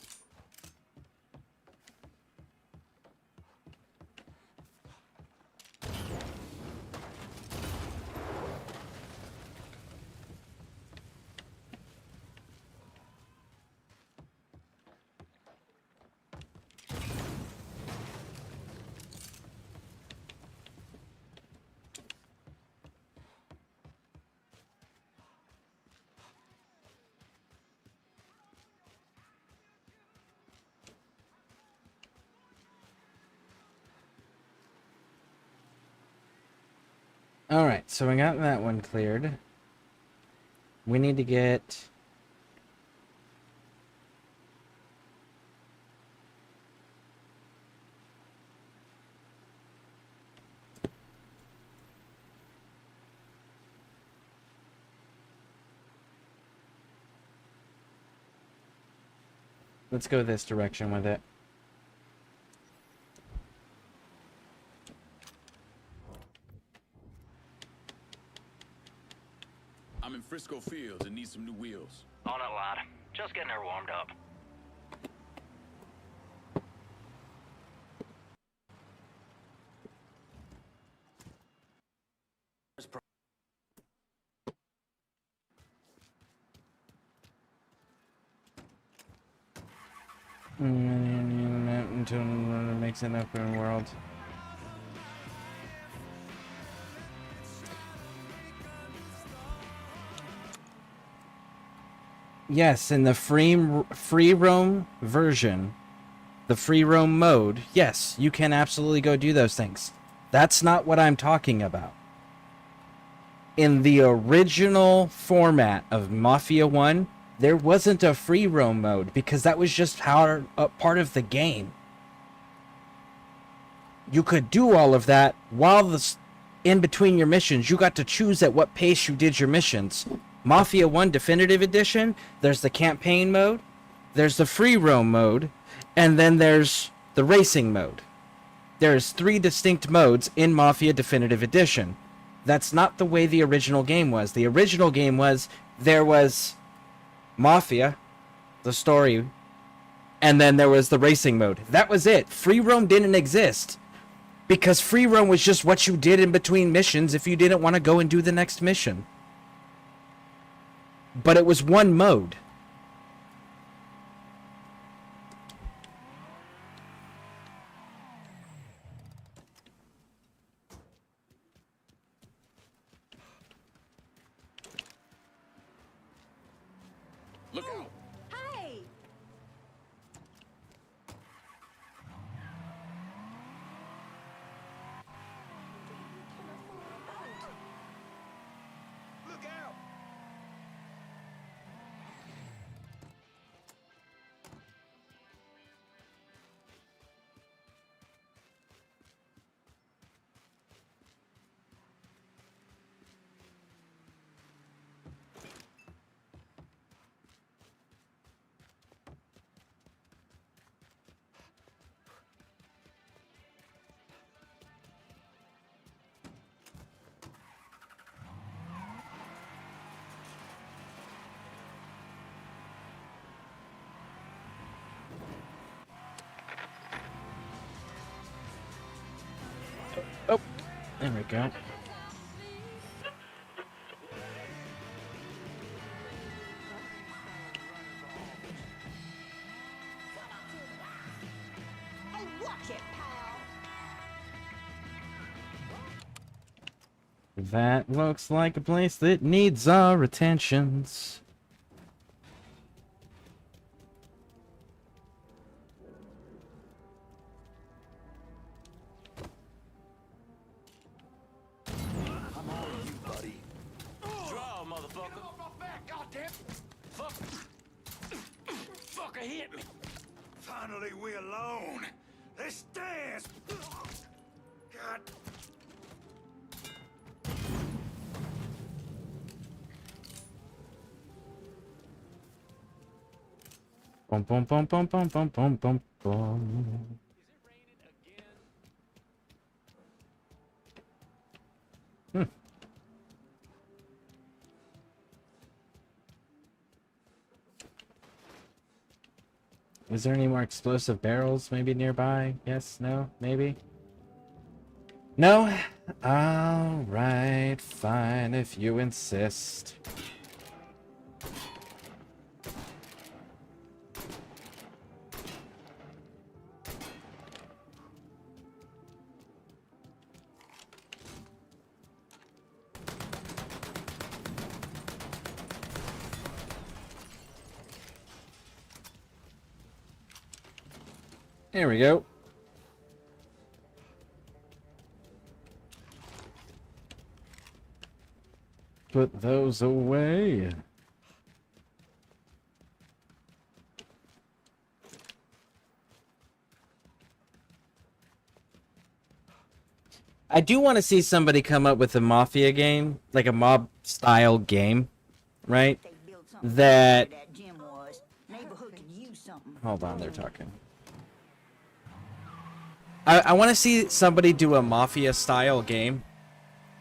Alright, so we got that one cleared. We need to get... Let's go this direction with it. I'm in Frisco Fields and need some new wheels. On it, lad. Just getting her warmed up. Until it makes an open world. Yes, in the free roam version, the free roam mode, yes, you can absolutely go do those things. That's not what I'm talking about. In the original format of Mafia 1, there wasn't a free roam mode because that was just part of the game. You could do all of that while in between your missions. You got to choose at what pace you did your missions. Mafia 1 Definitive Edition, there's the campaign mode, there's the free roam mode, and then there's the racing mode. There's 3 distinct modes in Mafia Definitive Edition. That's not the way the original game was. The original game was, there was Mafia, the story, and then there was the racing mode. That was it. Free roam didn't exist. Because free roam was just what you did in between missions if you didn't want to go and do the next mission. But it was one mode. Look out! Hey! Look out! Oh, there we go. That looks like a place that needs our attentions. I'm on you, buddy. Draw, motherfucker. Goddamn. Fucker hit me. Finally, we alone. Let's dance. God. Bum bum bum bum bum bum bum bum bum. Hmm. Is there any more explosive barrels maybe nearby? Yes, no, maybe? No? Alright, fine if you insist. There we go. Put those away. I do want to see somebody come up with a Mafia game, like a mob style game, right? That... Hold on, they're talking. I want to see somebody do a Mafia style game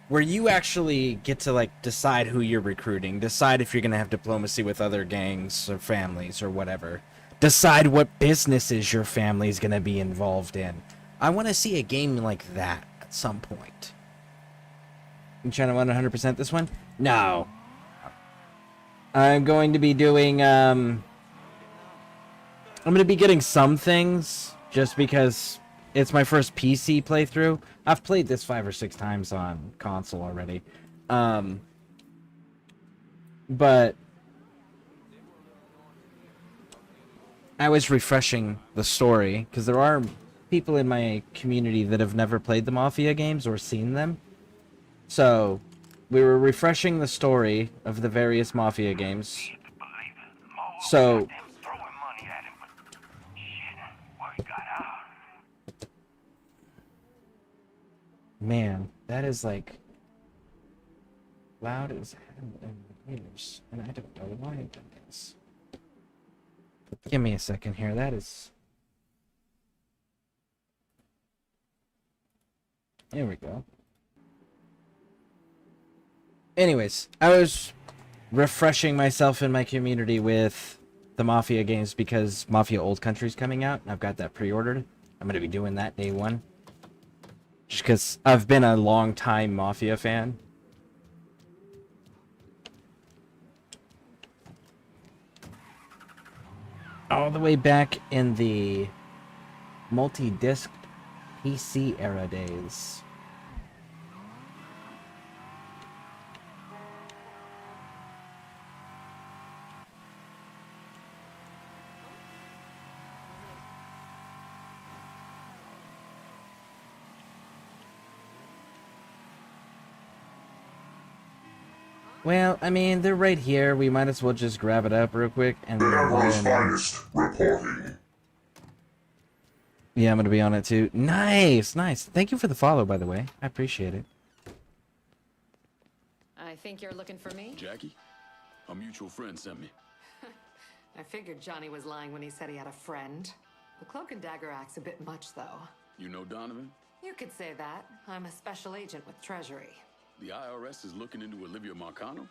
where you actually get to like decide who you're recruiting, decide if you're going to have diplomacy with other gangs or families or whatever, decide what businesses your family's going to be involved in. I want to see a game like that at some point. You trying to 100% this one? No. I'm going to be doing I'm going to be getting some things just because it's my first PC playthrough. I've played this 5 or 6 times on console already. But I was refreshing the story because there are people in my community that have never played the Mafia games or seen them. So we were refreshing the story of the various Mafia games. So man, that is like loud as hell in my ears, and I don't know why that is. Give me a second here. That is. There we go. Anyways, I was refreshing myself in my community with the Mafia games because Mafia Old Country's coming out, and I've got that pre-ordered. I'm going to be doing that day one. Just because I've been a long-time Mafia fan. All the way back in the multi-disc PC era days. Well, I mean, they're right here. We might as well just grab it up real quick and Enterprise then... Finest reporting. Yeah, I'm gonna be on it too. Nice, nice. Thank you for the follow, by the way. I appreciate it. I think you're looking for me? Jackie? A mutual friend sent me. I figured Johnny was lying when he said he had a friend. The cloak and dagger act's a bit much, though. You know Donovan? You could say that. I'm a special agent with Treasury. The IRS is looking into Olivia Marcano?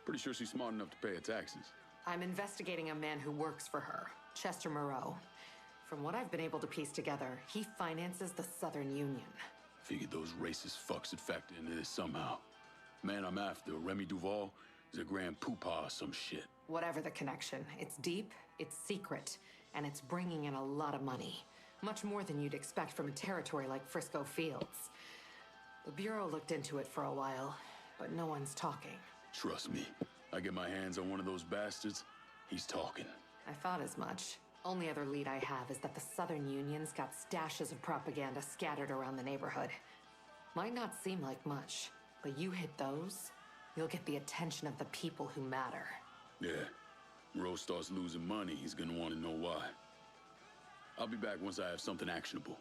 Pretty sure she's smart enough to pay her taxes. I'm investigating a man who works for her, Chester Moreau. From what I've been able to piece together, he finances the Southern Union. Figured those racist fucks would factor into this somehow. Man I'm after, Remy Duval, is a grand poopah or some shit. Whatever the connection, it's deep, it's secret, and it's bringing in a lot of money. Much more than you'd expect from a territory like Frisco Fields. The Bureau looked into it for a while, but no one's talking. Trust me, I get my hands on one of those bastards, he's talking. I thought as much. Only other lead I have is that the Southern Union's got stashes of propaganda scattered around the neighborhood. Might not seem like much, but you hit those, you'll get the attention of the people who matter. Yeah, Rose starts losing money, he's gonna want to know why. I'll be back once I have something actionable.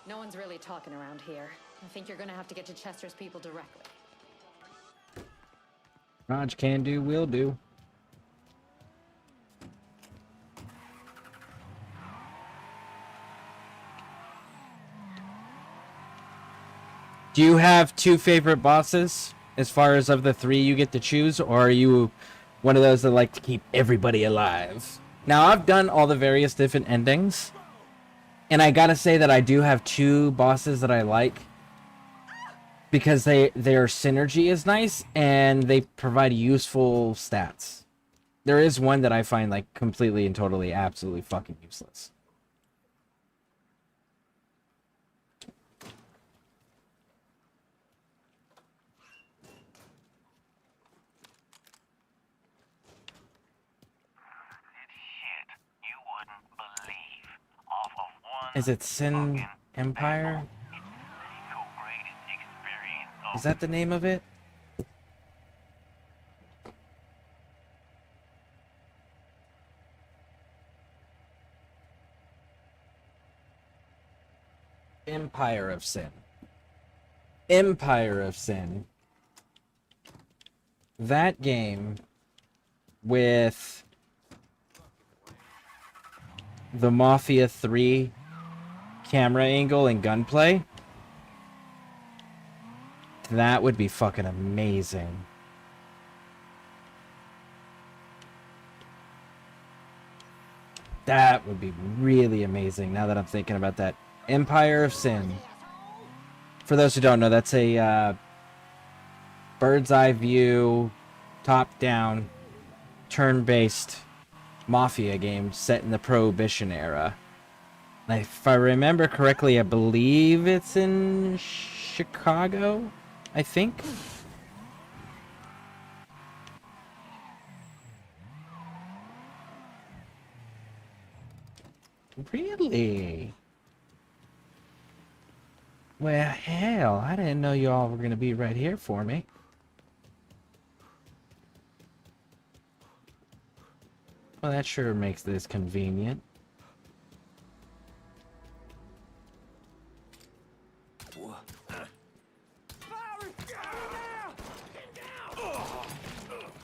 No one's really talking around here. I think you're gonna have to get to Chester's people directly. Raj can do, will do. Do you have two favorite bosses as far as of the three you get to choose, or are you one of those that like to keep everybody alive? Now, I've done all the various different endings, and I gotta say that I do have two bosses that I like because their synergy is nice and they provide useful stats. There is one that I find like completely and totally absolutely fucking useless. Is it Sin Empire? Is that the name of it? Empire of Sin. Empire of Sin. That game with the Mafia 3 camera angle and gunplay, that would be fucking amazing. That would be really amazing now that I'm thinking about that. Empire of Sin. For those who don't know, that's a bird's eye view, top-down, turn-based Mafia game set in the Prohibition era. If I remember correctly, I believe it's in Chicago, I think. Really? Well, hell, I didn't know you all were going to be right here for me. Well, that sure makes this convenient.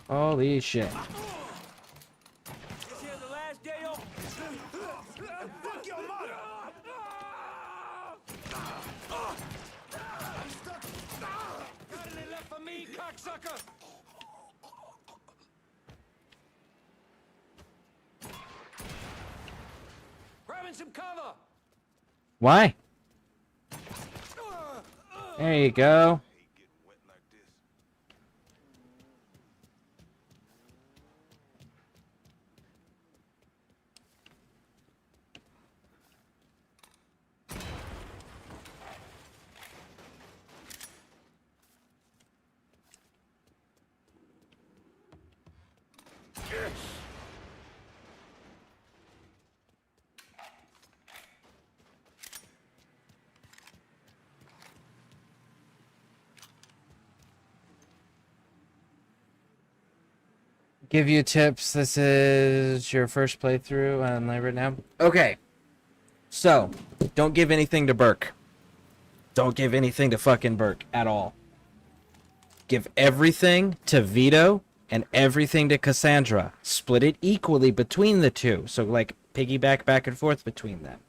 Holy shit. This here the last day of... Fuck your mother! I'm stuck! Got any left for me, cocksucker? Grabbing some cover! Why? There you go. Give you tips. This is your first playthrough on live right now. Okay. So, don't give anything to Burke. Don't give anything to fucking Burke at all. Give everything to Vito and everything to Cassandra. Split it equally between the two. So, like, piggyback back and forth between them.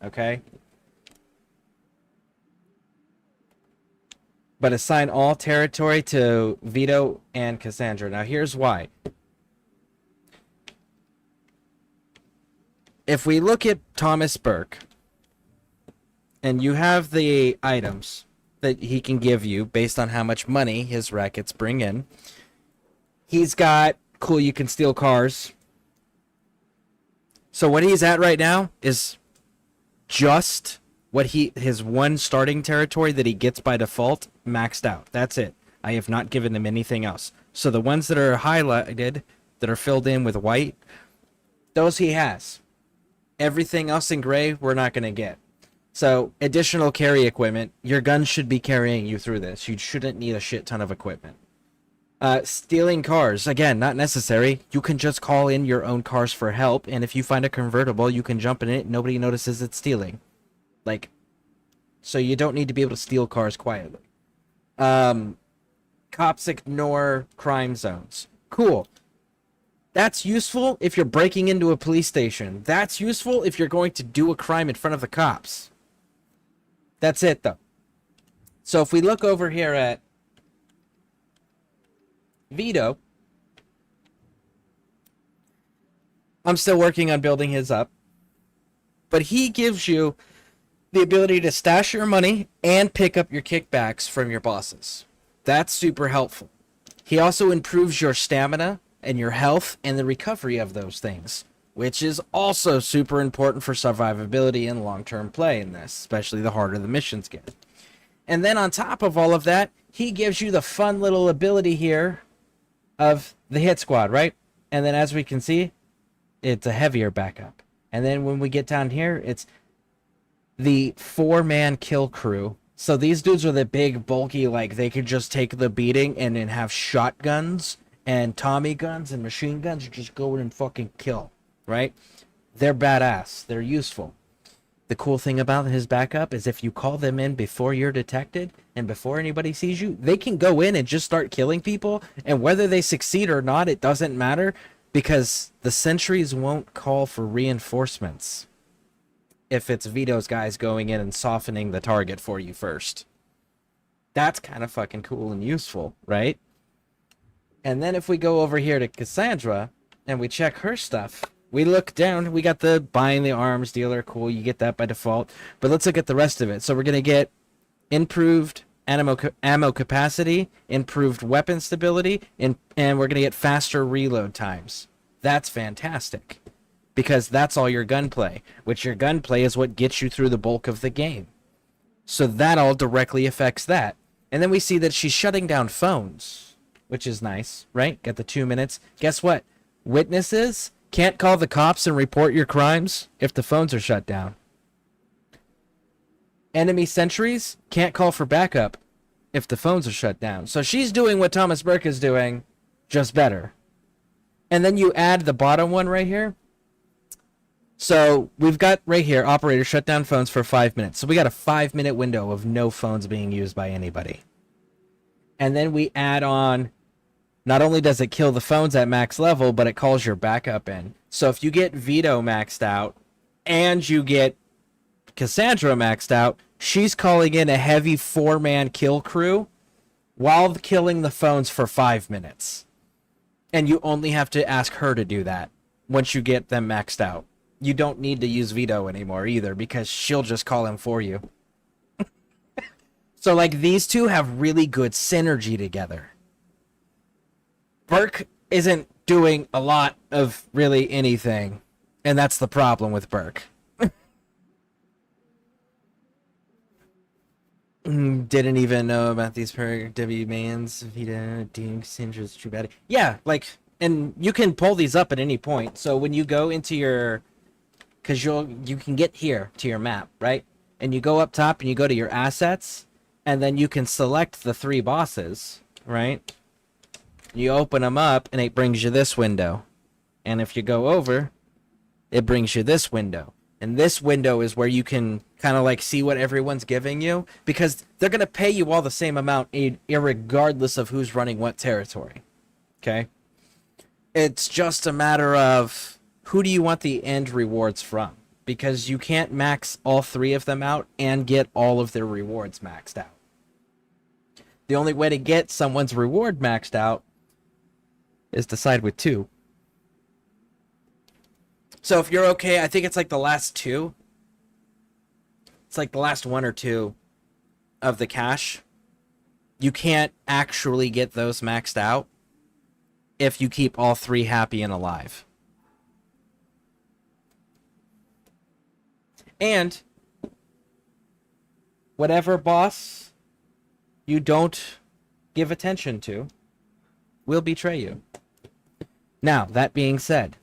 Okay? But assign all territory to Vito and Cassandra. Now, here's why. If we look at Thomas Burke, and you have the items that he can give you based on how much money his rackets bring in, he's got, cool, you can steal cars. So what he's at right now is just what his one starting territory that he gets by default maxed out. That's it. I have not given him anything else. So the ones that are highlighted, that are filled in with white, those he has. Everything else in gray, we're not going to get. So, additional carry equipment. Your gun should be carrying you through this. You shouldn't need a shit ton of equipment. Stealing cars. Again, not necessary. You can just call in your own cars for help, and if you find a convertible, you can jump in it. Nobody notices it's stealing. Like, so you don't need to be able to steal cars quietly. Cops ignore crime zones. Cool. That's useful if you're breaking into a police station. That's useful if you're going to do a crime in front of the cops. That's it, though. So if we look over here at Vito, I'm still working on building his up, but he gives you the ability to stash your money and pick up your kickbacks from your bosses. That's super helpful. He also improves your stamina and your health and the recovery of those things, which is also super important for survivability and long-term play in this, especially the harder the missions get. And then on top of all of that, he gives you the fun little ability here of the hit squad, right? And then as we can see, it's a heavier backup. And then when we get down here, it's the 4-man kill crew. So these dudes are the big, bulky, like they could just take the beating and then have shotguns and Tommy guns and machine guns and just go in and fucking kill, right? They're badass. They're useful. The cool thing about his backup is if you call them in before you're detected and before anybody sees you, they can go in and just start killing people, and whether they succeed or not, it doesn't matter because the sentries won't call for reinforcements if it's Vito's guys going in and softening the target for you first. That's kind of fucking cool and useful, right? And then if we go over here to Cassandra and we check her stuff, we look down, we got the buying the arms dealer, cool, you get that by default. But let's look at the rest of it. So we're going to get improved ammo capacity, improved weapon stability, and we're going to get faster reload times. That's fantastic, because that's all your gunplay, which your gunplay is what gets you through the bulk of the game. So that all directly affects that. And then we see that she's shutting down phones, which is nice, right? Got the 2 minutes. Guess what? Witnesses can't call the cops and report your crimes if the phones are shut down. Enemy sentries can't call for backup if the phones are shut down. So she's doing what Thomas Burke is doing, just better. And then you add the bottom one right here. So we've got right here, operator shut down phones for 5 minutes. So we got a 5-minute window of no phones being used by anybody. And then we add on, not only does it kill the phones at max level, but it calls your backup in. So if you get Vito maxed out and you get Cassandra maxed out, she's calling in a heavy 4-man kill crew while killing the phones for 5 minutes. And you only have to ask her to do that once you get them maxed out. You don't need to use Vito anymore either, because she'll just call him for you. So, like, these two have really good synergy together. Burke isn't doing a lot of really anything, and that's the problem with Burke. Didn't even know about these W mans. Vita, Dink, Syndra's True Bad. Yeah, like, and you can pull these up at any point. So when you go into your, because you can get here to your map, right? And you go up top and you go to your assets, and then you can select the 3 bosses, right? You open them up, and it brings you this window. And if you go over, it brings you this window. And this window is where you can kind of like see what everyone's giving you, because they're going to pay you all the same amount irregardless of who's running what territory. Okay? It's just a matter of who do you want the end rewards from, because you can't max all 3 of them out and get all of their rewards maxed out. The only way to get someone's reward maxed out is to side with 2. So if you're okay, I think it's like the last 2. It's like the last 1 or 2 of the cash. You can't actually get those maxed out if you keep all 3 happy and alive. And whatever boss you don't give attention to will betray you. Now, that being said,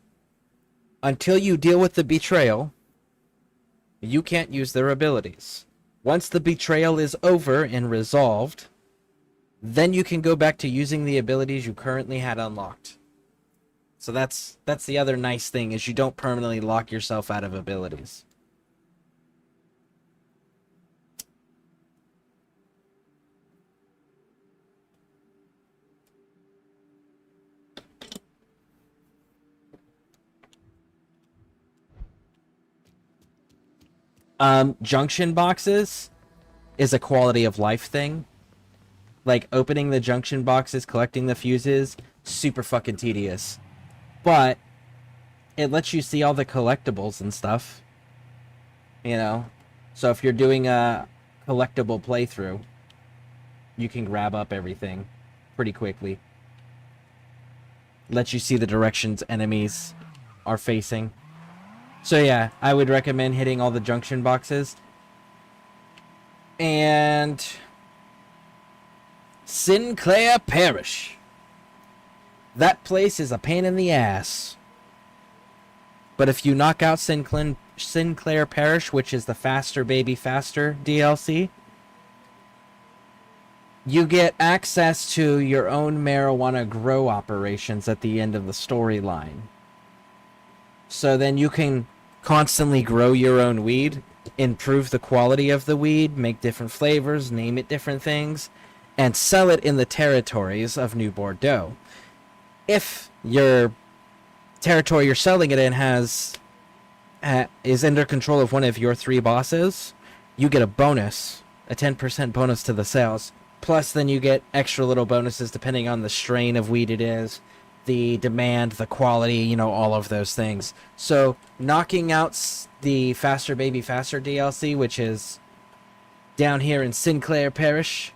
until you deal with the betrayal, you can't use their abilities. Once the betrayal is over and resolved, then you can go back to using the abilities you currently had unlocked. So that's the other nice thing, is you don't permanently lock yourself out of abilities. Junction boxes is a quality of life thing. Like, opening the junction boxes, collecting the fuses, super fucking tedious. But it lets you see all the collectibles and stuff. You know? So if you're doing a collectible playthrough, you can grab up everything pretty quickly. Lets you see the directions enemies are facing. So yeah, I would recommend hitting all the junction boxes. And Sinclair Parish. That place is a pain in the ass. But if you knock out Sinclair Parish, which is the Faster Baby Faster DLC, you get access to your own marijuana grow operations at the end of the storyline. So then you can constantly grow your own weed, improve the quality of the weed, make different flavors, name it different things, and sell it in the territories of New Bordeaux. If your territory you're selling it in is under control of one of your 3 bosses, you get a bonus, a 10% bonus to the sales. Plus, then you get extra little bonuses depending on the strain of weed it is, the demand, the quality, you know, all of those things. So, knocking out the Faster Baby Faster DLC, which is down here in Sinclair Parish,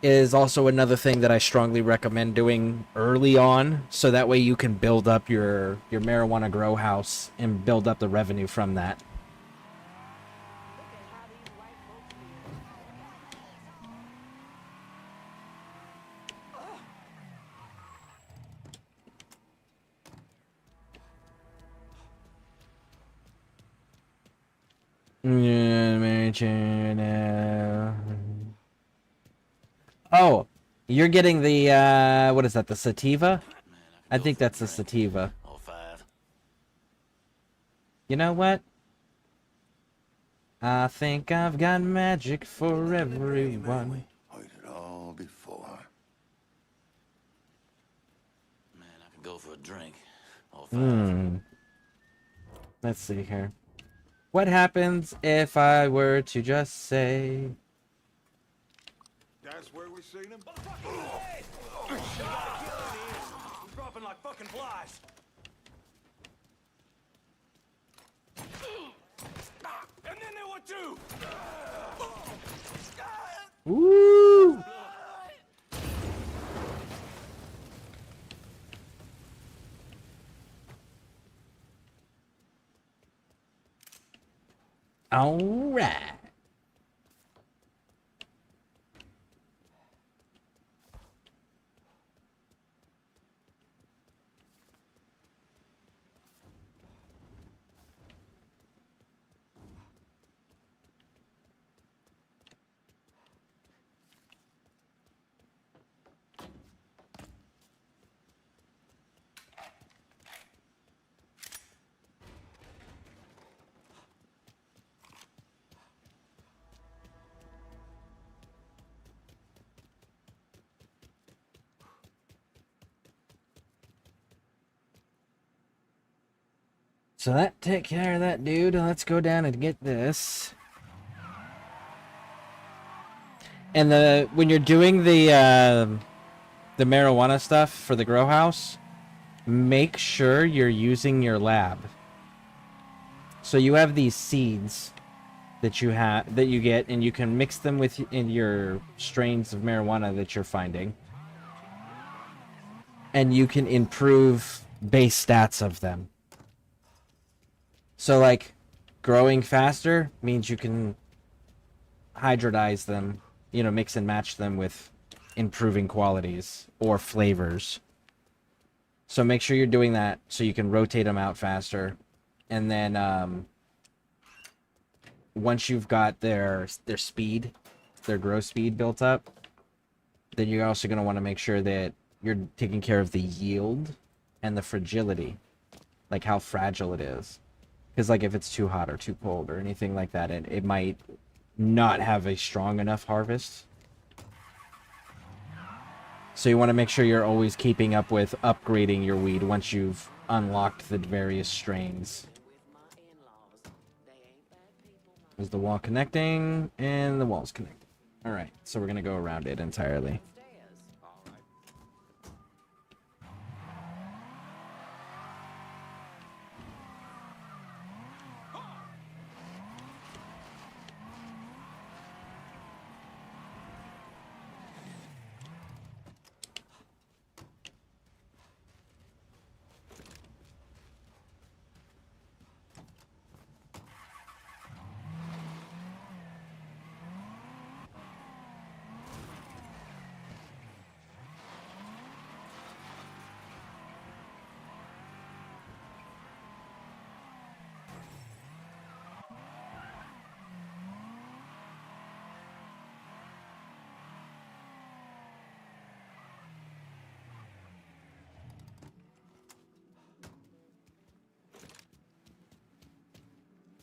is also another thing that I strongly recommend doing early on, so that way you can build up your marijuana grow house and build up the revenue from that. Oh, you're getting the, what is that, the sativa? I think that's the sativa. You know what? I think I've got magic for everyone. Heard it all before. Man, I could go for a drink. Let's see here. What happens if I were to just say... That's where we seen him. Hey! We're dropping like fucking flies. And then there were 2. Woo! All right. So that take care of that dude. Let's go down and get this. And when you're doing the marijuana stuff for the grow house, make sure you're using your lab. So you have these seeds that you get, and you can mix them in your strains of marijuana that you're finding, and you can improve base stats of them. So like growing faster means you can hybridize them, you know, mix and match them with improving qualities or flavors. So make sure you're doing that so you can rotate them out faster. And then once you've got their speed, their growth speed built up, then you're also going to want to make sure that you're taking care of the yield and the fragility, like how fragile it is. Because like if it's too hot or too cold or anything like that, it might not have a strong enough harvest. So you want to make sure you're always keeping up with upgrading your weed once you've unlocked the various strains. There's the wall connecting, and the wall's connecting. Alright, so we're going to go around it entirely.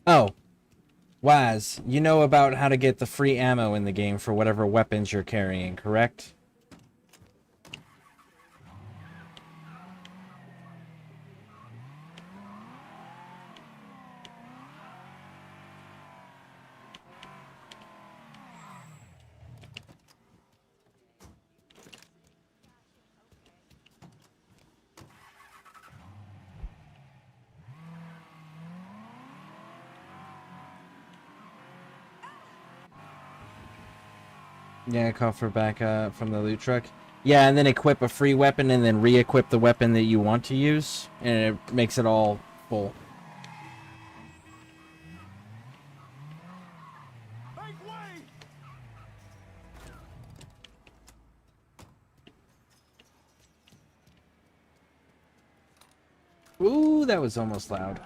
Oh, Waz, you know about how to get the free ammo in the game for whatever weapons you're carrying, correct? Yeah, call for backup from the loot truck. Yeah, and then equip a free weapon and then re-equip the weapon that you want to use, and it makes it all full. Ooh, that was almost loud.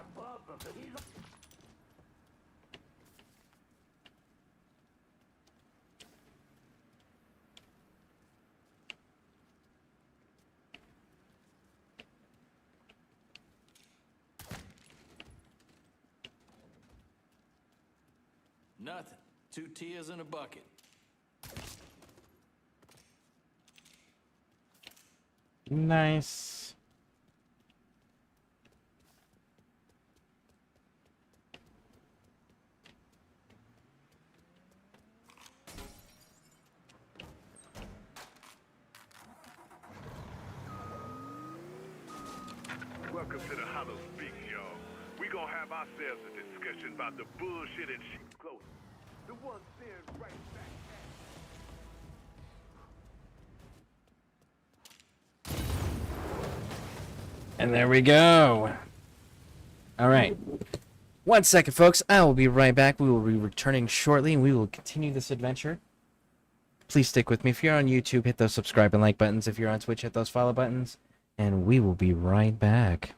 Nothing. 2 tears in a bucket. Nice. Welcome to the Hollow Speaks, y'all. We gonna have ourselves a discussion about the bullshit and shit close. The one staring right back at. And there we go. All right. 1 second, folks. I will be right back. We will be returning shortly, and we will continue this adventure. Please stick with me. If you're on YouTube, hit those subscribe and like buttons. If you're on Twitch, hit those follow buttons. And we will be right back.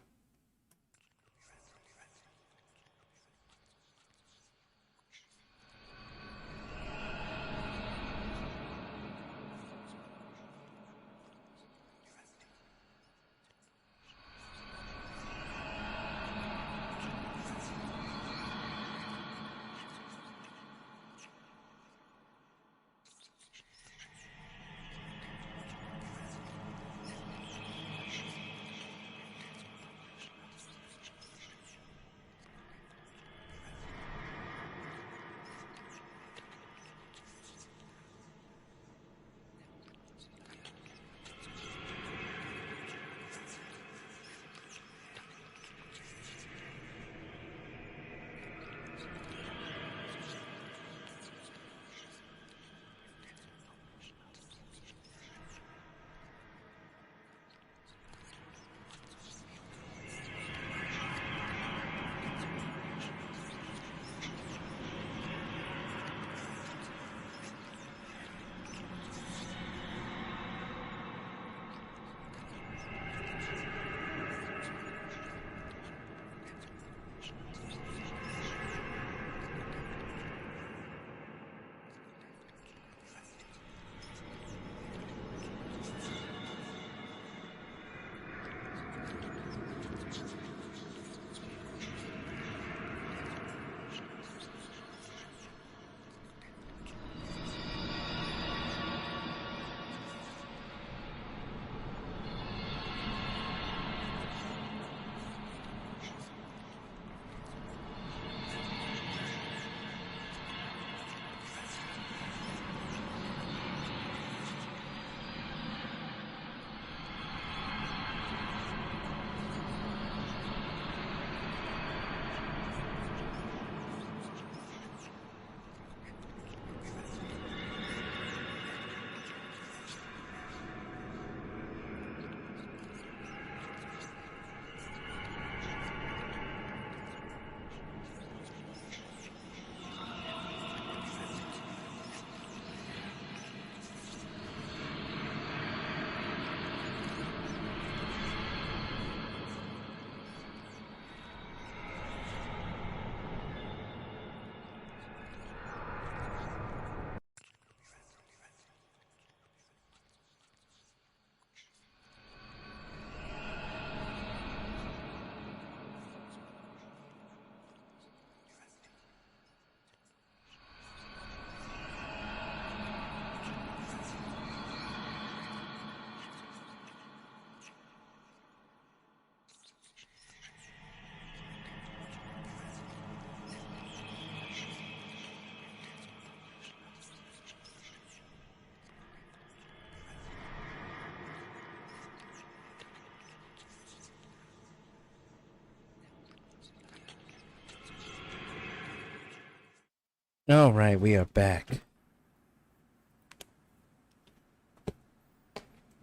All right, we are back.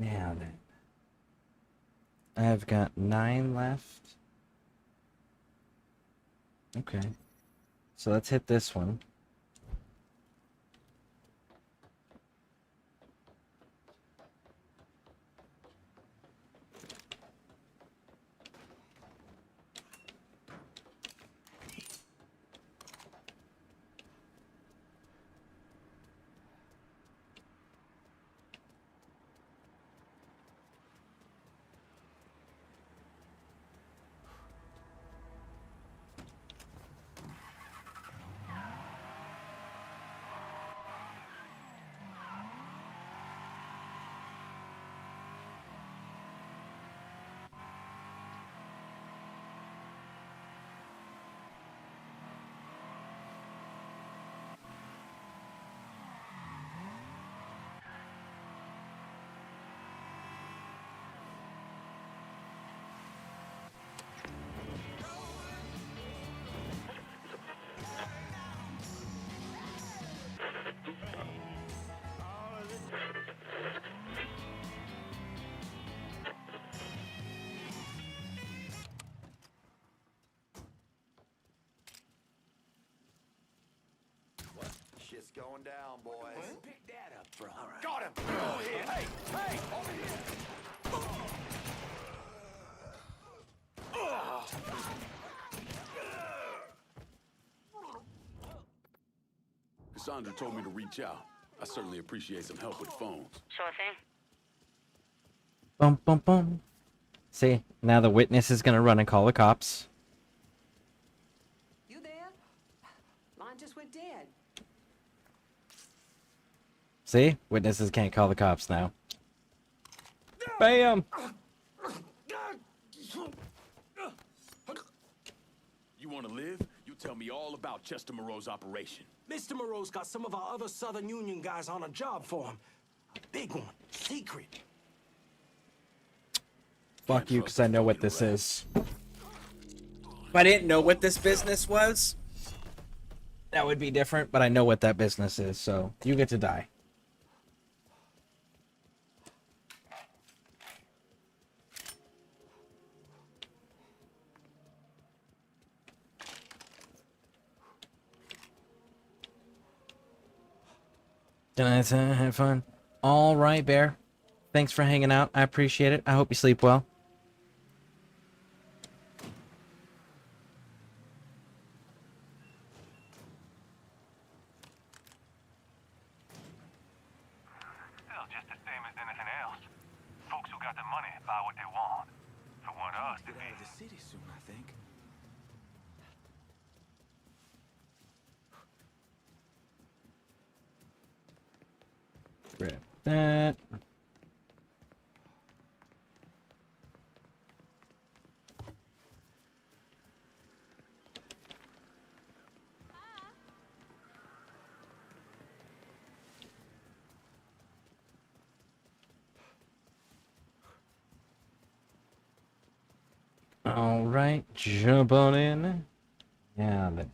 Now then, I've got 9 left. Okay, so let's hit this one. Shit's going down, boys. Pick that up, bro. All right. Got him! Over here! Hey! Hey! Over here! Cassandra told me to reach out. I certainly appreciate some help with phones. Sure thing. Bum bum bum. See, now the witness is gonna run and call the cops. You there? Mine just went dead. See, witnesses can't call the cops now. Bam! You want to live? You tell me all about Chester Moreau's operation. Mr. Moreau's got some of our other Southern Union guys on a job for him. A big one. Secret. Fuck you, because I know what this is. If I didn't know what this business was, that would be different, but I know what that business is, so you get to die. Did I have fun? All right, Bear. Thanks for hanging out. I appreciate it. I hope you sleep well. Still just the same as anything else. Folks who got the money buy what they want. For what us to Get out of the city soon, I think. Grab that. All right, jump on in. Yeah, then.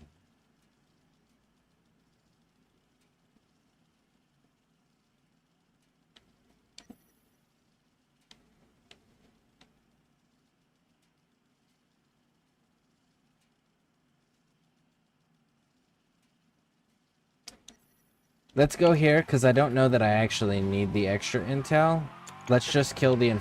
Let's go here, because I don't know that I actually need the extra intel. Let's just kill the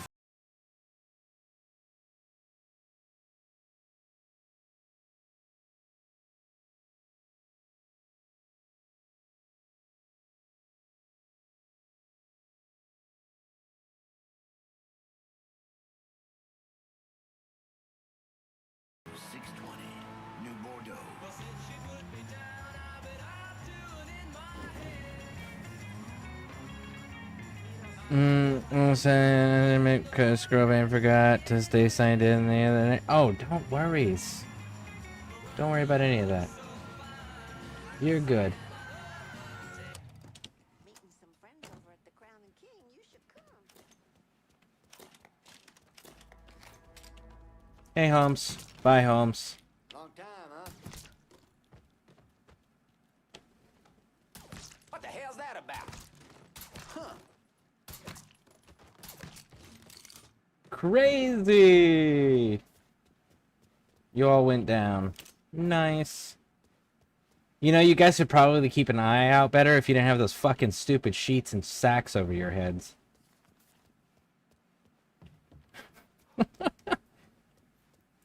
New Bordeaux. Because Scrubman forgot to stay signed in the other night. Oh, don't worry. Don't worry about any of that. You're good. Meeting some friends over at the Crown and King. You should come. Hey, Holmes. Bye, Holmes. Long time, huh? crazy. You all went down. Nice. You know, you guys should probably keep an eye out better if you didn't have those fucking stupid sheets and sacks over your heads.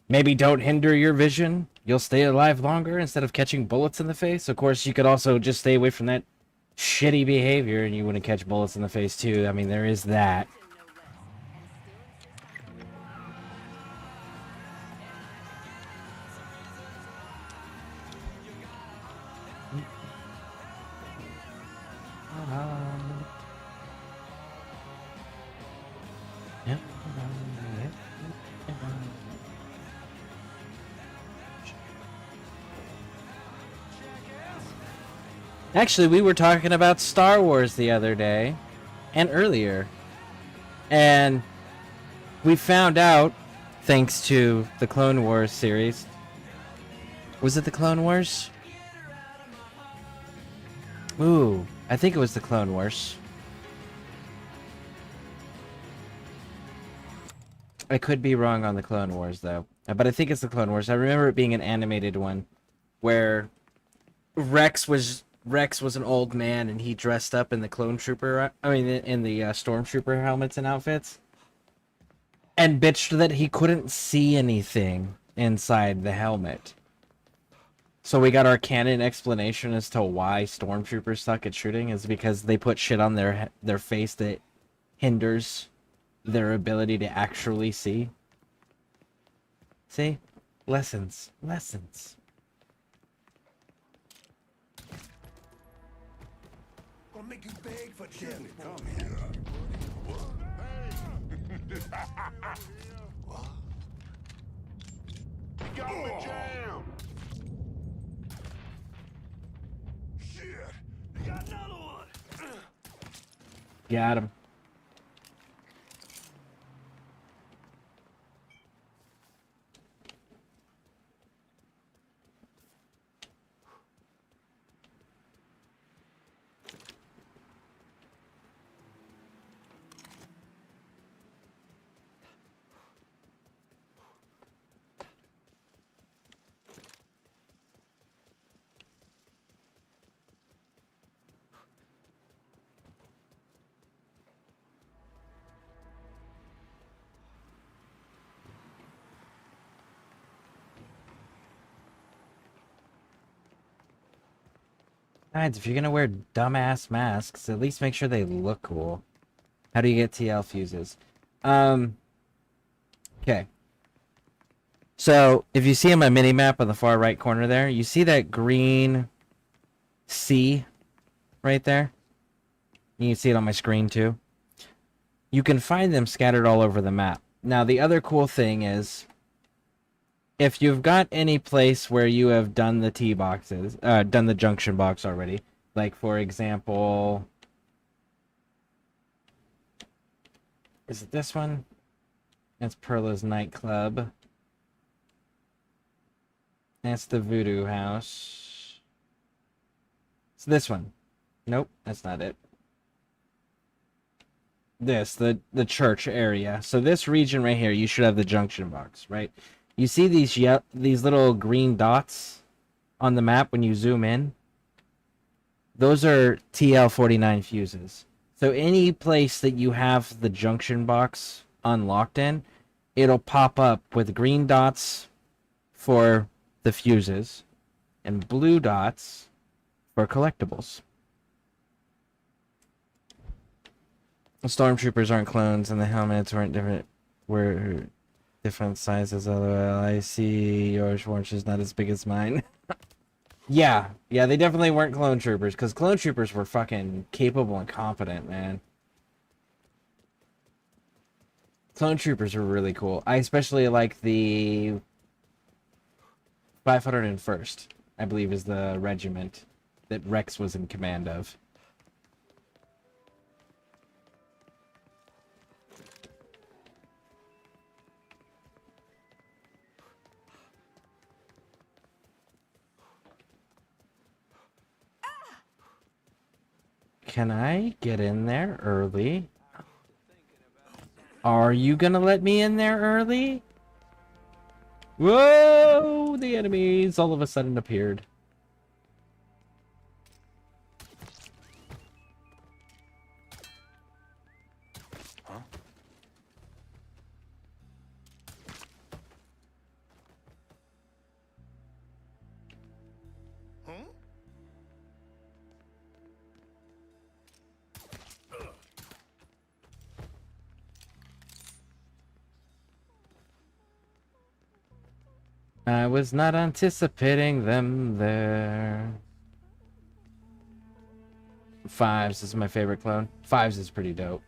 Maybe don't hinder your vision. You'll stay alive longer instead of catching bullets in the face. Of course, you could also just stay away from that shitty behavior and you wouldn't catch bullets in the face too. I mean, there is that. Actually, we were talking about Star Wars the other day, and earlier, and we found out, thanks to the Clone Wars series, was it the Clone Wars? Ooh, I think it was the Clone Wars. I could be wrong on the Clone Wars, though, but I think it's the Clone Wars. I remember it being an animated one, where Rex was an old man and he dressed up in the clone trooper, in the stormtrooper helmets and outfits, and bitched that he couldn't see anything inside the helmet. So we got our canon explanation as to why stormtroopers suck at shooting is because they put shit on their face that hinders their ability to actually see. See? Lessons. Make you beg for Jim. Come here. What? You got me jammed. Shit. You got another one. Got him. Guys, if you're gonna wear dumbass masks, at least make sure they look cool. How do you get TL fuses? Okay. So, if you see on my mini-map on the far right corner there, you see that green C right there? You can see it on my screen too. You can find them scattered all over the map. Now, the other cool thing is, if you've got any place where you have done the T-boxes, done the junction box already, like, for example, is it this one? That's Perla's nightclub. That's the Voodoo house. It's this one. Nope, that's not it. This, the church area. So this region right here, you should have the junction box, right? You see these little green dots on the map when you zoom in? Those are TL49 fuses. So any place that you have the junction box unlocked in, it'll pop up with green dots for the fuses and blue dots for collectibles. The stormtroopers aren't clones and the helmets weren't different. Were different sizes. LOL. I see yours, Schwartz, is not as big as mine. Yeah, they definitely weren't clone troopers, because clone troopers were fucking capable and competent, man. Clone troopers were really cool. I especially like the 501st, I believe is the regiment that Rex was in command of. Can I get in there early? Are you gonna let me in there early? Whoa! The enemies all of a sudden appeared. Huh? I was not anticipating them there. Fives is my favorite clone. Fives is pretty dope.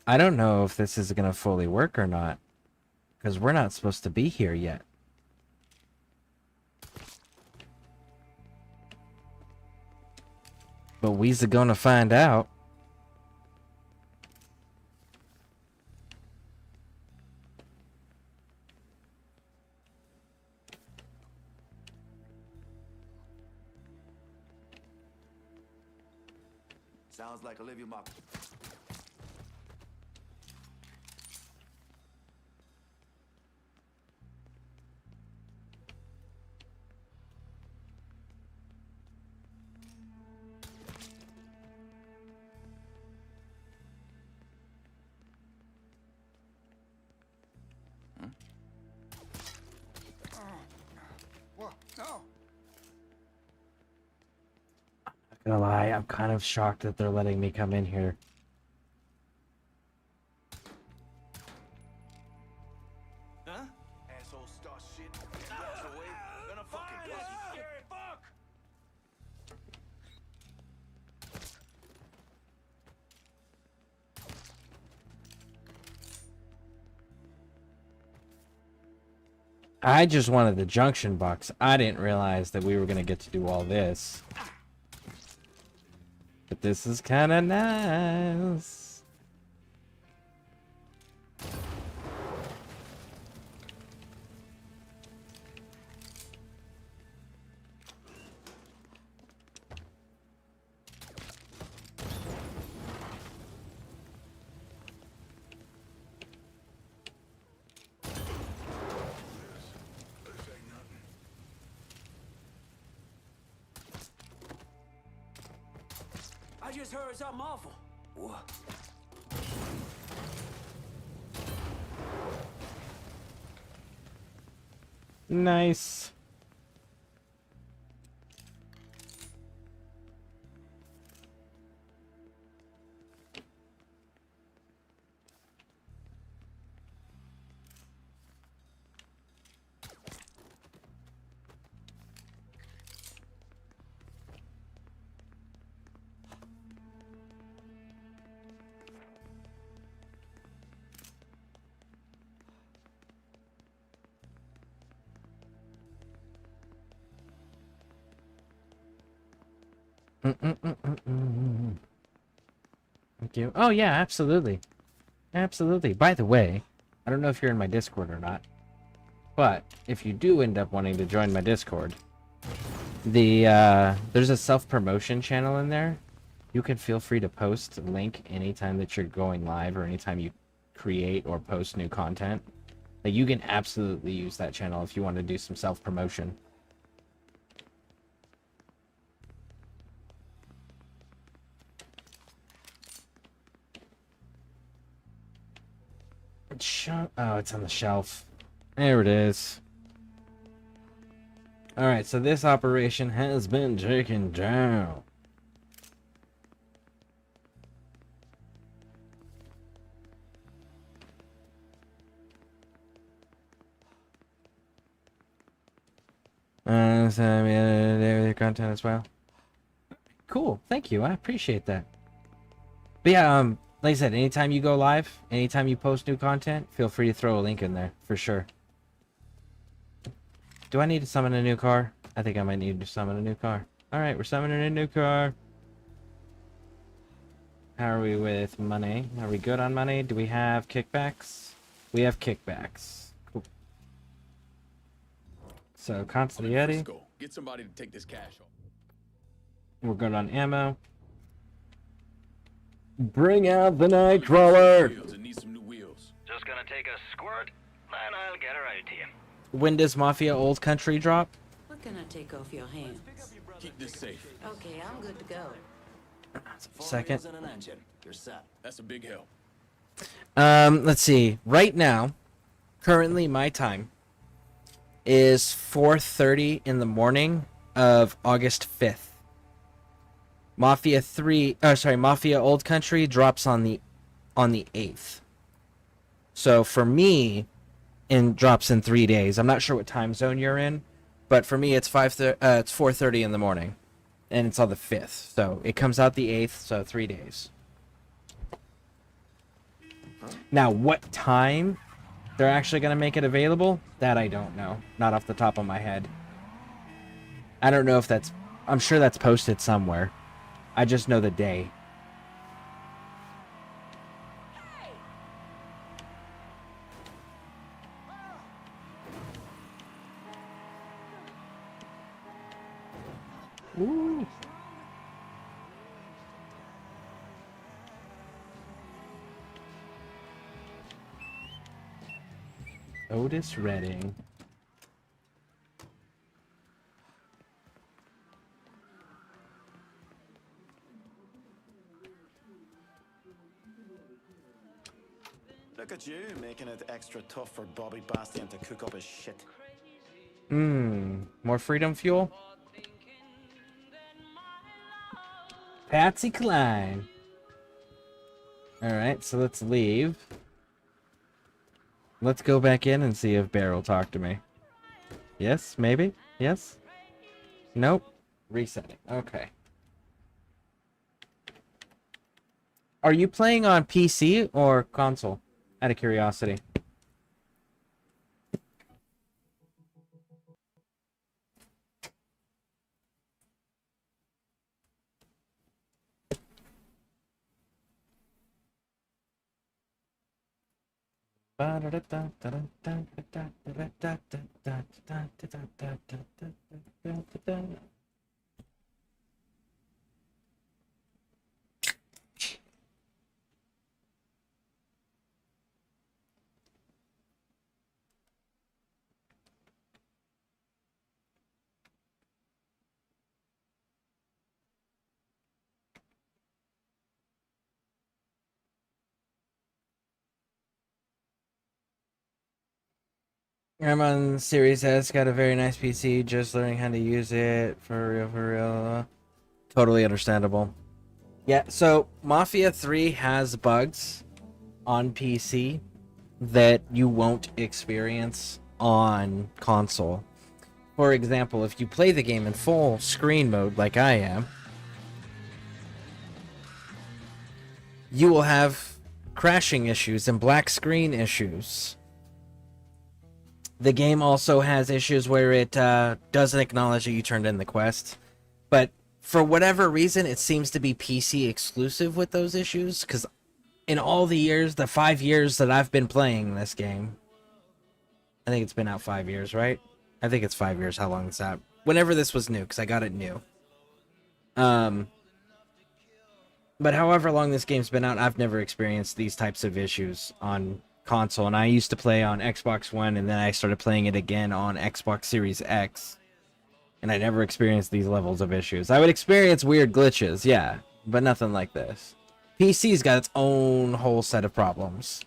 I don't know if this is gonna fully work or not, because we're not supposed to be here yet. But we's gonna find out. Sounds like Olivia Mock. What? No. Not gonna lie, I'm kind of shocked that they're letting me come in here. Huh? Asshole start shit. Walks away. Gonna fucking pussy. Scary fuck. I just wanted the junction box. I didn't realize that we were gonna get to do all this. But this is kind of nice. I just heard something awful. What? Nice. Thank you. Oh yeah, absolutely. Absolutely. By the way, I don't know if you're in my Discord or not, but if you do end up wanting to join my Discord, there's a self-promotion channel in there. You can feel free to post a link anytime that you're going live or anytime you create or post new content. Like, you can absolutely use that channel if you want to do some self-promotion. Oh, it's on the shelf. There it is. Alright, so this operation has been taken down. So I'm there with your content as well. Cool, thank you. I appreciate that. But yeah, like I said, anytime you go live, anytime you post new content, feel free to throw a link in there for sure. Do I need to summon a new car? I think I might need to summon a new car. Alright, we're summoning a new car. How are we with money? Are we good on money? Do we have kickbacks? We have kickbacks. Cool. So, Consolidating. Get somebody to take this cash off. We're good on ammo. Bring out the Nightcrawler! Need some new wheels. Just gonna take a squirt, then I'll get her out to you. When does Mafia Old Country drop? What can I take off your hands? Keep this safe. Okay, I'm good to go. Second. You're set. That's a big help. Let's see. Right now, currently my time is 4:30 in the morning of August 5th. Mafia Old Country drops on the 8th. So for me, it drops in 3 days. I'm not sure what time zone you're in, but for me it's 4:30 in the morning, and it's on the 5th. So it comes out the 8th, so 3 days. Now, what time they're actually going to make it available, that I don't know. Not off the top of my head. I don't know if that's... I'm sure that's posted somewhere. I just know the day. Ooh. Otis Redding. Look at you, making it extra tough for Bobby Bastion to cook up his shit. More freedom fuel? Patsy Cline. Alright, so let's leave. Let's go back in and see if Bear will talk to me. Yes, maybe? Yes? Nope. Resetting. Okay. Are you playing on PC or console? Out of curiosity. I'm on Series S, got a very nice PC, just learning how to use it, for real. Totally understandable. Yeah, so Mafia 3 has bugs on PC that you won't experience on console. For example, if you play the game in full screen mode like I am, you will have crashing issues and black screen issues. The game also has issues where it doesn't acknowledge that you turned in the quest. But for whatever reason, it seems to be PC exclusive with those issues. Because in all the years, the 5 years that I've been playing this game, I think it's been out 5 years, right? I think it's 5 years how long it's out. Whenever this was new, because I got it new. But however long this game's been out, I've never experienced these types of issues on console, and I used to play on Xbox One, and then I started playing it again on Xbox Series X, and I never experienced these levels of issues. I would experience weird glitches, yeah, but nothing like this. PC's got its own whole set of problems.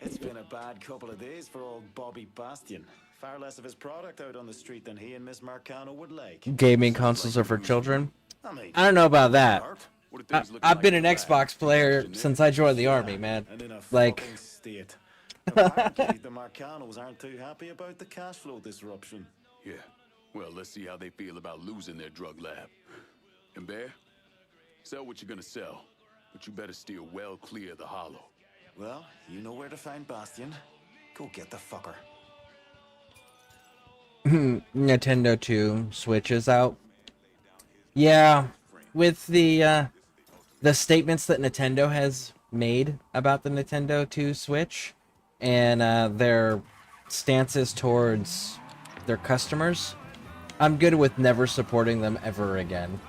It's been a bad couple of days for old Bobby Bastion. Far less of his product out on the street than he and Miss Marcano would like. Gaming consoles are for children? I don't know about that. I've been an Xbox player since I joined the army, man. Like, Apparently, the Marcanos aren't too happy about the cash flow disruption. Yeah. Well, let's see how they feel about losing their drug lab. And Bear, sell what you're gonna sell, but you better steer well clear of the hollow. Well, you know where to find Bastion. Go get the fucker. Nintendo 2 Switch is out. Yeah, with the statements that Nintendo has made about the Nintendo 2 Switch and their stances towards their customers, I'm good with never supporting them ever again.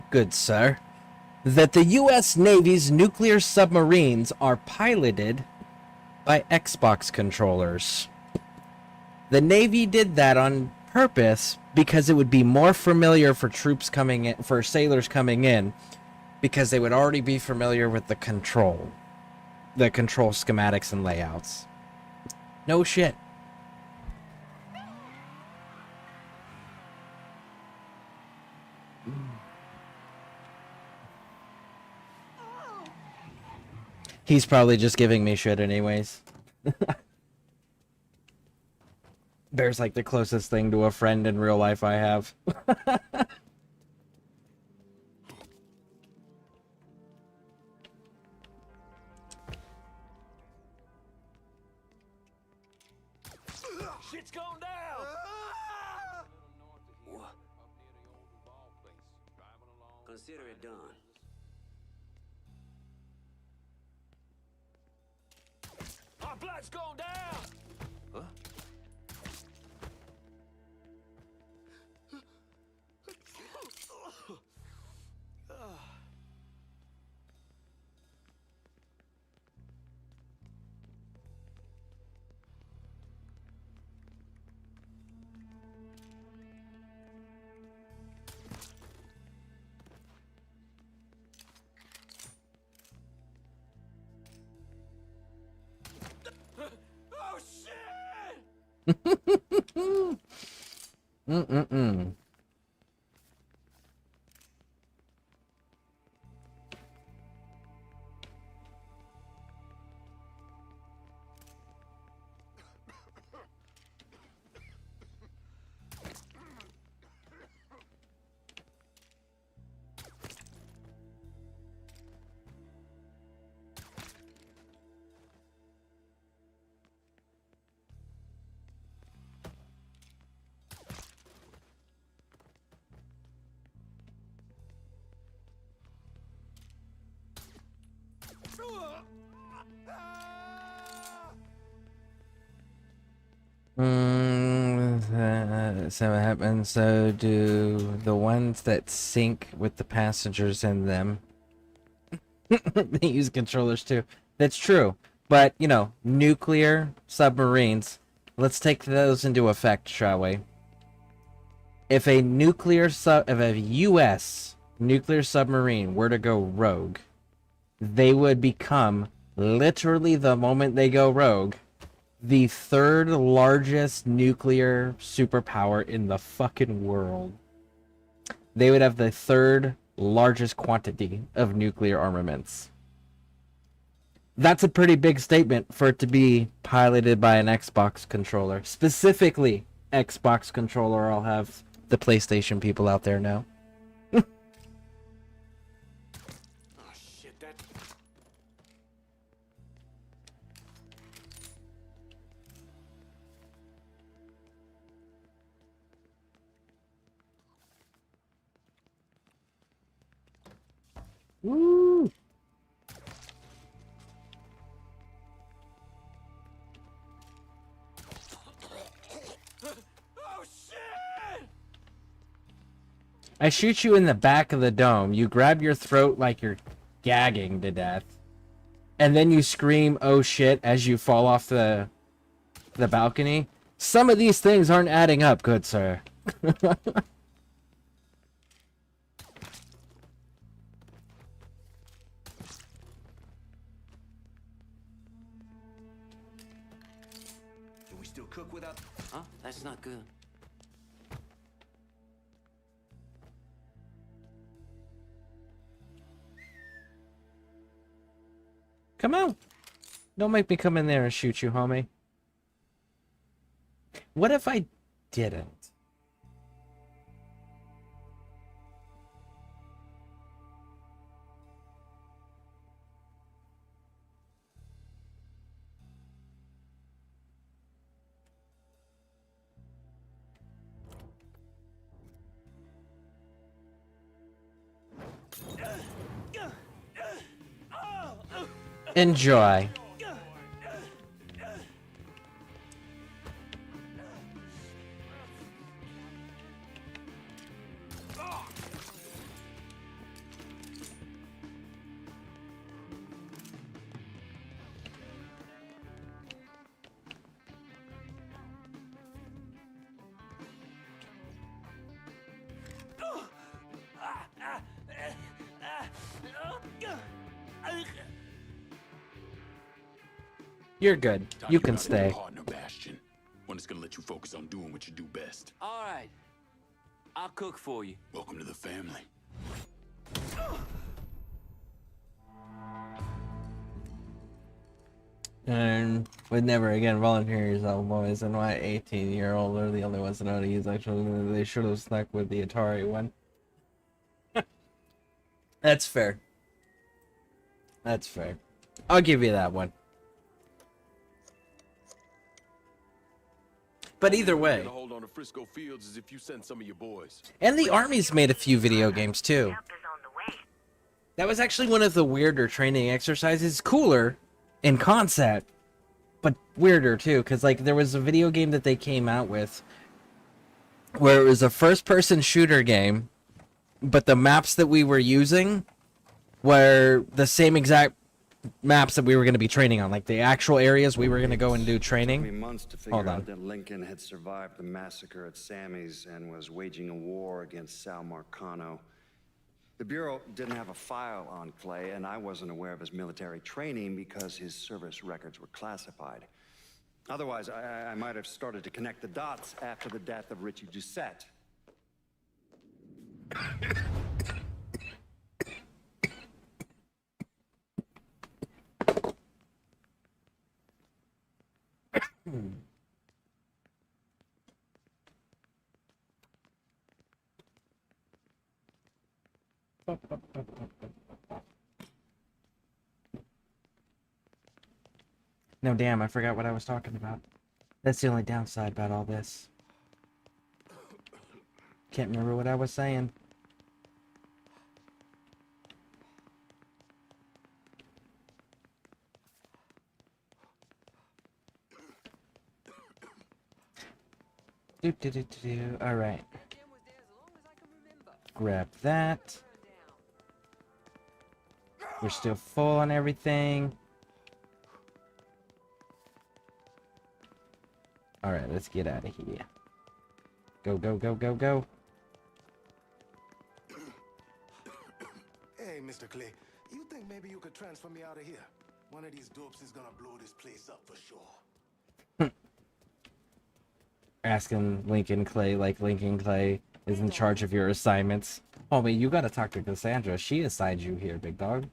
Good sir, that the U.S. Navy's nuclear submarines are piloted by Xbox controllers. The Navy did that on purpose because it would be more familiar for troops coming in, for sailors coming in, because they would already be familiar with the control schematics and layouts. No shit. He's probably just giving me shit anyways. Bear's like the closest thing to a friend in real life I have. Shit's going down! Consider it done. Our blood's going down! Huh? Oh shit! Mm-mm-mm. So what happens? So do the ones that sync with the passengers in them. They use controllers too. That's true. But, you know, nuclear submarines, let's take those into effect, shall we? If a US nuclear submarine were to go rogue, they would become, literally the moment they go rogue, the third largest nuclear superpower in the fucking world. They would have the third largest quantity of nuclear armaments. That's a pretty big statement for it to be piloted by an Xbox controller. Specifically, Xbox controller. I'll have the PlayStation people out there know. Oh shit, that... Woo! Oh shit! I shoot you in the back of the dome. You grab your throat like you're gagging to death. And then you scream, oh shit, as you fall off the balcony. Some of these things aren't adding up, good sir. Can we still cook without... Huh? That's not good. Come on. Don't make me come in there and shoot you, homie. What if I didn't? Enjoy. You're good. You can stay. Partner, Bastion. One that's gonna let you focus on doing what you do best. All right. I'll cook for you. Welcome to the family. And would never again volunteer yourself, boys. And why 18-year-old are the only ones that know how to use actually. They should have stuck with the Atari one. That's fair. That's fair. I'll give you that one. But either way. Hold on to Frisco Fields as if you sent some of your boys. And the Army's made a few video games too. That was actually one of the weirder training exercises. Cooler in concept, but weirder too, because like there was a video game that they came out with where it was a first-person shooter game, but the maps that we were using were the same exact maps that we were going to be training on, like the actual areas we were going to go and do training. Took me months to figure out that Lincoln had survived the massacre at Sammy's and was waging a war against Sal Marcano. The Bureau didn't have a file on Clay, and I wasn't aware of his military training because his service records were classified. Otherwise, I might have started to connect the dots after the death of Richie Doucette. No, damn, I forgot what I was talking about. That's the only downside about all this. Can't remember what I was saying. All right. Grab that. We're still full on everything. All right, let's get out of here. Go, go, go, go, go. Hey, Mr. Clay, you think maybe you could transfer me out of here? One of these dopes is gonna blow this place up for sure. Asking Lincoln Clay like Lincoln Clay is in charge of your assignments. Homie, you gotta talk to Cassandra. She assigned you here, big dog.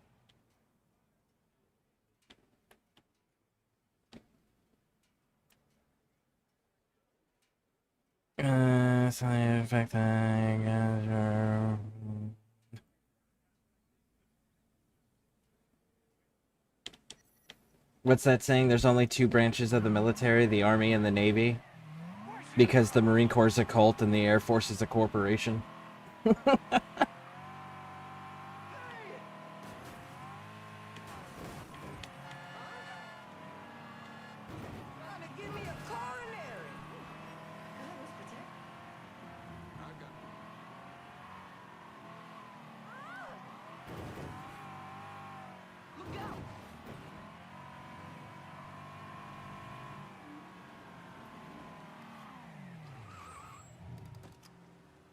Science affecting What's that saying? There's only two branches of the military, the Army and the Navy. Because the Marine Corps is a cult and the Air Force is a corporation.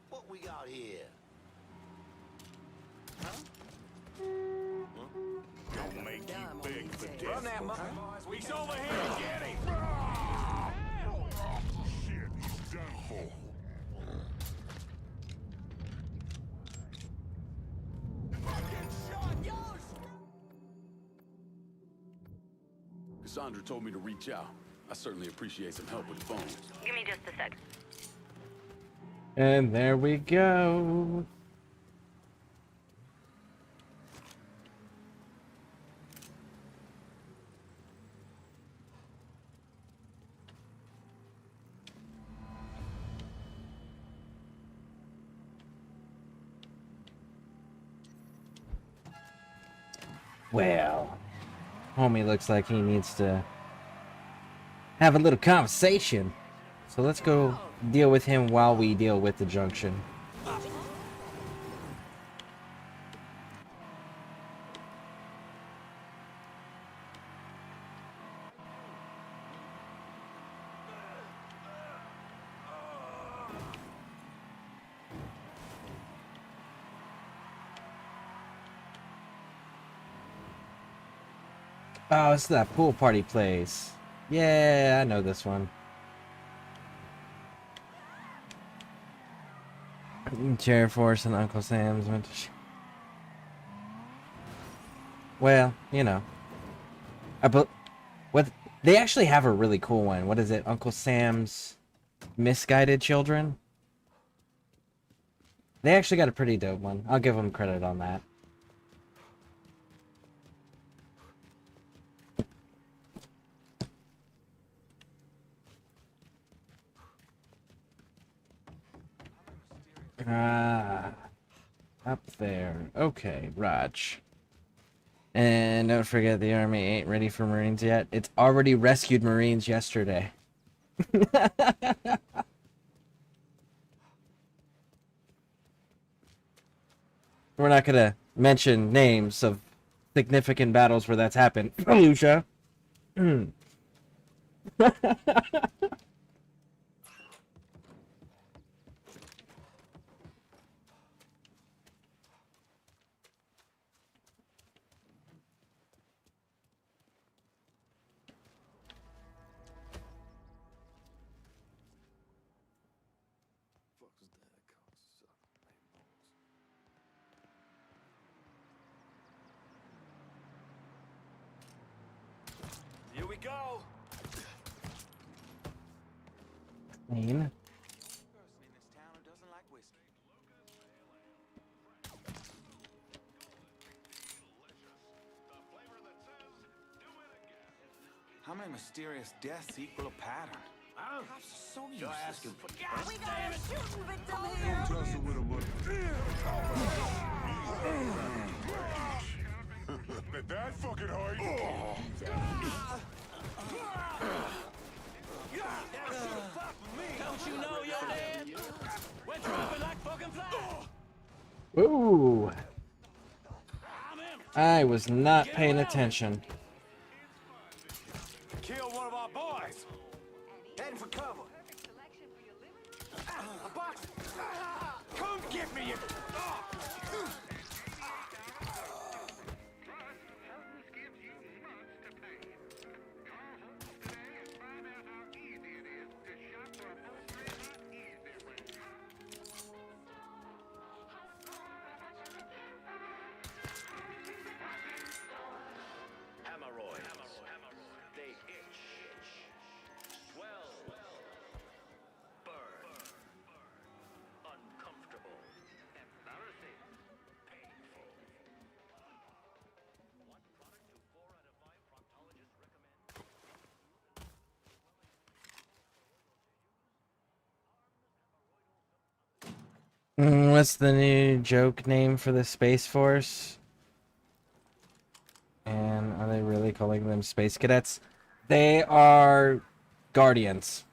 What we got here? Don't make you beg for death. Run that mother. He's over here. Get him. Shit, he's done for. Cassandra told me to reach out. I certainly appreciate some help with the phones. Give me just a sec. And there we go. Well, homie looks like he needs to have a little conversation. So let's go deal with him while we deal with the junction. Oh, it's that pool party place. Yeah, I know this one. Cherry Force and Uncle Sam's went to well, you know. What they actually have a really cool one. What is it? Uncle Sam's Misguided Children? They actually got a pretty dope one. I'll give them credit on that. Ah, up there. Okay, Raj. And don't forget the army ain't ready for Marines yet. It's already rescued Marines yesterday. We're not gonna mention names of significant battles where that's happened. Lucia. Here we go. Clean. How many mysterious deaths equal a pattern? Oh, so you're asking for We got a shooting victim here! That fucking hurt. Don't you know you're dead? We're dropping like fucking flies. Ooh. I was not paying attention. Killed one of our boys. Heading for cover. A box. Come get me, you. They itch. Swell. Burn. Uncomfortable. Embarrassing. Painful. One product to 4 out of 5 proctologists recommend. What's the new joke name for the Space Force? And are they really calling them Space Cadets? They are Guardians.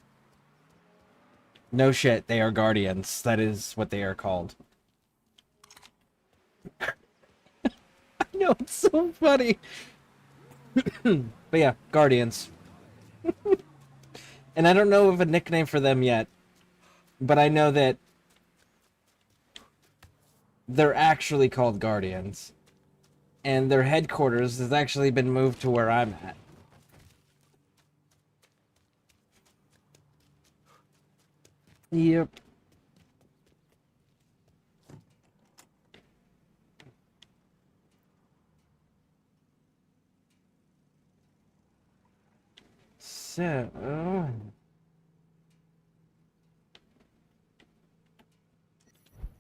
No shit, they are Guardians. That is what they are called. I know, it's so funny. But yeah, Guardians. And I don't know of a nickname for them yet. But I know that they're actually called Guardians. And their headquarters has actually been moved to where I'm at. Yep. So...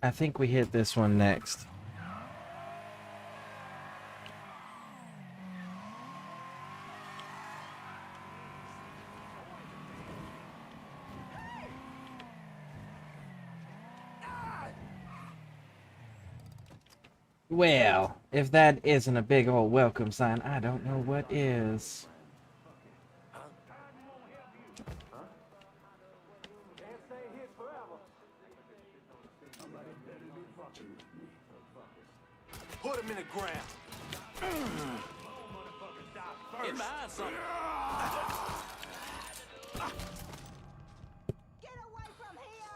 I think we hit this one next. Well, If that isn't a big old welcome sign, I don't know what is. Put him in the ground. Get behind something. Get away from here!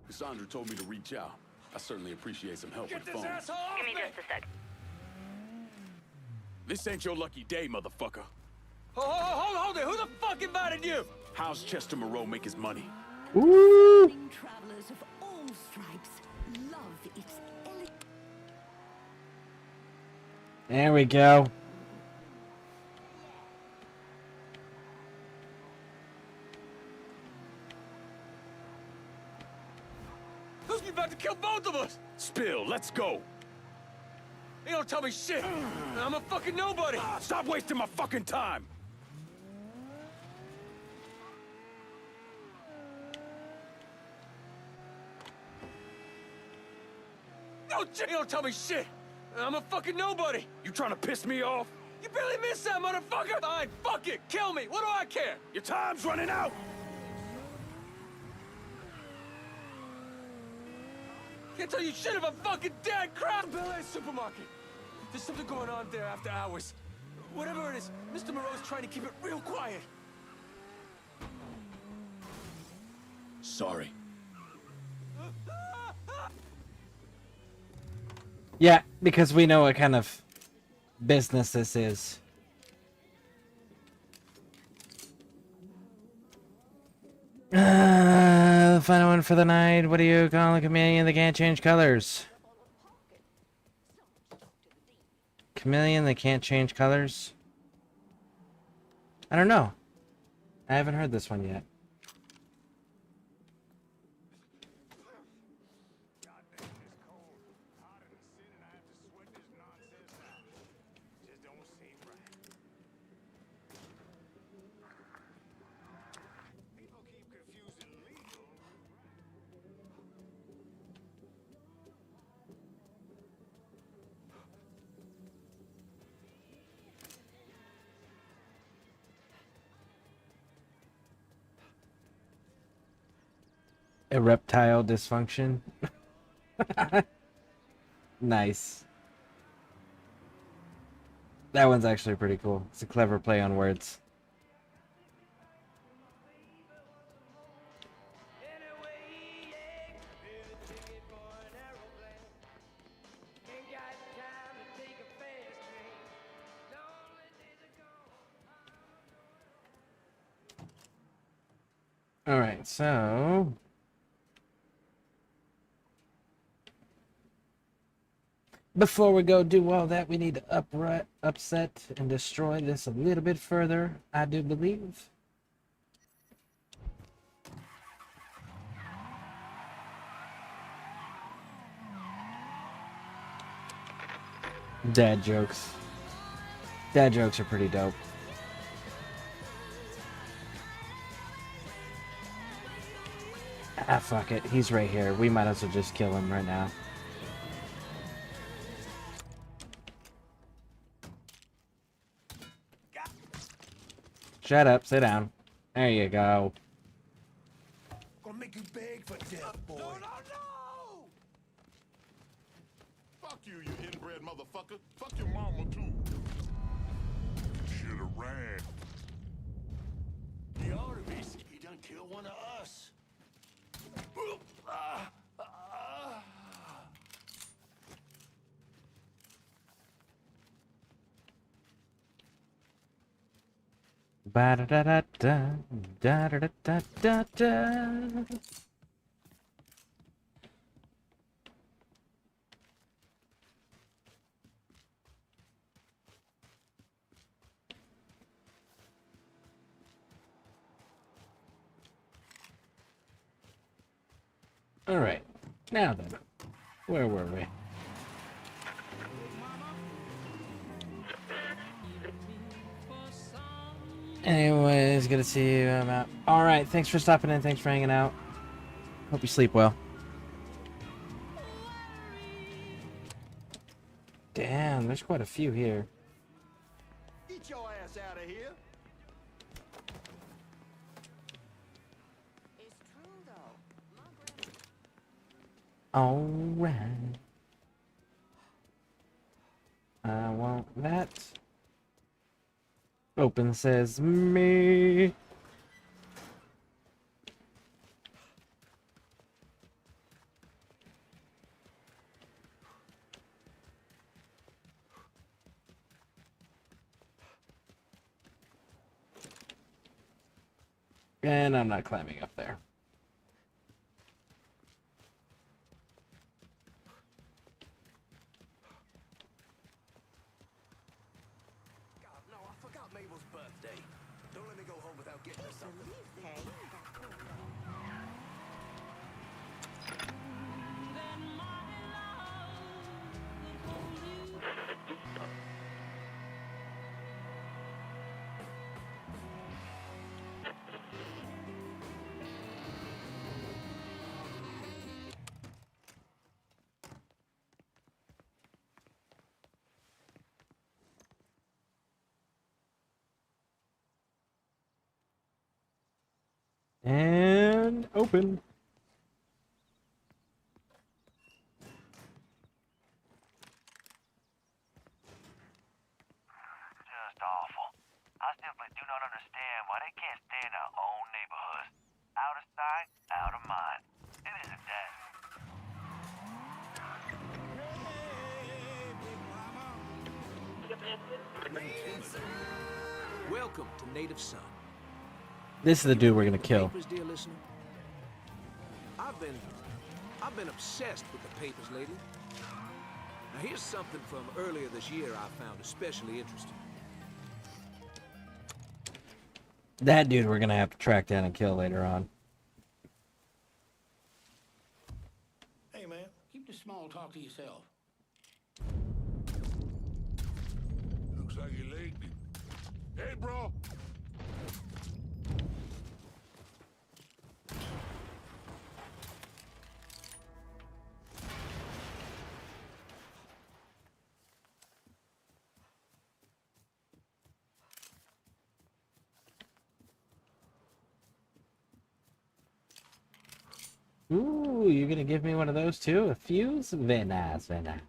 Cassandra told me to reach out. I certainly appreciate some help with the phone. Give me just a sec. This ain't your lucky day, motherfucker. Hold it! Who the fuck invited you? How's Chester Moreau make his money? Ooh. Travelers of all stripes love its There we go. Who's about to kill both of us? Spill, let's go. You don't tell me shit. I'm a fucking nobody. Stop wasting my fucking time. You don't tell me shit. I'm a fucking nobody. You trying to piss me off? You barely missed that, motherfucker. Fine, fuck it. Kill me. What do I care? Your time's running out. Can't tell you shit if I'm fucking dead. Crap. Ballet supermarket. There's something going on there after hours. Whatever it is, Mr. Moreau's trying to keep it real quiet. Sorry. Yeah, because we know what kind of business this is. The final one for the night. What do you call a chameleon that can't change colors? Chameleon that can't change colors? I don't know. I haven't heard this one yet. Reptile dysfunction. Nice. That one's actually pretty cool. It's a clever play on words. All right, so before we go do all that, we need to upset and destroy this a little bit further, I do believe. Dad jokes. Dad jokes are pretty dope. Ah, fuck it. He's right here. We might as well just kill him right now. Shut up. Sit down. There you go. Gonna make you beg for death, boy. No! Fuck you, you inbred motherfucker. Fuck your mama, too. Should've ran. He ought to be. He done killed one of us. Ba da da da da da da da da da. All right, now then, where were we? Anyways, good to see you. I'm out. All right, thanks for stopping in. Thanks for hanging out. Hope you sleep well. Damn, there's quite a few here. Get your ass out of here. It's true, though. All right. I want that. Open says me. And I'm not climbing up there. God, no, I forgot Mabel's birthday. Don't let me go home without getting her something. And open. Just awful. I simply do not understand why they can't stay in their own neighborhood. Out of sight, out of mind. It isn't that. Welcome to Native Son. This is the dude we're gonna kill. Papers, dear listener? I've been obsessed with the papers lately. Now here's something from earlier this year I found especially interesting. That dude we're gonna have to track down and kill later on. Hey, man, keep the small talk to yourself. Looks like you're late. Hey, bro. Ooh, you're gonna give me one of those too? A fuse? Very nice, very nice.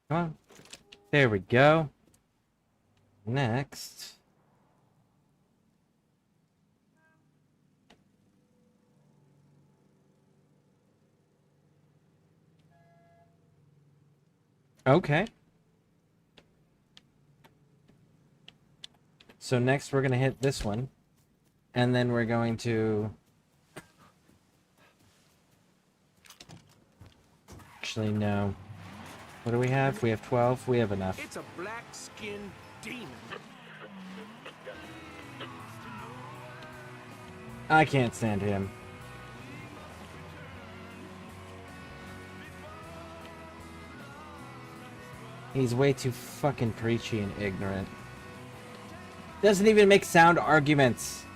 Come on. There we go. Next. Okay. So next we're gonna hit this one. And then we're going to... Actually, no. What do we have? We have 12. We have enough. It's a black-skinned demon. I can't stand him. He's way too fucking preachy and ignorant. Doesn't even make sound arguments.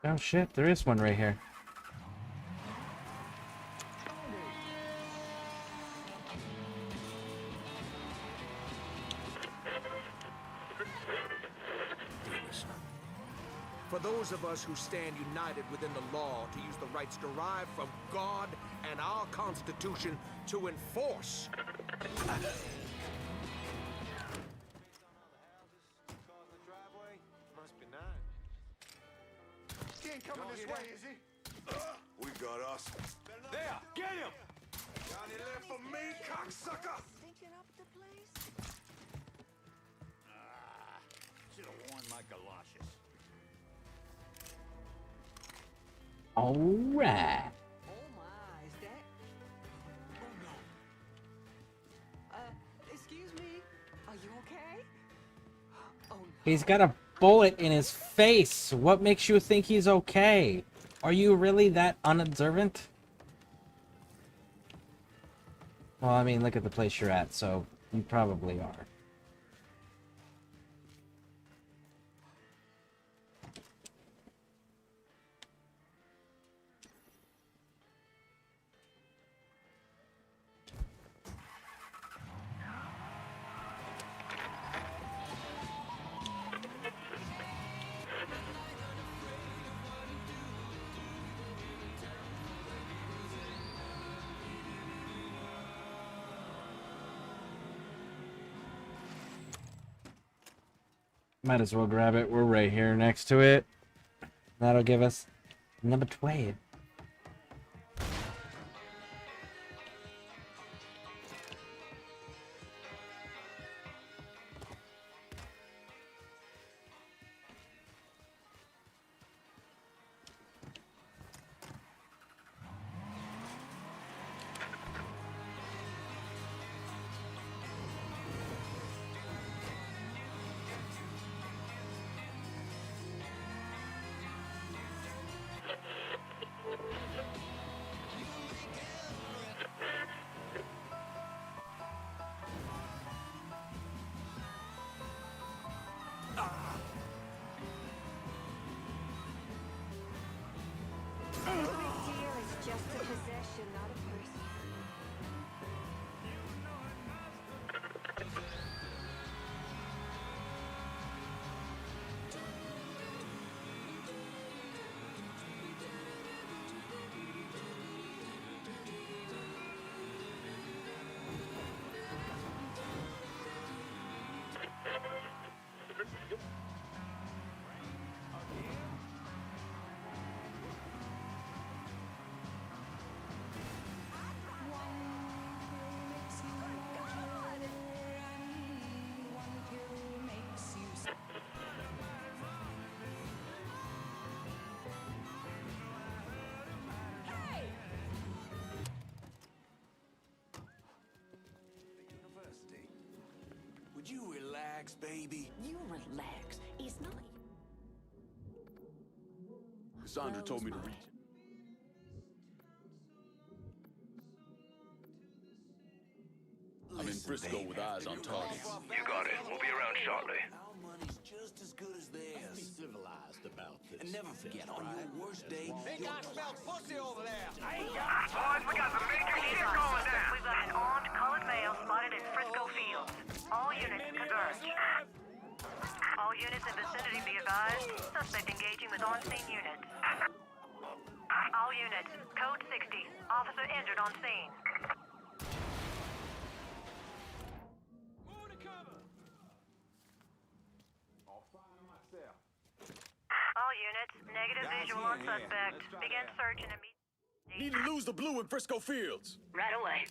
Oh shit, there is one right here. For those of us who stand united within the law to use the rights derived from God and our Constitution to enforce. He ain't coming this way, is he? We got us. There, get him! any left for me, cocksucker? Stinking up the place? Should have worn my galoshes. All right. Oh my, is that? Oh no. Excuse me. Are you okay? Oh no. He's got a bullet in his face. What makes you think he's okay? Are you really that unobservant? Well, I mean, look at the place you're at, so you probably are. Might as well grab it. We're right here next to it. That'll give us number 12. Would you relax, baby? You relax. It's not. Cassandra told me to reach. I'm in Frisco with eyes on targets. You got it. We'll be around shortly. Our money's just as good as theirs. Be civilized about this. And never forget, on your worst day, think I smell pussy over there. Boys, we got some major shit going down. We've got an armed colored male spotted in Frisco Fields. All units converge. All units in vicinity be advised. Suspect engaging with on-scene units. All units, code 60. Officer injured on scene. All units, negative visual on suspect. Begin search and immediate. Need to lose the blue in Frisco Fields. Right away.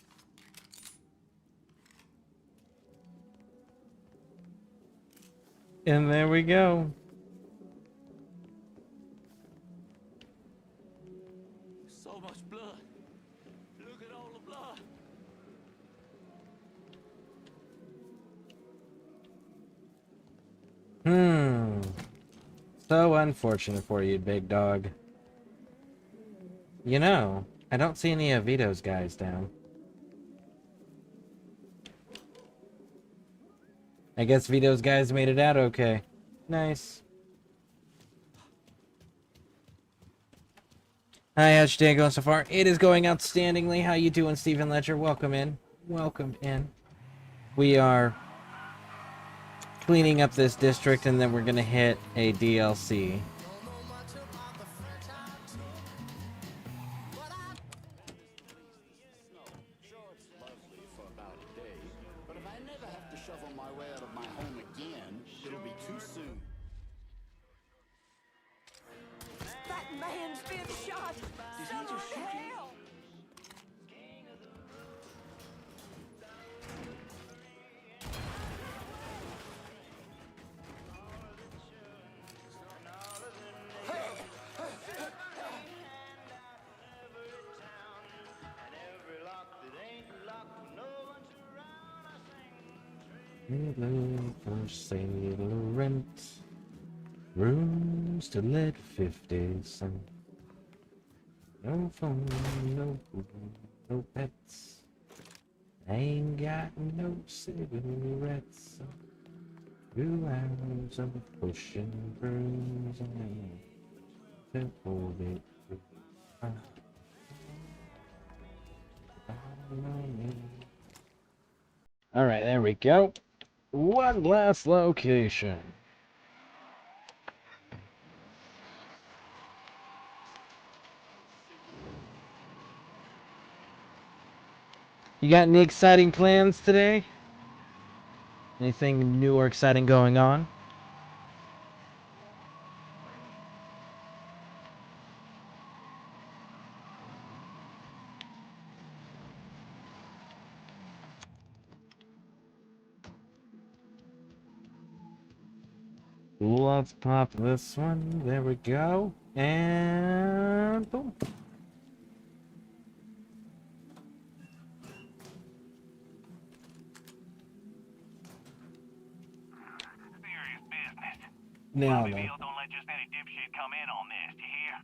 And there we go. So much blood. Look at all the blood. So unfortunate for you, big dog. You know, I don't see any of Vito's guys down. I guess Vito's guys made it out okay. Nice. Hi, how's your day going so far? It is going outstandingly. How you doing, Stephen Ledger? Welcome in. Welcome in. We are cleaning up this district, and then we're gonna hit a DLC. That man's been shot. Someone help! Hello, for sale or rent. Rooms to let 50 cents. No phone, no food, no pets. Ain't got no cigarettes. 2 hours of pushing brooms on to hold it. All right, there we go. One last location. You got any exciting plans today? Anything new or exciting going on? Let's pop this one. There we go. And boom. Serious business. Now, Bobby Bill don't let just any dipshit come in on this, you hear?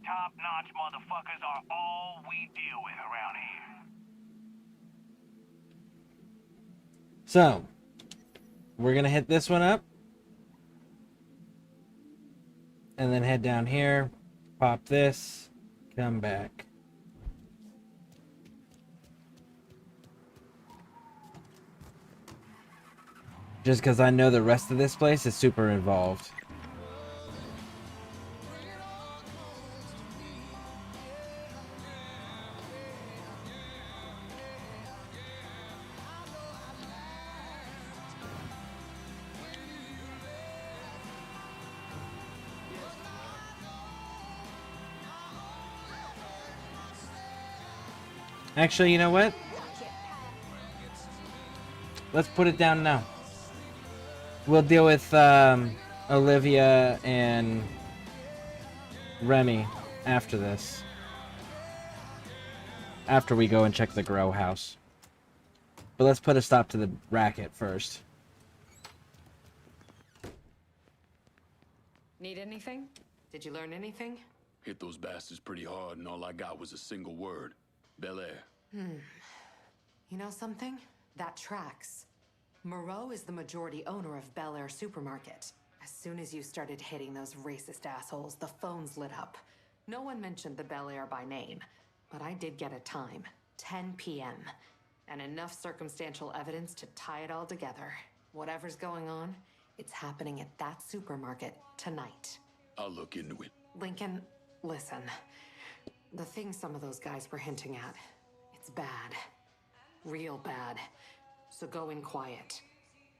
Top-notch motherfuckers are all we deal with around here. So, we're gonna hit this one up. And then head down here. Pop this. Come back. Just because I know the rest of this place is super involved. Actually, you know what? Let's put it down now. We'll deal with Olivia and Remy after this. After we go and check the grow house. But let's put a stop to the racket first. Need anything? Did you learn anything? Hit those bastards pretty hard, and all I got was a single word. Bel Air. You know something? That tracks. Moreau is the majority owner of Bel Air Supermarket. As soon as you started hitting those racist assholes, the phones lit up. No one mentioned the Bel Air by name, but I did get a time, 10 p.m., and enough circumstantial evidence to tie it all together. Whatever's going on, it's happening at that supermarket tonight. I'll look into it. Lincoln, listen. The thing some of those guys were hinting at, it's bad. Real bad. So go in quiet.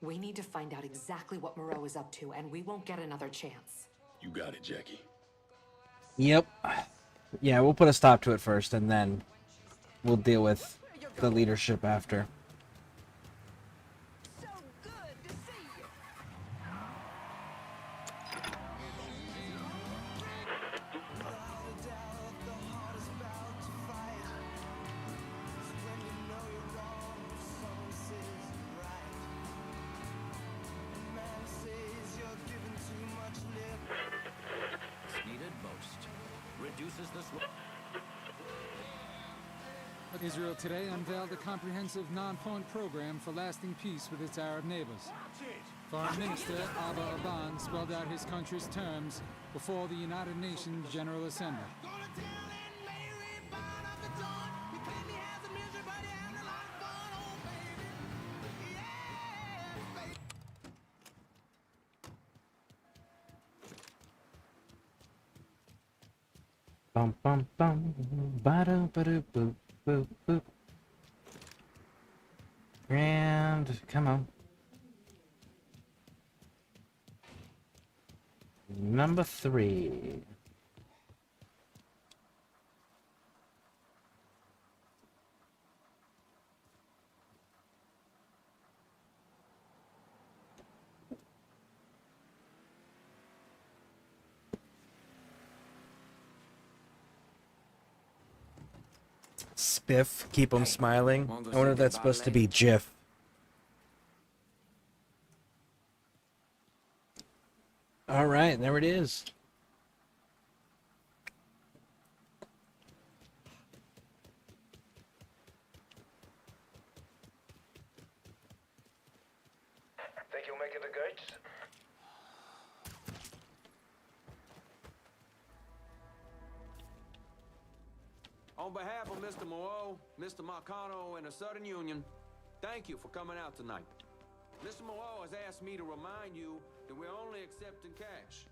We need to find out exactly what Moreau is up to, and we won't get another chance. You got it, Jackie. Yep. Yeah, we'll put a stop to it first, and then we'll deal with the leadership after. Israel today unveiled a comprehensive non-point program for lasting peace with its Arab neighbors. Foreign Minister Abba Aban spelled out his country's terms before the United Nations General Assembly. Bum bum bum. Ba-da ba-da boop boop boop. And come on. Number 3. Spiff, keep them smiling. I wonder if that's supposed to be Jiff. right, there it is. Think you'll make it to gates? On behalf of Mr. Moreau, Mr. Marcano, and the Southern Union, thank you for coming out tonight. Mr. Moreau has asked me to remind you that we're only accepting cash.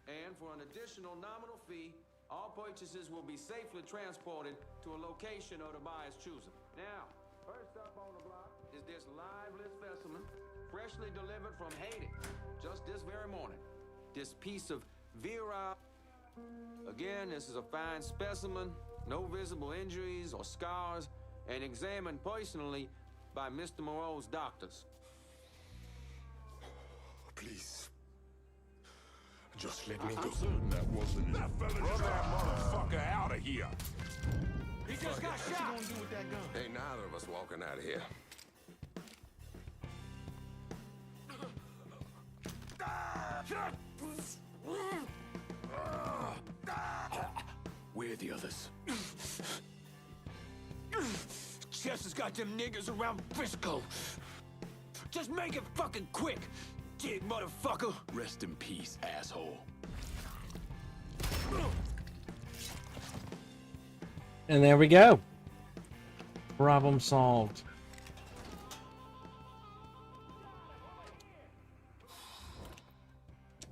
And for an additional nominal fee, all purchases will be safely transported to a location of the buyer's choosing. Now, first up on the block is this lively specimen, freshly delivered from Haiti, just this very morning. This piece of virile... Again, this is a fine specimen, no visible injuries or scars, and examined personally by Mr. Moreau's doctors. Please. Just let me go. That wasn't it. Run that motherfucker out of here. He just got shot! What you gonna do with that gun? Ain't neither of us walking out of here. Where are the others? Chess has got them niggas around Frisco. Just make it fucking quick, dig motherfucker. Rest in peace, asshole. And there we go. Problem solved.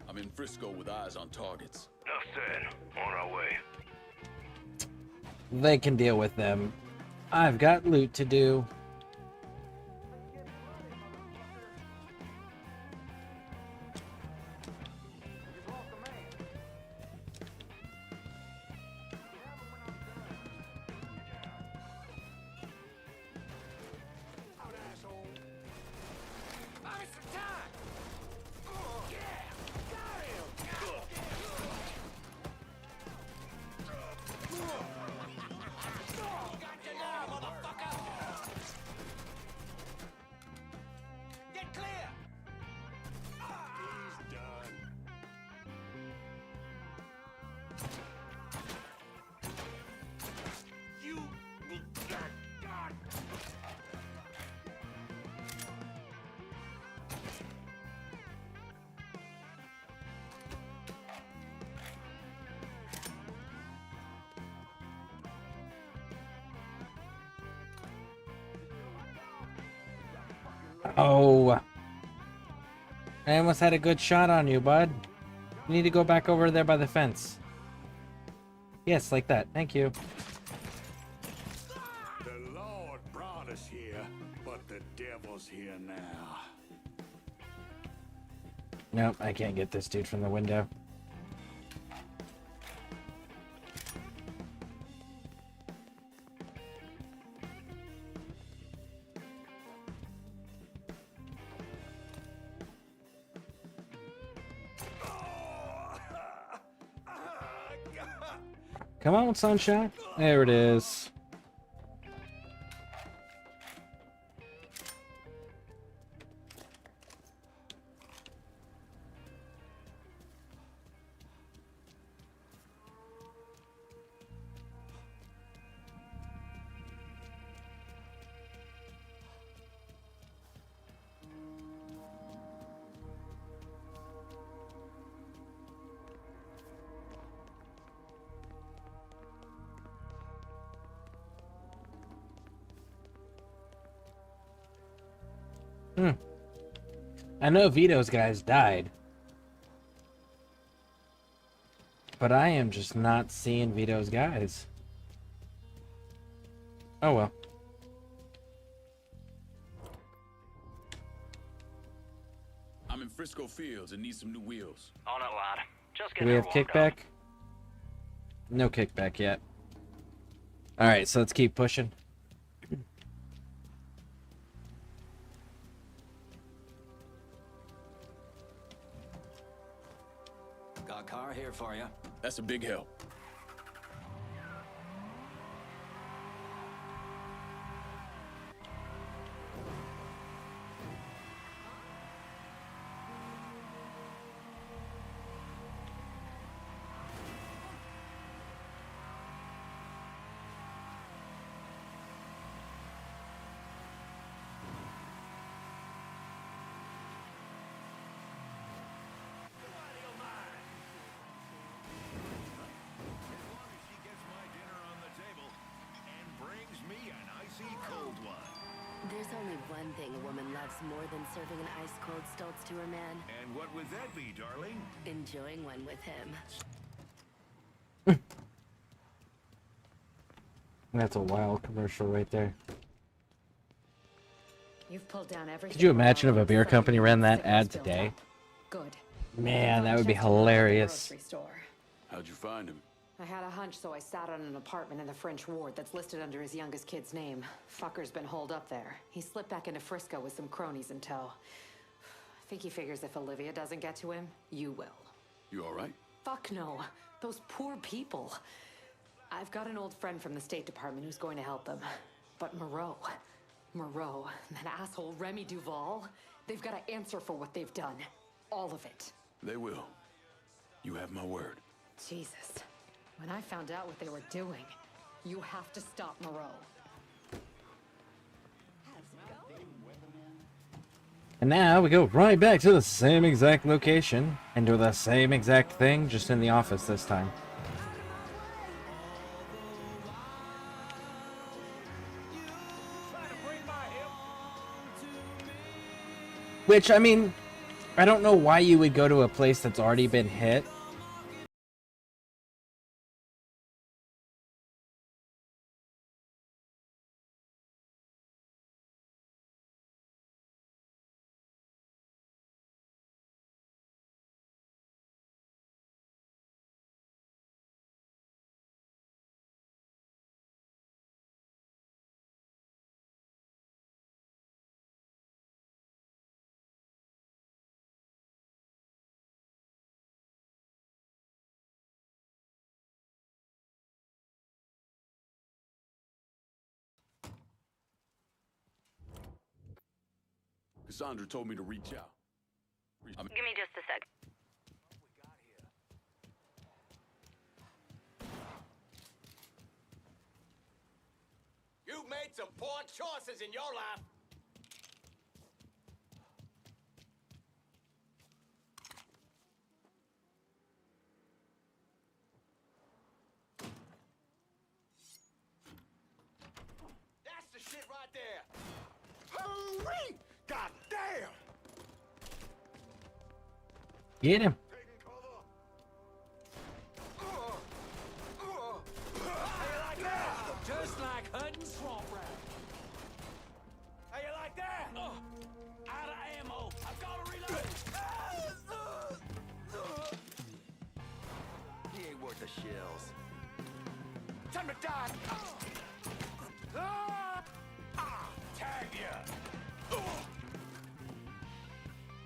I'm in Frisco with eyes on targets. Enough said. On our way. They can deal with them. I've got loot to do. Oh. I almost had a good shot on you, bud. You need to go back over there by the fence. Yes, like that. Thank you. The Lord brought us here, but the devil's here now. Nope, I can't get this dude from the window. Come on, sunshine. There it is. I know Vito's guys died. But I am just not seeing Vito's guys. Oh well. I'm in Frisco Fields and need some new wheels. On it, lad. Just Do get we her have warmed kickback? up. No kickback yet. Alright, so let's keep pushing. Got a car here for you. That's a big help. There's only one thing a woman loves more than serving an ice-cold Stultz to her man. And what would that be, darling? Enjoying one with him. That's a wild commercial right there. You've pulled down everything. Could you imagine if a beer company ran that ad today? Good. Man, that would be hilarious. How'd you find him? I had a hunch, so I sat on an apartment in the French ward that's listed under his youngest kid's name. Fucker's been holed up there. He slipped back into Frisco with some cronies in tow. I think he figures if Olivia doesn't get to him, you will. You all right? Fuck no. Those poor people. I've got an old friend from the State Department who's going to help them. But Moreau, and that asshole Remy Duval, they've got to answer for what they've done. All of it. They will. You have my word. Jesus. When I found out what they were doing, you have to stop Moreau. And now we go right back to the same exact location and do the same exact thing, just in the office this time. Which, I mean, I don't know why you would go to a place that's already been hit. Cassandra told me to reach out. Give me just a sec. You've made some poor choices in your life. That's the shit right there. Hooray! God damn! Get him. Just like hunting swamp rat. How you like that? Out of ammo. I've got to reload. He ain't worth the shells. Time to die. Tag ya.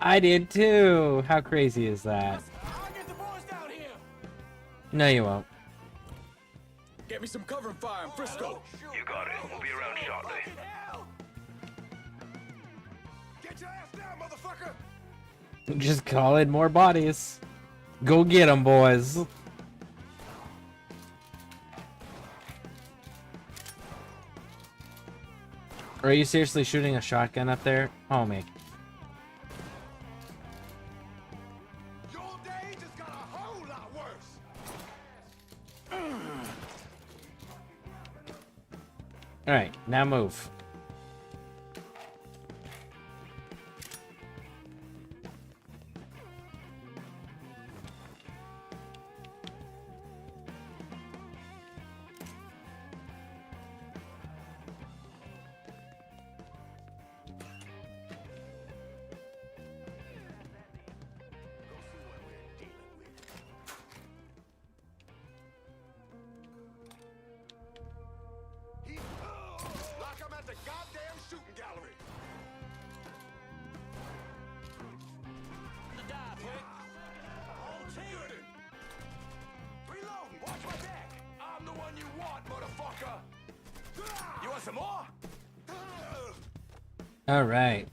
I did too. How crazy is that? I'll get the boys down here. No, you won't. Get me some cover fire in Frisco. You got it. We'll be around shortly. Get your ass down, motherfucker. Just call in more bodies. Go get them, boys. Are you seriously shooting a shotgun up there? Homie. Your day just got a whole lot worse. Alright, now move. Like I'm at the goddamn shooting gallery. The die, quick. All team. Reloading. Watch my back. I'm the one you want, motherfucker. You want some more? Alright.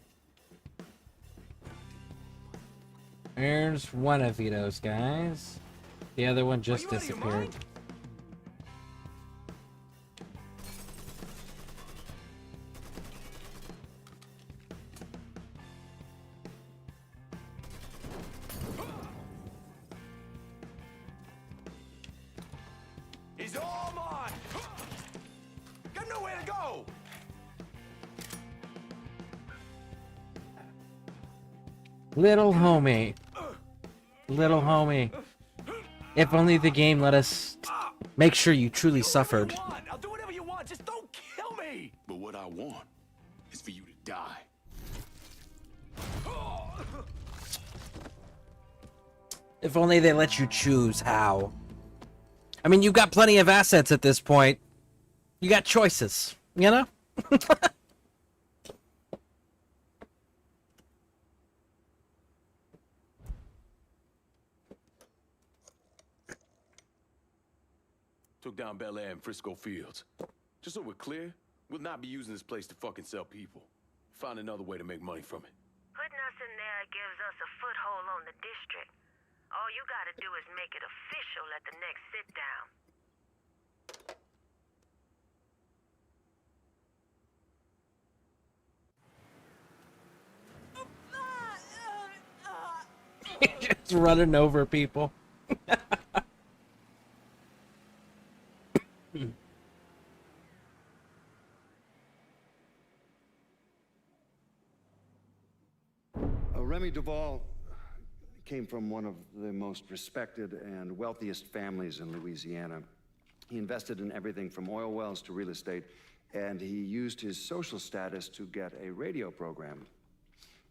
There's one of those guys. The other one just disappeared. He's all mine. Got nowhere to go. Little homie. Little homie. If only the game let us make sure you truly suffered. I'll do whatever you want. Just don't kill me. But what I want is for you to die. If only they let you choose how. I mean, you got plenty of assets at this point. You got choices, you know? Took down Bel Air and Frisco Fields. Just so we're clear, we'll not be using this place to fucking sell people. Find another way to make money from it. Putting us in there gives us a foothold on the district. All you gotta do is make it official at the next sit-down. Just running over people. Remy Duvall came from one of the most respected and wealthiest families in Louisiana. He invested in everything from oil wells to real estate, and he used his social status to get a radio program.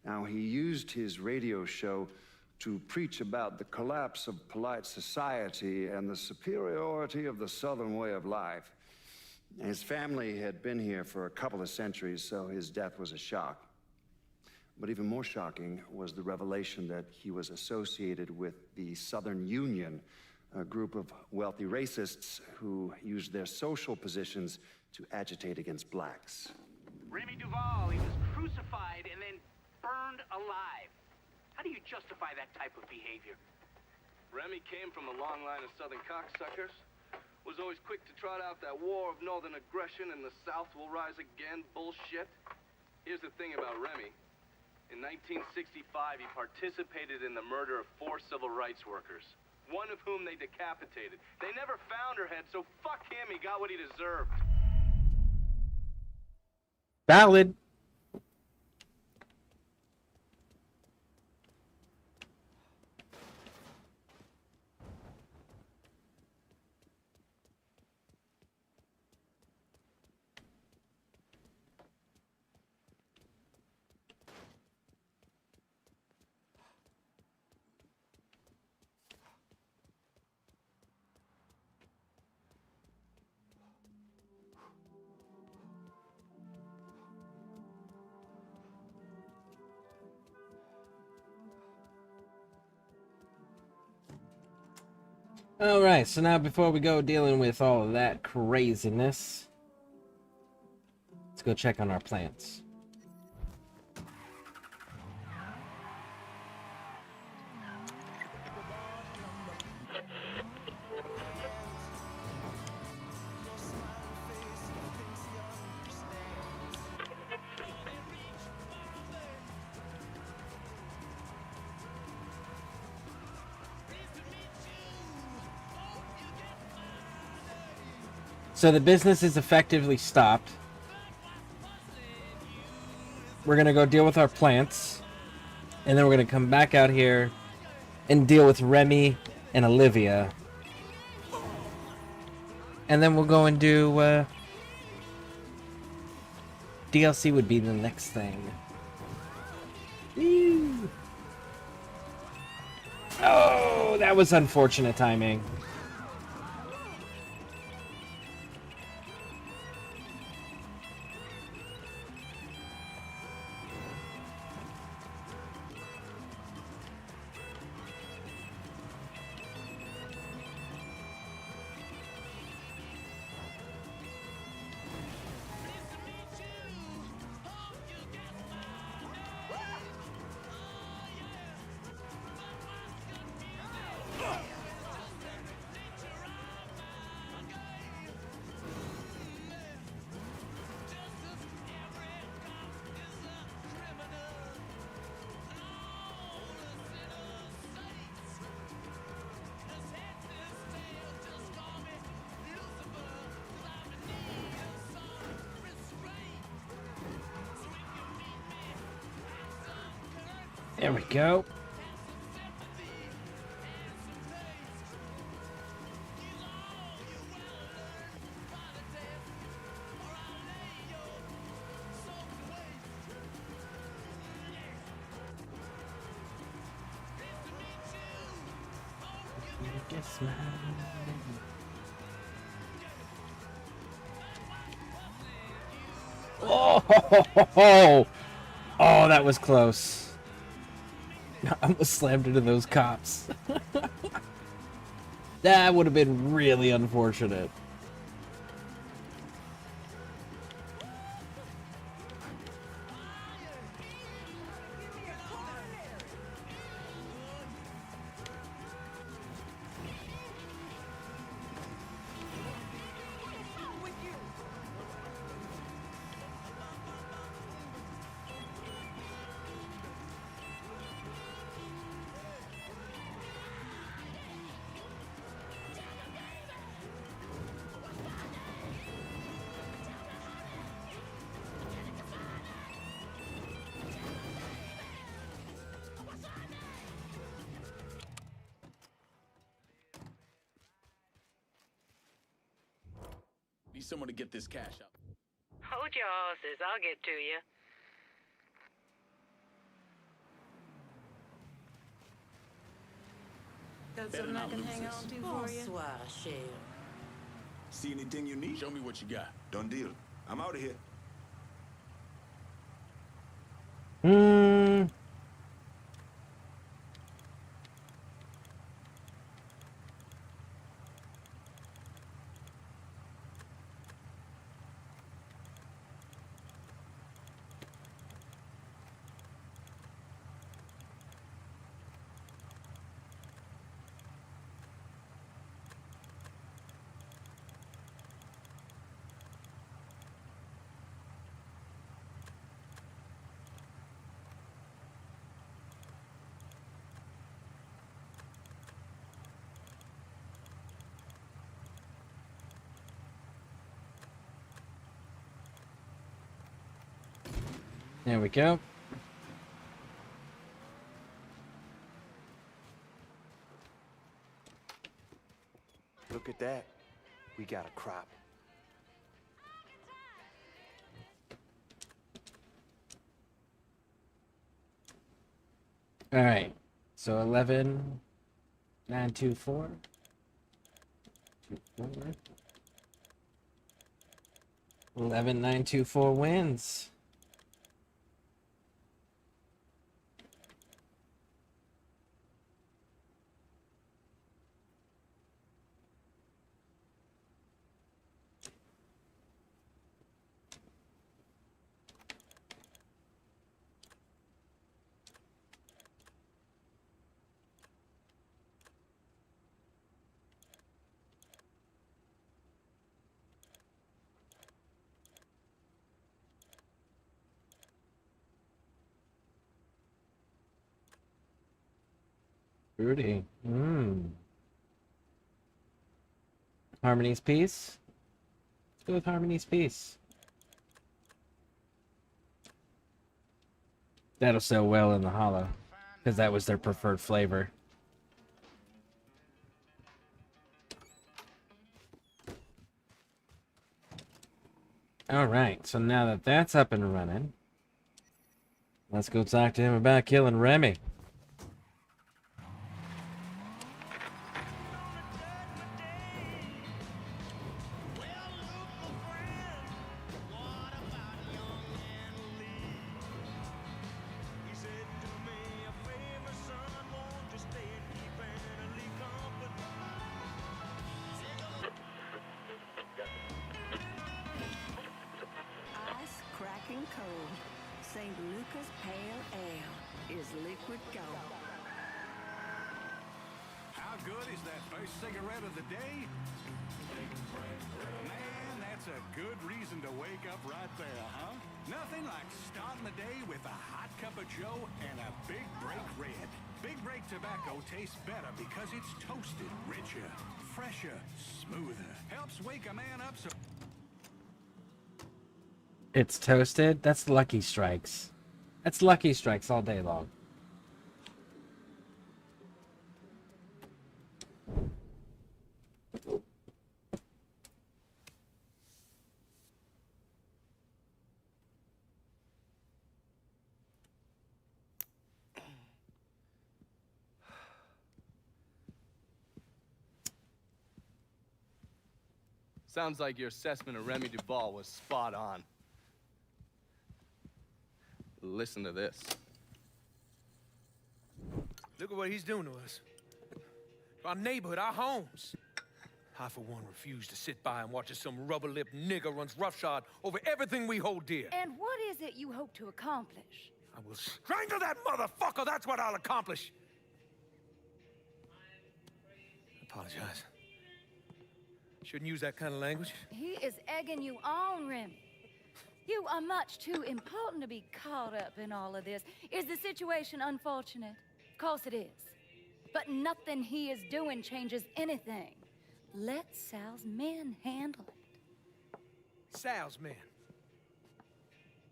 Now, he used his radio show to preach about the collapse of polite society and the superiority of the Southern way of life. His family had been here for a couple of centuries, so his death was a shock. But even more shocking was the revelation that he was associated with the Southern Union, a group of wealthy racists who used their social positions to agitate against blacks. Remy Duvall, he was crucified and then burned alive. How do you justify that type of behavior? Remy came from a long line of Southern cocksuckers. Was always quick to trot out that war of northern aggression and the South will rise again bullshit. Here's the thing about Remy. In 1965, he participated in the murder of 4 civil rights workers, one of whom they decapitated. They never found her head, so fuck him, he got what he deserved. Valid. Alright, so now before we go dealing with all of that craziness, let's go check on our plants. So the business is effectively stopped. We're going to go deal with our plants. And then we're going to come back out here and deal with Remy and Olivia. And then we'll go and do... DLC would be the next thing. Woo. Oh, that was unfortunate timing. There we go. Oh, oh, that was close. I almost slammed into those cops. That would have been really unfortunate. Need someone to get this cash up. Hold your horses, I'll get to you. Got Better something I not can lose hang this. on to for you? Bonsoir, Shell. See anything you need? Show me what you got. Done deal. I'm out of here. There we go. Look at that. We got a crop. All right. So 11,924. 11,924 wins. Rudy. Harmony's Peace. Let's go with Harmony's Peace. That'll sell well in the hollow, because that was their preferred flavor. Alright, so now that that's up and running, let's go talk to him about killing Remy. Ice cracking cold. St. Lucas Pale Ale is liquid gold. How good is that first cigarette of the day? Man, that's a good reason to wake up right there, huh? Nothing like starting the day with a hot cup of joe and a Big Break Red. Big Break tobacco tastes better because it's toasted, richer, fresher, smoother. Helps wake a man up so... It's toasted? That's Lucky Strikes. That's Lucky Strikes all day long. Sounds like your assessment of Remy Duval was spot on. Listen to this. Look at what he's doing to us. Our neighborhood, our homes. I, for one, refuse to sit by and watch as some rubber-lipped nigger runs roughshod over everything we hold dear. And what is it you hope to accomplish? I will strangle that motherfucker, that's what I'll accomplish. I apologize. Shouldn't use that kind of language. He is egging you on, Remy. You are much too important to be caught up in all of this. Is the situation unfortunate? Of course it is. But nothing he is doing changes anything. Let Sal's men handle it. Sal's men.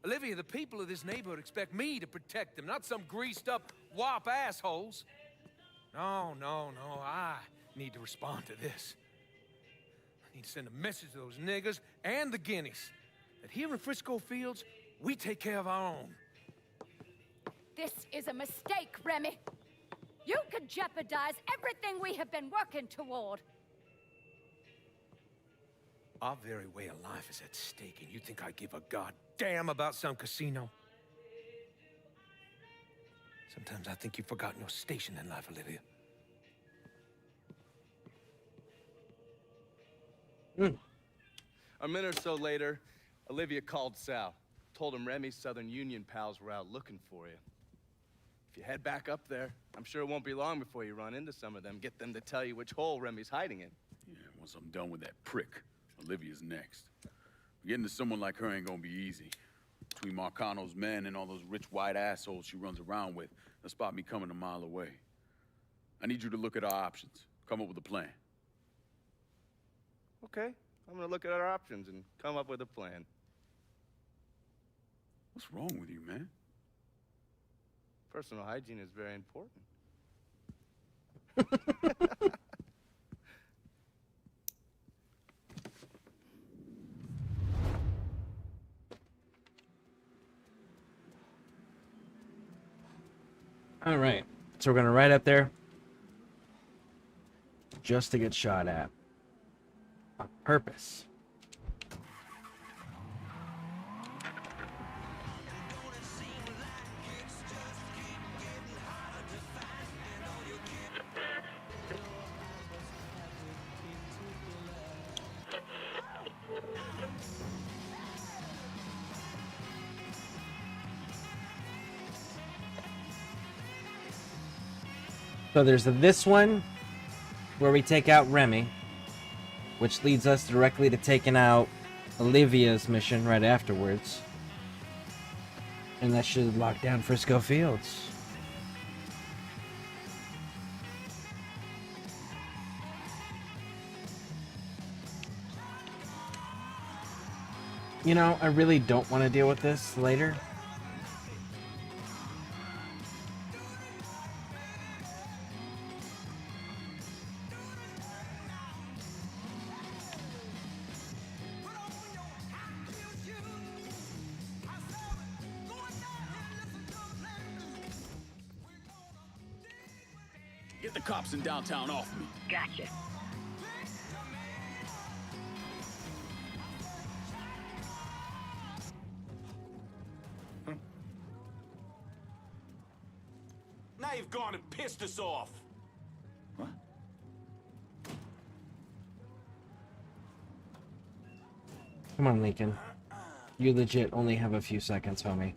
Olivia, the people of this neighborhood expect me to protect them, not some greased-up wop assholes. No, I need to respond to this. I need to send a message to those niggas and the guineas that here in Frisco Fields, we take care of our own. This is a mistake, Remy. You could jeopardize everything we have been working toward. Our very way of life is at stake, and you think I give a goddamn about some casino? Sometimes I think you've forgotten your station in life, Olivia. A minute or so later, Olivia called Sal. Told him Remy's Southern Union pals were out looking for you. If you head back up there, I'm sure it won't be long before you run into some of them. Get them to tell you which hole Remy's hiding in. Yeah, once I'm done with that prick, Olivia's next. Getting to someone like her ain't gonna be easy. Between Marcano's men and all those rich white assholes she runs around with, they'll spot me coming a mile away. I need you to look at our options. Come up with a plan. Okay, I'm gonna look at our options and come up with a plan. What's wrong with you, man? Personal hygiene is very important. All right, so we're gonna ride up there just to get shot at on purpose. So there's this one where we take out Remy, which leads us directly to taking out Olivia's mission right afterwards. And that should lock down Frisco Fields. You know, I really don't want to deal with this later. Get the cops in downtown off me. Gotcha. Now you've gone and pissed us off. What? Come on, Lincoln. You legit only have a few seconds, homie.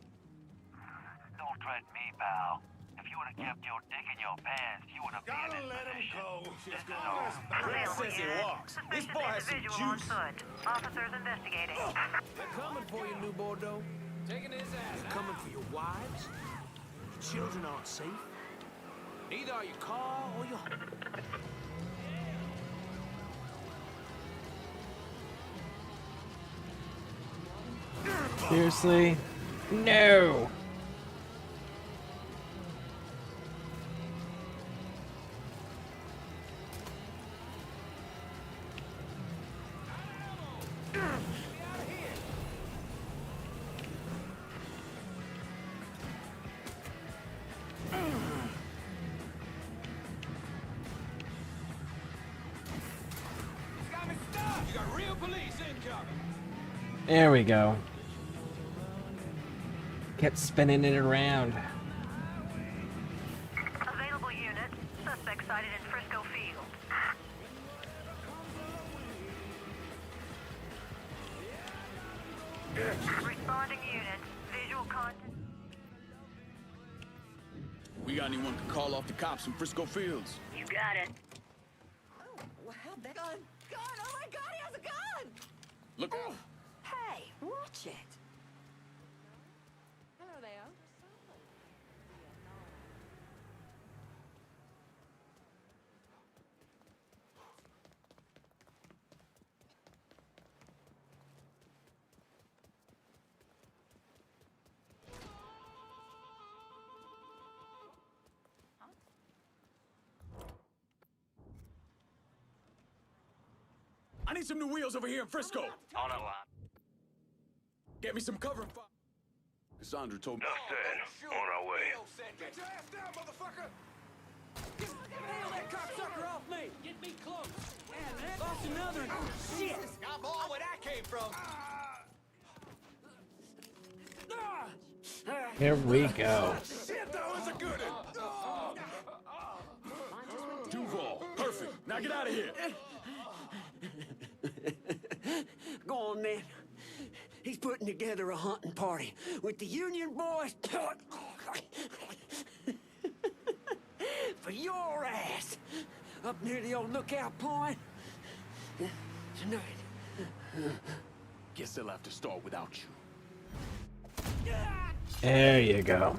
Don't threaten me, pal. If you would have kept your dick in your pants, you would have been in Let him go. She's Available says he unit. walks. This Suspicious boy has some individual on juice. foot. Officers investigating. They're coming for you, New Bordeaux. Taking his ass. They're coming for your wives. Your children aren't safe. Neither are your car or your home. Seriously? No! You got real police incoming. There we go. Kept spinning it around. Available unit. Suspect sighted in Frisco Field. Responding unit. Visual contact. We got anyone to call off the cops in Frisco Fields? You got it. Well, that gun! Gun! Oh my God, he has a gun! Look out! Hey, watch it. Hello there. I need some new wheels over here in Frisco. On a line. Get me some cover and fire. Cassandra told me. Understood. On our way. Get your ass down, motherfucker! Get that cocksucker off me! Get me close! Man, lost another. Shit! I'm all where that came from. Here we go. Shit, that was a good one. Duval, perfect. Now get out of here. Go on, then. He's putting together a hunting party with the Union boys for your ass up near the old lookout point tonight. Guess they'll have to start without you. There you go.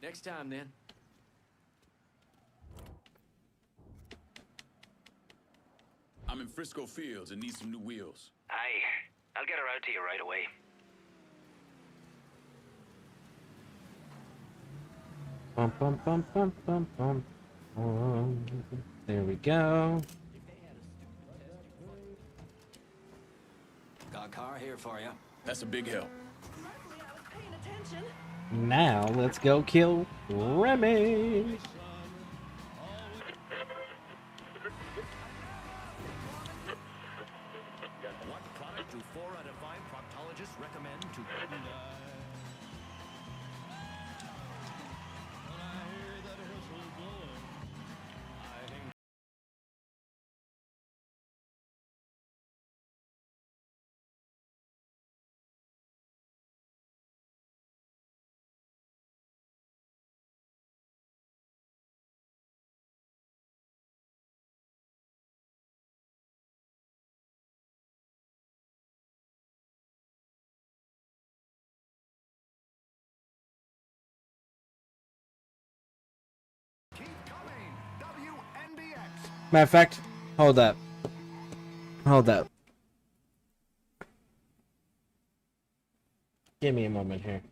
Next time, then. I'm in Frisco Fields and need some new wheels. Aye. I'll get her out to you right away. Bum, bum, bum, bum, bum, bum. There we go. Got a car here for you. That's a big help. Paying attention. Now let's go kill Remy. What product do 4 out of 5 proctologists recommend to Matter of fact, hold up. Hold up. Give me a moment here.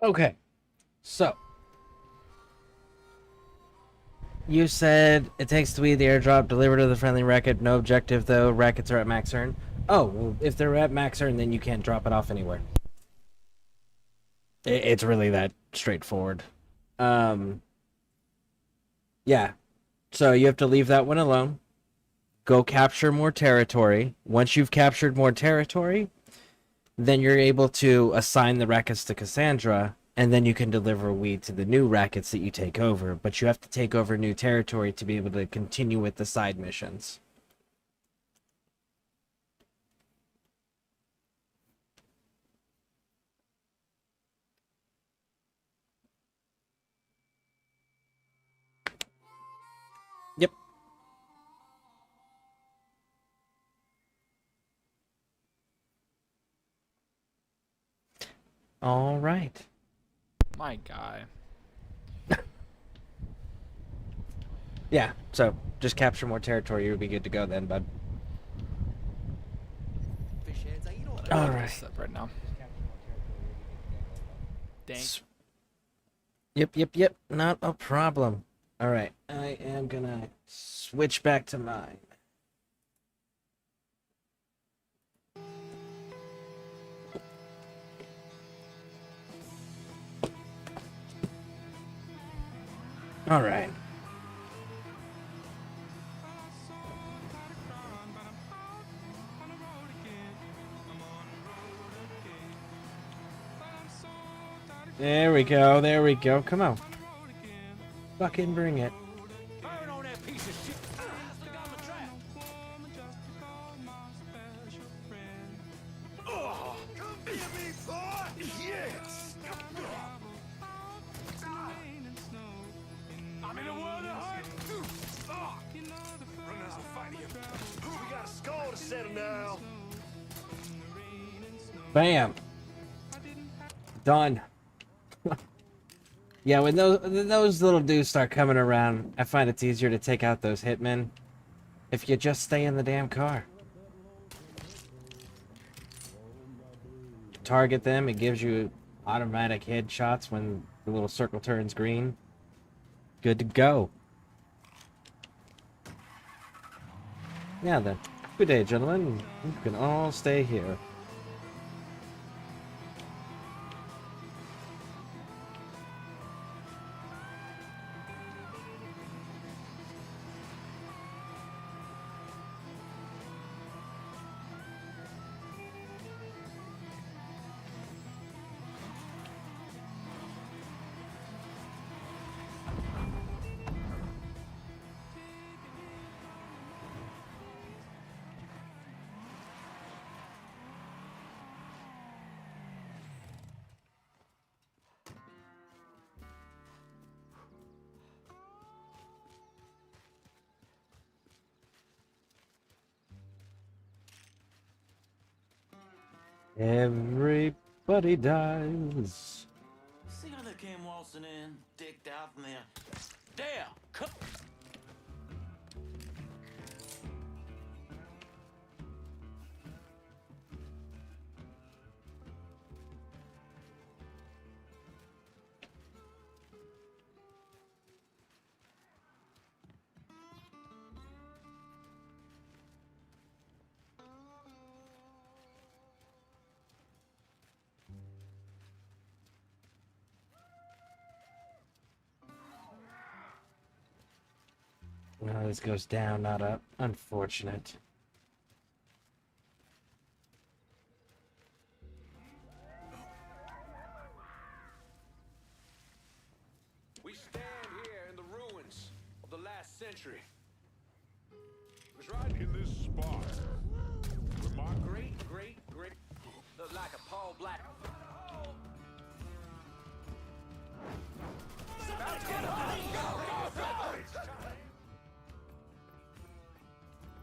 Okay, so you said it takes to weed the airdrop, deliver to the friendly racket. No objective though. Rackets are at max earn. Oh, well, if they're at max earn, then you can't drop it off anywhere. It's really that straightforward. Yeah. So you have to leave that one alone. Go capture more territory. Once you've captured more territory, then you're able to assign the rackets to Cassandra, and then you can deliver weed to the new rackets that you take over. But you have to take over new territory to be able to continue with the side missions. Yep. All right. My guy. Yeah, so just capture more territory, you'll be good to go then, bud. All right. Right now. Dang. Yep. Not a problem. All right, I am gonna switch back to mine. All right. There we go. Come on. Fucking bring it. Bam. Done. Yeah, when those little dudes start coming around, I find it's easier to take out those hitmen if you just stay in the damn car. Target them, it gives you automatic headshots when the little circle turns green. Good to go. Yeah then. Good day, gentlemen. You can all stay here. Everybody dies. See how they came waltzing in, dicked out from there. There! Come. No, this goes down, not up. Unfortunate. We stand here in the ruins of the last century. It was right In this spot, where my great looked like a Paul Black.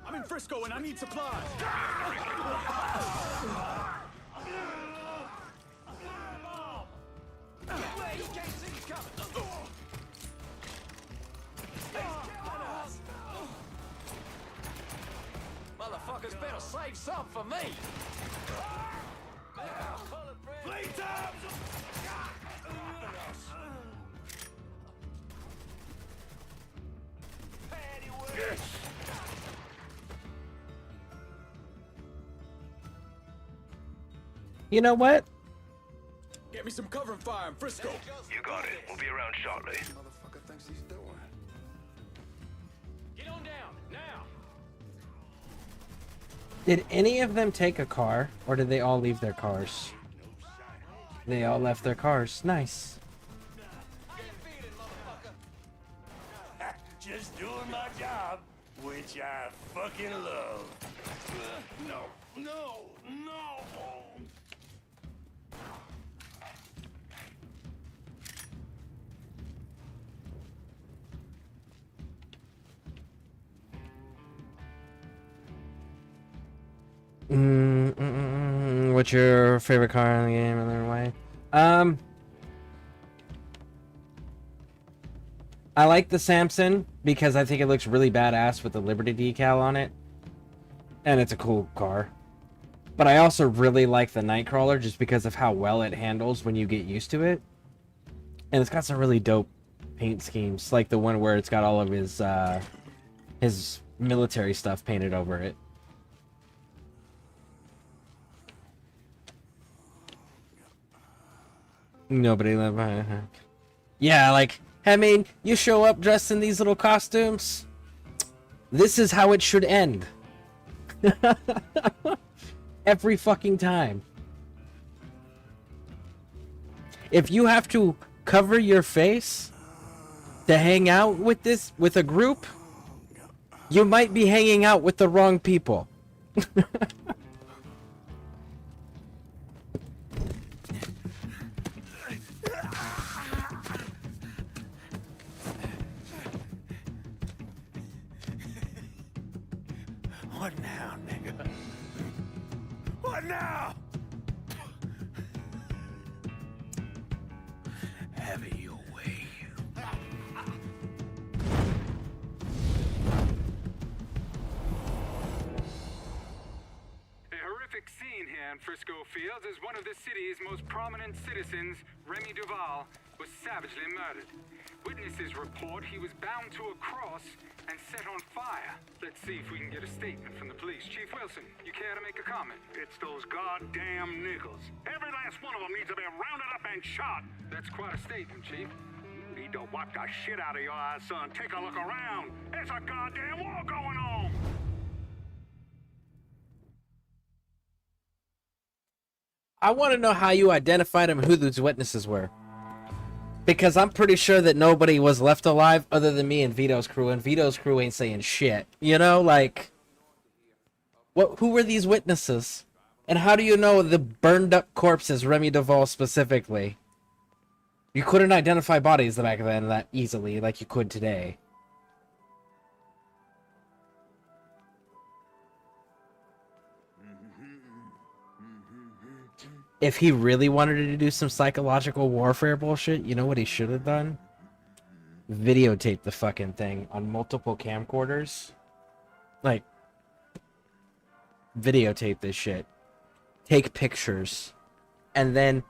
I'm in Frisco and I need supplies. You can't see me coming. Motherfuckers better save some for me. Playtime. You know what? Get me some cover and fire in Frisco. You got it. We'll be around shortly. Motherfucker thinks he's doing. Get on down now. Did any of them take a car, or did they all leave their cars? They all left their cars. Nice. Just doing my job, which I fucking love. No, no, no. What's your favorite car in the game and then why? I like the Samson because I think it looks really badass with the Liberty decal on it. And it's a cool car. But I also really like the Nightcrawler just because of how well it handles when you get used to it. And it's got some really dope paint schemes, like the one where it's got all of his military stuff painted over it. Nobody left behind. Yeah, like, I mean, you show up dressed in these little costumes. This is how it should end. Every fucking time. If you have to cover your face to hang out with a group, you might be hanging out with the wrong people. What now, nigga? What now? Have it your way. A horrific scene here in Frisco Fields as one of the city's most prominent citizens, Remy Duval, was savagely murdered. Witnesses report he was bound to a cross and set on fire. Let's see if we can get a statement from the police. Chief Wilson, you care to make a comment? It's those goddamn niggles. Every last one of them needs to be rounded up and shot. That's quite a statement, Chief. You need to wipe the shit out of your eyes, son. Take a look around. There's a goddamn war going on. I want to know how you identified him, who those witnesses were. Because I'm pretty sure that nobody was left alive other than me and Vito's crew, and Vito's crew ain't saying shit. You know, like, who were these witnesses? And how do you know the burned up corpses, Remy Duval specifically? You couldn't identify bodies back then that easily like you could today. If he really wanted to do some psychological warfare bullshit, you know what he should have done? Videotape the fucking thing on multiple camcorders. Like, videotape this shit. Take pictures. And then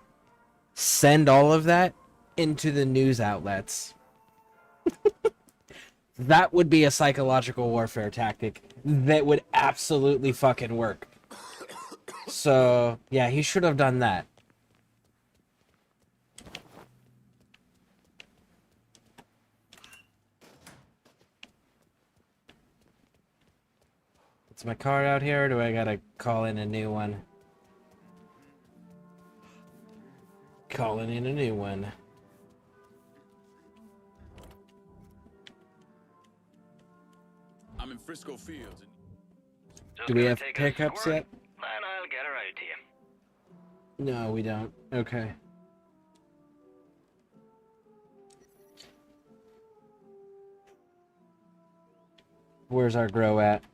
send all of that into the news outlets. That would be a psychological warfare tactic that would absolutely fucking work. So, yeah, he should have done that. Is my card out here, or do I gotta call in a new one? Calling in a new one. I'm in Frisco Fields. Do we have pickups yet? And I'll get her out to you. No, we don't. Okay. Where's our grow at?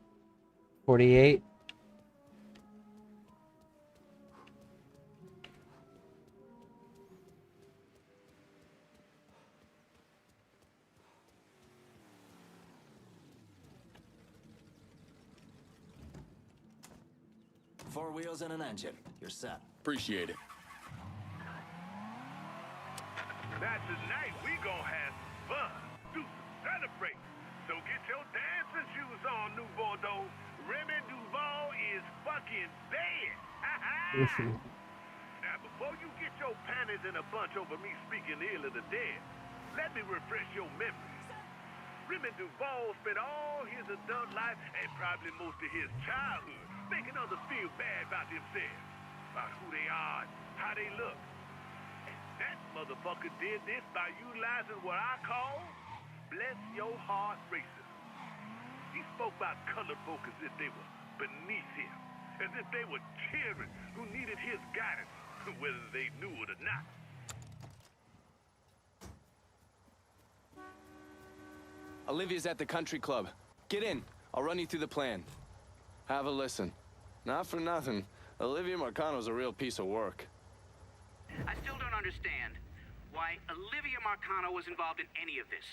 48? Four wheels and an engine. You're set. Appreciate it. That's the night we gon' have fun. To celebrate. So get your dancing shoes on, New Bordeaux. Remy Duval is fucking bad. Now, before you get your panties in a bunch over me speaking ill of the dead, let me refresh your memories. Remy Duval spent all his adult life and probably most of his childhood making others feel bad about themselves, about who they are, how they look. And that motherfucker did this by utilizing what I call bless your heart racism. He spoke about colored folk as if they were beneath him, as if they were children who needed his guidance, whether they knew it or not. Olivia's at the country club. Get in. I'll run you through the plan. Have a listen. Not for nothing, Olivia Marcano's a real piece of work. I still don't understand why Olivia Marcano was involved in any of this.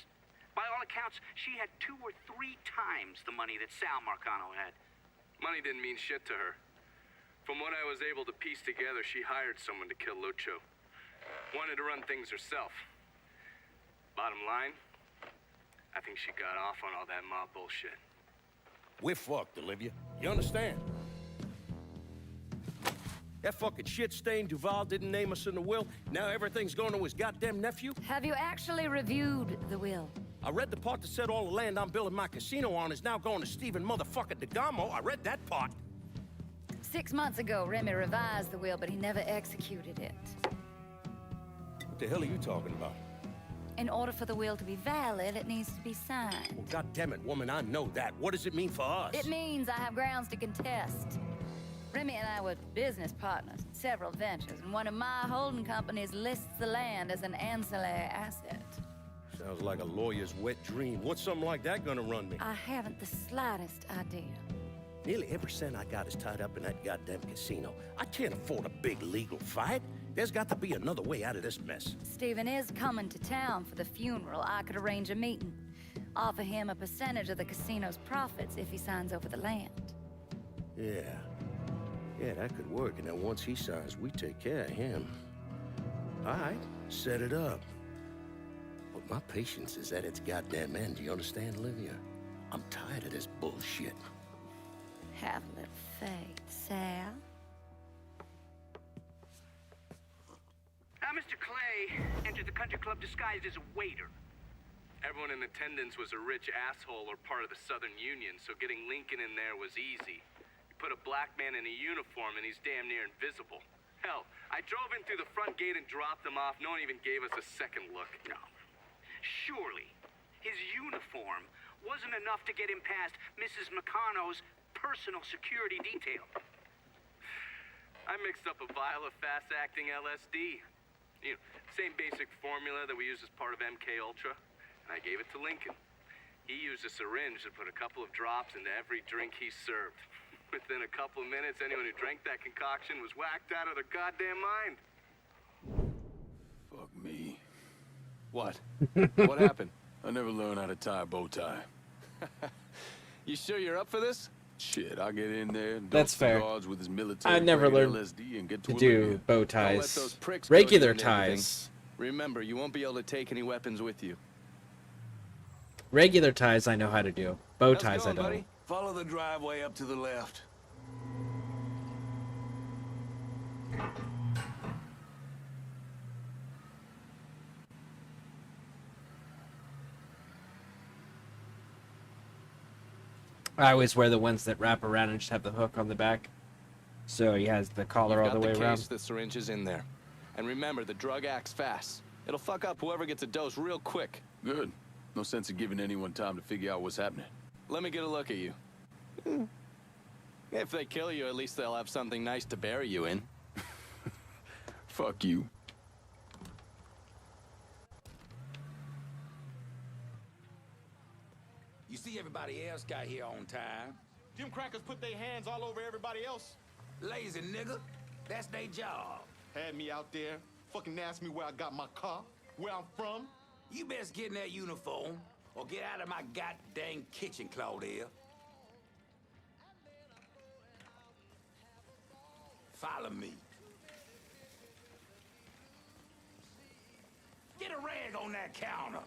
By all accounts, she had 2 or 3 times the money that Sal Marcano had. Money didn't mean shit to her. From what I was able to piece together, she hired someone to kill Lucho. Wanted to run things herself. Bottom line, I think she got off on all that mob bullshit. We're fucked, Olivia. You understand? That fucking shit-stained Duval didn't name us in the will. Now everything's going to his goddamn nephew? Have you actually reviewed the will? I read the part that said all the land I'm building my casino on is now going to Stephen motherfucking DeGamo. I read that part. 6 months ago, Remy revised the will, but he never executed it. What the hell are you talking about? In order for the will to be valid, it needs to be signed. Well, goddammit, woman, I know that. What does it mean for us? It means I have grounds to contest. Remy and I were business partners in several ventures, and one of my holding companies lists the land as an ancillary asset. Sounds like a lawyer's wet dream. What's something like that gonna run me? I haven't the slightest idea. Nearly every cent I got is tied up in that goddamn casino. I can't afford a big legal fight. There's got to be another way out of this mess. Stephen is coming to town for the funeral. I could arrange a meeting. Offer him a percentage of the casino's profits if he signs over the land. Yeah. Yeah, that could work. And then once he signs, we take care of him. All right, set it up. But my patience is at its goddamn end. Do you understand, Olivia? I'm tired of this bullshit. Have a little faith, Sal. Mr. Clay entered the country club disguised as a waiter. Everyone in attendance was a rich asshole or part of the Southern Union, so getting Lincoln in there was easy. You put a black man in a uniform and he's damn near invisible. Hell, I drove in through the front gate and dropped him off. No one even gave us a second look. No. Surely, his uniform wasn't enough to get him past Mrs. McConnell's personal security detail. I mixed up a vial of fast-acting LSD. You know, same basic formula that we use as part of MK Ultra. And I gave it to Lincoln. He used a syringe to put a couple of drops into every drink he served. Within a couple of minutes, anyone who drank that concoction was whacked out of their goddamn mind. Fuck me. What? What happened? I never learned how to tie a bow tie. You sure you're up for this? Shit, I'll get in there and That's dose the fair. guards with his military I've never grade learned LSD and get to to do Olivia. bow Don't let ties. those pricks go to Regular you and everything. ties. Remember, you won't be able to take any weapons with you. Regular ties I know how to do. Bow Let's ties go, I don't. buddy. Follow the driveway up to the left. I always wear the ones that wrap around and just have the hook on the back. So he has the collar all the way around. The syringe is in there. And remember, the drug acts fast. It'll fuck up whoever gets a dose real quick. Good. No sense in giving anyone time to figure out what's happening. Let me get a look at you. If they kill you, at least they'll have something nice to bury you in. Fuck you. You see everybody else got here on time. Them crackers put their hands all over everybody else. Lazy nigga. That's their job. Had me out there, fucking asked me where I got my car, where I'm from. You best get in that uniform or get out of my goddamn kitchen, Claudia. Follow me. Get a rag on that counter.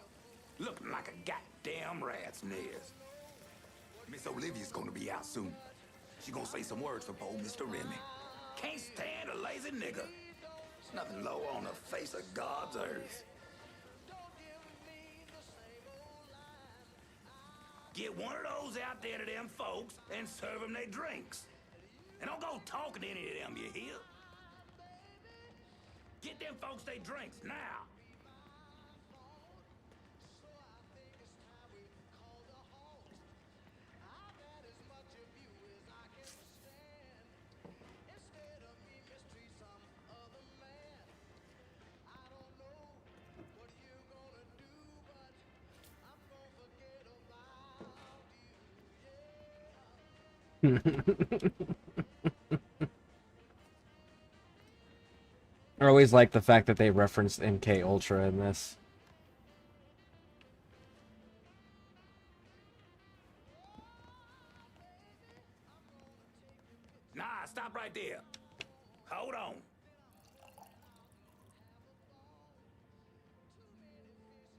Looking like a goddamn rat's nest. Miss Olivia's gonna be out soon. She gonna say some words for poor Mr. Remy. Can't stand a lazy nigga. Nothing low on the face of God's earth. Get one of those out there to them folks and serve them their drinks. And don't go talking to any of them, you hear? Get them folks their drinks now. I always like the fact that they referenced MK Ultra in this. Nah, stop right there. Hold on.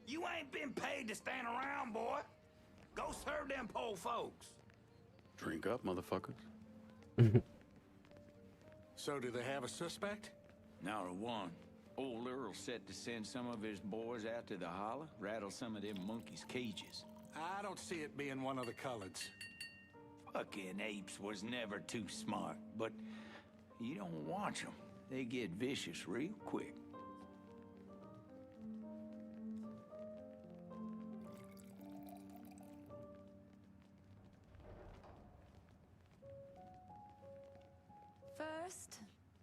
You ain't been paid to stand around, boy. Go serve them poor folks. Drink up, motherfuckers. So do they have a suspect? Not a one. Old Earl's set to send some of his boys out to the holler, rattle some of them monkeys' cages. I don't see it being one of the Culleds. Fucking apes was never too smart, but you don't watch them. They get vicious real quick. First,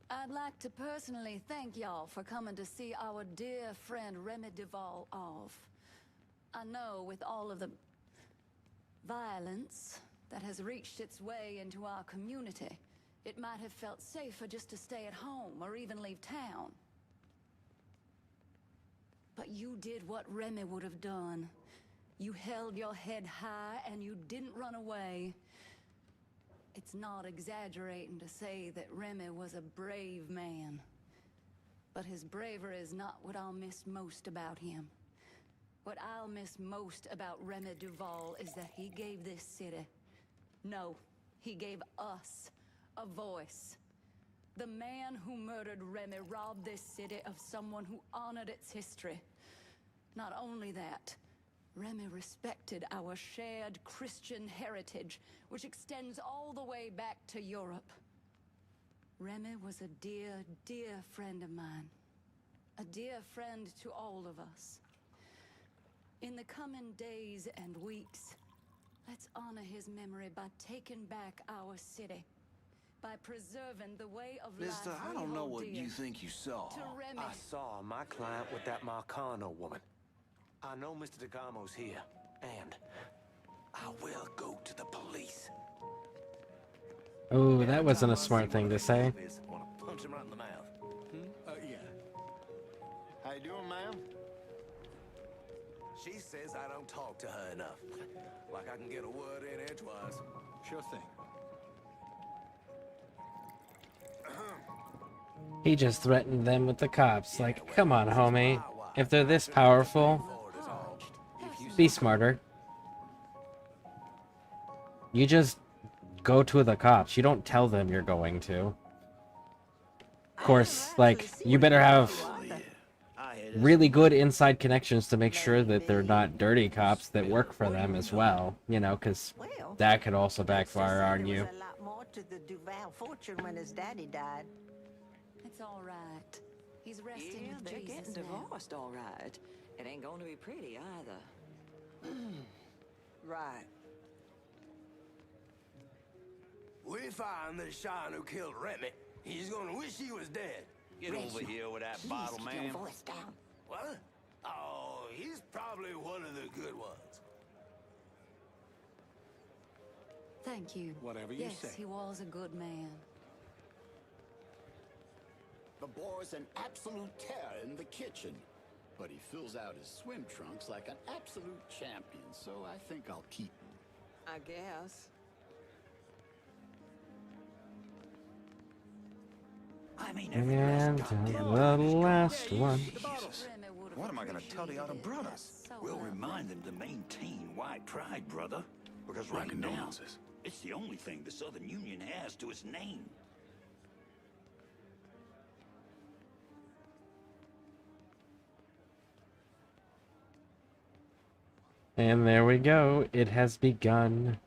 I'd like to personally thank y'all for coming to see our dear friend Remy Duval off. I know with all of the violence that has reached its way into our community, it might have felt safer just to stay at home or even leave town. But you did what Remy would have done. You held your head high and you didn't run away. It's not exaggerating to say that Remy was a brave man. But his bravery is not what I'll miss most about him. What I'll miss most about Remy Duval is that he gave this city, no, he gave us a voice. The man who murdered Remy robbed this city of someone who honored its history. Not only that, Remy respected our shared Christian heritage, which extends all the way back to Europe. Remy was a dear, dear friend of mine. A dear friend to all of us. In the coming days and weeks, let's honor his memory by taking back our city. By preserving the way of life. Mister, I don't know what you think you saw. To Remy. I saw my client with that Marcano woman. I know Mr. DeGamo's here, and I will go to the police. Oh, that wasn't a smart thing to say. Want to punch him right in the mouth. Yeah. How you doing, ma'am? She says I don't talk to her enough. Like I can get a word in edgewise. Sure thing. He just threatened them with the cops. Like, come on, homie. If they're this powerful, be smarter. You just go to the cops. You don't tell them you're going to. Of course, like, you better have really good inside connections to make sure that they're not dirty cops that work for them as well. You know, because that could also backfire on you. There was a lot more to the Duval fortune when his daddy died. It's all right. He's resting Yeah, with they're Jesus getting now. divorced, all right. It ain't going to be pretty either. Right. We find the shine who killed Remy. He's gonna wish he was dead. Get over here with that bottle, man. Down. What? Oh, he's probably one of the good ones. Thank you. Whatever you yes, say. he was a good man. The boy's an absolute terror in the kitchen, but he fills out his swim trunks like an absolute champion, so I think I'll keep him. I guess. I mean, And the last one. what am I gonna tell the other brothers? We'll remind them to maintain white pride, brother. Because My right now, condolences. it's the only thing the Southern Union has to its name. And there we go. It has begun.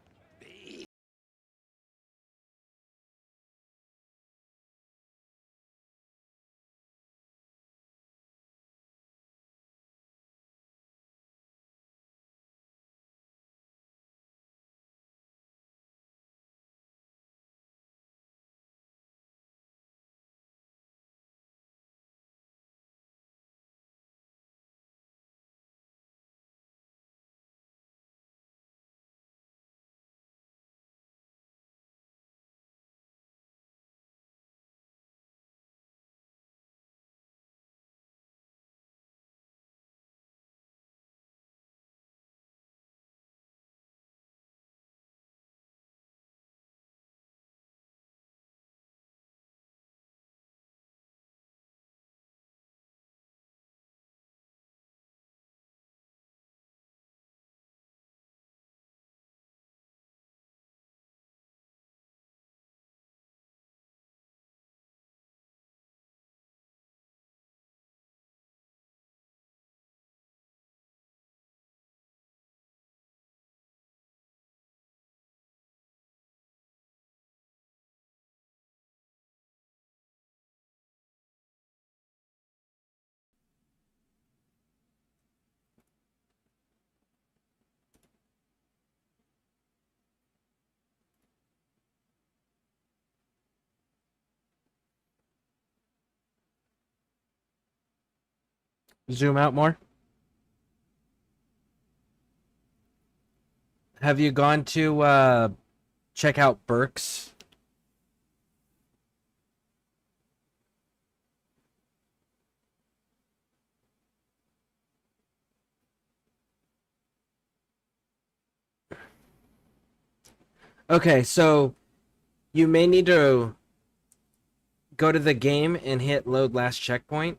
Zoom out more. Have you gone to check out Burke's? Okay, so you may need to go to the game and hit load last checkpoint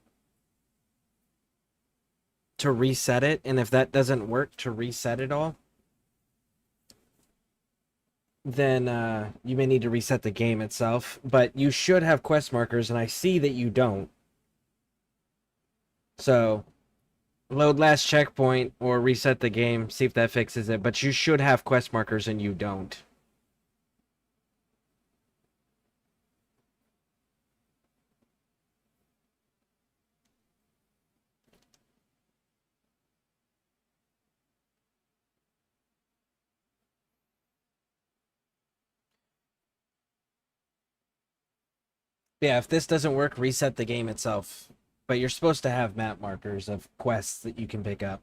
to reset it, and if that doesn't work to reset it all, then you may need to reset the game itself. But you should have quest markers, and I see that you don't. So load last checkpoint or reset the game, see if that fixes it. But you should have quest markers, and you don't. Yeah, if this doesn't work, reset the game itself. But you're supposed to have map markers of quests that you can pick up.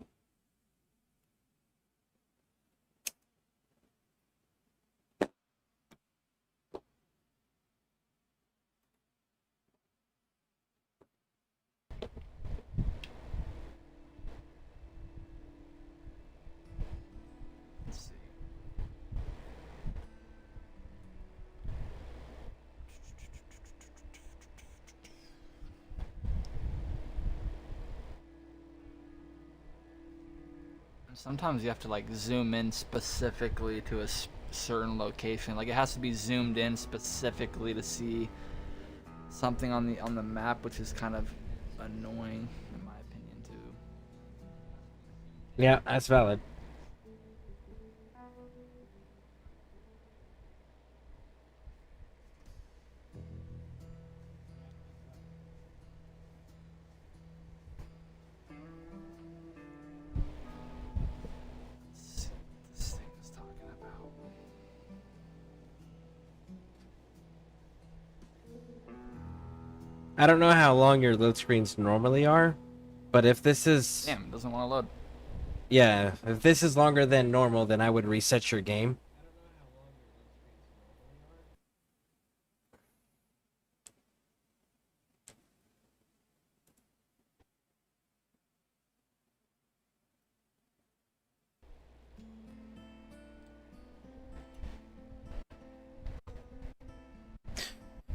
Sometimes you have to like zoom in specifically to a certain location. Like it has to be zoomed in specifically to see something on the map, which is kind of annoying in my opinion too. Yeah, that's valid. I don't know how long your load screens normally are, but if this is... Damn, it doesn't want to load. Yeah, if this is longer than normal, then I would reset your game.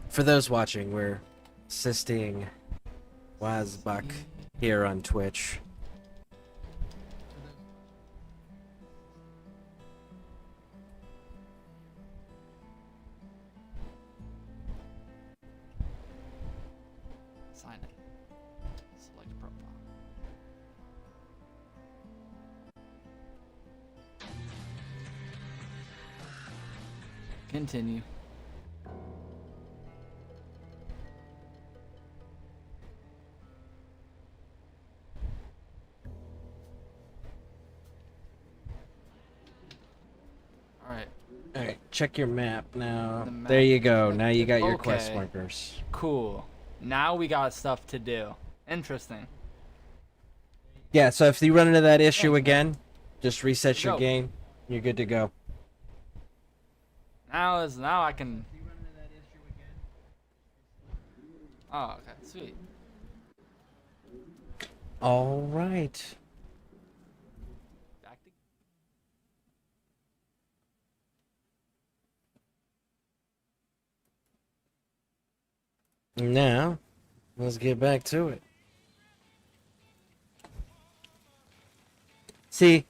For those watching, we're assisting Wazbuck here on Twitch. Sign it. Select profile. Continue. Alright. Alright, check your map now. The map. There you go. Now you got your quest Okay. markers. Cool. Now we got stuff to do. Interesting. Yeah, so if you run into that issue again, just reset your Go. game. You're good to go. Now I can. Oh, okay, sweet. All right. Back to Now, let's get back to it. See,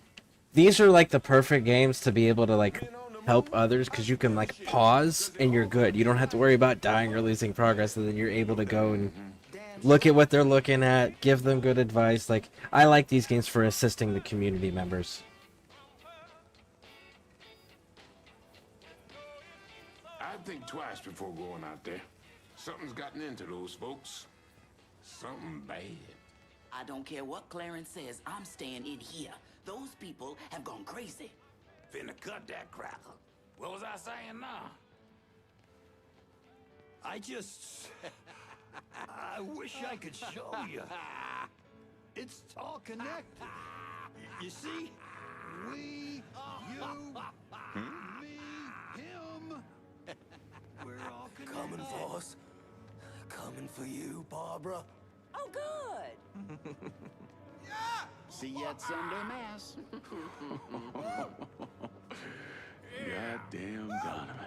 these are like the perfect games to be able to like help others because you can like pause and you're good. You don't have to worry about dying or losing progress, and then you're able to go and look at what they're looking at, give them good advice. Like, I like these games for assisting the community members. I'd think twice before going out there. Something's gotten into those folks. Something bad. I don't care what Clarence says, I'm staying in here. Those people have gone crazy. Finna cut that crackle. What was I saying now? I just... I wish I could show you. It's all connected. You see? We, you, me, him. We're all connected. Coming for us. Coming for you, Barbara. Oh, good. See you at Sunday Mass. Goddamn Donovan.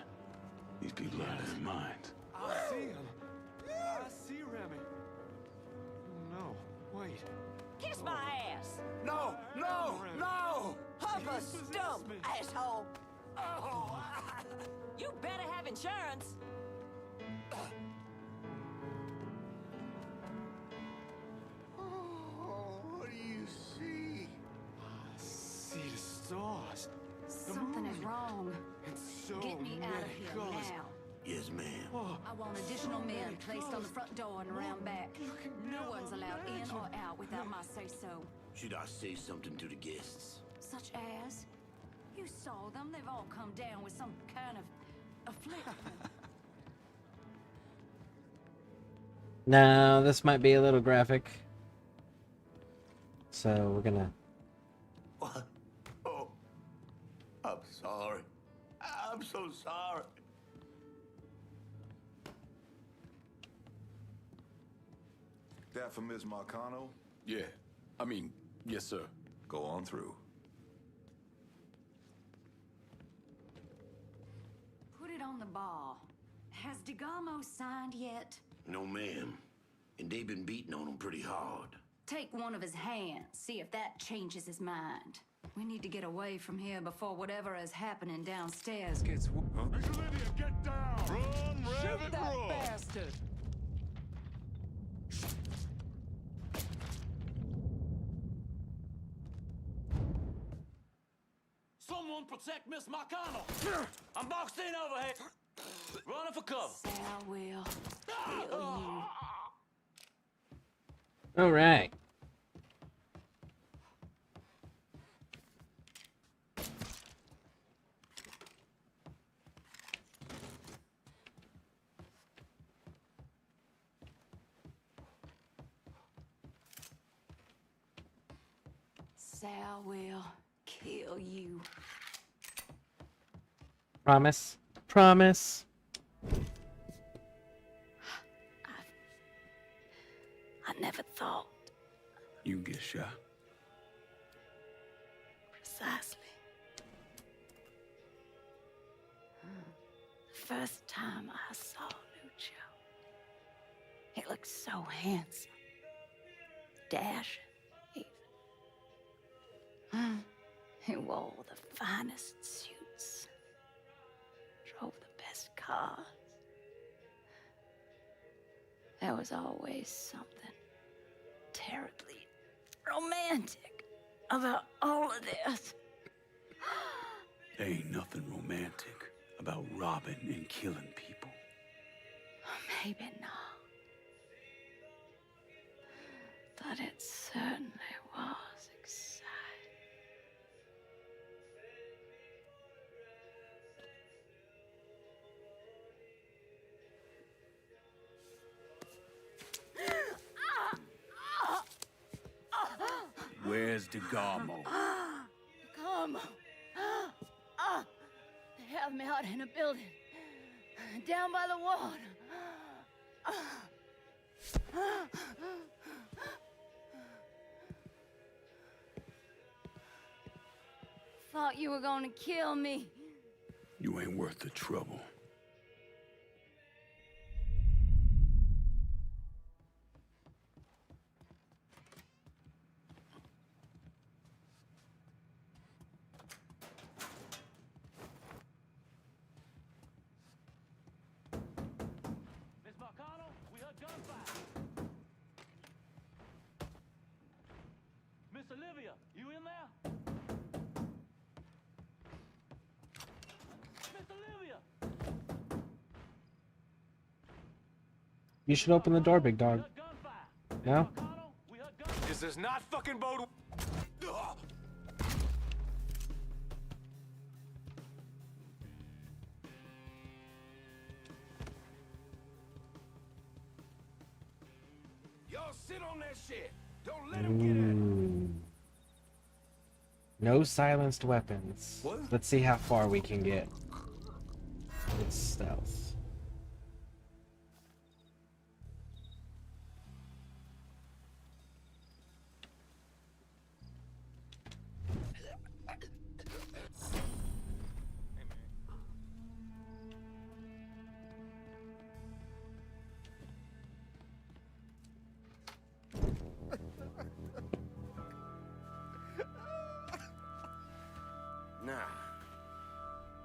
These people are out of their minds. I see him. I see Remy. No, wait. Kiss my ass. No, no, no! Hump a stump, asshole. Oh. You better have insurance. What do you see? I see the stars. Something is wrong. It's so Get me out of many here colors. now. Yes, ma'am. Oh, I want additional men placed on the front door and around back. No one's allowed in or out without my say-so. Should I say something to the guests? Such as? You saw them. They've all come down with some kind of affliction. Now, this might be a little graphic. So, we're gonna... What? Oh, I'm sorry. I'm so sorry. That for Ms. Marcano? Yeah. I mean, yes, sir. Go on through. Put it on the bar. Has DeGamo signed yet? No, ma'am. And they've been beating on him pretty hard. Take one of his hands, see if that changes his mind. We need to get away from here before whatever is happening downstairs gets... Miss Olivia, get down! Run, Shoot that bastard! Someone protect Miss Marcano! I'm boxed in over here! Running for cover! Sal will kill you. All right. Sal will kill you. Promise. Promise. I never thought You get shot. precisely. The first time I saw Lucio, he looked so handsome, dashing even. He wore the finest suits, drove the best cars. There was always something terribly romantic about all of this. Ain't nothing romantic about robbing and killing people. Maybe not. But it certainly was exciting. Where's DeGarmo? Come. They have me out in a building. Down by the water. Thought you were gonna kill me. You ain't worth the trouble. Miss Marcano, we heard gunfire. Miss Olivia, you in there? Miss Olivia! You should open the door, big dog. No? This does not fucking bode. Y'all sit on that shit. Don't let him get in. No silenced weapons. What? Let's see how far we can get. It's stealth. Nah,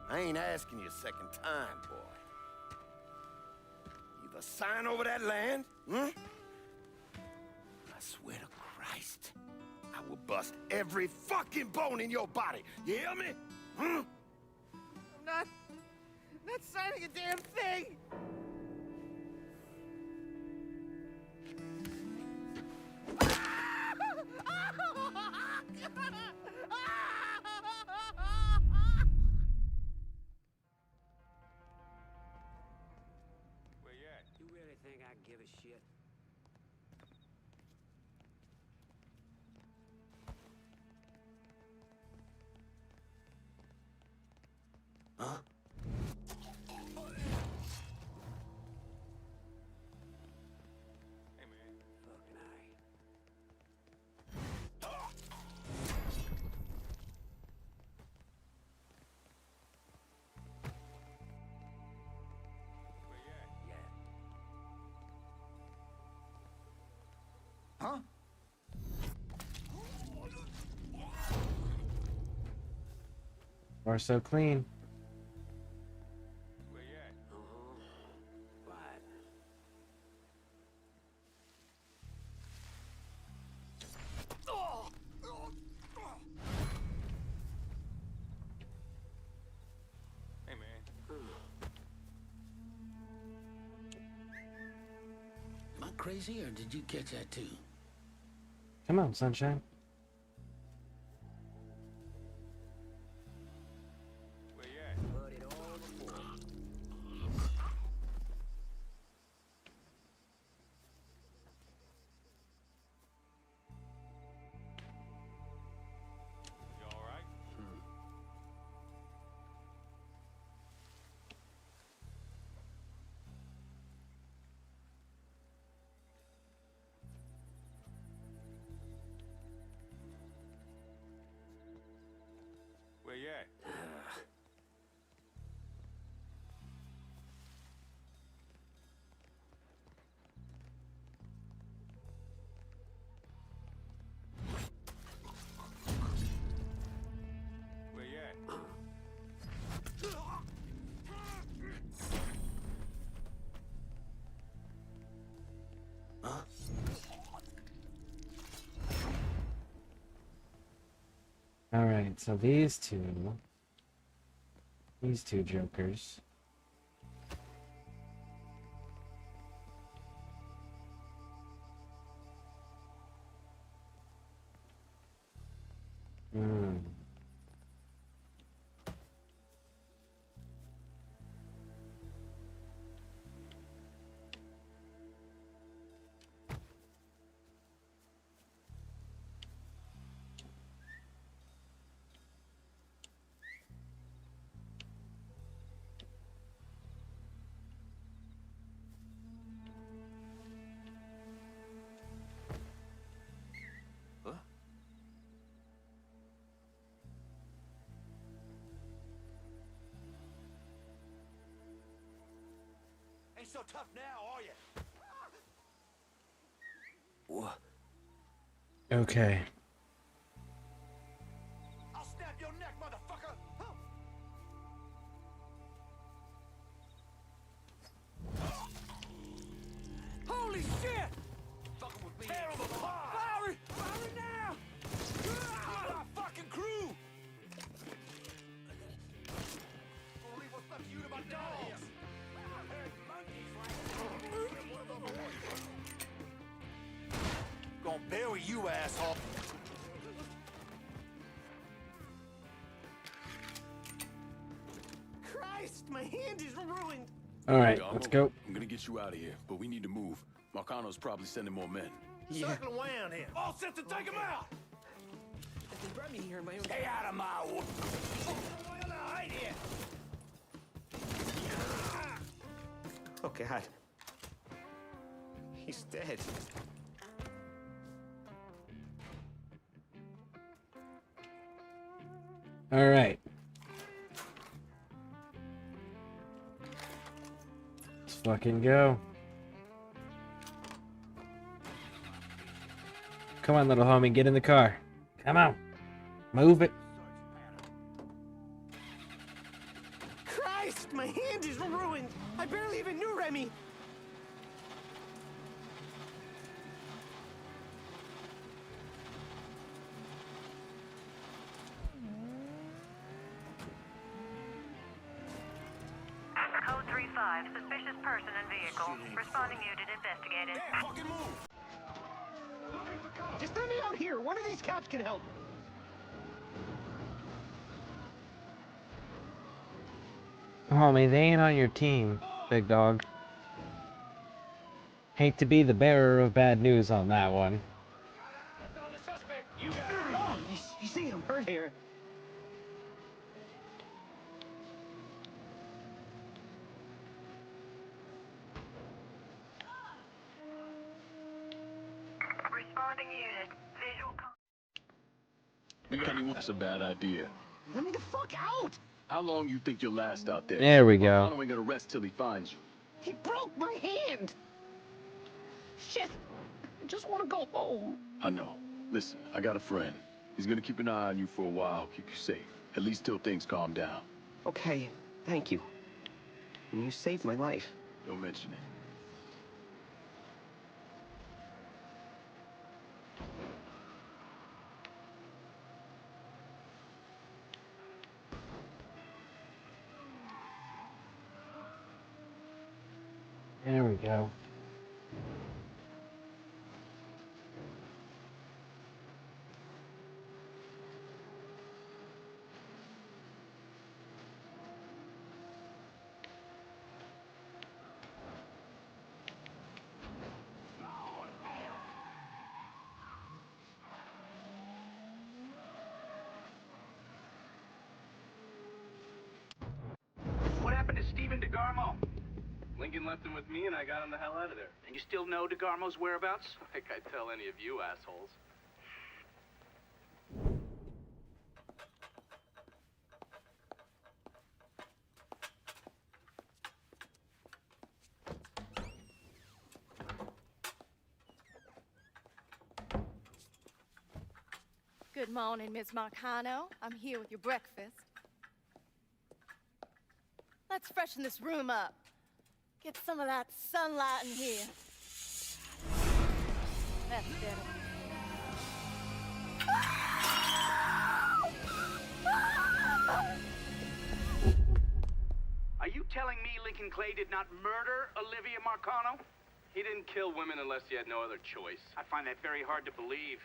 I ain't asking you a second time, boy. Either sign over that land, I swear to Christ, I will bust every fucking bone in your body. You hear me? I'm not signing a damn thing! You really think I give a shit? Huh? Fucking I. Huh? Or so clean. Quiet. Hey, man. Am I crazy, or did you catch that too? Come on, sunshine. Heard it all before. You all right? Where you at? Where you at? Huh? Alright, so these two. These two jokers. Hmm. Ain't so tough now, are you? What? Okay. I'll snap your neck, motherfucker! Holy shit! Fucking with me. Tear 'em apart! Fire! Fire now! You're our fucking crew! Gonna leave what's left of you to my dogs! Gonna bury you, asshole! Christ, my hand is ruined. All right, let's go. I'm gonna get you out of here, but we need to move. Marcano's probably sending more men. Circle around here. All set to take him out! They brought me here in my own... Stay out of my way! Hide here! Oh, God. He's dead. All right. Let's fucking go. Come on, little homie, get in the car. Come on. Move it. Christ, my hand is ruined. I barely even knew Remy. Code 3-5, suspicious person and vehicle. Responding unit investigated. Damn, fucking move! Just let me out here. One of these cops can help. Homie, they ain't on your team, big dog. Hate to be the bearer of bad news on that one. Oh, you see him hurt here. Responding unit. Visual. That's a bad idea. Let me the fuck out! How long you think you'll last out there? There we go. Marcano ain't gonna rest till he finds you. He broke my hand! Shit! I just want to go home. I know. Listen, I got a friend. He's gonna keep an eye on you for a while, keep you safe. At least till things calm down. Okay, thank you. You saved my life. Don't mention it. There we go. What happened to Stephen DeGarmo? Lincoln left him with me, and I got him the hell out of there. And you still know DeGarmo's whereabouts? Like I'd tell any of you assholes. Good morning, Miss Marcano. I'm here with your breakfast. Let's freshen this room up. Get some of that sunlight in here. That's better. Jason Clay did not murder Olivia Marcano? He didn't kill women unless he had no other choice. I find that very hard to believe.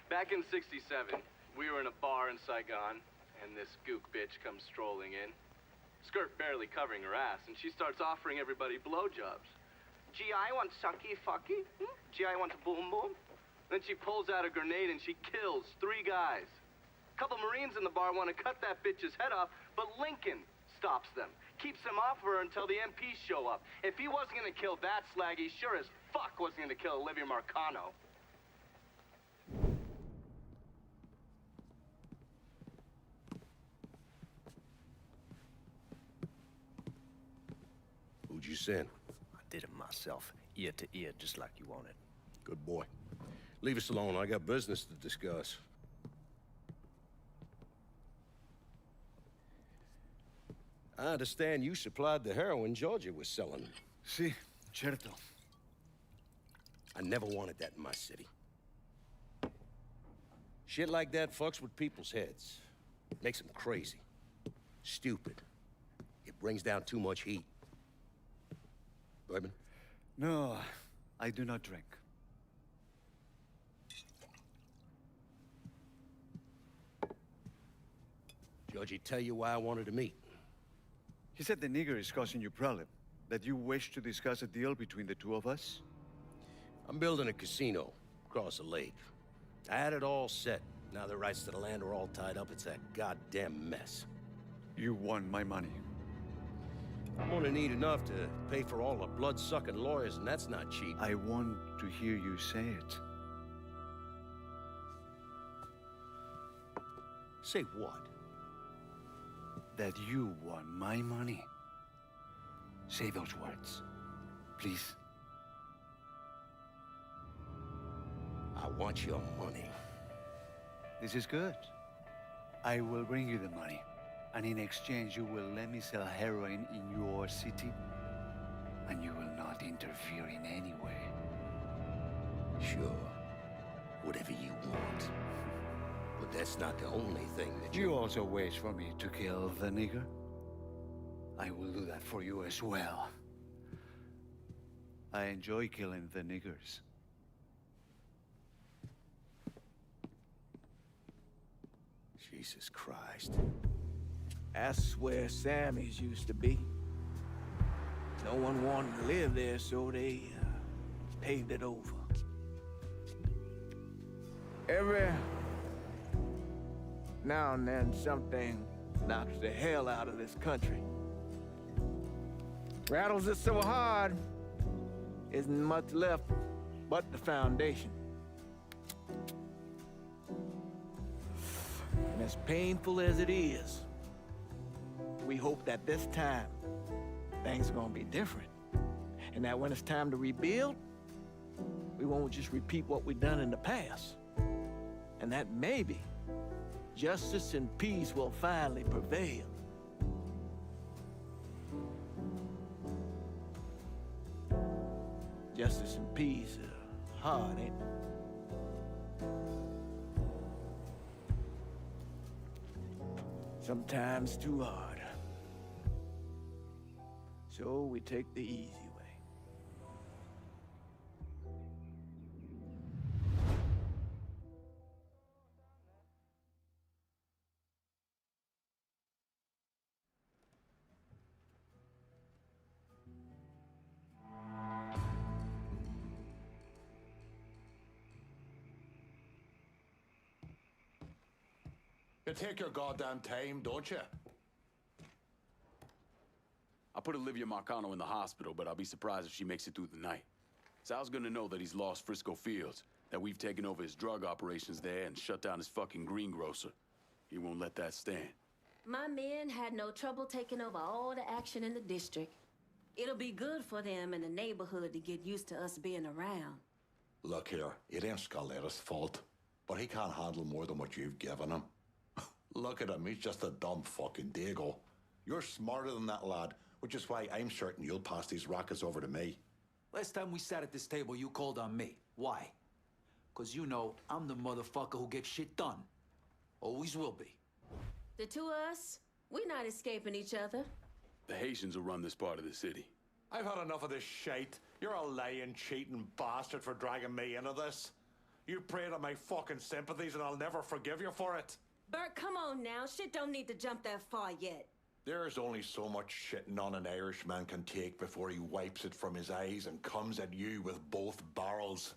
Back in '67, we were in a bar in Saigon, and this gook bitch comes strolling in. Skirt barely covering her ass, and she starts offering everybody blowjobs. Gee, I want sucky fucky. Gee, I want boom boom. Then she pulls out a grenade and she kills 3 guys. A couple Marines in the bar want to cut that bitch's head off, but Lincoln stops them. Keeps them off her until the MPs show up. If he wasn't gonna kill that slag, he sure as fuck wasn't gonna kill Olivia Marcano. Who'd you send? I did it myself, ear to ear, just like you wanted. Good boy. Leave us alone. I got business to discuss. I understand you supplied the heroin Georgia was selling. Si, certo. I never wanted that in my city. Shit like that fucks with people's heads. Makes them crazy. Stupid. It brings down too much heat. Bourbon? No, I do not drink. Georgie tell you why I wanted to meet? He said the nigger is causing you problem. That you wish to discuss a deal between the two of us? I'm building a casino across the lake. I had it all set. Now the rights to the land are all tied up. It's a goddamn mess. You want my money. I'm gonna need enough to pay for all the blood-sucking lawyers, and that's not cheap. I want to hear you say it. Say what? That you want my money. Say those words, please. I want your money. This is good. I will bring you the money. And in exchange, you will let me sell heroin in your city. And you will not interfere in any way. Sure. Whatever you want. But that's not the only thing that You also wish for me to kill the nigger? I will do that for you as well. I enjoy killing the niggers. Jesus Christ. That's where Sammy's used to be. No one wanted to live there, so they paved it over. Every now and then, something knocks the hell out of this country. Rattles it so hard, isn't much left but the foundation. And as painful as it is, we hope that this time, things are gonna be different. And that when it's time to rebuild, we won't just repeat what we've done in the past. And that maybe justice and peace will finally prevail. Justice and peace are hard, ain't it? Sometimes too hard. So we take the easy way. You take your goddamn time, don't you? I put Olivia Marcano in the hospital, but I'll be surprised if she makes it through the night. Sal's gonna know that he's lost Frisco Fields, that we've taken over his drug operations there and shut down his fucking greengrocer. He won't let that stand. My men had no trouble taking over all the action in the district. It'll be good for them in the neighborhood to get used to us being around. Look here, it ain't Scalera's fault, but he can't handle more than what you've given him. Look at him, he's just a dumb fucking dago. You're smarter than that lad, which is why I'm certain you'll pass these rackets over to me. Last time we sat at this table, you called on me. Why? Because you know I'm the motherfucker who gets shit done. Always will be. The two of us, We're not escaping each other. The Haitians will run this part of the city. I've had enough of this shite. You're a lying, cheating bastard for dragging me into this. You preyed on my fucking sympathies and I'll never forgive you for it. Bert, come on now. Shit don't need to jump that far yet. There's only so much shitting on an Irishman can take before he wipes it from his eyes and comes at you with both barrels.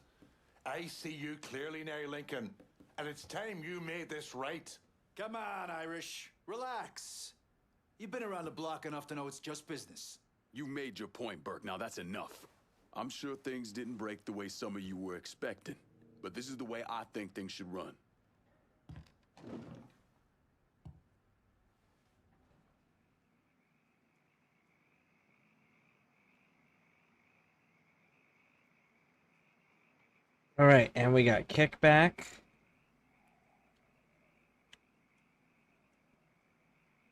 I see you clearly now, Lincoln, and it's time you made this right. Come on, Irish. Relax. You've been around the block enough to know it's just business. You made your point, Burke. Now that's enough. I'm sure things didn't break the way some of you were expecting, but this is the way I think things should run. All right, and we got kickback.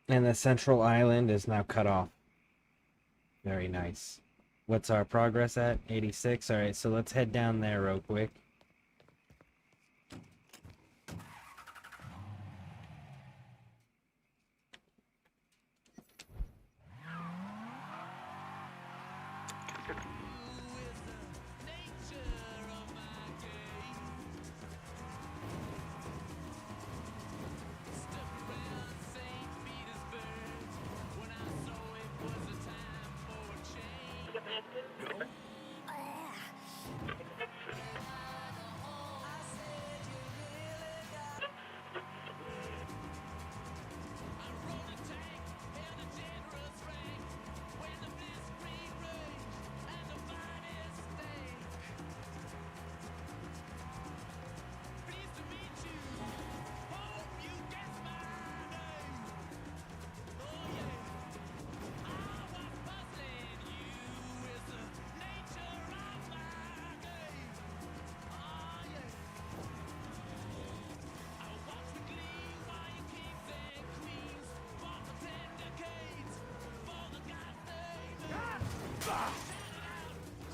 And the central island is now cut off. Very nice. What's our progress at? 86. All right, so let's head down there real quick.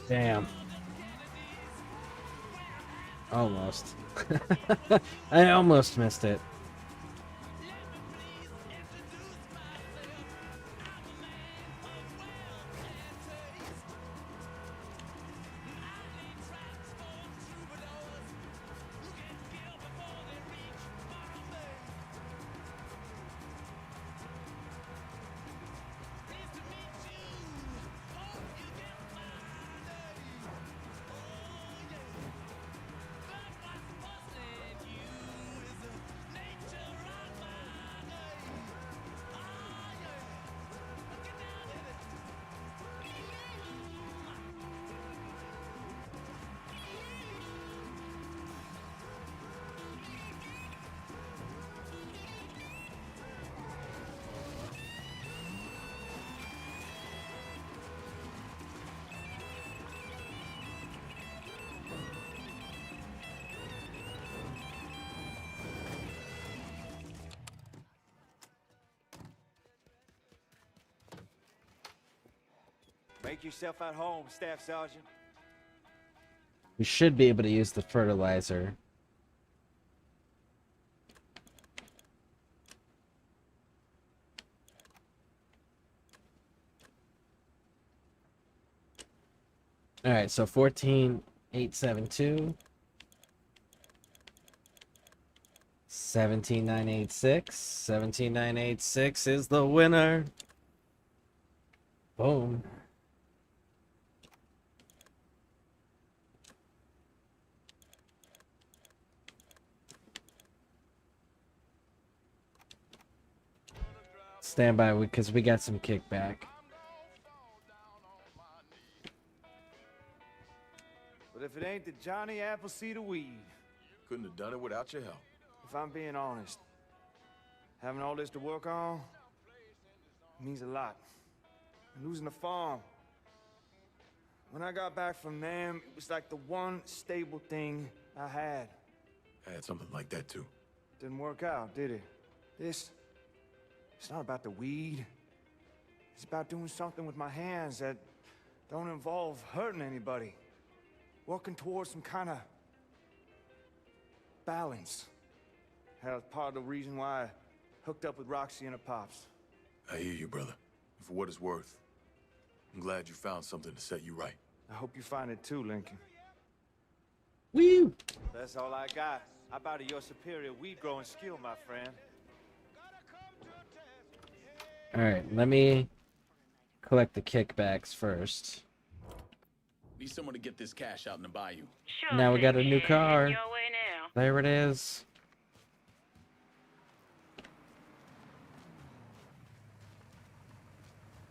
Damn. Almost. I almost missed it. Make yourself at home, Staff Sergeant. We should be able to use the fertilizer. All right, so 14,872. 17,986. 17,986 is the winner. Boom. Stand by because we got some kickback. But if it ain't the Johnny Appleseed of weed. Couldn't have done it without your help. If I'm being honest, having all this to work on means a lot. And losing the farm. When I got back from them, it was like the one stable thing I had. I had something like that too. Didn't work out, did it? It's not about the weed. It's about doing something with my hands that don't involve hurting anybody. Working towards some kind of balance. That's part of the reason why I hooked up with Roxy and her pops. I hear you, brother. And for what it's worth, I'm glad you found something to set you right. I hope you find it too, Lincoln. Woo! That's all I got. I bow to your superior weed-growing skill, my friend. Alright, let me collect the kickbacks first. Need someone to get this cash out in the bayou. Now we got a new car. There it is.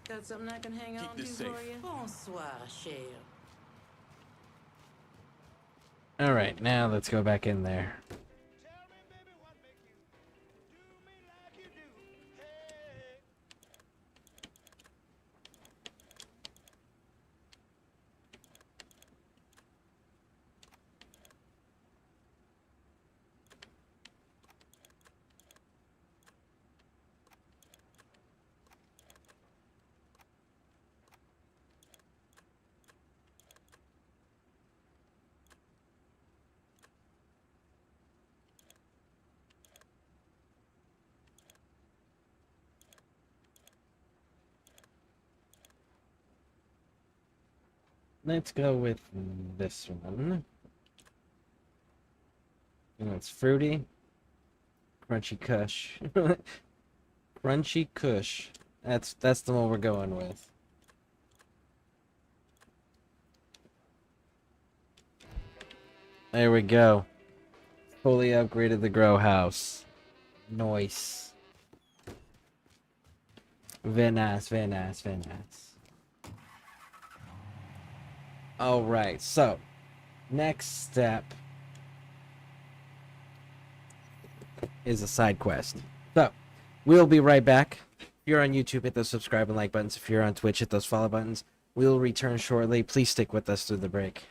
Got something I can hang on to this for safe. you? Bonsoir, cher. Alright, now let's go back in there. Let's go with this one. And it's fruity. Crunchy Kush. Crunchy Kush. That's the one we're going with. There we go. Fully upgraded the grow house. Nice. Very nice, very nice, very nice. Alright, so next step is a side quest. So we'll be right back. If you're on YouTube, hit those subscribe and like buttons. If you're on Twitch, hit those follow buttons. We'll return shortly. Please stick with us through the break.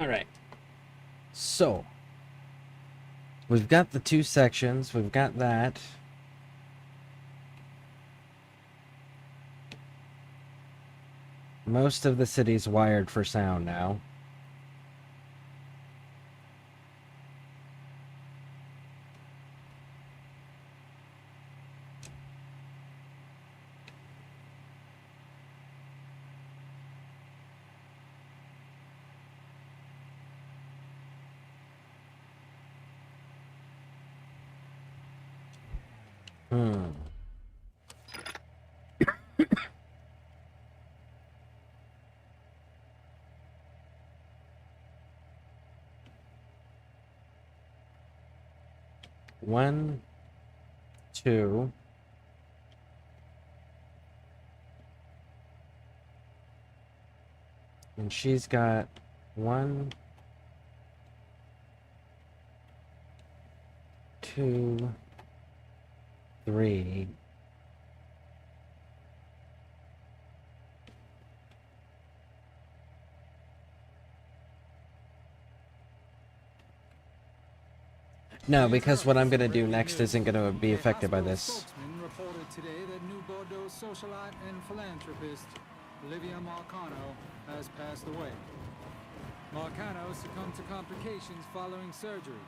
Alright. So. We've got the 2 sections. We've got that. Most of the city's wired for sound now. One, 2. And she's got 1, 2, 3. No, because what I'm going to do next isn't going to be affected by this. Reported today that New Bordeaux socialite and philanthropist Olivia Marcano has passed away. Marcano succumbed to complications following surgery.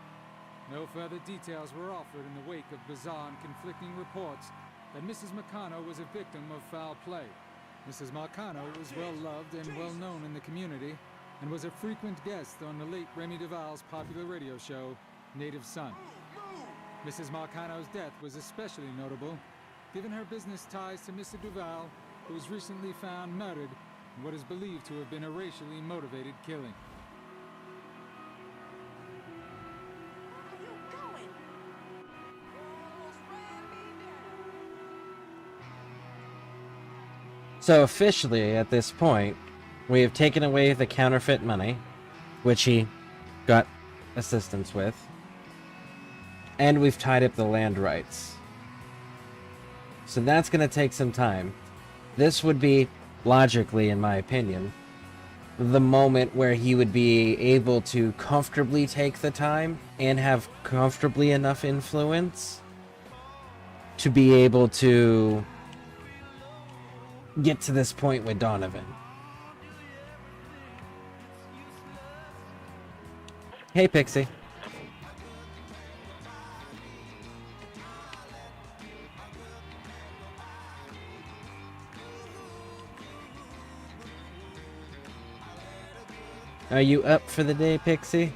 No further details were offered in the wake of bizarre and conflicting reports that Mrs. Marcano was a victim of foul play. Mrs. Marcano was well loved and well known in the community and was a frequent guest on the late Remy Duval's popular radio show, Native Son. Mrs. Marcano's death was especially notable, given her business ties to Mr. Duval, who was recently found murdered in what is believed to have been a racially motivated killing. So officially, at this point, we have taken away the counterfeit money, which he got assistance with, and we've tied up the land rights. So that's going to take some time. This would be, logically, in my opinion, the moment where he would be able to comfortably take the time and have comfortably enough influence to be able to get to this point with Donovan. Hey, Pixie. Are you up for the day, Pixie?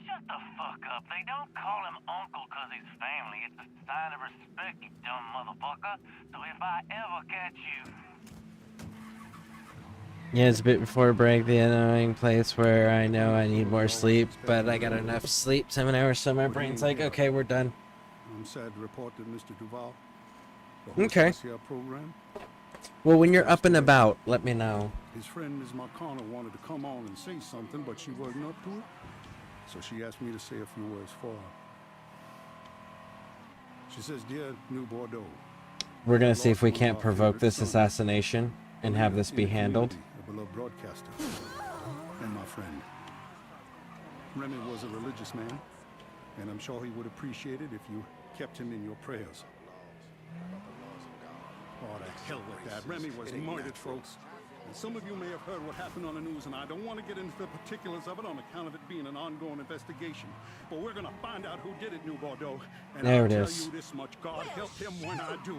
Shut the fuck up. They don't call him uncle because he's family. It's a sign of respect, you dumb motherfucker. So if I ever catch you... Yeah, it's a bit before break, the annoying place where I know I need more sleep, but I got enough sleep, 7 hours, so my brain's like, okay, we're done. I'm sad to report that Mr. Duval, Okay. program, Well, when you're up and about, let me know. his friend Ms. Marcano wanted to come on and say something, but she wasn't up to it. So she asked me to say a few words for her. She says, "Dear New Bordeaux, We're gonna see if we can't provoke this assassination and have this be handled. a beloved broadcaster, and my friend. Remy was a religious man, and I'm sure he would appreciate it if you kept him in your prayers." Oh, the hell with that. Remy was murdered, folks. And some of you may have heard what happened on the news, and I don't want to get into the particulars of it on account of it being an ongoing investigation. But we're going to find out who did it, New Bordeaux. And There I'll it tell is. you this much, God help him when I do.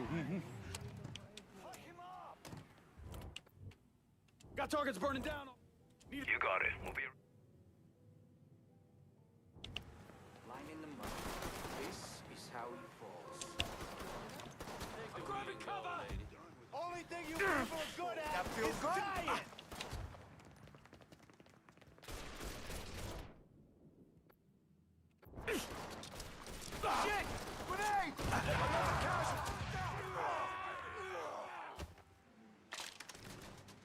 Got targets burning down. You got it. We'll be... Line in the mud. This is how you feel good? Shit! Grenade! Another casualty!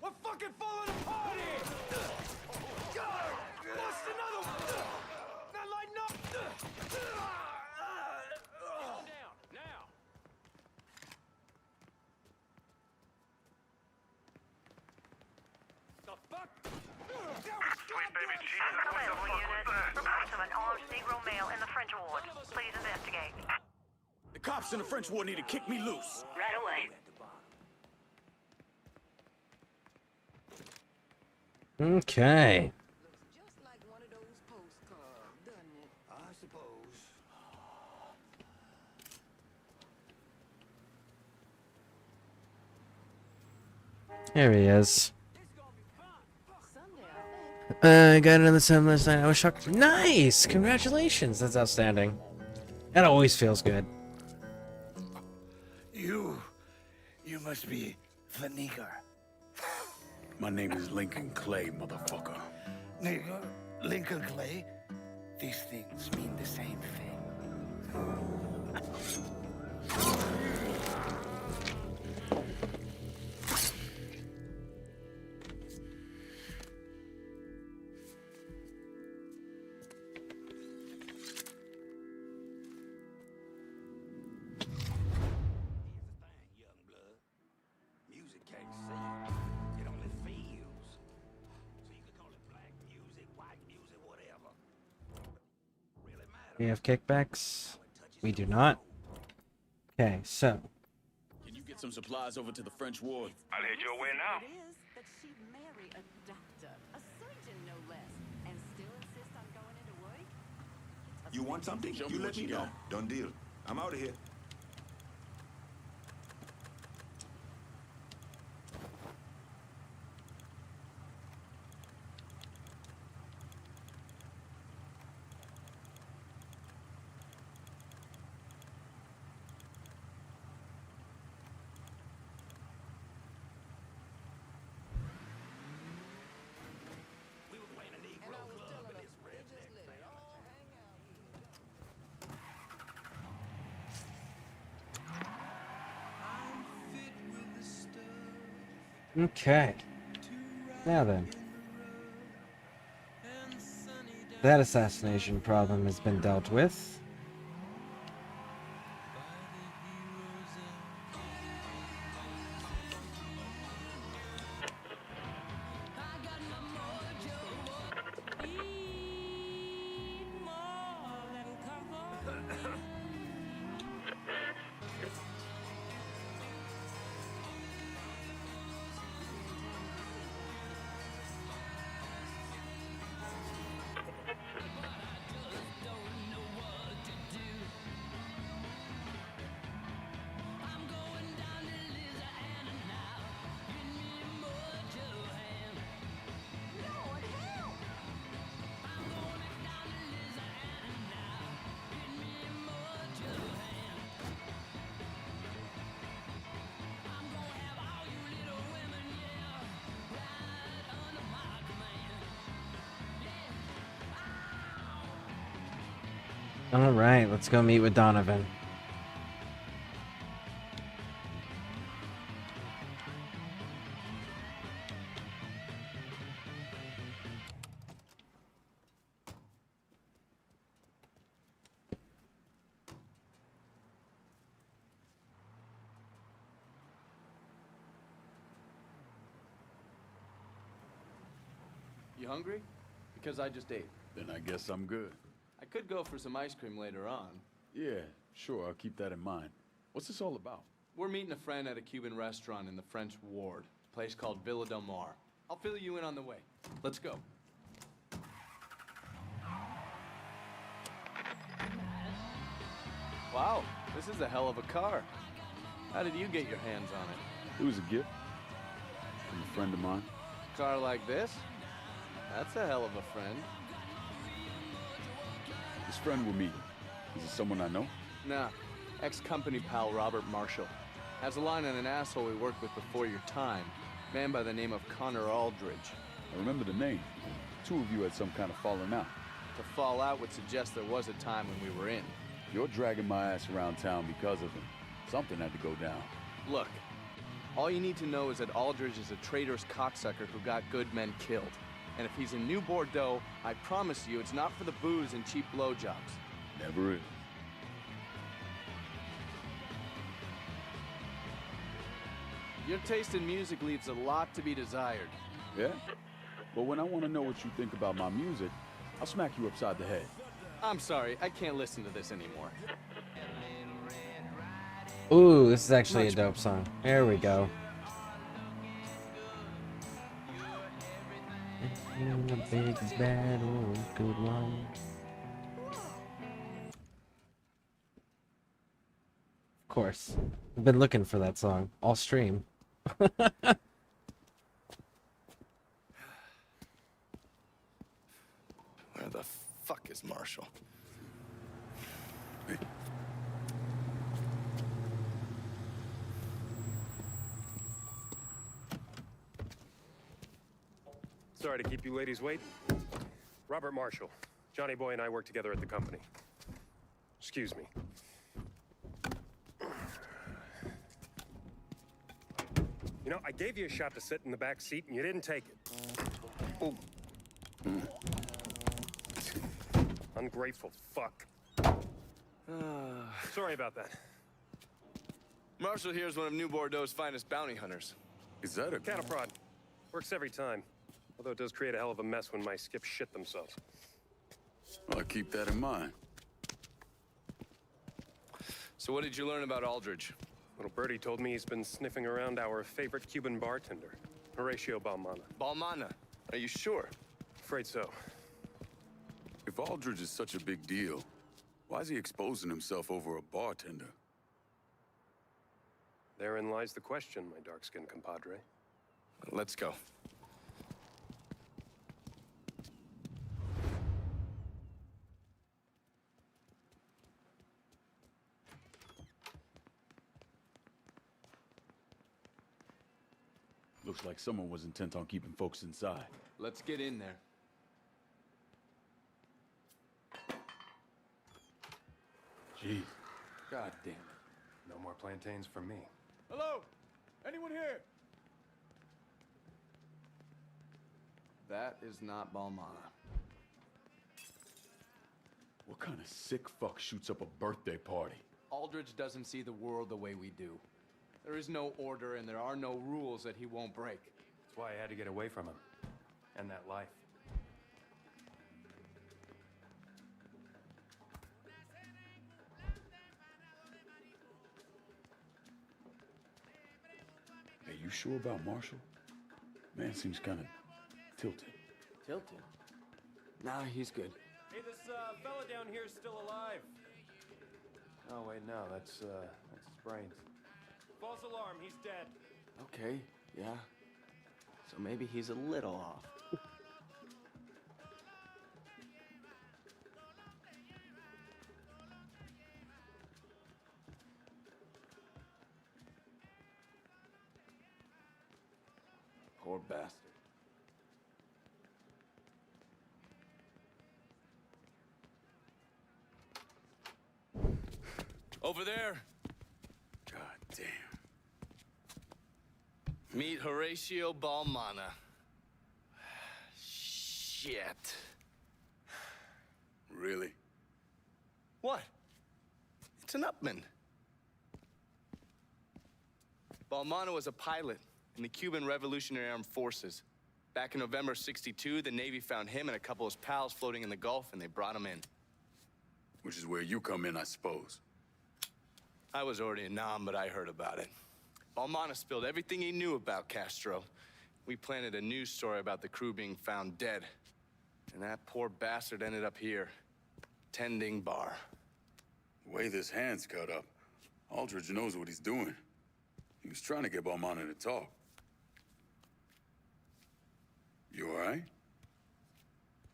We're fucking falling apart here! Bust another one! Not lighting up! Calm down, now! The fuck? Sweet baby Jesus, what the fuck was that? Reports of an armed Negro male in the French ward. Please investigate. The cops in the French war need to kick me loose. Right away. Okay. I suppose. There he is. I got another 7 last night. I was shocked. Nice! Congratulations. That's outstanding. That always feels good. You must be the nigger. My name is Lincoln Clay, motherfucker. Nigger? Lincoln Clay? These things mean the same thing. Music can't see. It only feels. So you can call it black music, white music, whatever. Really matter. We have kickbacks. We do not. Okay, so. Can you get some supplies over to the French ward? I'll head your way now. It is that she'd marry a doctor, a surgeon no less, and still insist on going into work? You want something? Show me You what let me you know. got. Done deal. I'm out of here. Okay. Now then. That assassination problem has been dealt with. All right, let's go meet with Donovan. You hungry? Because I just ate. Then I guess I'm good. I could go for some ice cream later on. Yeah, sure, I'll keep that in mind. What's this all about? We're meeting a friend at a Cuban restaurant in the French ward, a place called Villa Del Mar. I'll fill you in on the way. Let's go. Wow, this is a hell of a car. How did you get your hands on it? It was a gift from a friend of mine. A car like this? That's a hell of a friend. This friend we're meeting, is it someone I know? Nah, ex-company pal Robert Marshall. Has a line on an asshole we worked with before your time. Man by the name of Connor Aldridge. I remember the name. Two of you had some kind of falling out. To fall out would suggest there was a time when we were in. You're dragging my ass around town because of him. Something had to go down. Look, all you need to know is that Aldridge is a traitorous cocksucker who got good men killed. And if he's in New Bordeaux, I promise you it's not for the booze and cheap blowjobs. Never is. Your taste in music leaves a lot to be desired. Yeah? But when I want to know what you think about my music, I'll smack you upside the head. I'm sorry, I can't listen to this anymore. Ooh, this is actually a dope song. There we go. A big battle, good one. Of course. I've been looking for that song all stream. Where the fuck is Marshall? Sorry to keep you ladies waiting. Robert Marshall. Johnny Boy and I work together at the company. Excuse me. You know, I gave you a shot to sit in the back seat and you didn't take it. Oh. Ungrateful fuck. Sorry about that. Marshall here is one of New Bordeaux's finest bounty hunters. Is that a... Cattle prod. Works every time. Although it does create a hell of a mess when my skips shit themselves. Well, I'll keep that in mind. So what did you learn about Aldridge? Little birdie told me he's been sniffing around our favorite Cuban bartender, Horatio Balmana. Balmana? Are you sure? Afraid so. If Aldridge is such a big deal, why is he exposing himself over a bartender? Therein lies the question, my dark-skinned compadre. Let's go. Looks like someone was intent on keeping folks inside. Let's get in there. Gee. God damn it. No more plantains for me. Hello? Anyone here? That is not Balmana. What kind of sick fuck shoots up a birthday party? Aldridge doesn't see the world the way we do. There is no order and there are no rules that he won't break. That's why I had to get away from him. And that life. Hey, you sure about Marshall? Man seems kind of tilted. Tilted? Nah, he's good. Hey, this fella down here is still alive. Oh, wait, no, that's his brains. False alarm, he's dead. Okay, yeah. So maybe he's a little off. Poor bastard. Over there. God damn. Meet Horatio Balmana. Shit. Really? What? It's an upman. Balmana was a pilot in the Cuban Revolutionary Armed Forces. Back in November '62, the Navy found him and a couple of his pals floating in the Gulf, and they brought him in. Which is where you come in, I suppose. I was already a nom, but I heard about it. Balmana spilled everything he knew about Castro. We planted a news story about the crew being found dead. And that poor bastard ended up here, tending bar. The way this hand's cut up, Aldridge knows what he's doing. He was trying to get Balmana to talk. You all right?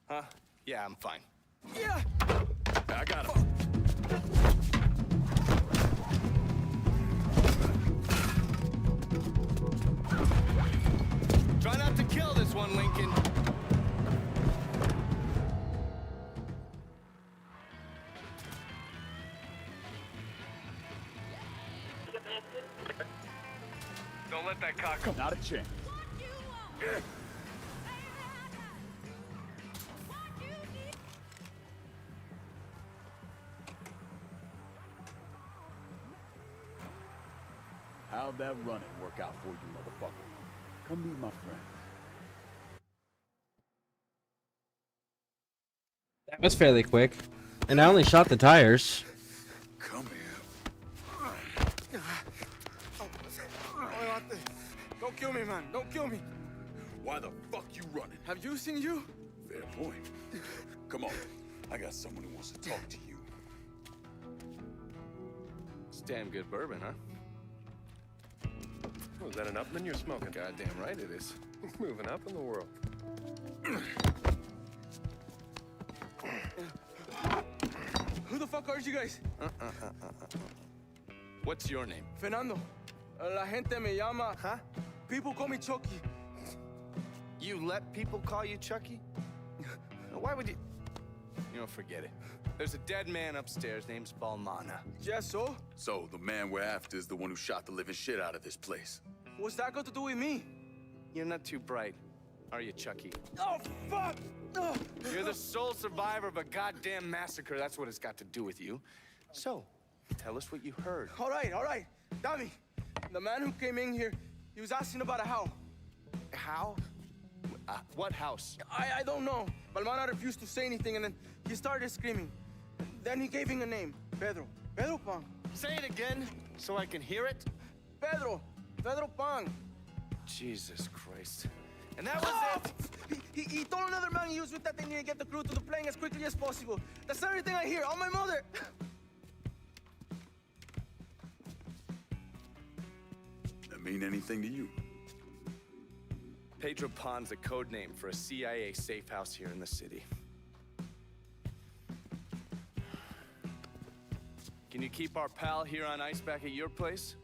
Huh? Yeah, I'm fine. Yeah! I got him. one, Lincoln. Don't let that cock come. Not a chance. How'd that running work out for you, motherfucker? Come meet my friend. That was fairly quick. And I only shot the tires. Come here. Don't kill me, man. Don't kill me. Why the fuck you running? Have you seen you? Fair point. Come on. I got someone who wants to talk to you. It's damn good bourbon, huh? Oh, is that an Upman you're smoking? Goddamn right it is. Moving up in the world. Who the fuck are you guys? What's your name? Fernando. La gente me llama. Huh? People call me Chucky. You let people call you Chucky? Why would you? You know, forget it. There's a dead man upstairs named Balmana. Yes, so? So, the man we're after is the one who shot the living shit out of this place. What's that got to do with me? You're not too bright, are you, Chucky? Oh, fuck! Oh. You're the sole survivor of a goddamn massacre. That's what it's got to do with you. So, tell us what you heard. All right. Dami, the man who came in here, he was asking about a how. How? What house? I don't know. Balmana refused to say anything, and then he started screaming. Then he gave him a name, Pedro. Pedro Pang. Say it again, so I can hear it. Pedro Pang. Jesus Christ. And that was it? He told another man he was with that they need to get the crew to the plane as quickly as possible. That's everything I hear. On my mother. That mean anything to you? Pedro Pan's a code name for a CIA safe house here in the city. Can you keep our pal here on ice back at your place?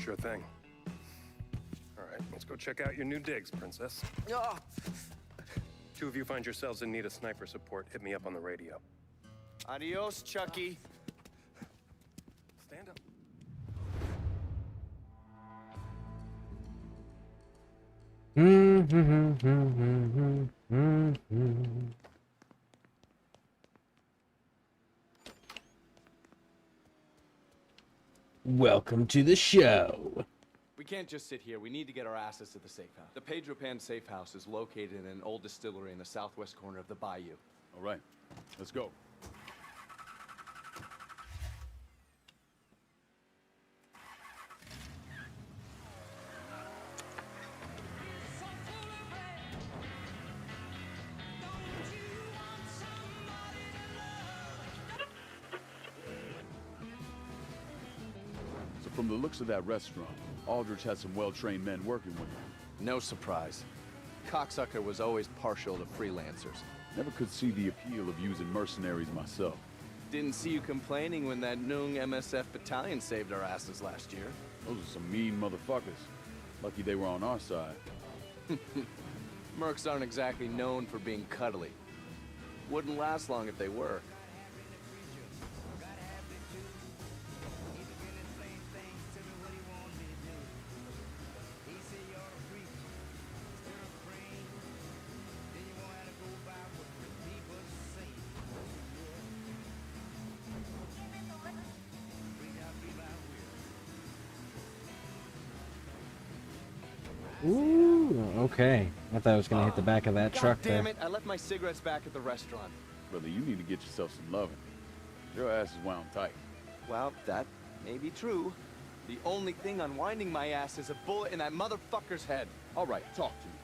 Sure thing. All right, let's go check out your new digs, Princess. Ah. Two of you find yourselves in need of sniper support, hit me up on the radio. Adios, Chucky. Stand up. Welcome to the show. We can't just sit here. We need to get our asses to the safe house. The Pedro Pan safe house is located in an old distillery in the southwest corner of the bayou. All right, let's go. From the looks of that restaurant, Aldrich had some well-trained men working with him. No surprise. Cocksucker was always partial to freelancers. Never could see the appeal of using mercenaries myself. Didn't see you complaining when that Noong MSF battalion saved our asses last year. Those are some mean motherfuckers. Lucky they were on our side. Mercs aren't exactly known for being cuddly. Wouldn't last long if they were. Ooh, okay. I thought I was gonna hit the back of that truck Damn there. it, I left my cigarettes back at the restaurant. Brother, you need to get yourself some loving. Your ass is wound tight. Well, that may be true. The only thing unwinding my ass is a bullet in that motherfucker's head. All right, talk to me.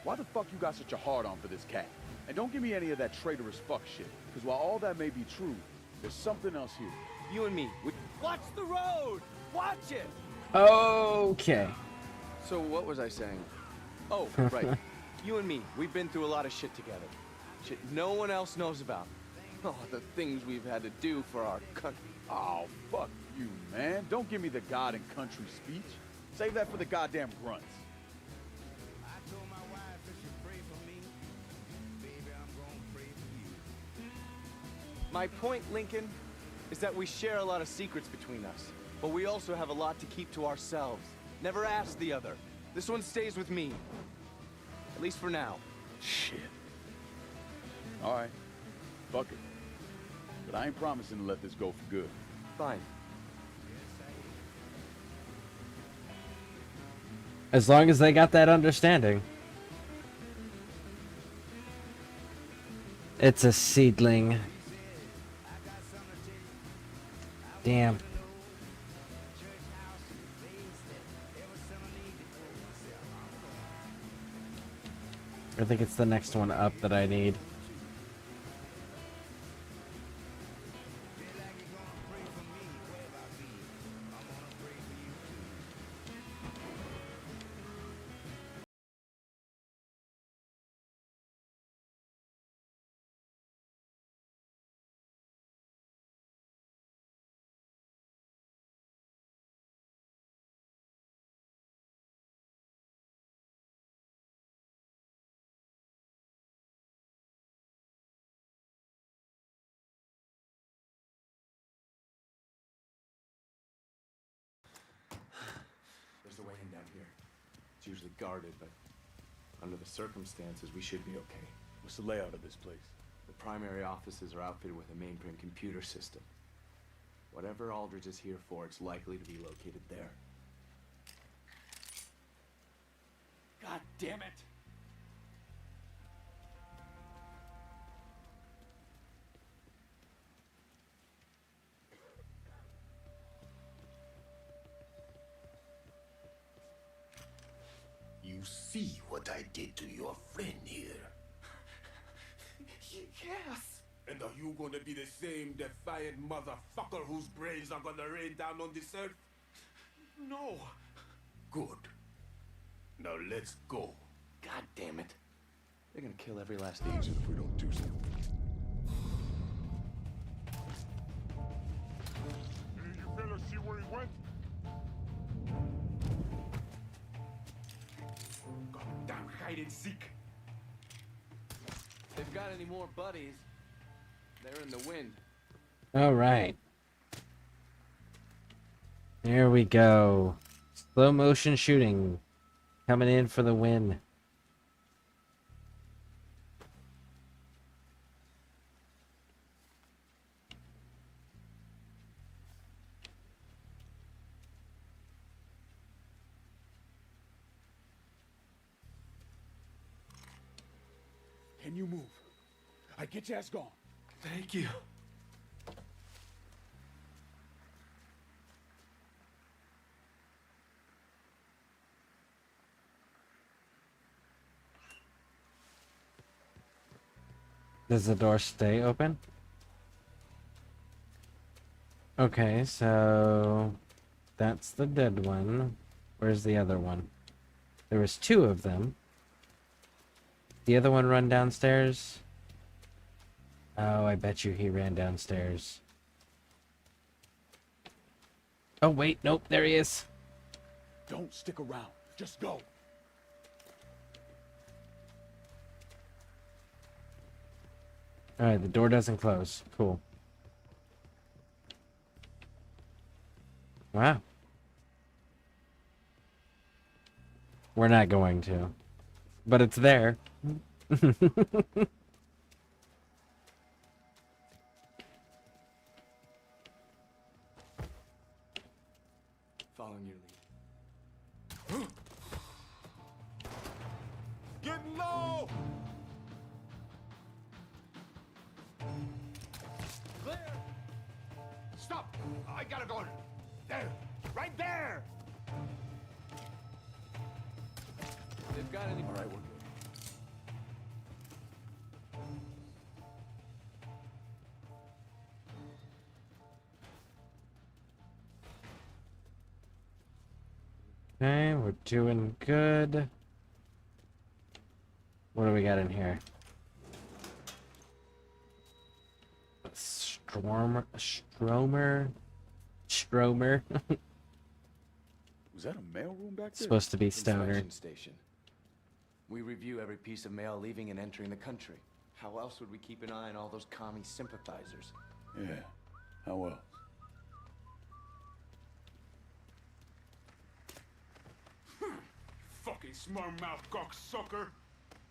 Why the fuck you got such a hard-on for this cat? And don't give me any of that traitorous fuck shit. Because while all that may be true, there's something else here. You and me, watch the road! Watch it! Okay. So what was I saying? Oh, right. You and me, we've been through a lot of shit together. Shit no one else knows about. Oh, the things we've had to do for our country. Oh, fuck you, man. Don't give me the God and country speech. Save that for the goddamn grunts. My point, Lincoln, is that we share a lot of secrets between us, but we also have a lot to keep to ourselves. Never ask the other. This one stays with me. At least for now. Shit. All right. Fuck it. But I ain't promising to let this go for good. Fine. As long as they got that understanding. It's a seedling. Damn. I think it's the next one up that I need. There's a way in down here. It's usually guarded, but under the circumstances, we should be okay. What's the layout of this place? The primary offices are outfitted with a mainframe computer system. Whatever Aldridge is here for, it's likely to be located there. God damn it! You see what I did to your friend here? Yes. And are you gonna be the same defiant motherfucker whose brains are gonna rain down on this earth? No. Good. Now let's go. God damn it. They're gonna kill every last agent if we don't do something. Hey, you fellas see where he went? Goddamn hide and seek. If they've got any more buddies, they're in the wind. All right. There we go. Slow motion shooting. Coming in for the win. Can you move? I get your ass gone. Thank you. Does the door stay open? Okay, so that's the dead one. Where's the other one? There was two of them. The other one run downstairs? Oh, I bet you he ran downstairs. Oh, wait, nope, there he is. Don't stick around. Just go. Alright, the door doesn't close. Cool. Wow. We're not going to. But it's there. Following your lead. Get low! Clear! Stop! I gotta go. There! Right there! They've got any... All right, we're good. Okay, we're doing good. What do we got in here? Stromer. Was that a mailroom back there? Supposed to be stoner. Inspection station. We review every piece of mail leaving and entering the country. How else would we keep an eye on all those commie sympathizers? Yeah, how else? Fucking smart-mouth cocksucker!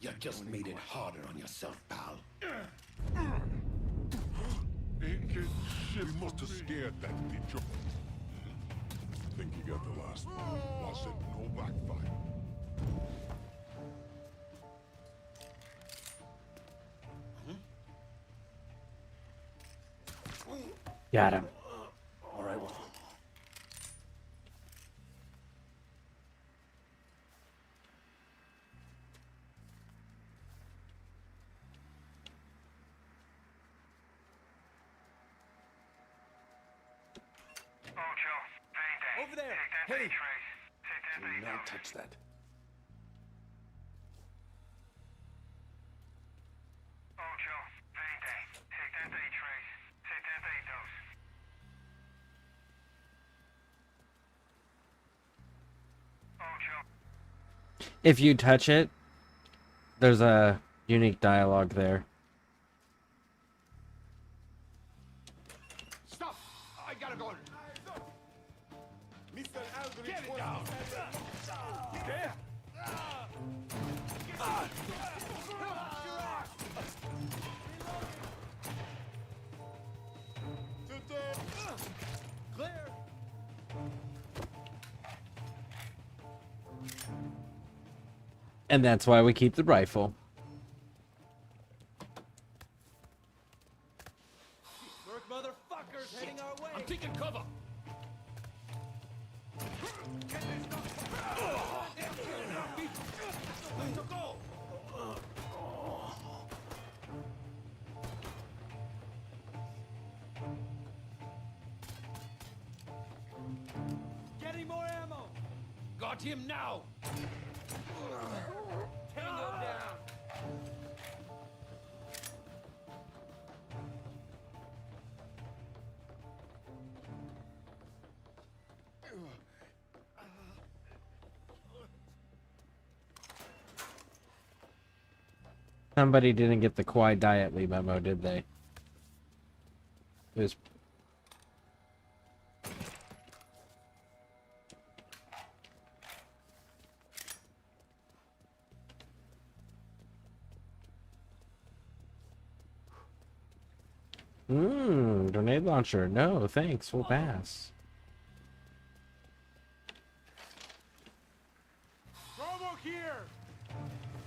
You just made it harder on yourself, pal. Ain't get shit. You must have scared that bitch. Think you got the last one. Was it no backfire? Got him. All right, well. Over there! Hey! Do not touch that. If you touch it, there's a unique dialogue there. Stop! I gotta go. Mr. Aldrich, get it down. There. Clear! And that's why we keep the rifle. Merc motherfuckers heading our way! I'm taking cover. Getting more ammo! Got him now. Tango down! Somebody didn't get the quiet dietly memo, did they? It was... grenade launcher. No, thanks. We'll pass. Over here!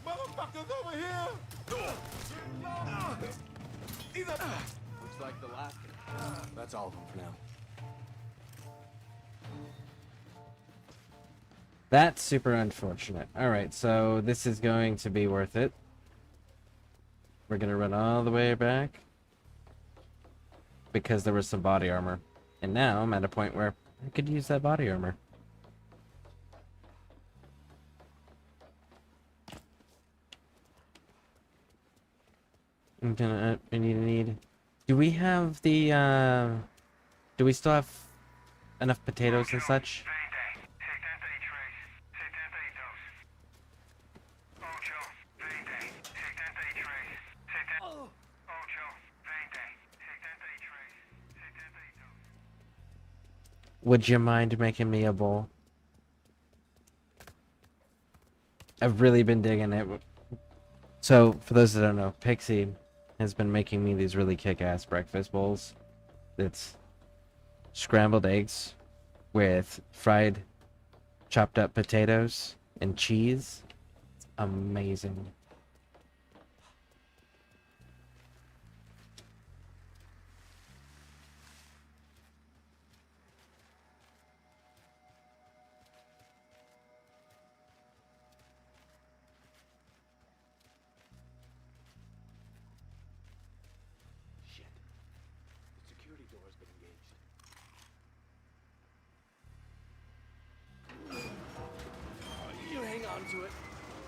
Motherfuckers over here! Looks like the last one. That's all of them for now. That's super unfortunate. Alright, so this is going to be worth it. We're gonna run all the way back. Because there was some body armor. And now I'm at a point where I could use that body armor. I'm gonna, I need. Do we have the, do we still have enough potatoes and such? Would you mind making me a bowl? I've really been digging it. So, for those that don't know, Pixie has been making me these really kick-ass breakfast bowls. It's scrambled eggs with fried, chopped up potatoes and cheese. It's amazing. You hang on to it.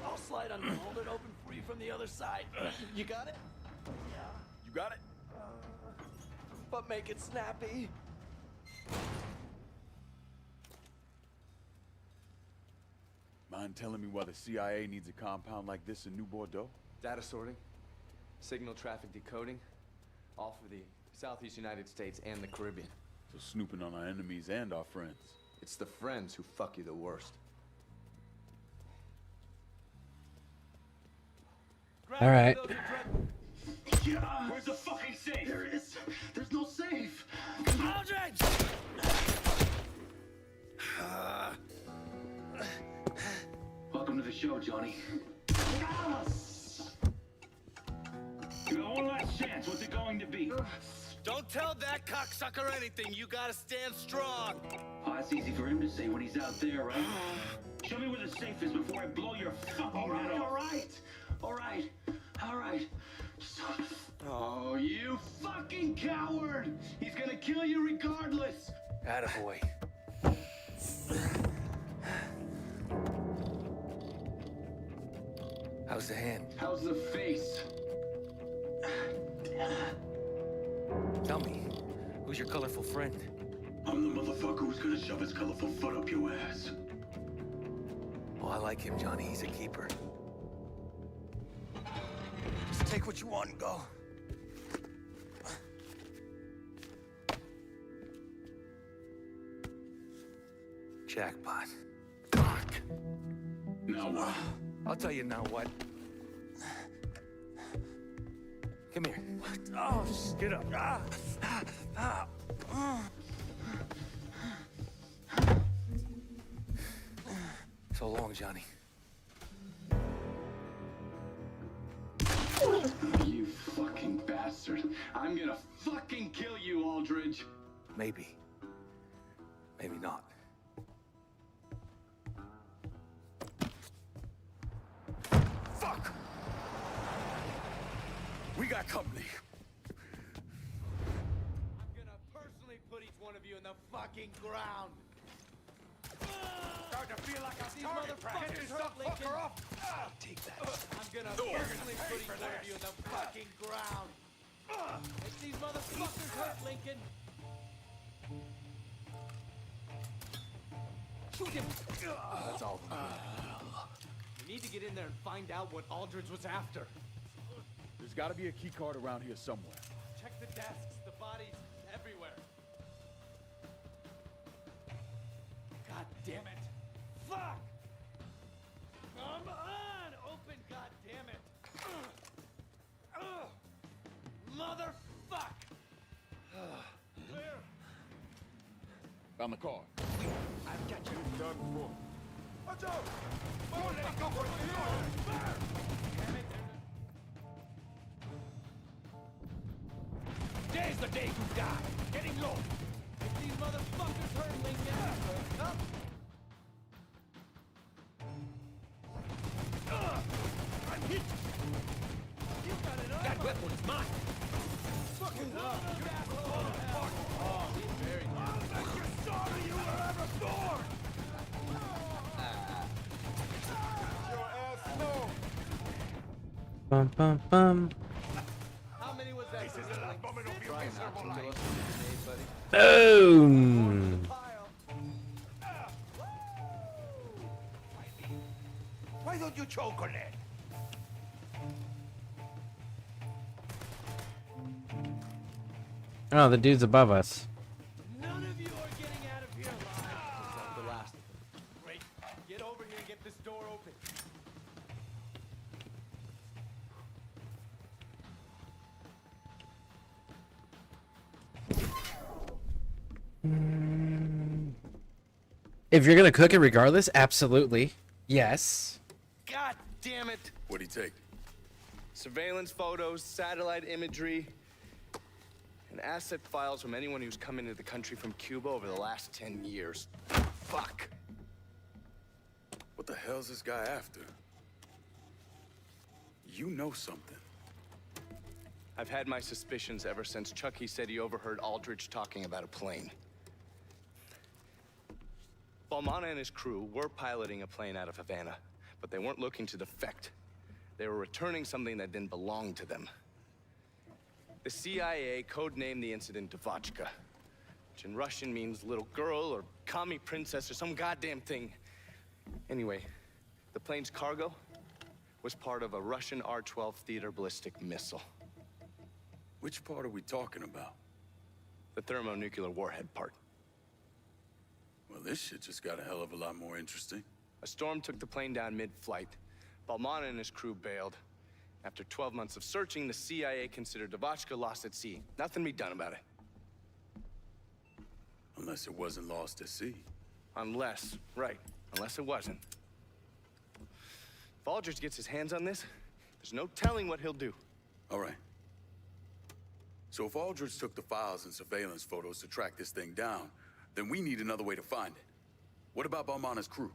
I'll slide under, hold it open for you from the other side. You got it? Yeah. You got it? But make it snappy. Mind telling me why the CIA needs a compound like this in New Bordeaux? Data sorting. Signal traffic decoding, all for the Southeast United States and the Caribbean. So snooping on our enemies and our friends. It's the friends who fuck you the worst. All right. Where's the fucking safe? There it is. There's no safe. Aldridge! Welcome to the show, Johnny. You got one last chance. What's it going to be? Don't tell that cocksucker anything. You gotta stand strong. Oh, that's easy for him to say when he's out there, right? Show me where the safe is before I blow your fucking head off. All right. Oh, you fucking coward! He's gonna kill you regardless. Attaboy. How's the hand? How's the face? Tell me, who's your colorful friend? I'm the motherfucker who's gonna shove his colorful foot up your ass. Oh, I like him, Johnny. He's a keeper. Just take what you want and go. Jackpot. Fuck. Now what? I'll tell you now what. Come here. What? Oh, get up. So long, Johnny. You fucking bastard. I'm gonna fucking kill you, Aldridge. Maybe. Maybe not. Fuck! We got company. I'm gonna personally put each one of you in the fucking ground. Starting to feel like These motherfuckers hurt Lincoln. Take that. I'm gonna personally put each one of you in the fucking ground. Make these motherfuckers hurt Lincoln. Shoot him. That's all. We need to get in there and find out what Aldridge was after. There's gotta be a key card around here somewhere. Check the desks, the bodies, everywhere. God damn it. Fuck! Come on! Open, god damn it! Motherfuck! Clear! Found the car. I've got you. Done before. Watch out! Don't let it go for the Damn it! Today's the day you die! Getting low! If these motherfuckers hurt Lincoln! Up! I'm hit! You got it up! That weapon's mine! Fucking up! You asshole! Oh, he's very good. I'll make you sorry you were ever born! Your ass no. Bum bum bum. How many was that? This is an abominable Try not to kill us with a Boom. Why don't you choke on it? Oh, the dude's above us. None of you are getting out of here alive. The last of them. Great. Get over here and get this door open. If you're gonna cook it regardless, absolutely. Yes. God damn it! What'd he take? Surveillance photos, satellite imagery, and asset files from anyone who's come into the country from Cuba over the last 10 years. Fuck. What the hell's this guy after? You know something. I've had my suspicions ever since Chucky said he overheard Aldridge talking about a plane. Balmana and his crew were piloting a plane out of Havana, but they weren't looking to defect. They were returning something that didn't belong to them. The CIA codenamed the incident Devotchka, which in Russian means little girl or commie princess or some goddamn thing. Anyway, the plane's cargo was part of a Russian R-12 theater ballistic missile. Which part are we talking about? The thermonuclear warhead part. Well, this shit just got a hell of a lot more interesting. A storm took the plane down mid-flight. Balmana and his crew bailed. After 12 months of searching, the CIA considered Devachka lost at sea. Nothing be done about it. Unless it wasn't lost at sea. Unless, right, unless it wasn't. If Aldridge gets his hands on this, there's no telling what he'll do. All right. So if Aldridge took the files and surveillance photos to track this thing down, then we need another way to find it. What about Balmana's crew?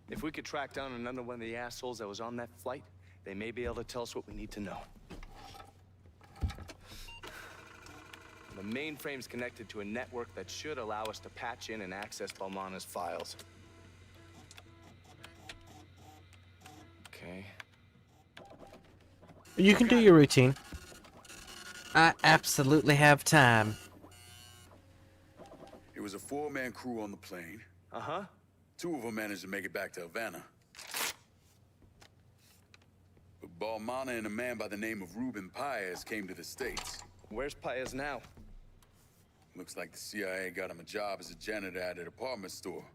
If we could track down another one of the assholes that was on that flight, they may be able to tell us what we need to know. The mainframe's connected to a network that should allow us to patch in and access Balmana's files. Okay. You can do your routine. I absolutely have time. It was a 4-man crew on the plane. Uh-huh. 2 of them managed to make it back to Havana. But Balmana and a man by the name of Ruben Paez came to the States. Where's Paez now? Looks like the CIA got him a job as a janitor at a department store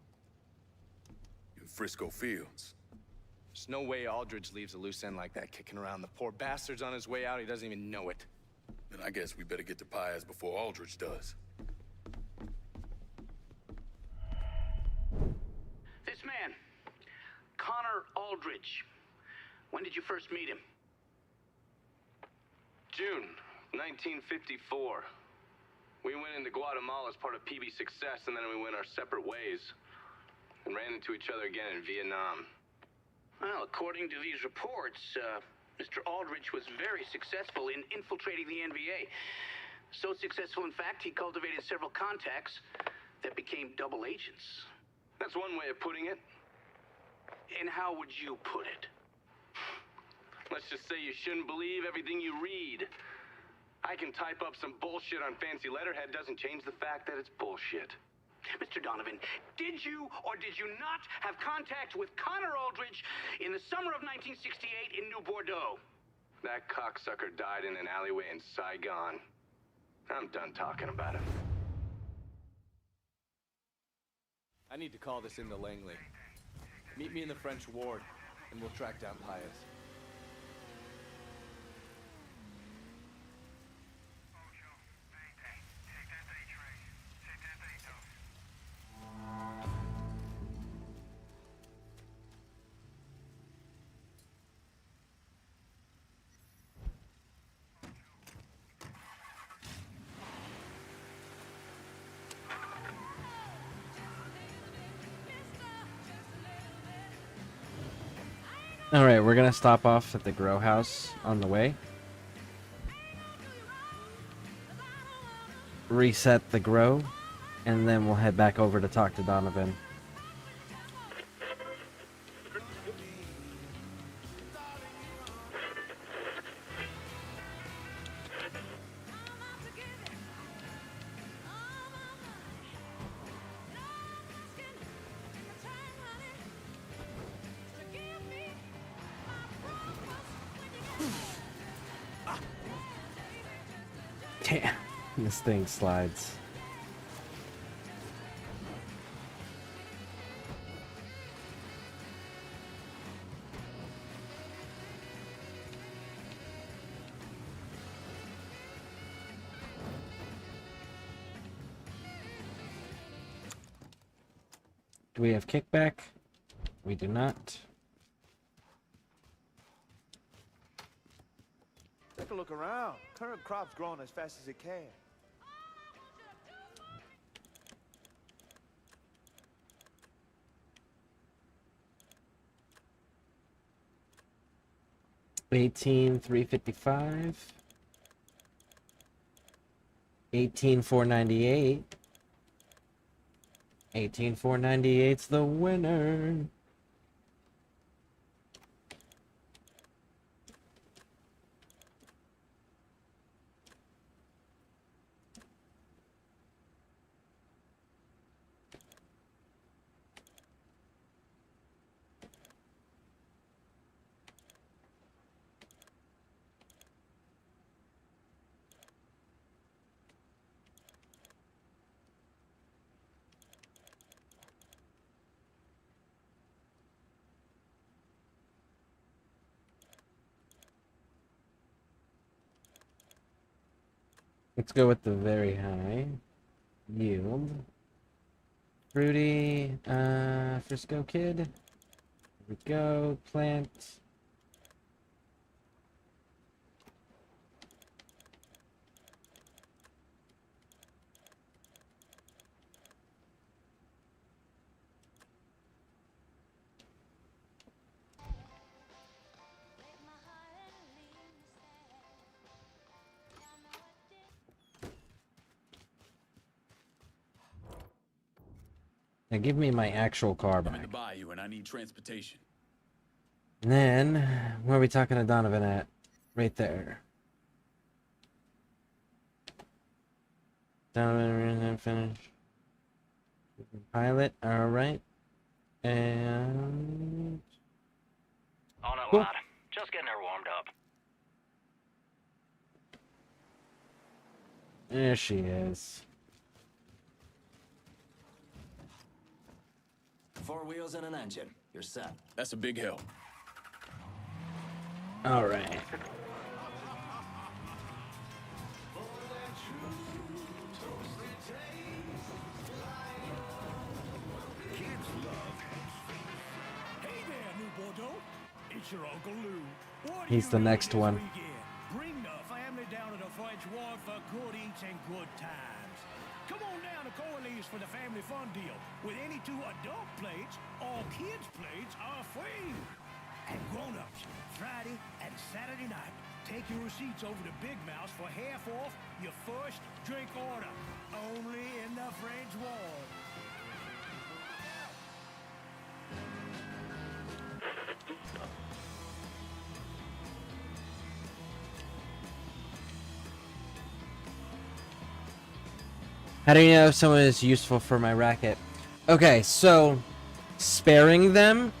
in Frisco Fields. There's no way Aldridge leaves a loose end like that kicking around. The poor bastard's on his way out, he doesn't even know it. Then I guess we better get to Paez before Aldridge does. This man, Connor Aldridge. When did you first meet him? June 1954. We went into Guatemala as part of PB Success, and then we went our separate ways. And ran into each other again in Vietnam. Well, according to these reports, Mr. Aldridge was very successful in infiltrating the NVA. So successful, in fact, he cultivated several contacts that became double agents. That's one way of putting it. And how would you put it? Let's just say you shouldn't believe everything you read. I can type up some bullshit on fancy letterhead, doesn't change the fact that it's bullshit. Mr. Donovan, did you or did you not have contact with Connor Aldridge in the summer of 1968 in New Bordeaux? That cocksucker died in an alleyway in Saigon. I'm done talking about him. I need to call this into Langley. Meet me in the French ward, and we'll track down Paez. Alright, we're gonna stop off at the grow house on the way. Reset the grow, and then we'll head back over to talk to Donovan. Damn, this thing slides. Do we have kickback? We do not. Take a look around. Current crop's growing as fast as it can. $18,355. $18,498. $18,498's the winner. Let's go with the very high yield. Fruity, Frisco Kid. Here we go. Plant. Now give me my actual car I'm in back. the bayou and I need transportation. And then, where are we talking to Donovan at? Right there. Donovan, finish. Pilot, alright. And... On it, cool. lad. Just getting her warmed up. There she is. 4 wheels and an engine. You're set. That's a big help. Alright. It's your Uncle Lou. What He's the next one. Bring the family down to the French Ward for good eats and good times. Come on down to Corley's for the family fun deal. With any 2 adult plates, all kids' plates are free. And grown-ups, Friday and Saturday night, take your receipts over to Big Mouse for half off your first drink order. Only in the French Ward. How do you know if someone is useful for my racket? Okay, so sparing them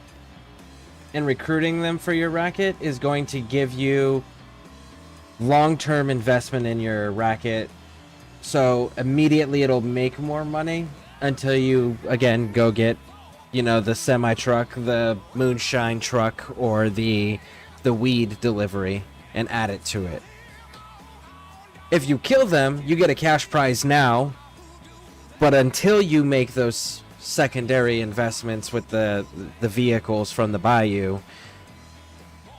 and recruiting them for your racket is going to give you long-term investment in your racket. So immediately it'll make more money until you, again, go get, you know, the semi-truck, the moonshine truck, or the weed delivery and add it to it. If you kill them, you get a cash prize now. But until you make those secondary investments with the vehicles from the bayou,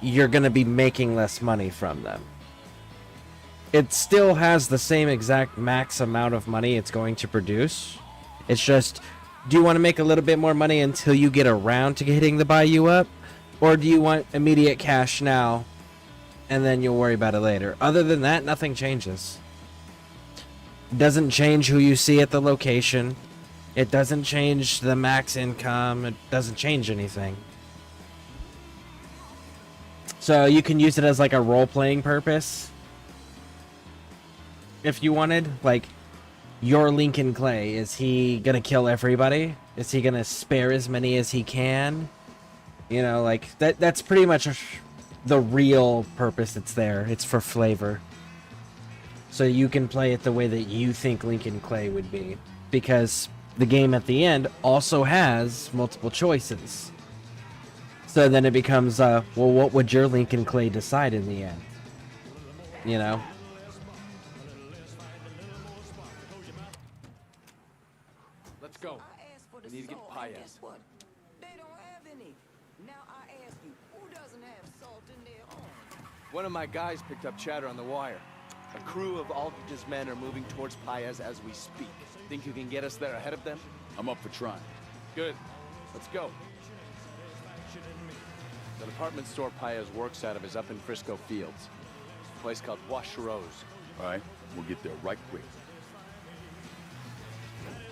you're going to be making less money from them. It still has the same exact max amount of money it's going to produce. It's just, do you want to make a little bit more money until you get around to hitting the bayou up? Or do you want immediate cash now, and then you'll worry about it later? Other than that, nothing changes. Doesn't change who you see at the location. It doesn't change the max income. It doesn't change anything. So you can use it as like a role-playing purpose. If you wanted, like, your Lincoln Clay, is he gonna kill everybody? Is he gonna spare as many as he can? You know, like, that's pretty much the real purpose it's there. It's for flavor. So you can play it the way that you think Lincoln Clay would be. Because the game at the end also has multiple choices. So then it becomes, well, what would your Lincoln Clay decide in the end? You know? Let's go. We need to get Paez. They don't have any. Now I ask you, who doesn't have salt in their own? One of my guys picked up chatter on the wire. A crew of Aldridge's men are moving towards Paez as we speak. Think you can get us there ahead of them? I'm up for trying. Good. Let's go. The department store Paez works out of is up in Frisco Fields. A place called Wash Rose. All right, we'll get there right quick.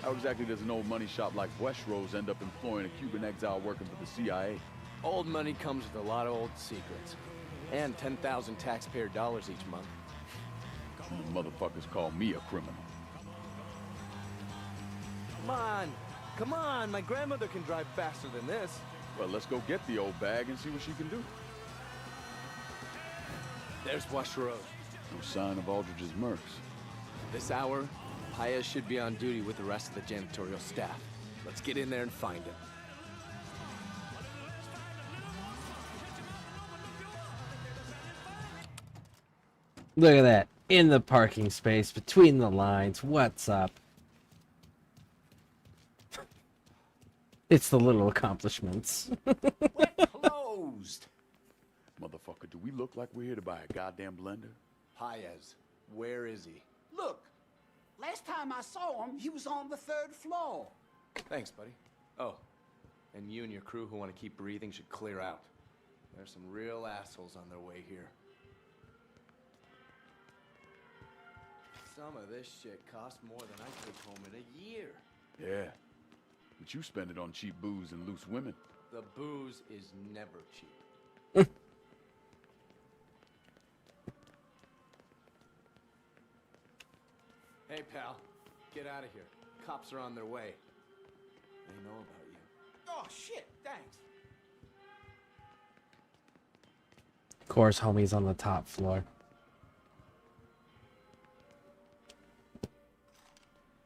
How exactly does an old money shop like West Rose end up employing a Cuban exile working for the CIA? Old money comes with a lot of old secrets. And 10,000 taxpayer dollars each month. You motherfuckers call me a criminal. Come on! Come on! My grandmother can drive faster than this. Well, let's go get the old bag and see what she can do. There's Wash Rose. No sign of Aldridge's mercs. This hour, Paez should be on duty with the rest of the janitorial staff. Let's get in there and find him. Look at that. in the parking space, between the lines. What's up? It's the little accomplishments. Closed. Motherfucker, do we look like we're here to buy a goddamn blender? Paez, where is he? Look, last time I saw him, he was on the 3rd floor. Thanks, buddy. Oh, and you and your crew who want to keep breathing should clear out. There's some real assholes on their way here. Some of this shit costs more than I take home in a year. Yeah. But you spend it on cheap booze and loose women. The booze is never cheap. Hey, pal. Get out of here. Cops are on their way. They know about you. Oh, shit, thanks. Of course, homie's on the top floor.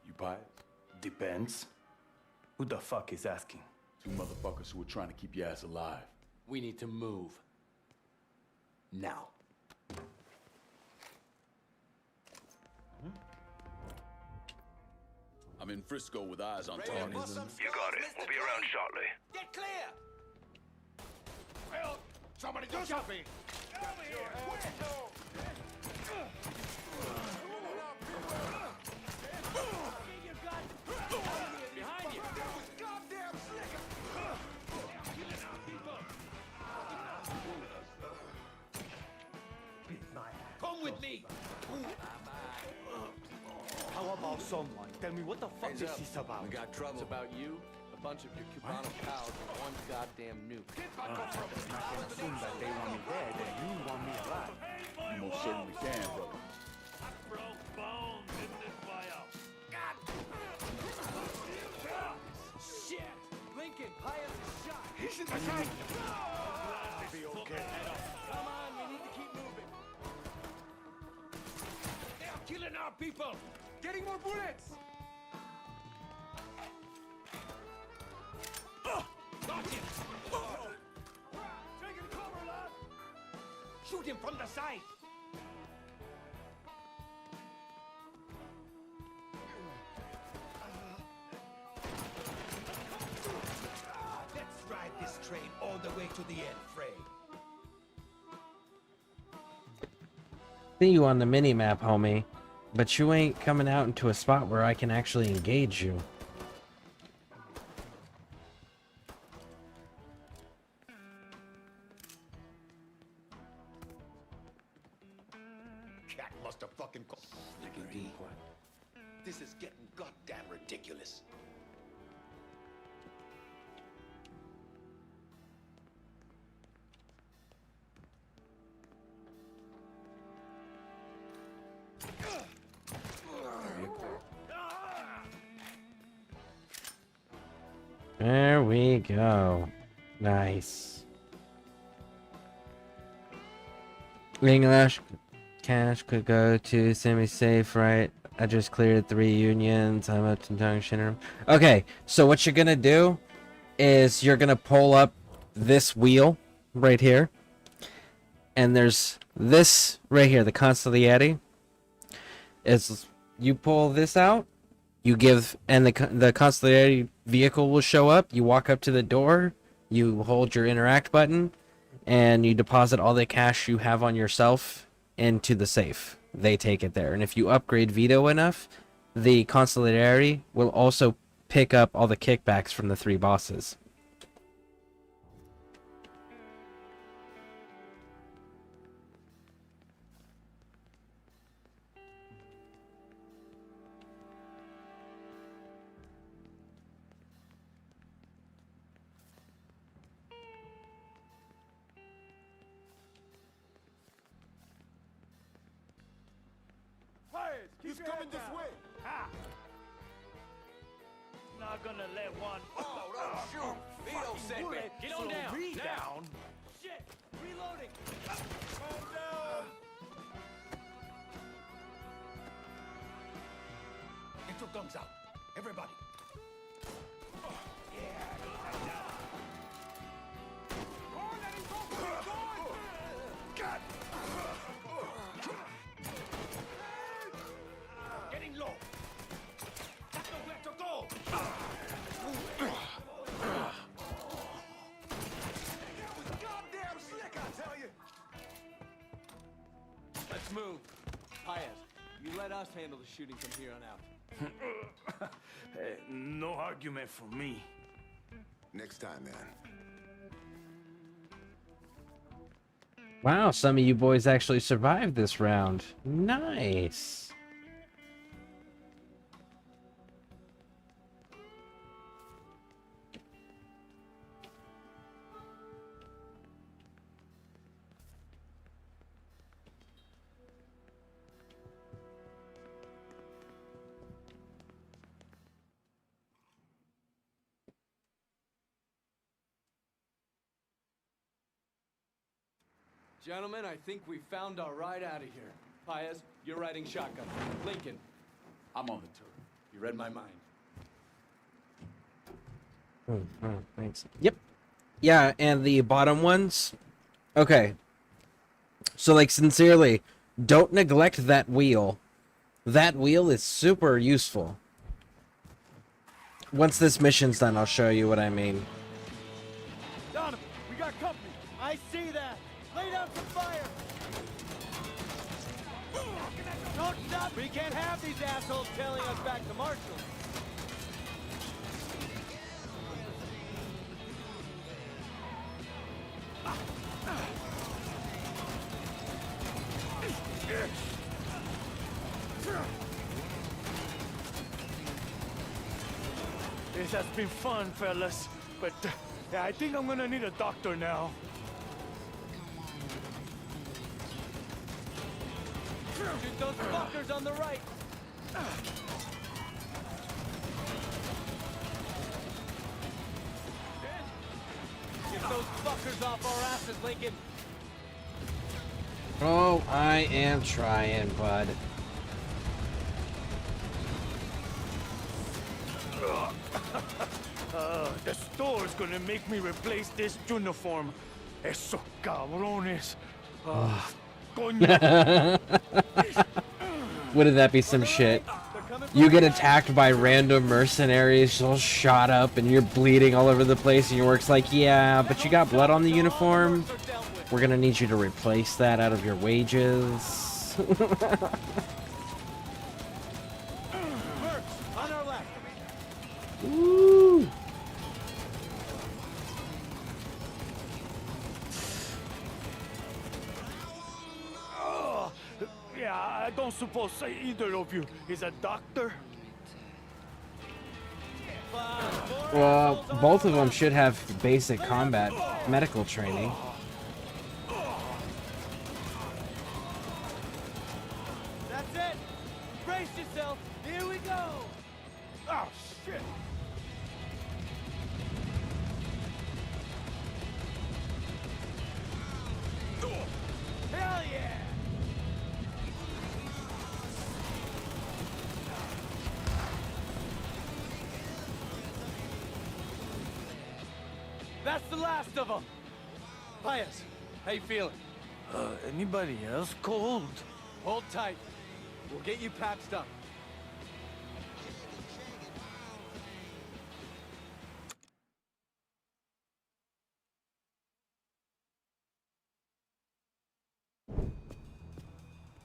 You buy it? Depends. Who the fuck is asking? Two motherfuckers who are trying to keep your ass alive. We need to move. Now. I'm in Frisco with eyes on Tony. You got it. We'll be around shortly. Get clear! Well, somebody do something! Get over here! Behind you! Goddamn Come with me! How about someone tell me what the fuck Hands this up. is about? We got trouble. It's about you, a bunch of your Cubano pals, and one goddamn nuke. I can assume that they want me dead and you want me alive. You most certainly can, brother. Shit! Lincoln, Pius is shot! He's in the tank! I'll be okay. Come on, we need to keep moving. They are killing our people! Getting more bullets! Got him! Taking cover, lad! Shoot him from the side! Let's ride this train all the way to the end, Frey. See you on the mini-map, homie. But you ain't coming out into a spot where I can actually engage you. Cat must have fucking called. This is getting goddamn ridiculous. There we go. Nice. English cash could go to semi-safe, right? I just cleared 3 unions. I'm up to junction. Okay, so what you're gonna do is you're gonna pull up this wheel right here, and there's this right here, the Consolidating. Is you pull this out, you give, and the Consolidating vehicle will show up. You walk up to the door, you hold your interact button, and you deposit all the cash you have on yourself into the safe. They take it there, and if you upgrade Vito enough, the Consolidating will also pick up all the kickbacks from the 3 bosses. He's coming this way! Ha! Not gonna let one. Oh, don't shoot! Vito sent me. Get on down. Down. Shit! Reloading. Calm down. Get your guns out, everybody. move. Pius, you let us handle the shooting from here on out. No argument for me. Next time, man. Wow, some of you boys actually survived this round. Nice. Gentlemen, I think we found our ride out of here. Pius, you're riding shotgun. Lincoln, I'm on the turret. You read my mind. Thanks. Yep. Yeah, and the bottom ones. Okay. So, like, sincerely, don't neglect that wheel. That wheel is super useful. Once this mission's done, I'll show you what I mean. Donovan, we got company. I see that. Lay down some fire. Don't stop. We can't have these assholes tailing us back to Marshall. This has been fun, fellas, but yeah, I think I'm gonna need a doctor now. Shoot those fuckers on the right. Get those fuckers off our asses, Lincoln. Oh, I am trying, bud. The store's gonna make me replace this uniform. Eso cabrones. Coño. Wouldn't that be some shit? You get attacked by random mercenaries, all shot up, and you're bleeding all over the place, and your work's like, yeah, but you got blood on the uniform? We're gonna need you to replace that out of your wages. On our left. Woo! Yeah, I don't suppose either of you is a doctor. Well, both of them should have basic combat medical training. That's it. Brace yourself. Here we go. Oh, shit. Hell yeah. That's the last of them. Pius, how you feeling? Anybody else cold? Hold tight. We'll get you patched up.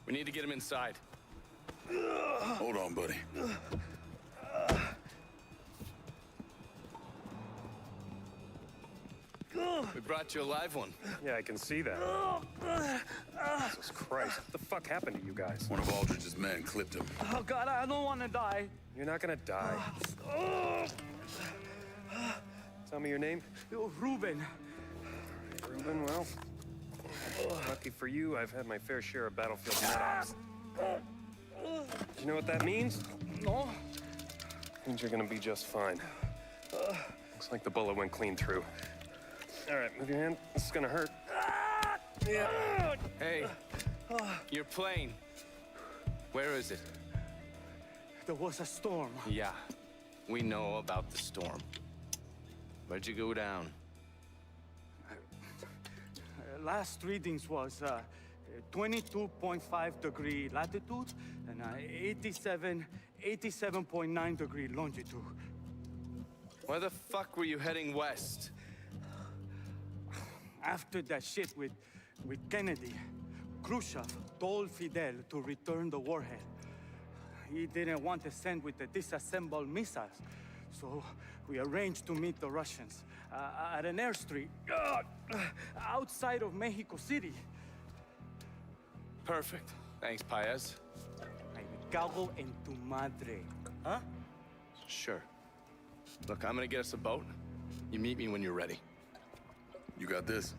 We need to get him inside. Hold on, buddy. We brought you a live one. Yeah, I can see that. Jesus Christ, what the fuck happened to you guys? One of Aldridge's men clipped him. Oh, God, I don't want to die. You're not gonna die. Tell me your name. Ruben. Ruben, well, lucky for you, I've had my fair share of battlefield med-ops. Do you know what that means? No. Means you're gonna be just fine. Looks like the bullet went clean through. All right, move your hand. This is gonna hurt. Yeah. Hey, your plane. Where is it? There was a storm. Yeah, we know about the storm. Where'd you go down? Last readings was 22.5 degree latitude and 87.9 degree longitude. Why the fuck were you heading west? After that shit with Kennedy, Khrushchev told Fidel to return the warhead. He didn't want to send with the disassembled missiles, so we arranged to meet the Russians at an airstrip outside of Mexico City. Perfect. Thanks, Paez. Me cago en tu madre. Huh? Sure. Look, I'm gonna get us a boat. You meet me when you're ready. You got this?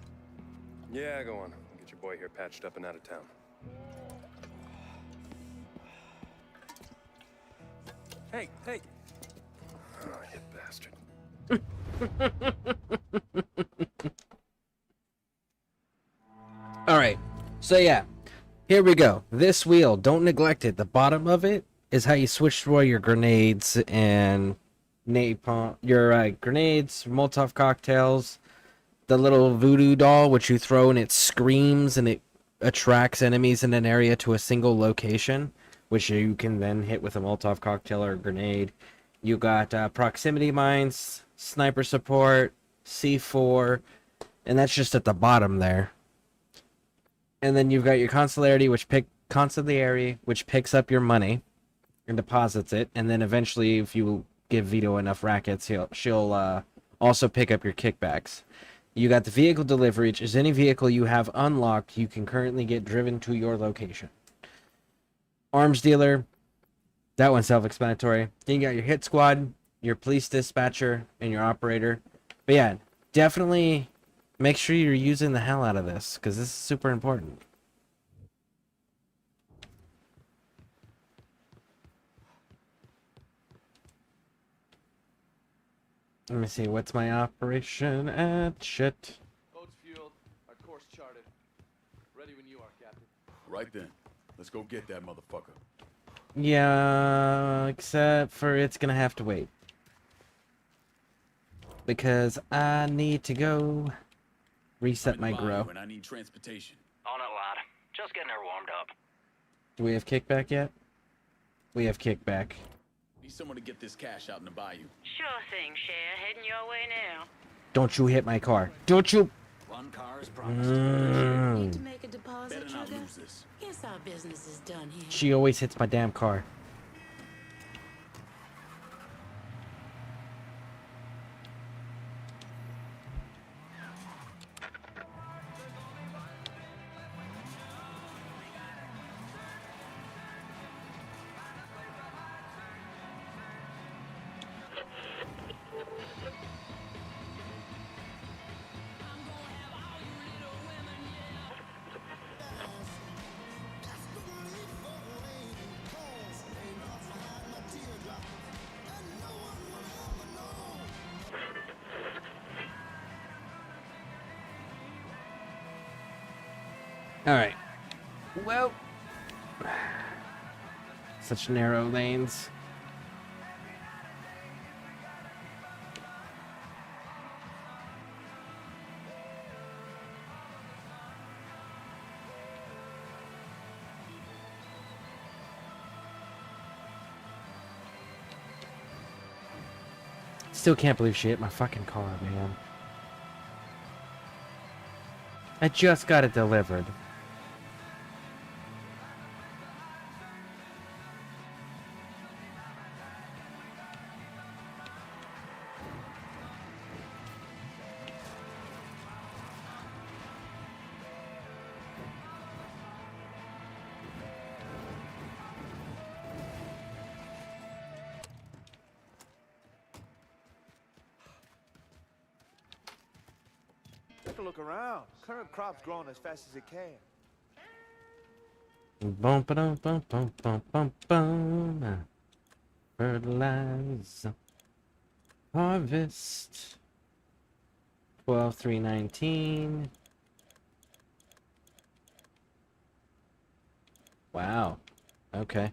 Yeah, go on. Get your boy here patched up and out of town. Hey, hey. Oh, you bastard. All right. So yeah, here we go. This wheel, don't neglect it. The bottom of it is how you switch through all your grenades and napalm, your grenades, Molotov cocktails, the little voodoo doll which you throw and it screams and it attracts enemies in an area to a single location, which you can then hit with a Molotov cocktail or a grenade. You got proximity mines, sniper support, C4, and that's just at the bottom there. And then you've got your consigliere, which picks up your money and deposits it, and then eventually, if you give Vito enough rackets, she'll also pick up your kickbacks. You got the vehicle delivery, which is any vehicle you have unlocked you can currently get driven to your location. Arms dealer, that one's self-explanatory. Then you got your hit squad, your police dispatcher, and your operator. But yeah, definitely make sure you're using the hell out of this, because this is super important. Let me see, what's my operation at? Shit. Boat's fueled, our course charted. Ready when you are, Captain. Right then. Let's go get that motherfucker. Yeah, except for it's gonna have to wait. Because I need to go reset my grow. And I need transportation. On it, lad. Just getting her warmed up. Do we have kickback yet? We have kickback. Need someone to get this cash out in the bayou. Sure thing, Cher. Heading your way now. Don't you hit my car. Don't you... One car is promised. Need to make a deposit, Better not sugar? lose this. Guess our business is done here. She always hits my damn car. Alright. Well. Such narrow lanes. Still can't believe she hit my fucking car, man. I just got it delivered. Take a look around. Current crop's growing as fast as it can. Bum ba dum bum bum bum bum bum. Fertilize. Harvest. 12,319. Wow. Okay.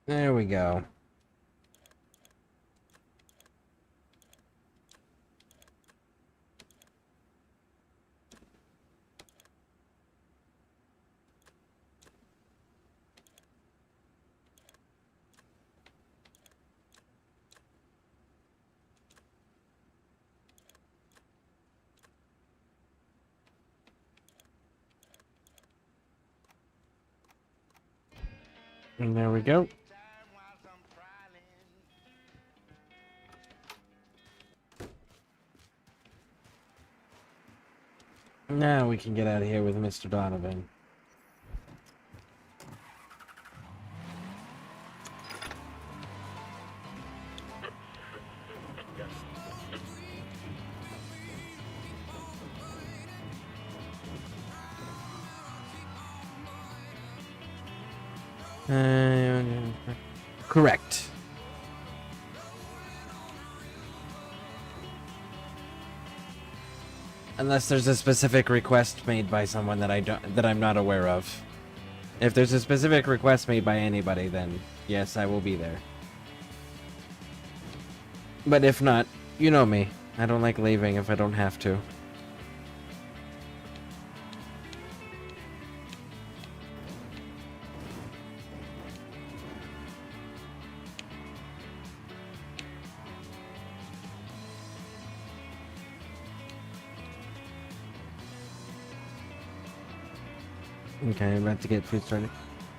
There we go. And there we go. Now we can get out of here with Mr. Donovan. Correct. Unless there's a specific request made by someone that I'm not aware of. If there's a specific request made by anybody, then yes, I will be there. But if not, you know me. I don't like leaving if I don't have to. Okay, I'm about to get food started.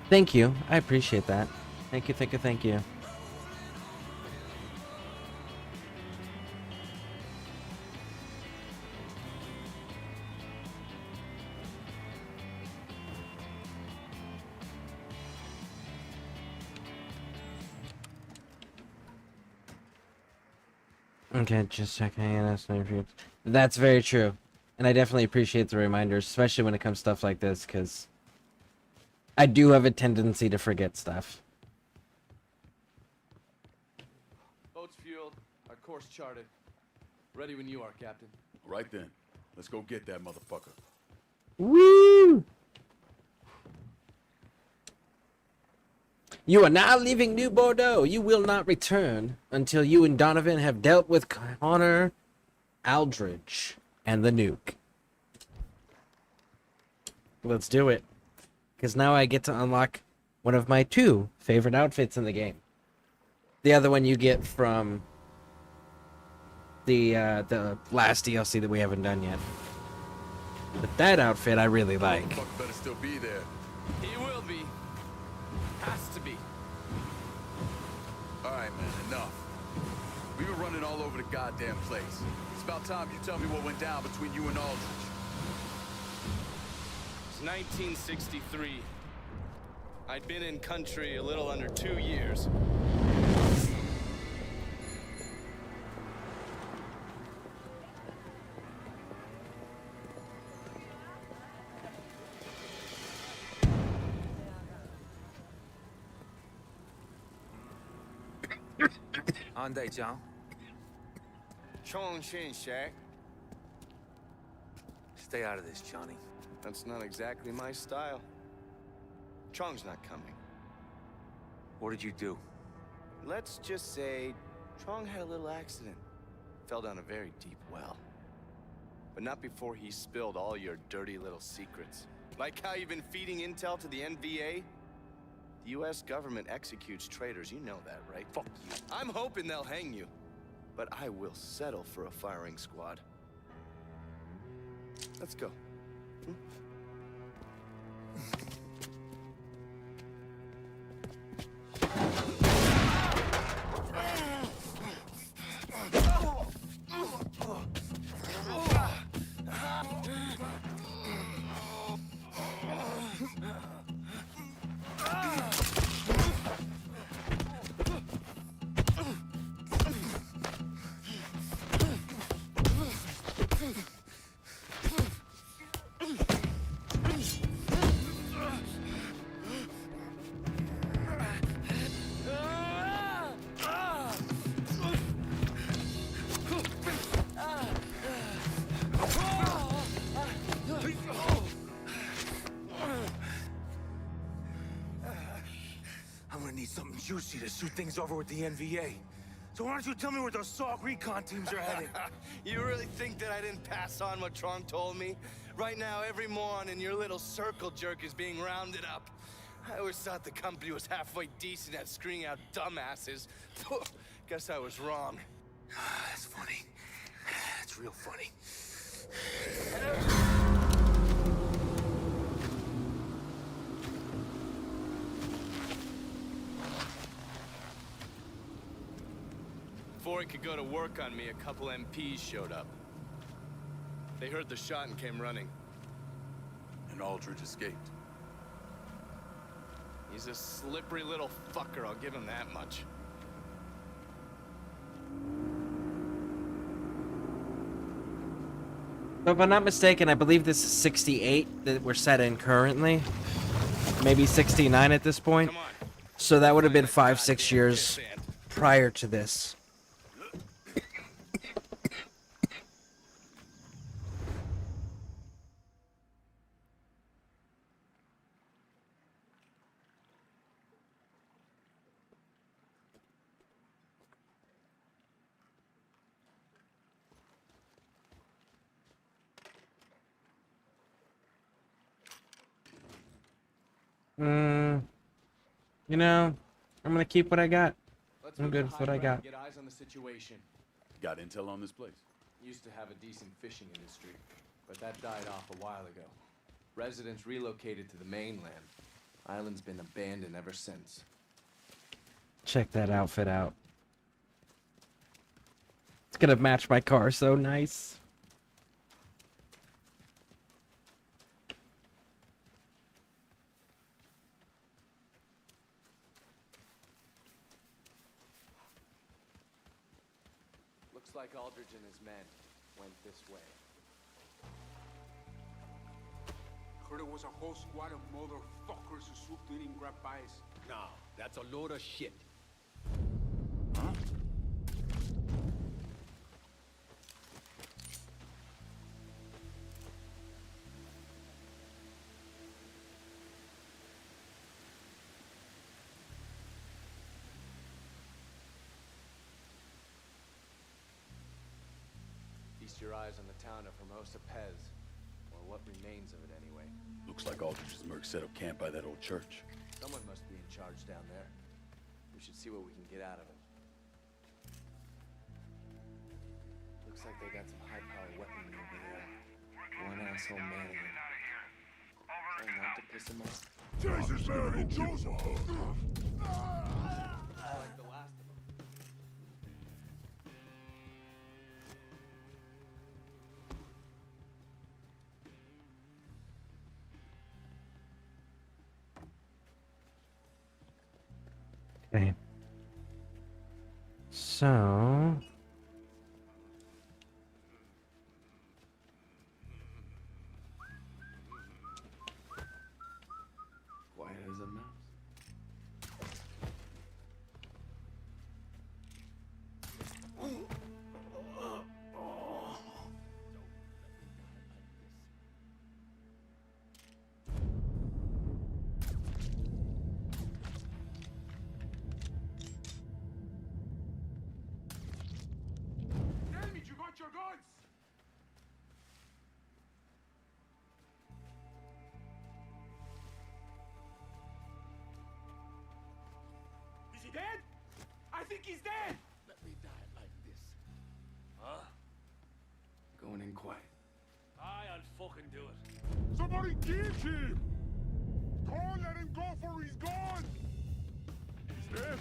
Thank you. I appreciate that. Thank you, thank you, thank you. Okay, just checking. That's very true. And I definitely appreciate the reminders, especially when it comes to stuff like this, because I do have a tendency to forget stuff. Boat's fueled, our course charted. Ready when you are, Captain. Right then. Let's go get that motherfucker. Woo! You are now leaving New Bordeaux. You will not return until you and Donovan have dealt with Connor Aldridge and the nuke. Let's do it. Because now I get to unlock one of my 2 favorite outfits in the game. The other one you get from the last DLC that we haven't done yet. But that outfit I really like. Motherfucker better still be there. He will be. Has to be. Alright, man, enough. We were running all over the goddamn place. It's about time you tell me what went down between you and Aldridge. It's 1963. I'd been in country a little under 2 years. Ande, John. Chong Shin Shak. Stay out of this, Johnny. That's not exactly my style. Chong's not coming. What did you do? Let's just say Chong had a little accident. Fell down a very deep well. But not before he spilled all your dirty little secrets. Like how you've been feeding intel to the NVA? The US government executes traitors, you know that, right? Fuck you. I'm hoping they'll hang you. But I will settle for a firing squad. Let's go. juicy to shoot things over with the NVA. So why don't you tell me where those SOG recon teams are heading? You really think that I didn't pass on what Tron told me? Right now, every moron in your little circle jerk is being rounded up. I always thought the company was halfway decent at screening out dumbasses. Guess I was wrong. That's funny. That's real funny. Before he could go to work on me, a couple MPs showed up. They heard the shot and came running. And Aldridge escaped. He's a slippery little fucker, I'll give him that much. So if I'm not mistaken, I believe this is 68 that we're set in currently. Maybe 69 at this point. So that would have been 5-6 years prior to this. You know, I'm gonna keep what I got. I'm good with what I got. Get eyes on the situation. Got intel on this place? Used to have a decent fishing industry, but that died off a while ago. Residents relocated to the mainland. Island's been abandoned ever since. Check that outfit out. It's gonna match my car so nice. Looks like Aldridge and his men went this way. Heard it was a whole squad of motherfuckers who swooped in and grabbed Baez. No, that's a load of shit. Huh? Feast your eyes on the town of Hermosa Pez, or what remains of it anyway. Looks like Aldrich's merc set up camp by that old church. Someone must be in charge down there. We should see what we can get out of him. Looks like they got some high-powered weaponry over there. One asshole manning it. Trying not to piss him off. Jesus, Mary, Joseph! Like the last of them. Okay. So... Quiet as a mouse. Damn it, you got your guns! Is he dead? I think he's dead! Let me die like this. Huh? Going in quiet. I'll fucking do it. Somebody get him! Don't let him go for his gun! He's dead.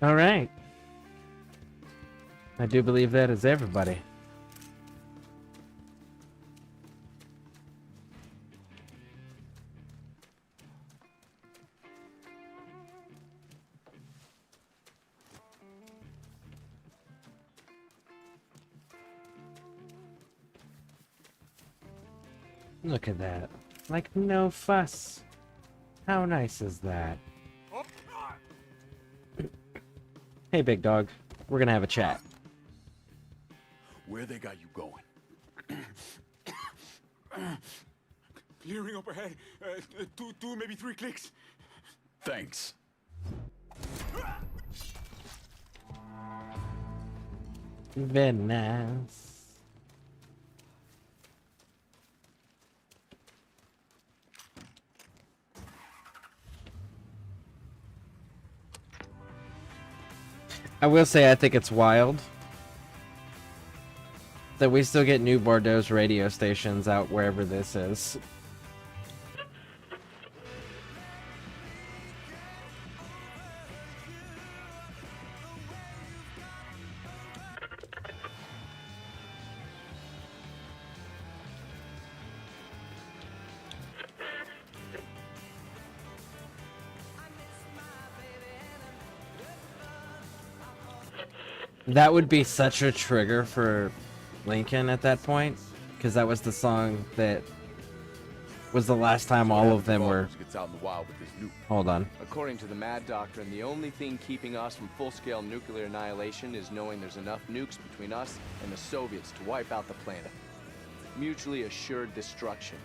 All right. I do believe that is everybody. Look at that. Like no fuss. How nice is that? Hey, big dog. We're gonna have a chat. Where they got you going? Clearing up ahead. Two, maybe 3 clicks. Thanks. Very nice. I will say I think it's wild that we still get new Bordeaux's radio stations out wherever this is. That would be such a trigger for Lincoln at that point, because that was the song that was the last time all of them were. Gets out in the wild with this nuke. Hold on. According to the Mad Doctrine, the only thing keeping us from full-scale nuclear annihilation is knowing there's enough nukes between us and the Soviets to wipe out the planet. Mutually assured destruction.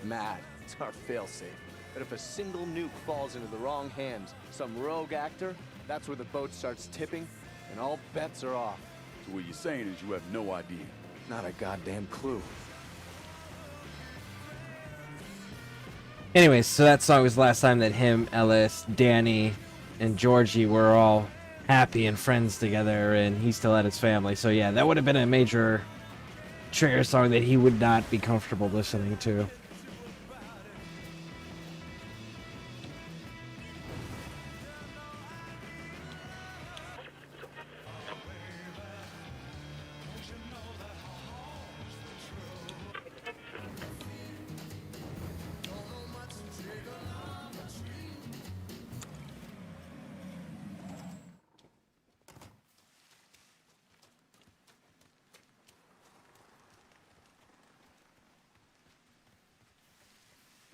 Mad, it's our failsafe. But if a single nuke falls into the wrong hands, some rogue actor, that's where the boat starts tipping, and all bets are off. So what you're saying is you have no idea? Not a goddamn clue. Anyways, so that song was the last time that him, Ellis, Danny, and Georgie were all happy and friends together, and he still had his family. So yeah, that would have been a major trigger song that he would not be comfortable listening to.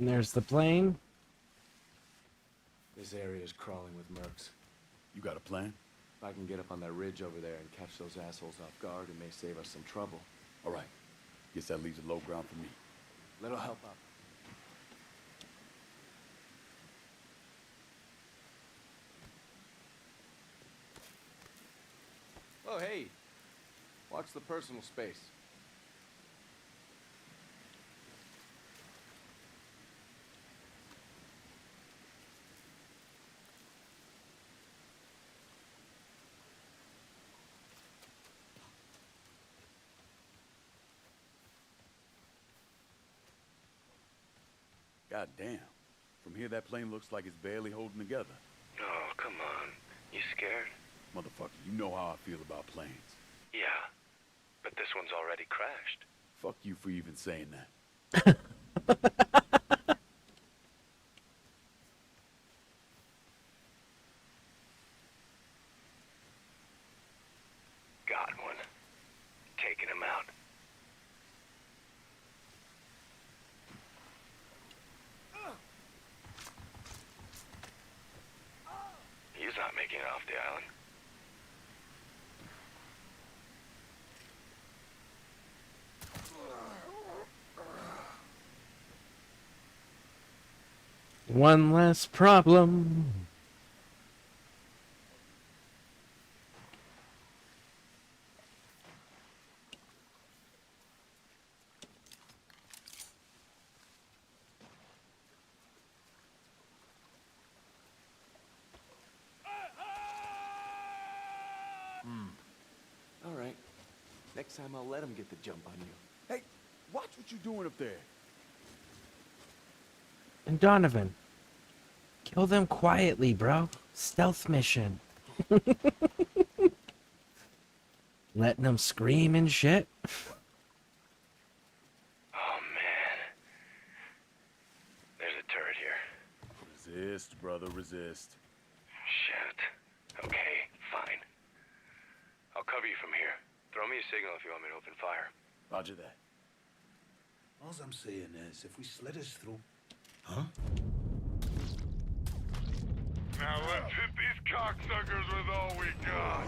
And there's the plane. This area is crawling with mercs. You got a plan? If I can get up on that ridge over there and catch those assholes off guard, it may save us some trouble. All right. Guess that leaves a low ground for me. Little help up. Oh, hey. Watch the personal space. God damn. From here, that plane looks like it's barely holding together. Oh, come on. You scared? Motherfucker, you know how I feel about planes. Yeah. But this one's already crashed. Fuck you for even saying that. Got one. Taking him out. He's not making it off the island. One less problem. All right. Next time I'll let him get the jump on you. Hey, watch what you're doing up there. And Donovan, kill them quietly, bro. Stealth mission. Letting them scream and shit. Oh, man. There's a turret here. Resist, brother, resist. Shit. Okay, fine. I'll cover you from here. Throw me a signal if you want me to open fire. Roger that. All I'm saying is, if we slit us through... Now let's hit these cocksuckers with all we got.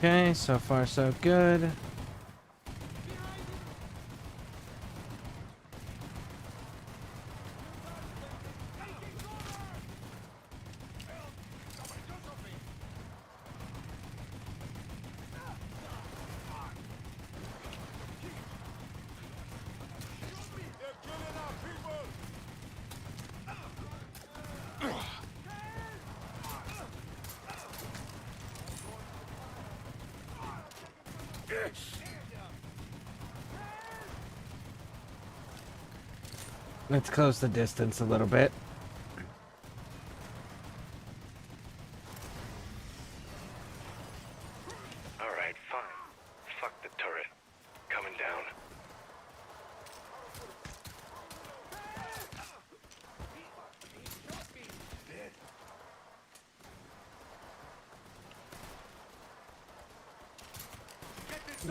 Okay, so far so good. Let's close the distance a little bit. Alright, fine. Fuck the turret. Coming down.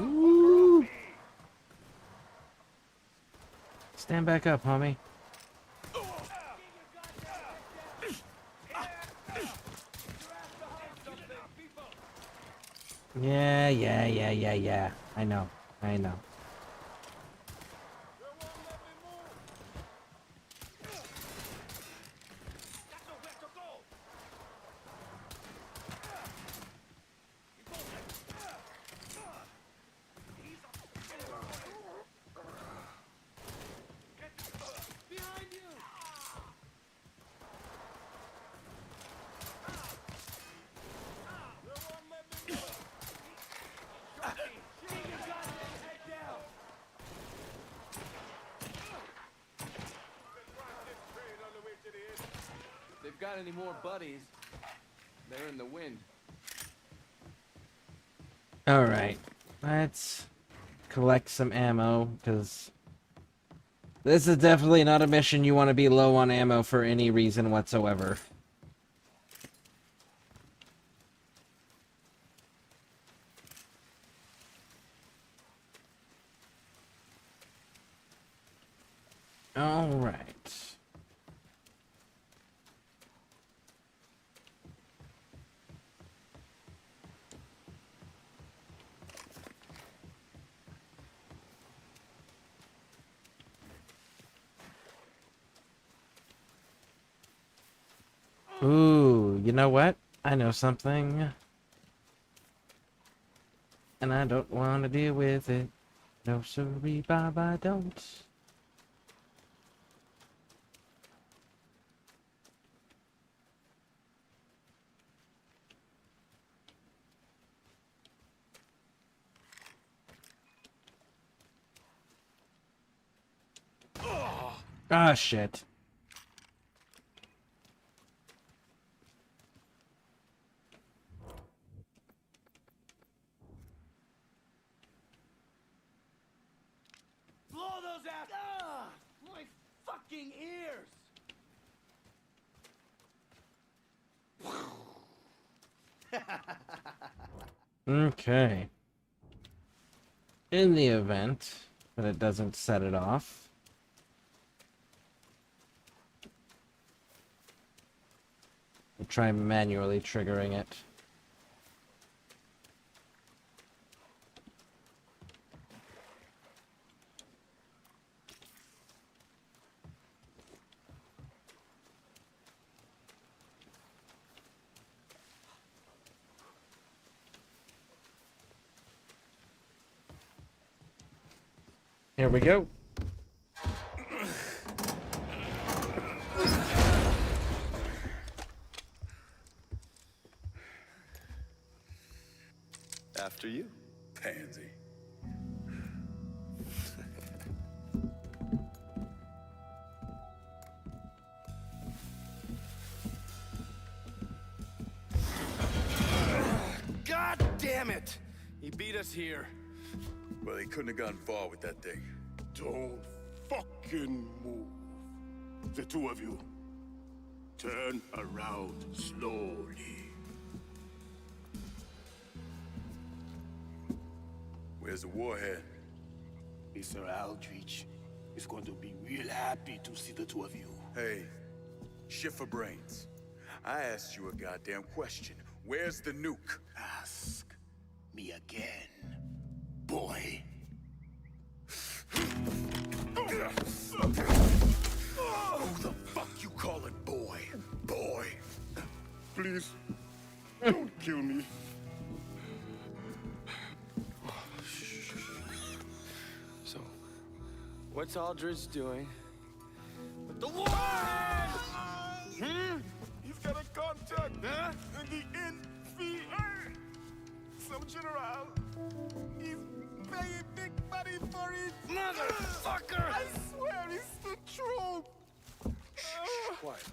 Ooh. Stand back up, homie. Yeah. I know. If they've got any more buddies, they're in the wind. Alright. Let's collect some ammo, because this is definitely not a mission you want to be low on ammo for any reason whatsoever. Alright. Ooh, you know what? I know something. And I don't want to deal with it. No sorry, bye-bye, don't. Ah, shit. Blow those out! Ah, my fucking ears! Okay. In the event that it doesn't set it off, I'll try manually triggering it. Here we go. After you. Pansy. God damn it! He beat us here. Well, he couldn't have gotten far with that thing. Don't fucking move. The two of you. Turn around slowly. Where's the warhead? Mr. Aldrich is going to be real happy to see the two of you. Hey, shit for brains. I asked you a goddamn question. Where's the nuke? Ask me again, boy. Who the fuck you calling boy? Boy. Please, don't kill me. So, what's Aldridge doing with the warhead? He's got a contact in the NVA. Some general. He's paying big money for it. Motherfucker! I swear it's the truth. Quiet.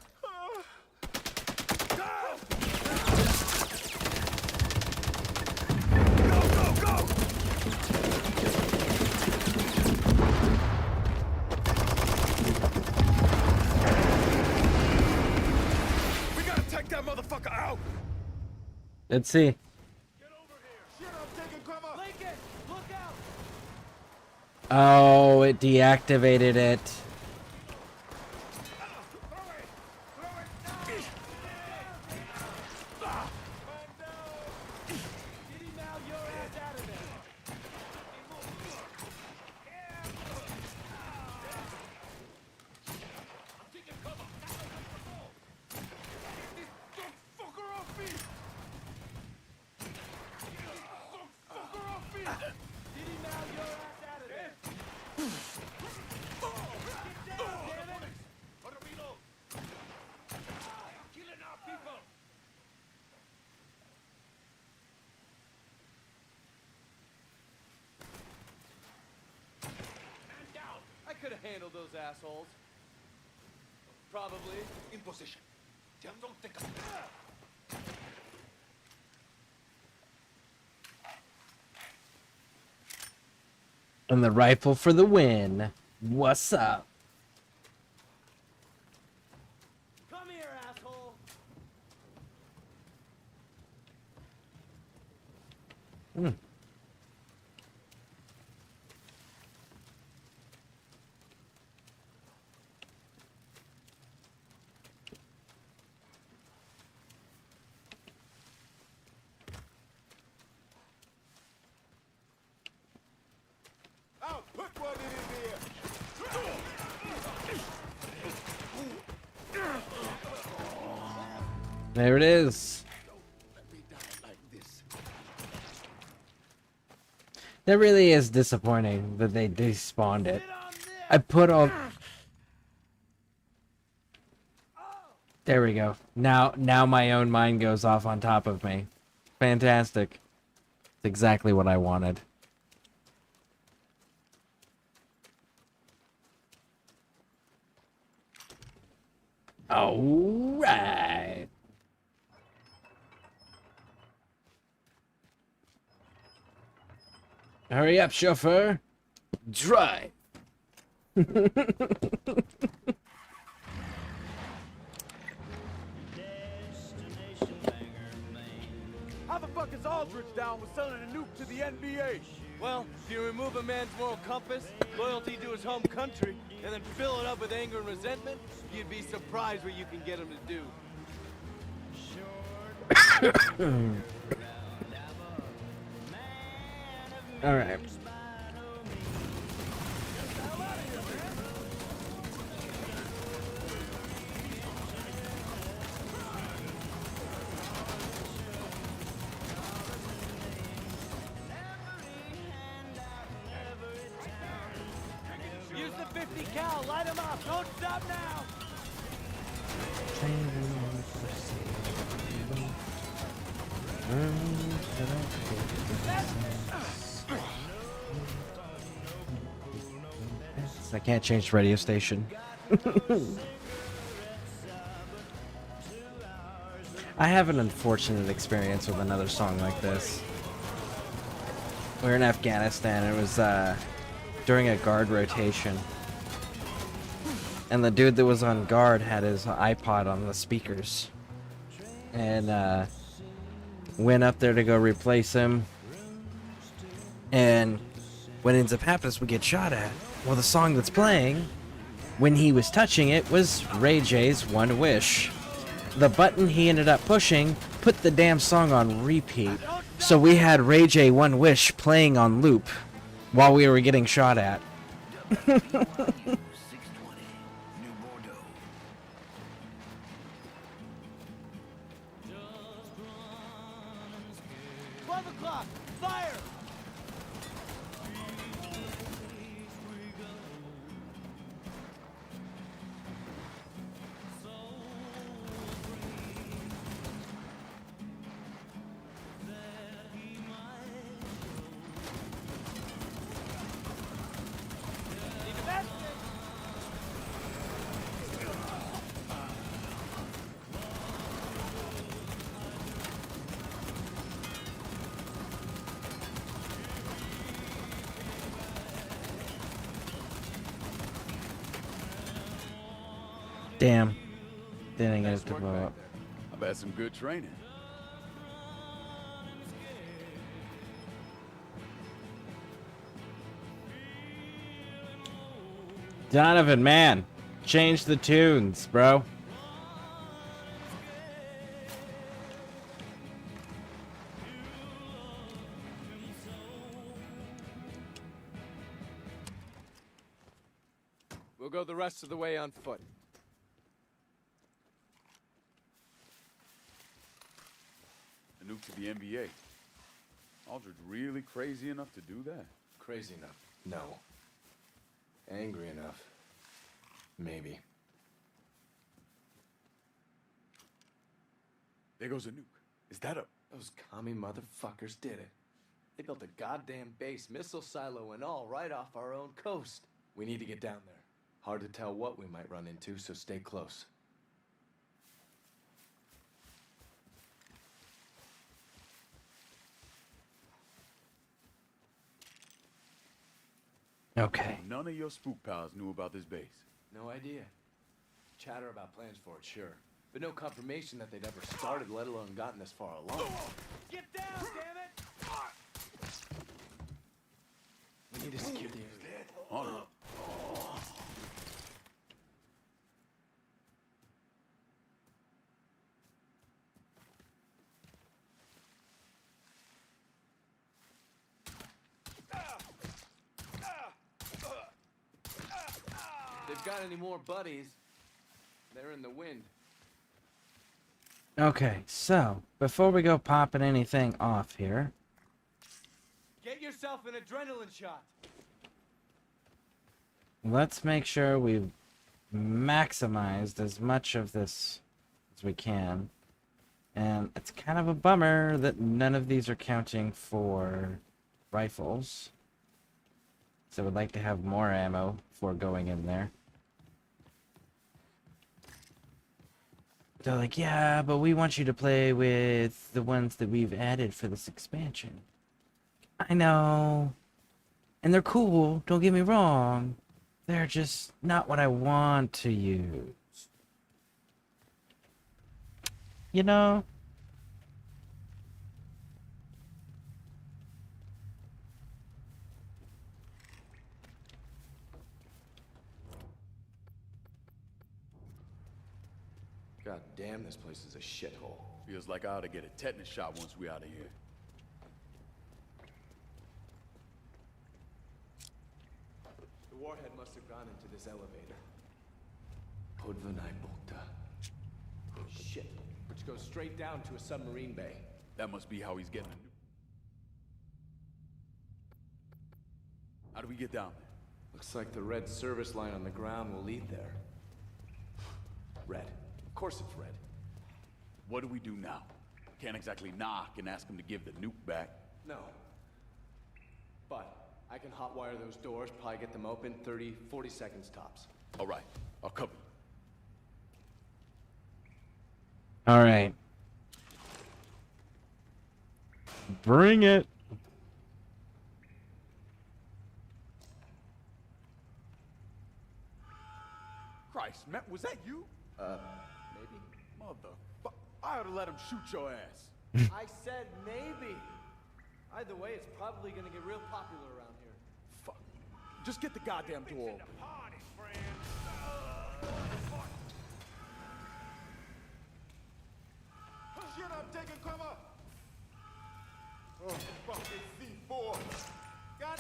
We gotta take that motherfucker out. Let's see. Oh, it deactivated it. I could have handled those assholes. Probably. In position. Don't think And the rifle for the win. What's up? Come here, asshole. Hmm. I'll put one in There it is. That really is disappointing that they despawned it. I put all... There we go. Now my own mind goes off on top of me. Fantastic. It's exactly what I wanted. All right. Hurry up, chauffeur. Drive. How the fuck is Aldrich down with selling a nuke to the NBA? Well, if you remove a man's moral compass, loyalty to his home country, and then fill it up with anger and resentment, you'd be surprised what you can get him to do. All right. Use the 50 cal, light him up, don't stop now! I can't change the radio station. I have an unfortunate experience with another song like this. We were in Afghanistan. It was during a guard rotation. And the dude that was on guard had his iPod on the speakers. And went up there to go replace him. And what ends up happening is we get shot at. Well, the song that's playing, when he was touching it, was Ray J's One Wish. The button he ended up pushing put the damn song on repeat. So we had Ray J One Wish playing on loop while we were getting shot at. New Bordeaux. 12 o'clock! Fire! Damn. Didn't get it to blow up. I've had some good training. Donovan, man. Change the tunes, bro. We'll go the rest of the way on foot. A nuke to the NBA. Aldridge really crazy enough to do that? Crazy enough? No. Angry enough? Maybe. There goes a nuke. Is that a... Those commie motherfuckers did it. They built a goddamn base, missile silo and all, right off our own coast. We need to get down there. Hard to tell what we might run into, so stay close. Okay. None of your spook pals knew about this base. No idea. Chatter about plans for it, sure. But no confirmation that they'd ever started, let alone gotten this far along. Get down, damn it! We need to secure the area. All right. If they've got any more buddies, they're in the wind. Okay, so before we go popping anything off here, Get yourself an adrenaline shot. let's make sure we've maximized as much of this as we can. And it's kind of a bummer that none of these are counting for rifles. So we'd like to have more ammo before going in there. They're like, yeah, but we want you to play with the ones that we've added for this expansion. I know. And they're cool, don't get me wrong. They're just not what I want to use. You know? God damn, this place is a shithole. Feels like I ought to get a tetanus shot once we out of here. The warhead must have gone into this elevator. Podvanai Bukta. Shit. Which goes straight down to a submarine bay. That must be how he's getting a nuke. How do we get down there? Looks like the red service line on the ground will lead there. Red. Of course it's red. What do we do now? Can't exactly knock and ask him to give the nuke back. No. But I can hotwire those doors, probably get them open 30, 40 seconds tops. All right, I'll cover you. All right. Bring it. Christ, Matt, was that you? Maybe. Motherfucker, I ought to let him shoot your ass. I said maybe. Either way, it's probably gonna get real popular around here. Fuck. Just get the goddamn door open. Shit, I'm taking cover. Oh, fucking C4. God.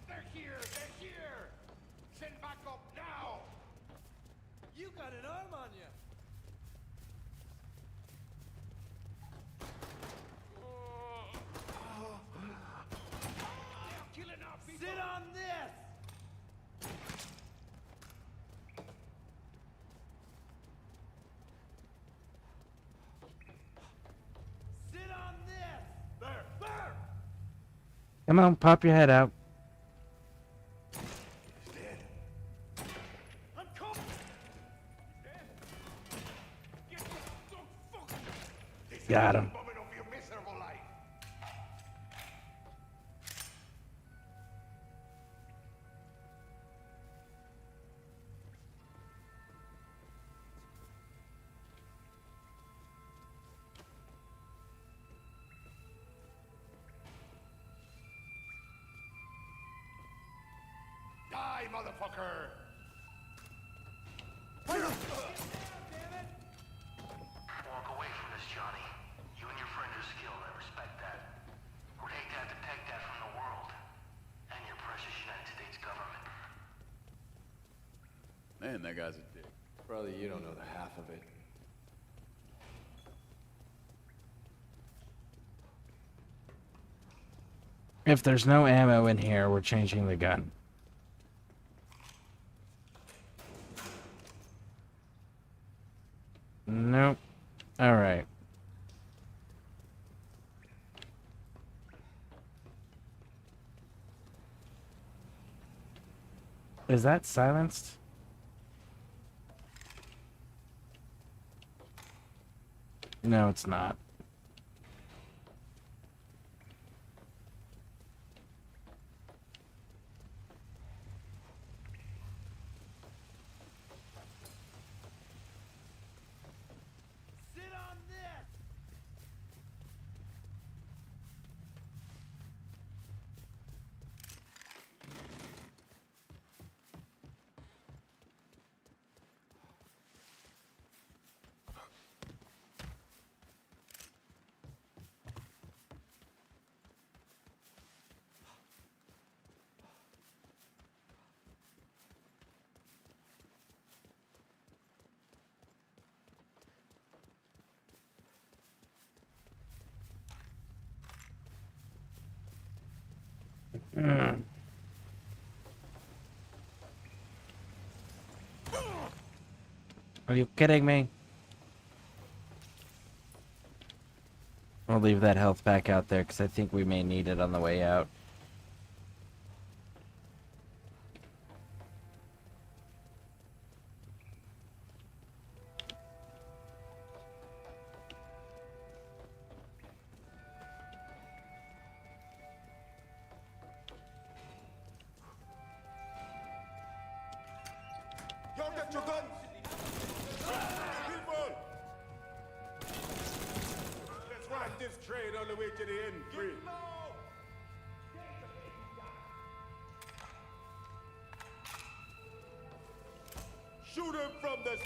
They're here! They're here! Send back up now! You got an arm on you! They're killing our people! Sit on this! Sit on this! There! There! Come on, pop your head out. I'm coming! Got him. Die, motherfucker! Walk away from this, Johnny. You and your friend are skilled, I respect that. We'd hate to have to take that from the world. And your precious United States government. Man, that guy's a dick. Brother, you don't know the half of it. If there's no ammo in here, we're changing the gun. Nope. Alright. Is that silenced? No, it's not. Sit on this! Are you kidding me? I'll leave that health pack out there because I think we may need it on the way out. Yo, get your guns! People! Let's ride this train all the way to the end, free. Shoot him from the...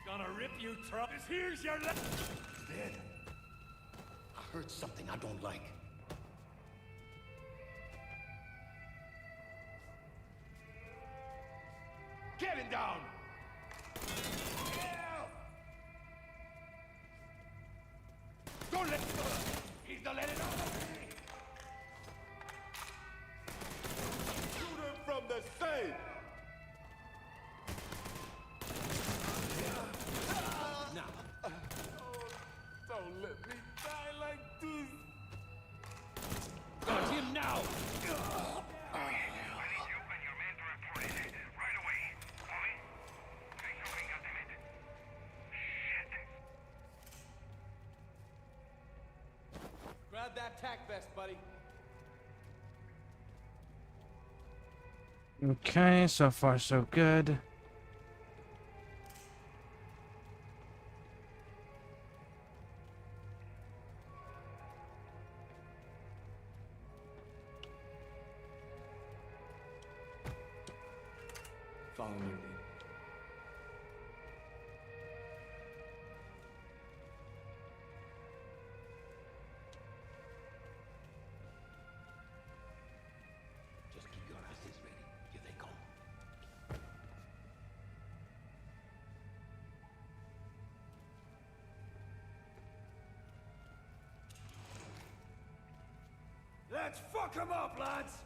Gonna rip you, truck. Here's your left. Dead. I heard something I don't like. Get him down! Don't let go! He's not letting out! Shoot him from the side! Now. Don't let me die like this! Got him now! Grab that tack vest, buddy. Okay, so far so good. Follow your lead. Just keep your asses ready. Here they come. Let's fuck him up, lads!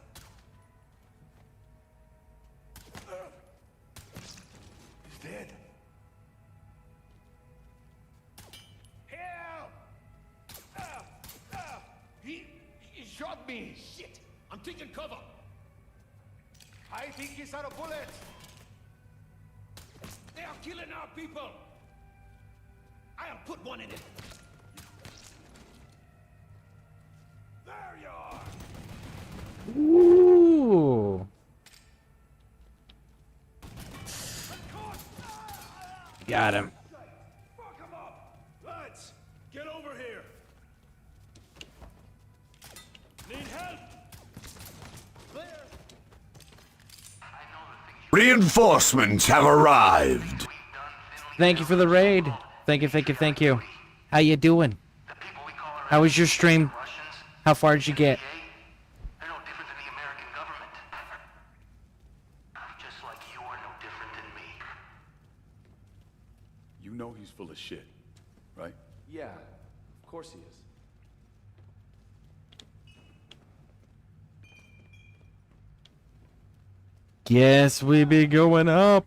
He's dead. Help! He shot me. Shit! I'm taking cover. I think he's out of bullets. They are killing our people. I'll put one in it. There you are. Ooh. Got him. Fuck him up. Lads, get over here. Need help? Clear. Reinforcements have arrived. Thank you for the raid. Thank you, thank you, thank you. How you doing? How was your stream? How far did you get? They're no different than the American government. Just like you are no different than me. You know he's full of shit, right? Yeah, of course he is. Guess we be going up.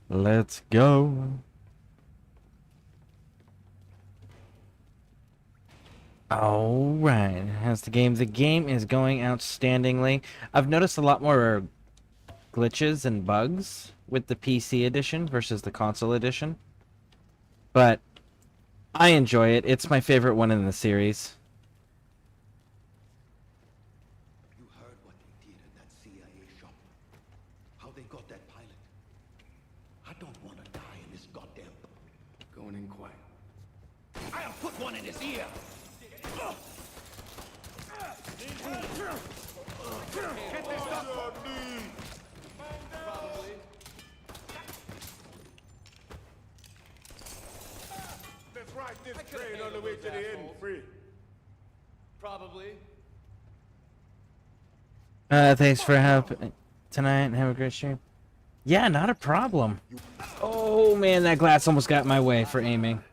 Let's go. All right. How's the game? The game is going outstandingly. I've noticed a lot more glitches and bugs with the PC edition versus the console edition. But I enjoy it. It's my favorite one in the series. You heard what they did in that CIA shop. How they got that pilot. I don't want to die in this goddamn... Going in quiet. I'll put one in his ear. Get this stuff. Probably. Let's ride this train all the way to the end, free. Probably. Thanks for help tonight. Have a great stream. Yeah, not a problem. Oh man, that glass almost got in my way for aiming.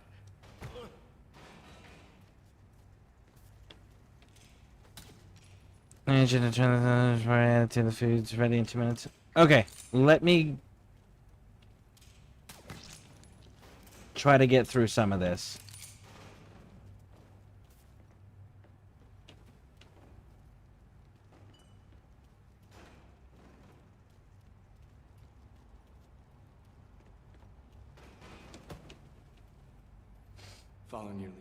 I need you to turn the to the food's ready in 2 minutes. Okay, let me try to get through some of this. Following your lead.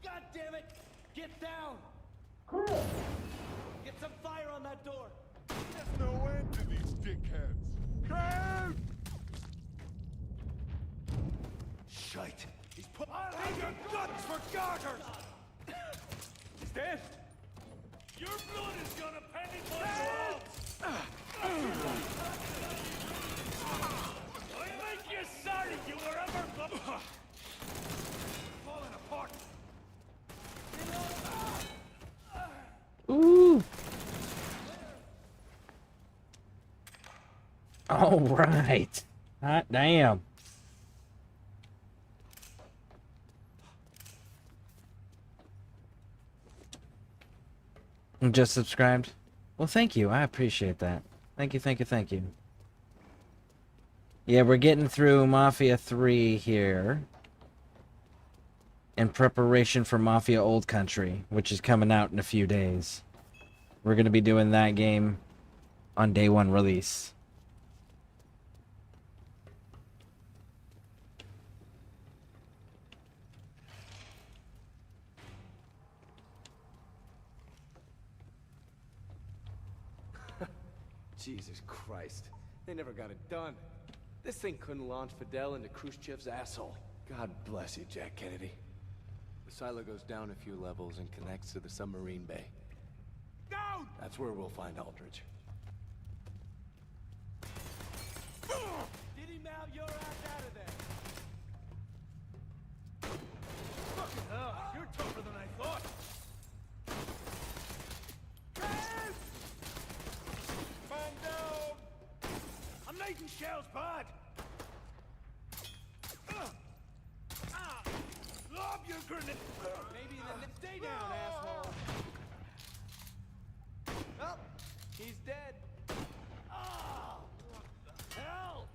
God damn it! Get down! Get some fire on that door! There's no end to these dickheads. Help! Shite! He's put... I'll have your guts for garters! He's dead? Your blood is gonna panic my walls! I make you sorry you were ever... falling apart! Ooh. All right. Hot damn. Just subscribed. Well, thank you. I appreciate that. Thank you, thank you, thank you. Yeah, we're getting through Mafia 3 here. In preparation for Mafia Old Country, which is coming out in a few days. We're going to be doing that game on day 1 release. Jesus Christ. They never got it done. This thing couldn't launch Fidel into Khrushchev's asshole. God bless you, Jack Kennedy. The silo goes down a few levels and connects to the submarine bay. Down! That's where we'll find Aldrich. Did he mount your ass out of there? Fucking hell, you're tougher than I thought. Man down! I'm lighting shells, bud! Lob your grenade! Maybe then stay down, asshole! Oh, he's dead. Ah! What the hell?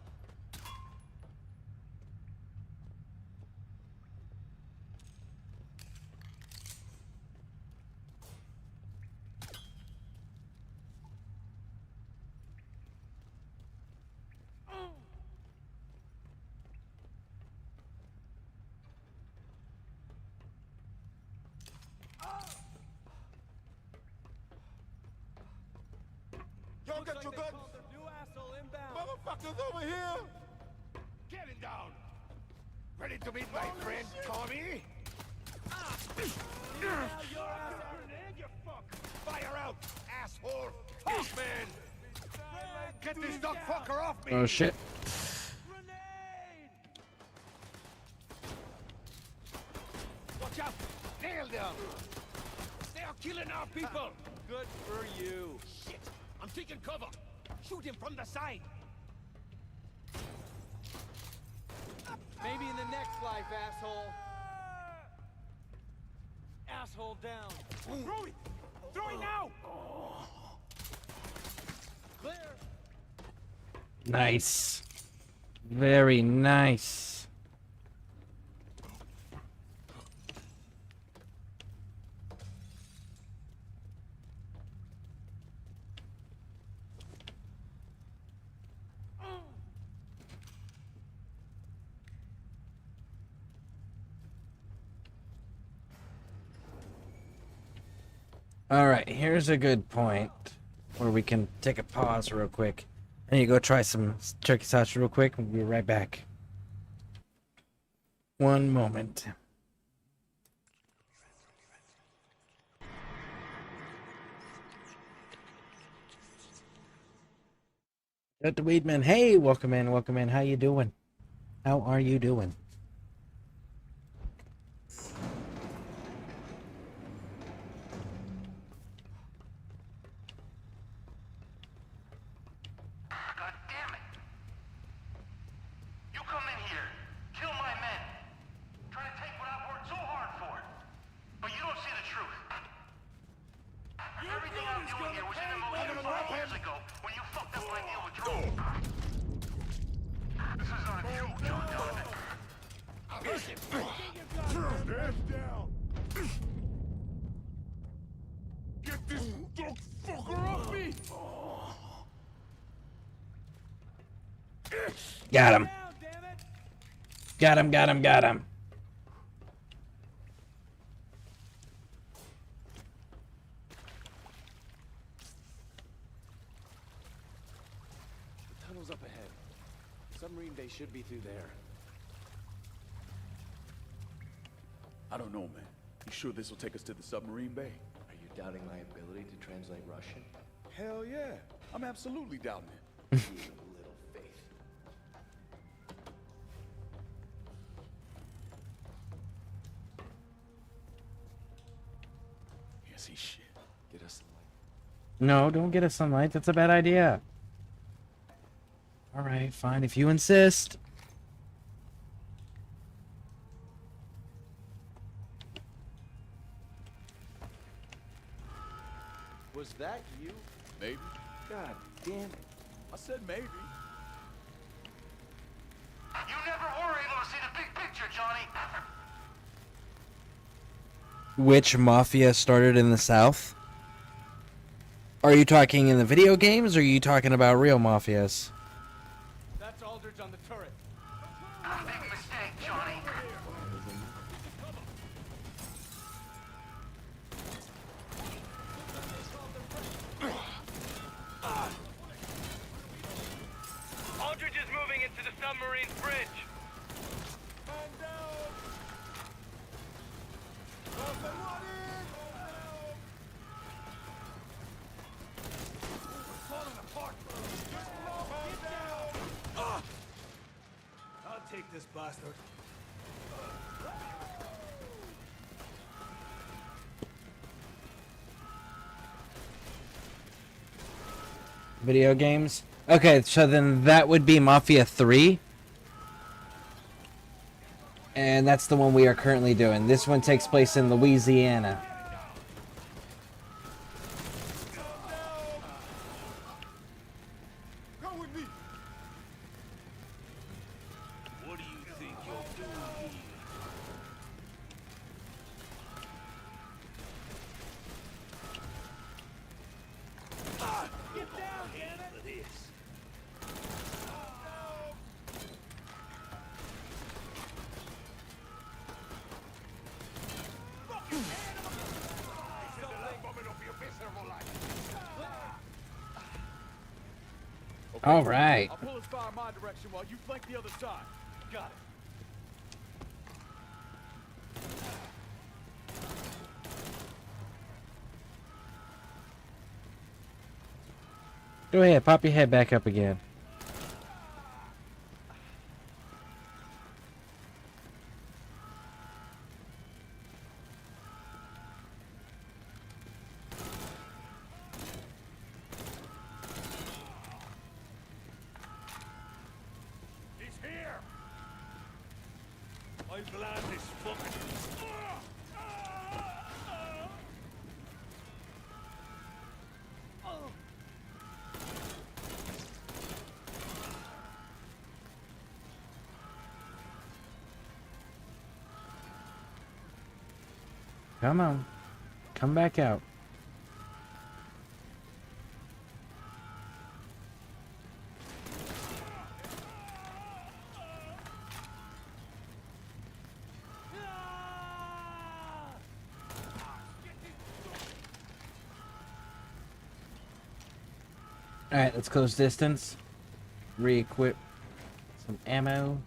Y'all got your guns? Motherfuckers over here! Get him down! Ready to meet my friend, Tommy? Now your ass a grenade, you fuck! Fire out, asshole! Tough man! Get this dog fucker off me! Oh shit. Watch out! Nail them! They are killing our people! Good for you. Shit! I'm taking cover! Shoot him from the side! Maybe in the next life, asshole. Asshole down. Throw it! Throw it now! Clear. Nice. Very nice. All right, here's a good point where we can take a pause real quick. And you go try some turkey sausage real quick, and we'll be right back. One moment. Dr. Weedman, hey, welcome in, welcome in. How you doing? How are you doing? God damn it! You come in here, kill my men, try to take what I've worked so hard for, but you don't see the truth. Everything I'm doing here was in the motion 5 years ago when you fucked up my deal with Drew. This is on you, John Donovan. Stand down! Get this dog fucker off me! Got him. Got him, got him, got him. The tunnel's up ahead. Submarine bay should be through there. I don't know, man. You sure this will take us to the submarine bay? Are you doubting my ability to translate Russian? Hell yeah. I'm absolutely doubting it. You have little faith. Can't see shit. Get us some light. No, don't get us sunlight. That's a bad idea. All right, fine, if you insist. Was that you? Maybe. God damn it. I said maybe. You never were able to see the big picture, Johnny. Which mafia started in the South? Are you talking in the video games, or are you talking about real mafias? That's Aldrich on the turret. Big mistake, Johnny. Marines Bridge. Man down! Falling apart! Man down! I'll take this bastard. Video games. Okay, so then that would be Mafia 3. And that's the one we are currently doing. This one takes place in Louisiana. Come with me. What do you think you're doing here? Get down, damn it! For this. All right. I'll pull his fire in my direction while you flank the other side. Got it. Go ahead, pop your head back up again. He's here. I'm glad this fucking. Come on. Come back out. Alright, let's close distance. Re-equip some ammo.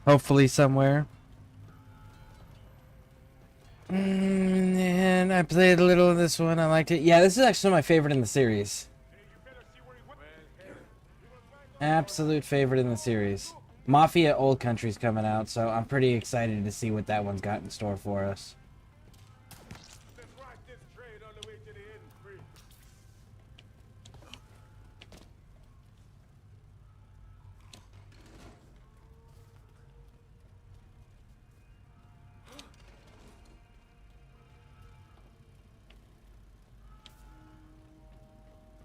Hopefully somewhere. And I played a little of this one. I liked it. Yeah, this is actually my favorite in the series. Absolute favorite in the series. Mafia Old Country's coming out, so I'm pretty excited to see what that one's got in store for us. Let's ride this train on the way to the end, free.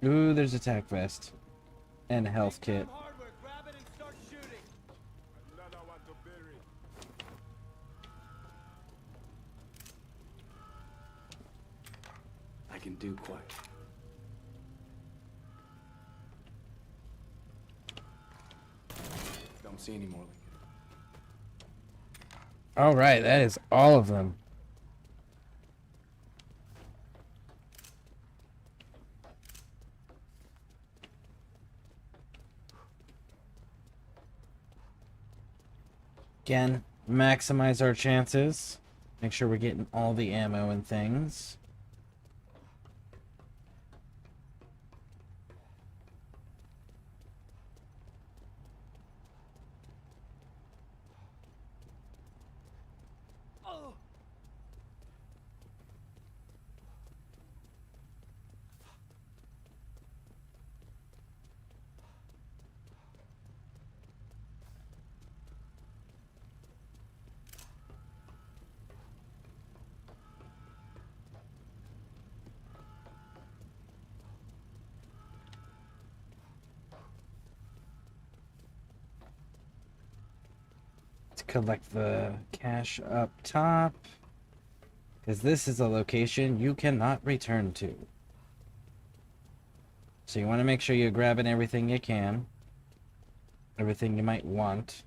Ooh, there's a tac vest. And a health kit. Hardware, grab it and start shooting. Another one to bury. I can do quite. Don't see any more like it. Alright, that is all of them. Again, maximize our chances. Make sure we're getting all the ammo and things. Collect the cash up top, because this is a location you cannot return to. So you want to make sure you're grabbing everything you can, everything you might want.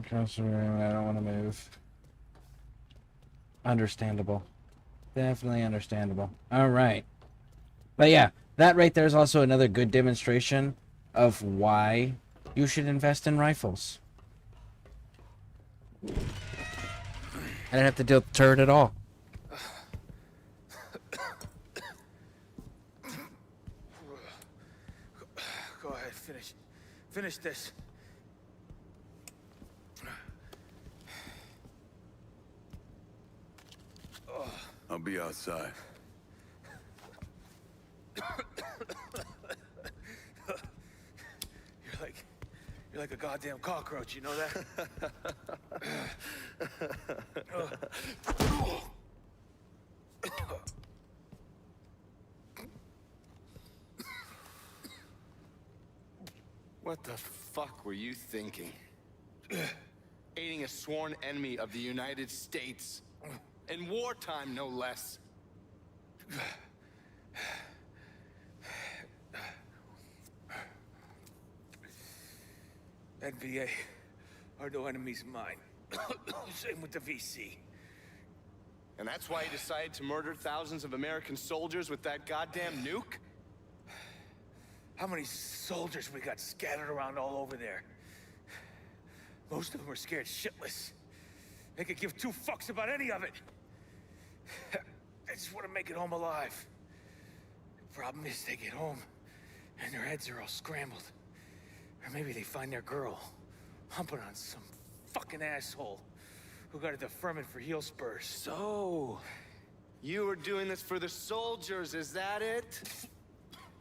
Customer, I don't want to move. Understandable. Definitely understandable. All right. But yeah, that right there is also another good demonstration of why you should invest in rifles. I didn't have to deal with the turret at all. Go ahead, finish this. I'll be outside. You're like a goddamn cockroach, you know that? What the fuck were you thinking? Aiding a sworn enemy of the United States. In wartime, no less. NVA are no enemies of mine. Same with the VC. And that's why you decided to murder thousands of American soldiers with that goddamn nuke? How many soldiers we got scattered around all over there? Most of them are scared shitless. They could give two fucks about any of it. They just want to make it home alive. The problem is they get home, and their heads are all scrambled. Or maybe they find their girl, humping on some fucking asshole who got a deferment for heel spurs. So, you were doing this for the soldiers, is that it?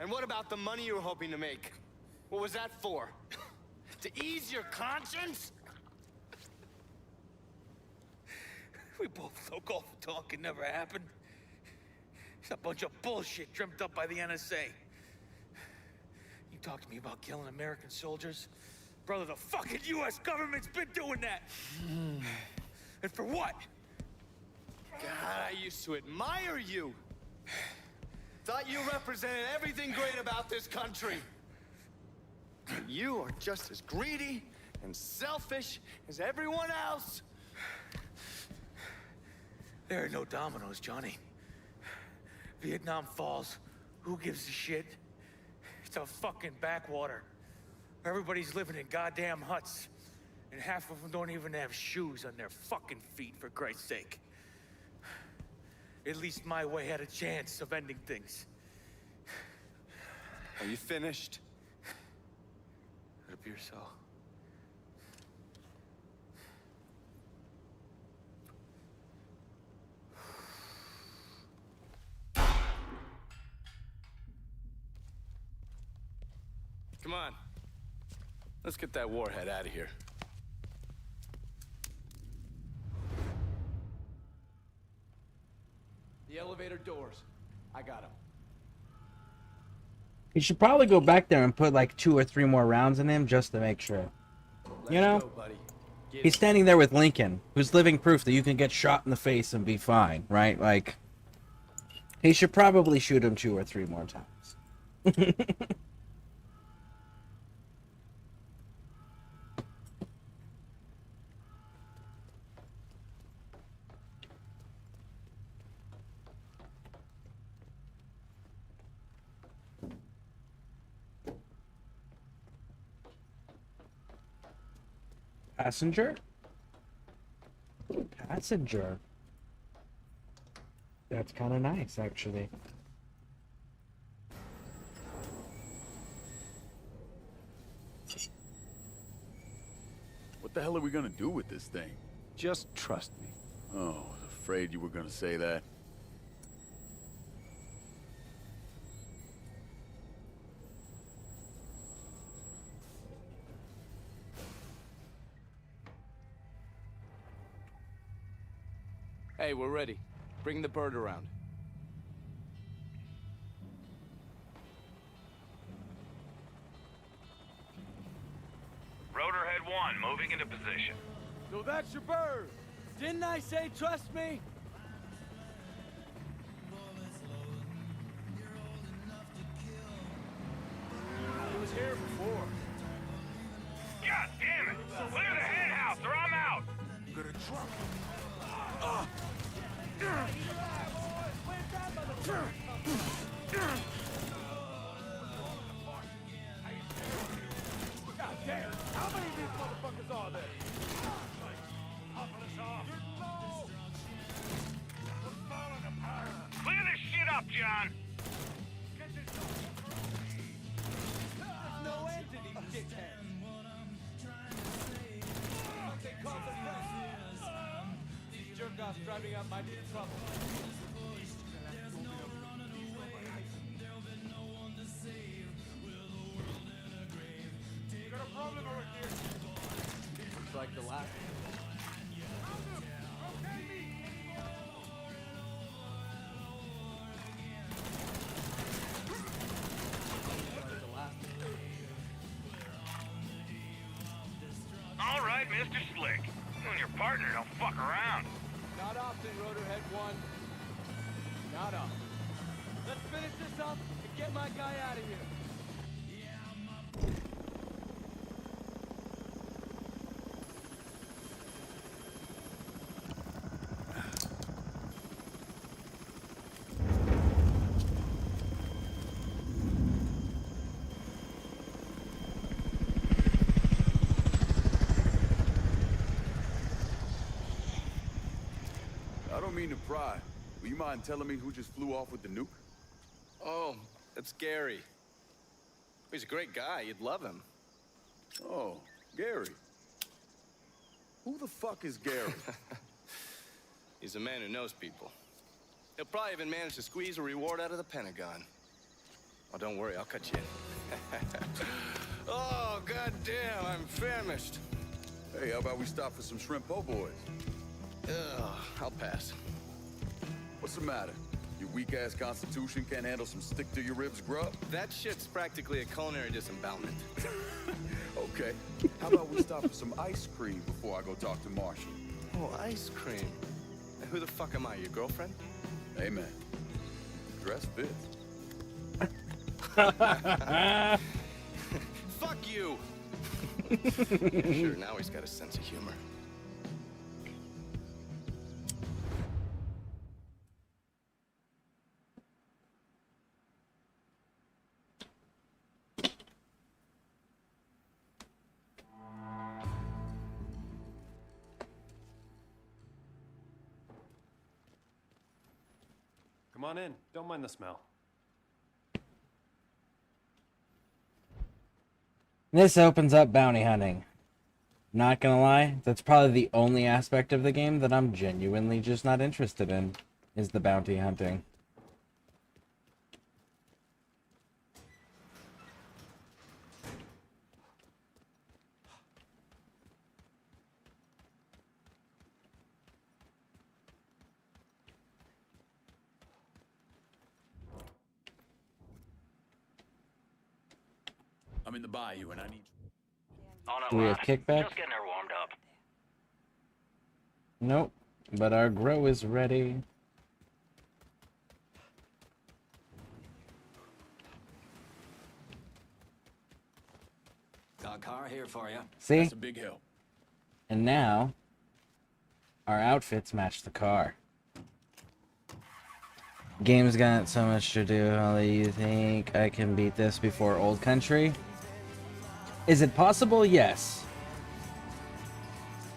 And what about the money you were hoping to make? What was that for? To ease your conscience? We both know golf talking never happened. It's a bunch of bullshit dreamt up by the NSA. You talk to me about killing American soldiers? Brother, the fucking US government's been doing that! And for what? God, I used to admire you. Thought you represented everything great about this country. You are just as greedy and selfish as everyone else. There are no dominoes, Johnny. Vietnam falls. Who gives a shit? It's a fucking backwater. Everybody's living in goddamn huts. And half of them don't even have shoes on their fucking feet, for Christ's sake. At least my way had a chance of ending things. Are you finished? It appears so. Come on. Let's get that warhead out of here. The elevator doors. I got them. You should probably go back there and put like 2 or 3 more rounds in him just to make sure. You know? Go, buddy. He's standing there with Lincoln, who's living proof that you can get shot in the face and be fine, right? Like, he should probably shoot him 2 or 3 more times. Passenger? Passenger. That's kind of nice, actually. What the hell are we gonna do with this thing? Just trust me. Oh, I was afraid you were gonna say that. Hey, we're ready. Bring the bird around. Rotorhead 1, moving into position. So that's your bird. Didn't I say trust me? He was here before. God damn it! Clear the hen house, they're on God damn! How many of these motherfuckers are there? Popping us off. We're falling apart. Clear this shit up, John. There's no end to these dickheads. They call the press. These jerk-offs driving out might be trouble. Got a problem over here. Looks like the last. All right, Mr. Slick. You and your partner don't fuck around. Not often, Rotorhead 1. Not often. Let's finish this up and get my guy out of here. I don't mean to pry. Will you mind telling me who just flew off with the nuke? Oh, it's Gary. He's a great guy. You'd love him. Oh, Gary. Who the fuck is Gary? He's a man who knows people. He'll probably even manage to squeeze a reward out of the Pentagon. Oh, don't worry, I'll cut you in. Oh, goddamn, I'm famished. Hey, how about we stop for some shrimp po' boys? Ugh, I'll pass. What's the matter? Your weak-ass constitution can't handle some stick-to-your-ribs grub? That shit's practically a culinary disembowelment. Okay. How about we stop for some ice cream before I go talk to Marshall? Oh, ice cream. And who the fuck am I, your girlfriend? Hey, man. Dress fits. Fuck you! Yeah, sure, now he's got a sense of humor. Come on in. Don't mind the smell. This opens up bounty hunting. Not gonna lie, that's probably the only aspect of the game that I'm genuinely just not interested in, is the bounty hunting. I'm in the bayou and I need... Do we have kickback? Just getting her warmed up. Nope, but our grow is ready. Got a car here for you. See? That's a big help. And now, our outfits match the car. Game's got so much to do. Holly, you think I can beat this before Old Country? Is it possible? Yes.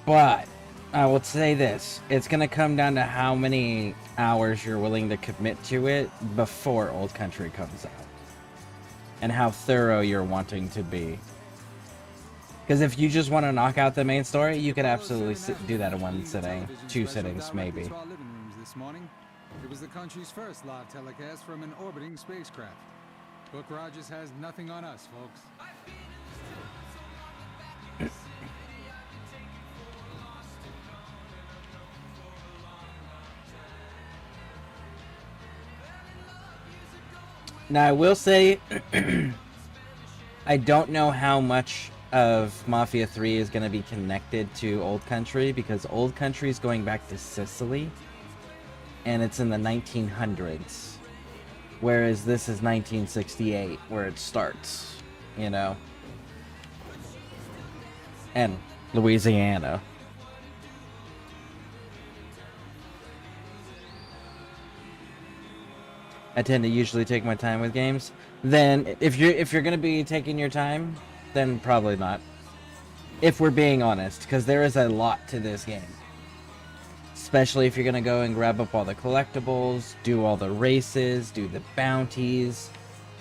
But I will say this. It's going to come down to how many hours you're willing to commit to it before Old Country comes out. And how thorough you're wanting to be. Because if you just want to knock out the main story, you could absolutely do that in one sitting. 2 sittings, maybe. This morning, it was the country's first live telecast from an orbiting spacecraft. Book Rogers has nothing on us, folks. Now, I will say, I don't know how much of Mafia 3 is going to be connected to Old Country, because Old Country is going back to Sicily, and it's in the 1900s, whereas this is 1968, where it starts, you know? And Louisiana. I tend to usually take my time with games. Then if you're gonna be taking your time, then probably not. If we're being honest, because there is a lot to this game. Especially if you're gonna go and grab up all the collectibles, do all the races, do the bounties,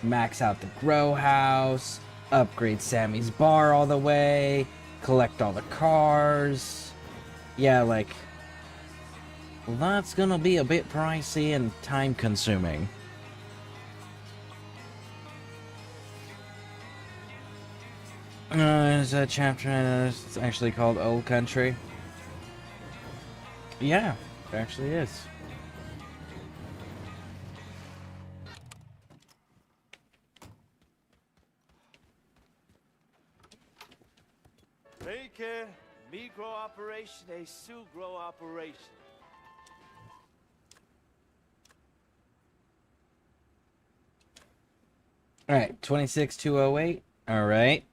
max out the grow house, upgrade Sammy's bar all the way, collect all the cars. Yeah, like, that's gonna be a bit pricey and time consuming. There's a chapter, it's actually called Old Country. Yeah, it actually is. Make a micro operation, a sugro operation. Alright, 26,208. Alright.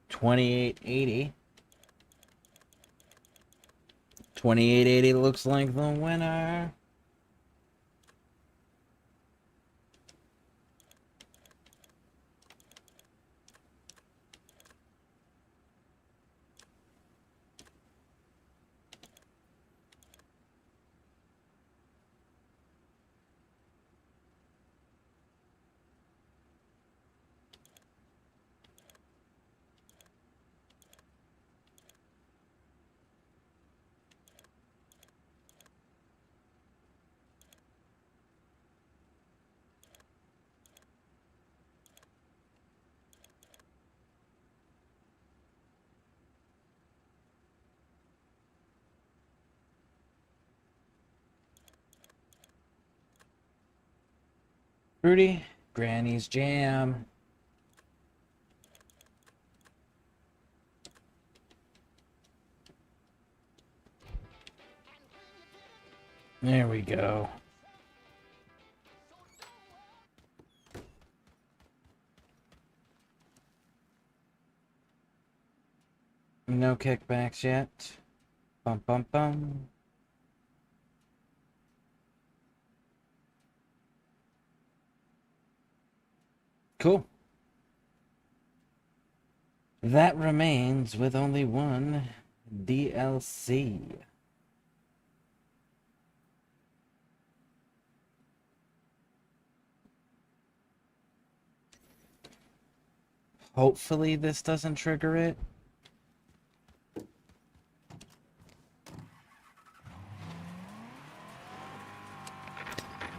2880. 2880 looks like the winner. Fruity, Granny's Jam. There we go. No kickbacks yet. Bum bum bum. Cool. That remains with only one DLC. Hopefully this doesn't trigger it.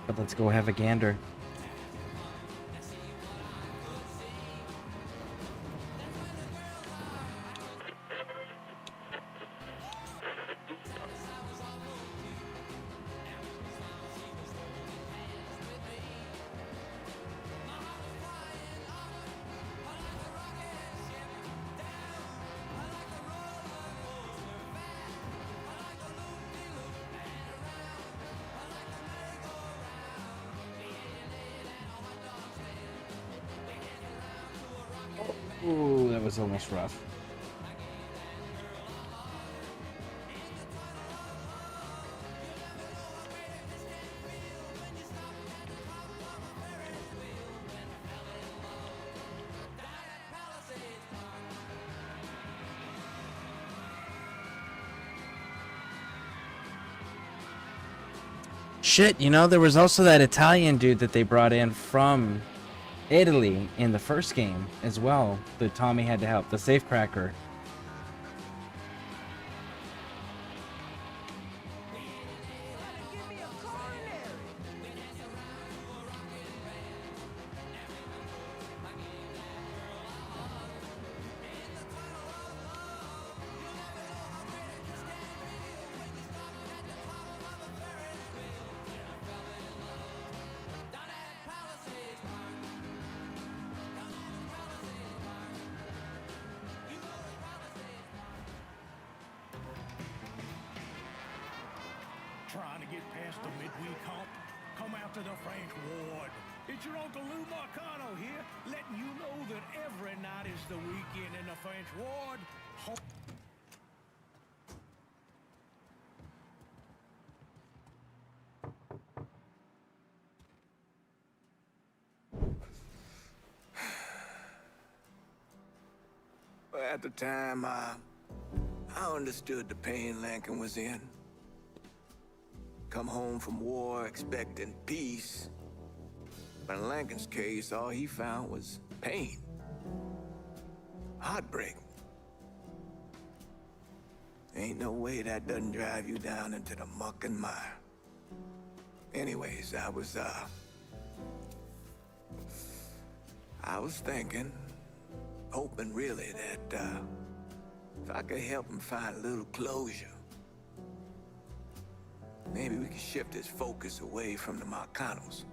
But let's go have a gander. Ooh, that was almost rough. Shit, you know, there was also that Italian dude that they brought in from Italy in the first game as well that Tommy had to help, the safecracker. Trying to get past the midweek hump? Come out to the French ward. It's your Uncle Lou Marcano here, letting you know that every night is the weekend in the French ward. At the time, I understood the pain Lankin was in. Come home from war expecting peace. But in Lankin's case, all he found was pain. Heartbreak. Ain't no way that doesn't drive you down into the muck and mire. Anyways, I was thinking, hoping really that if I could help him find a little closure, maybe we could shift his focus away from the Marcanos.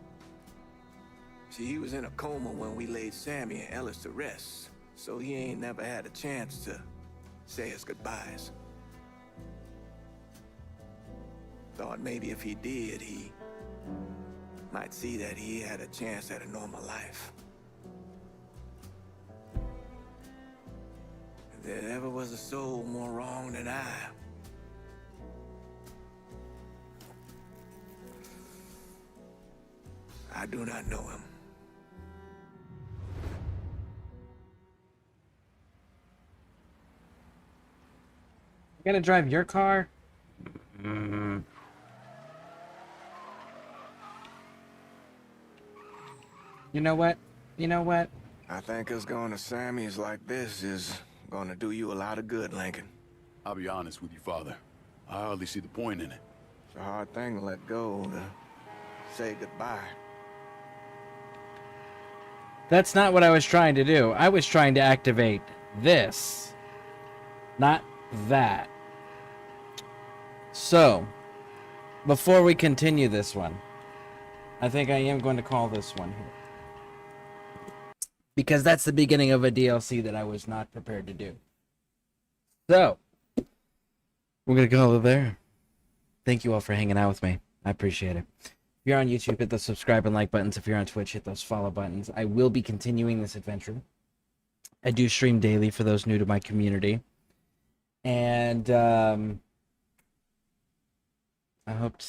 See, he was in a coma when we laid Sammy and Ellis to rest, so he ain't never had a chance to say his goodbyes. Thought maybe if he did, he might see that he had a chance at a normal life. If there ever was a soul more wrong than I do not know him. You gonna drive your car? You know what? You know what? I think us going to Sammy's like this is gonna do you a lot of good, Lincoln. I'll be honest with you, Father. I hardly see the point in it. It's a hard thing to let go, to say goodbye. That's not what I was trying to do. I was trying to activate this, not that. So, before we continue this one, I think I am going to call this one here. Because that's the beginning of a DLC that I was not prepared to do. So, we're going to call it there. Thank you all for hanging out with me. I appreciate it. If you're on YouTube, hit the subscribe and like buttons. If you're on Twitch, hit those follow buttons. I will be continuing this adventure. I do stream daily for those new to my community. And I hope to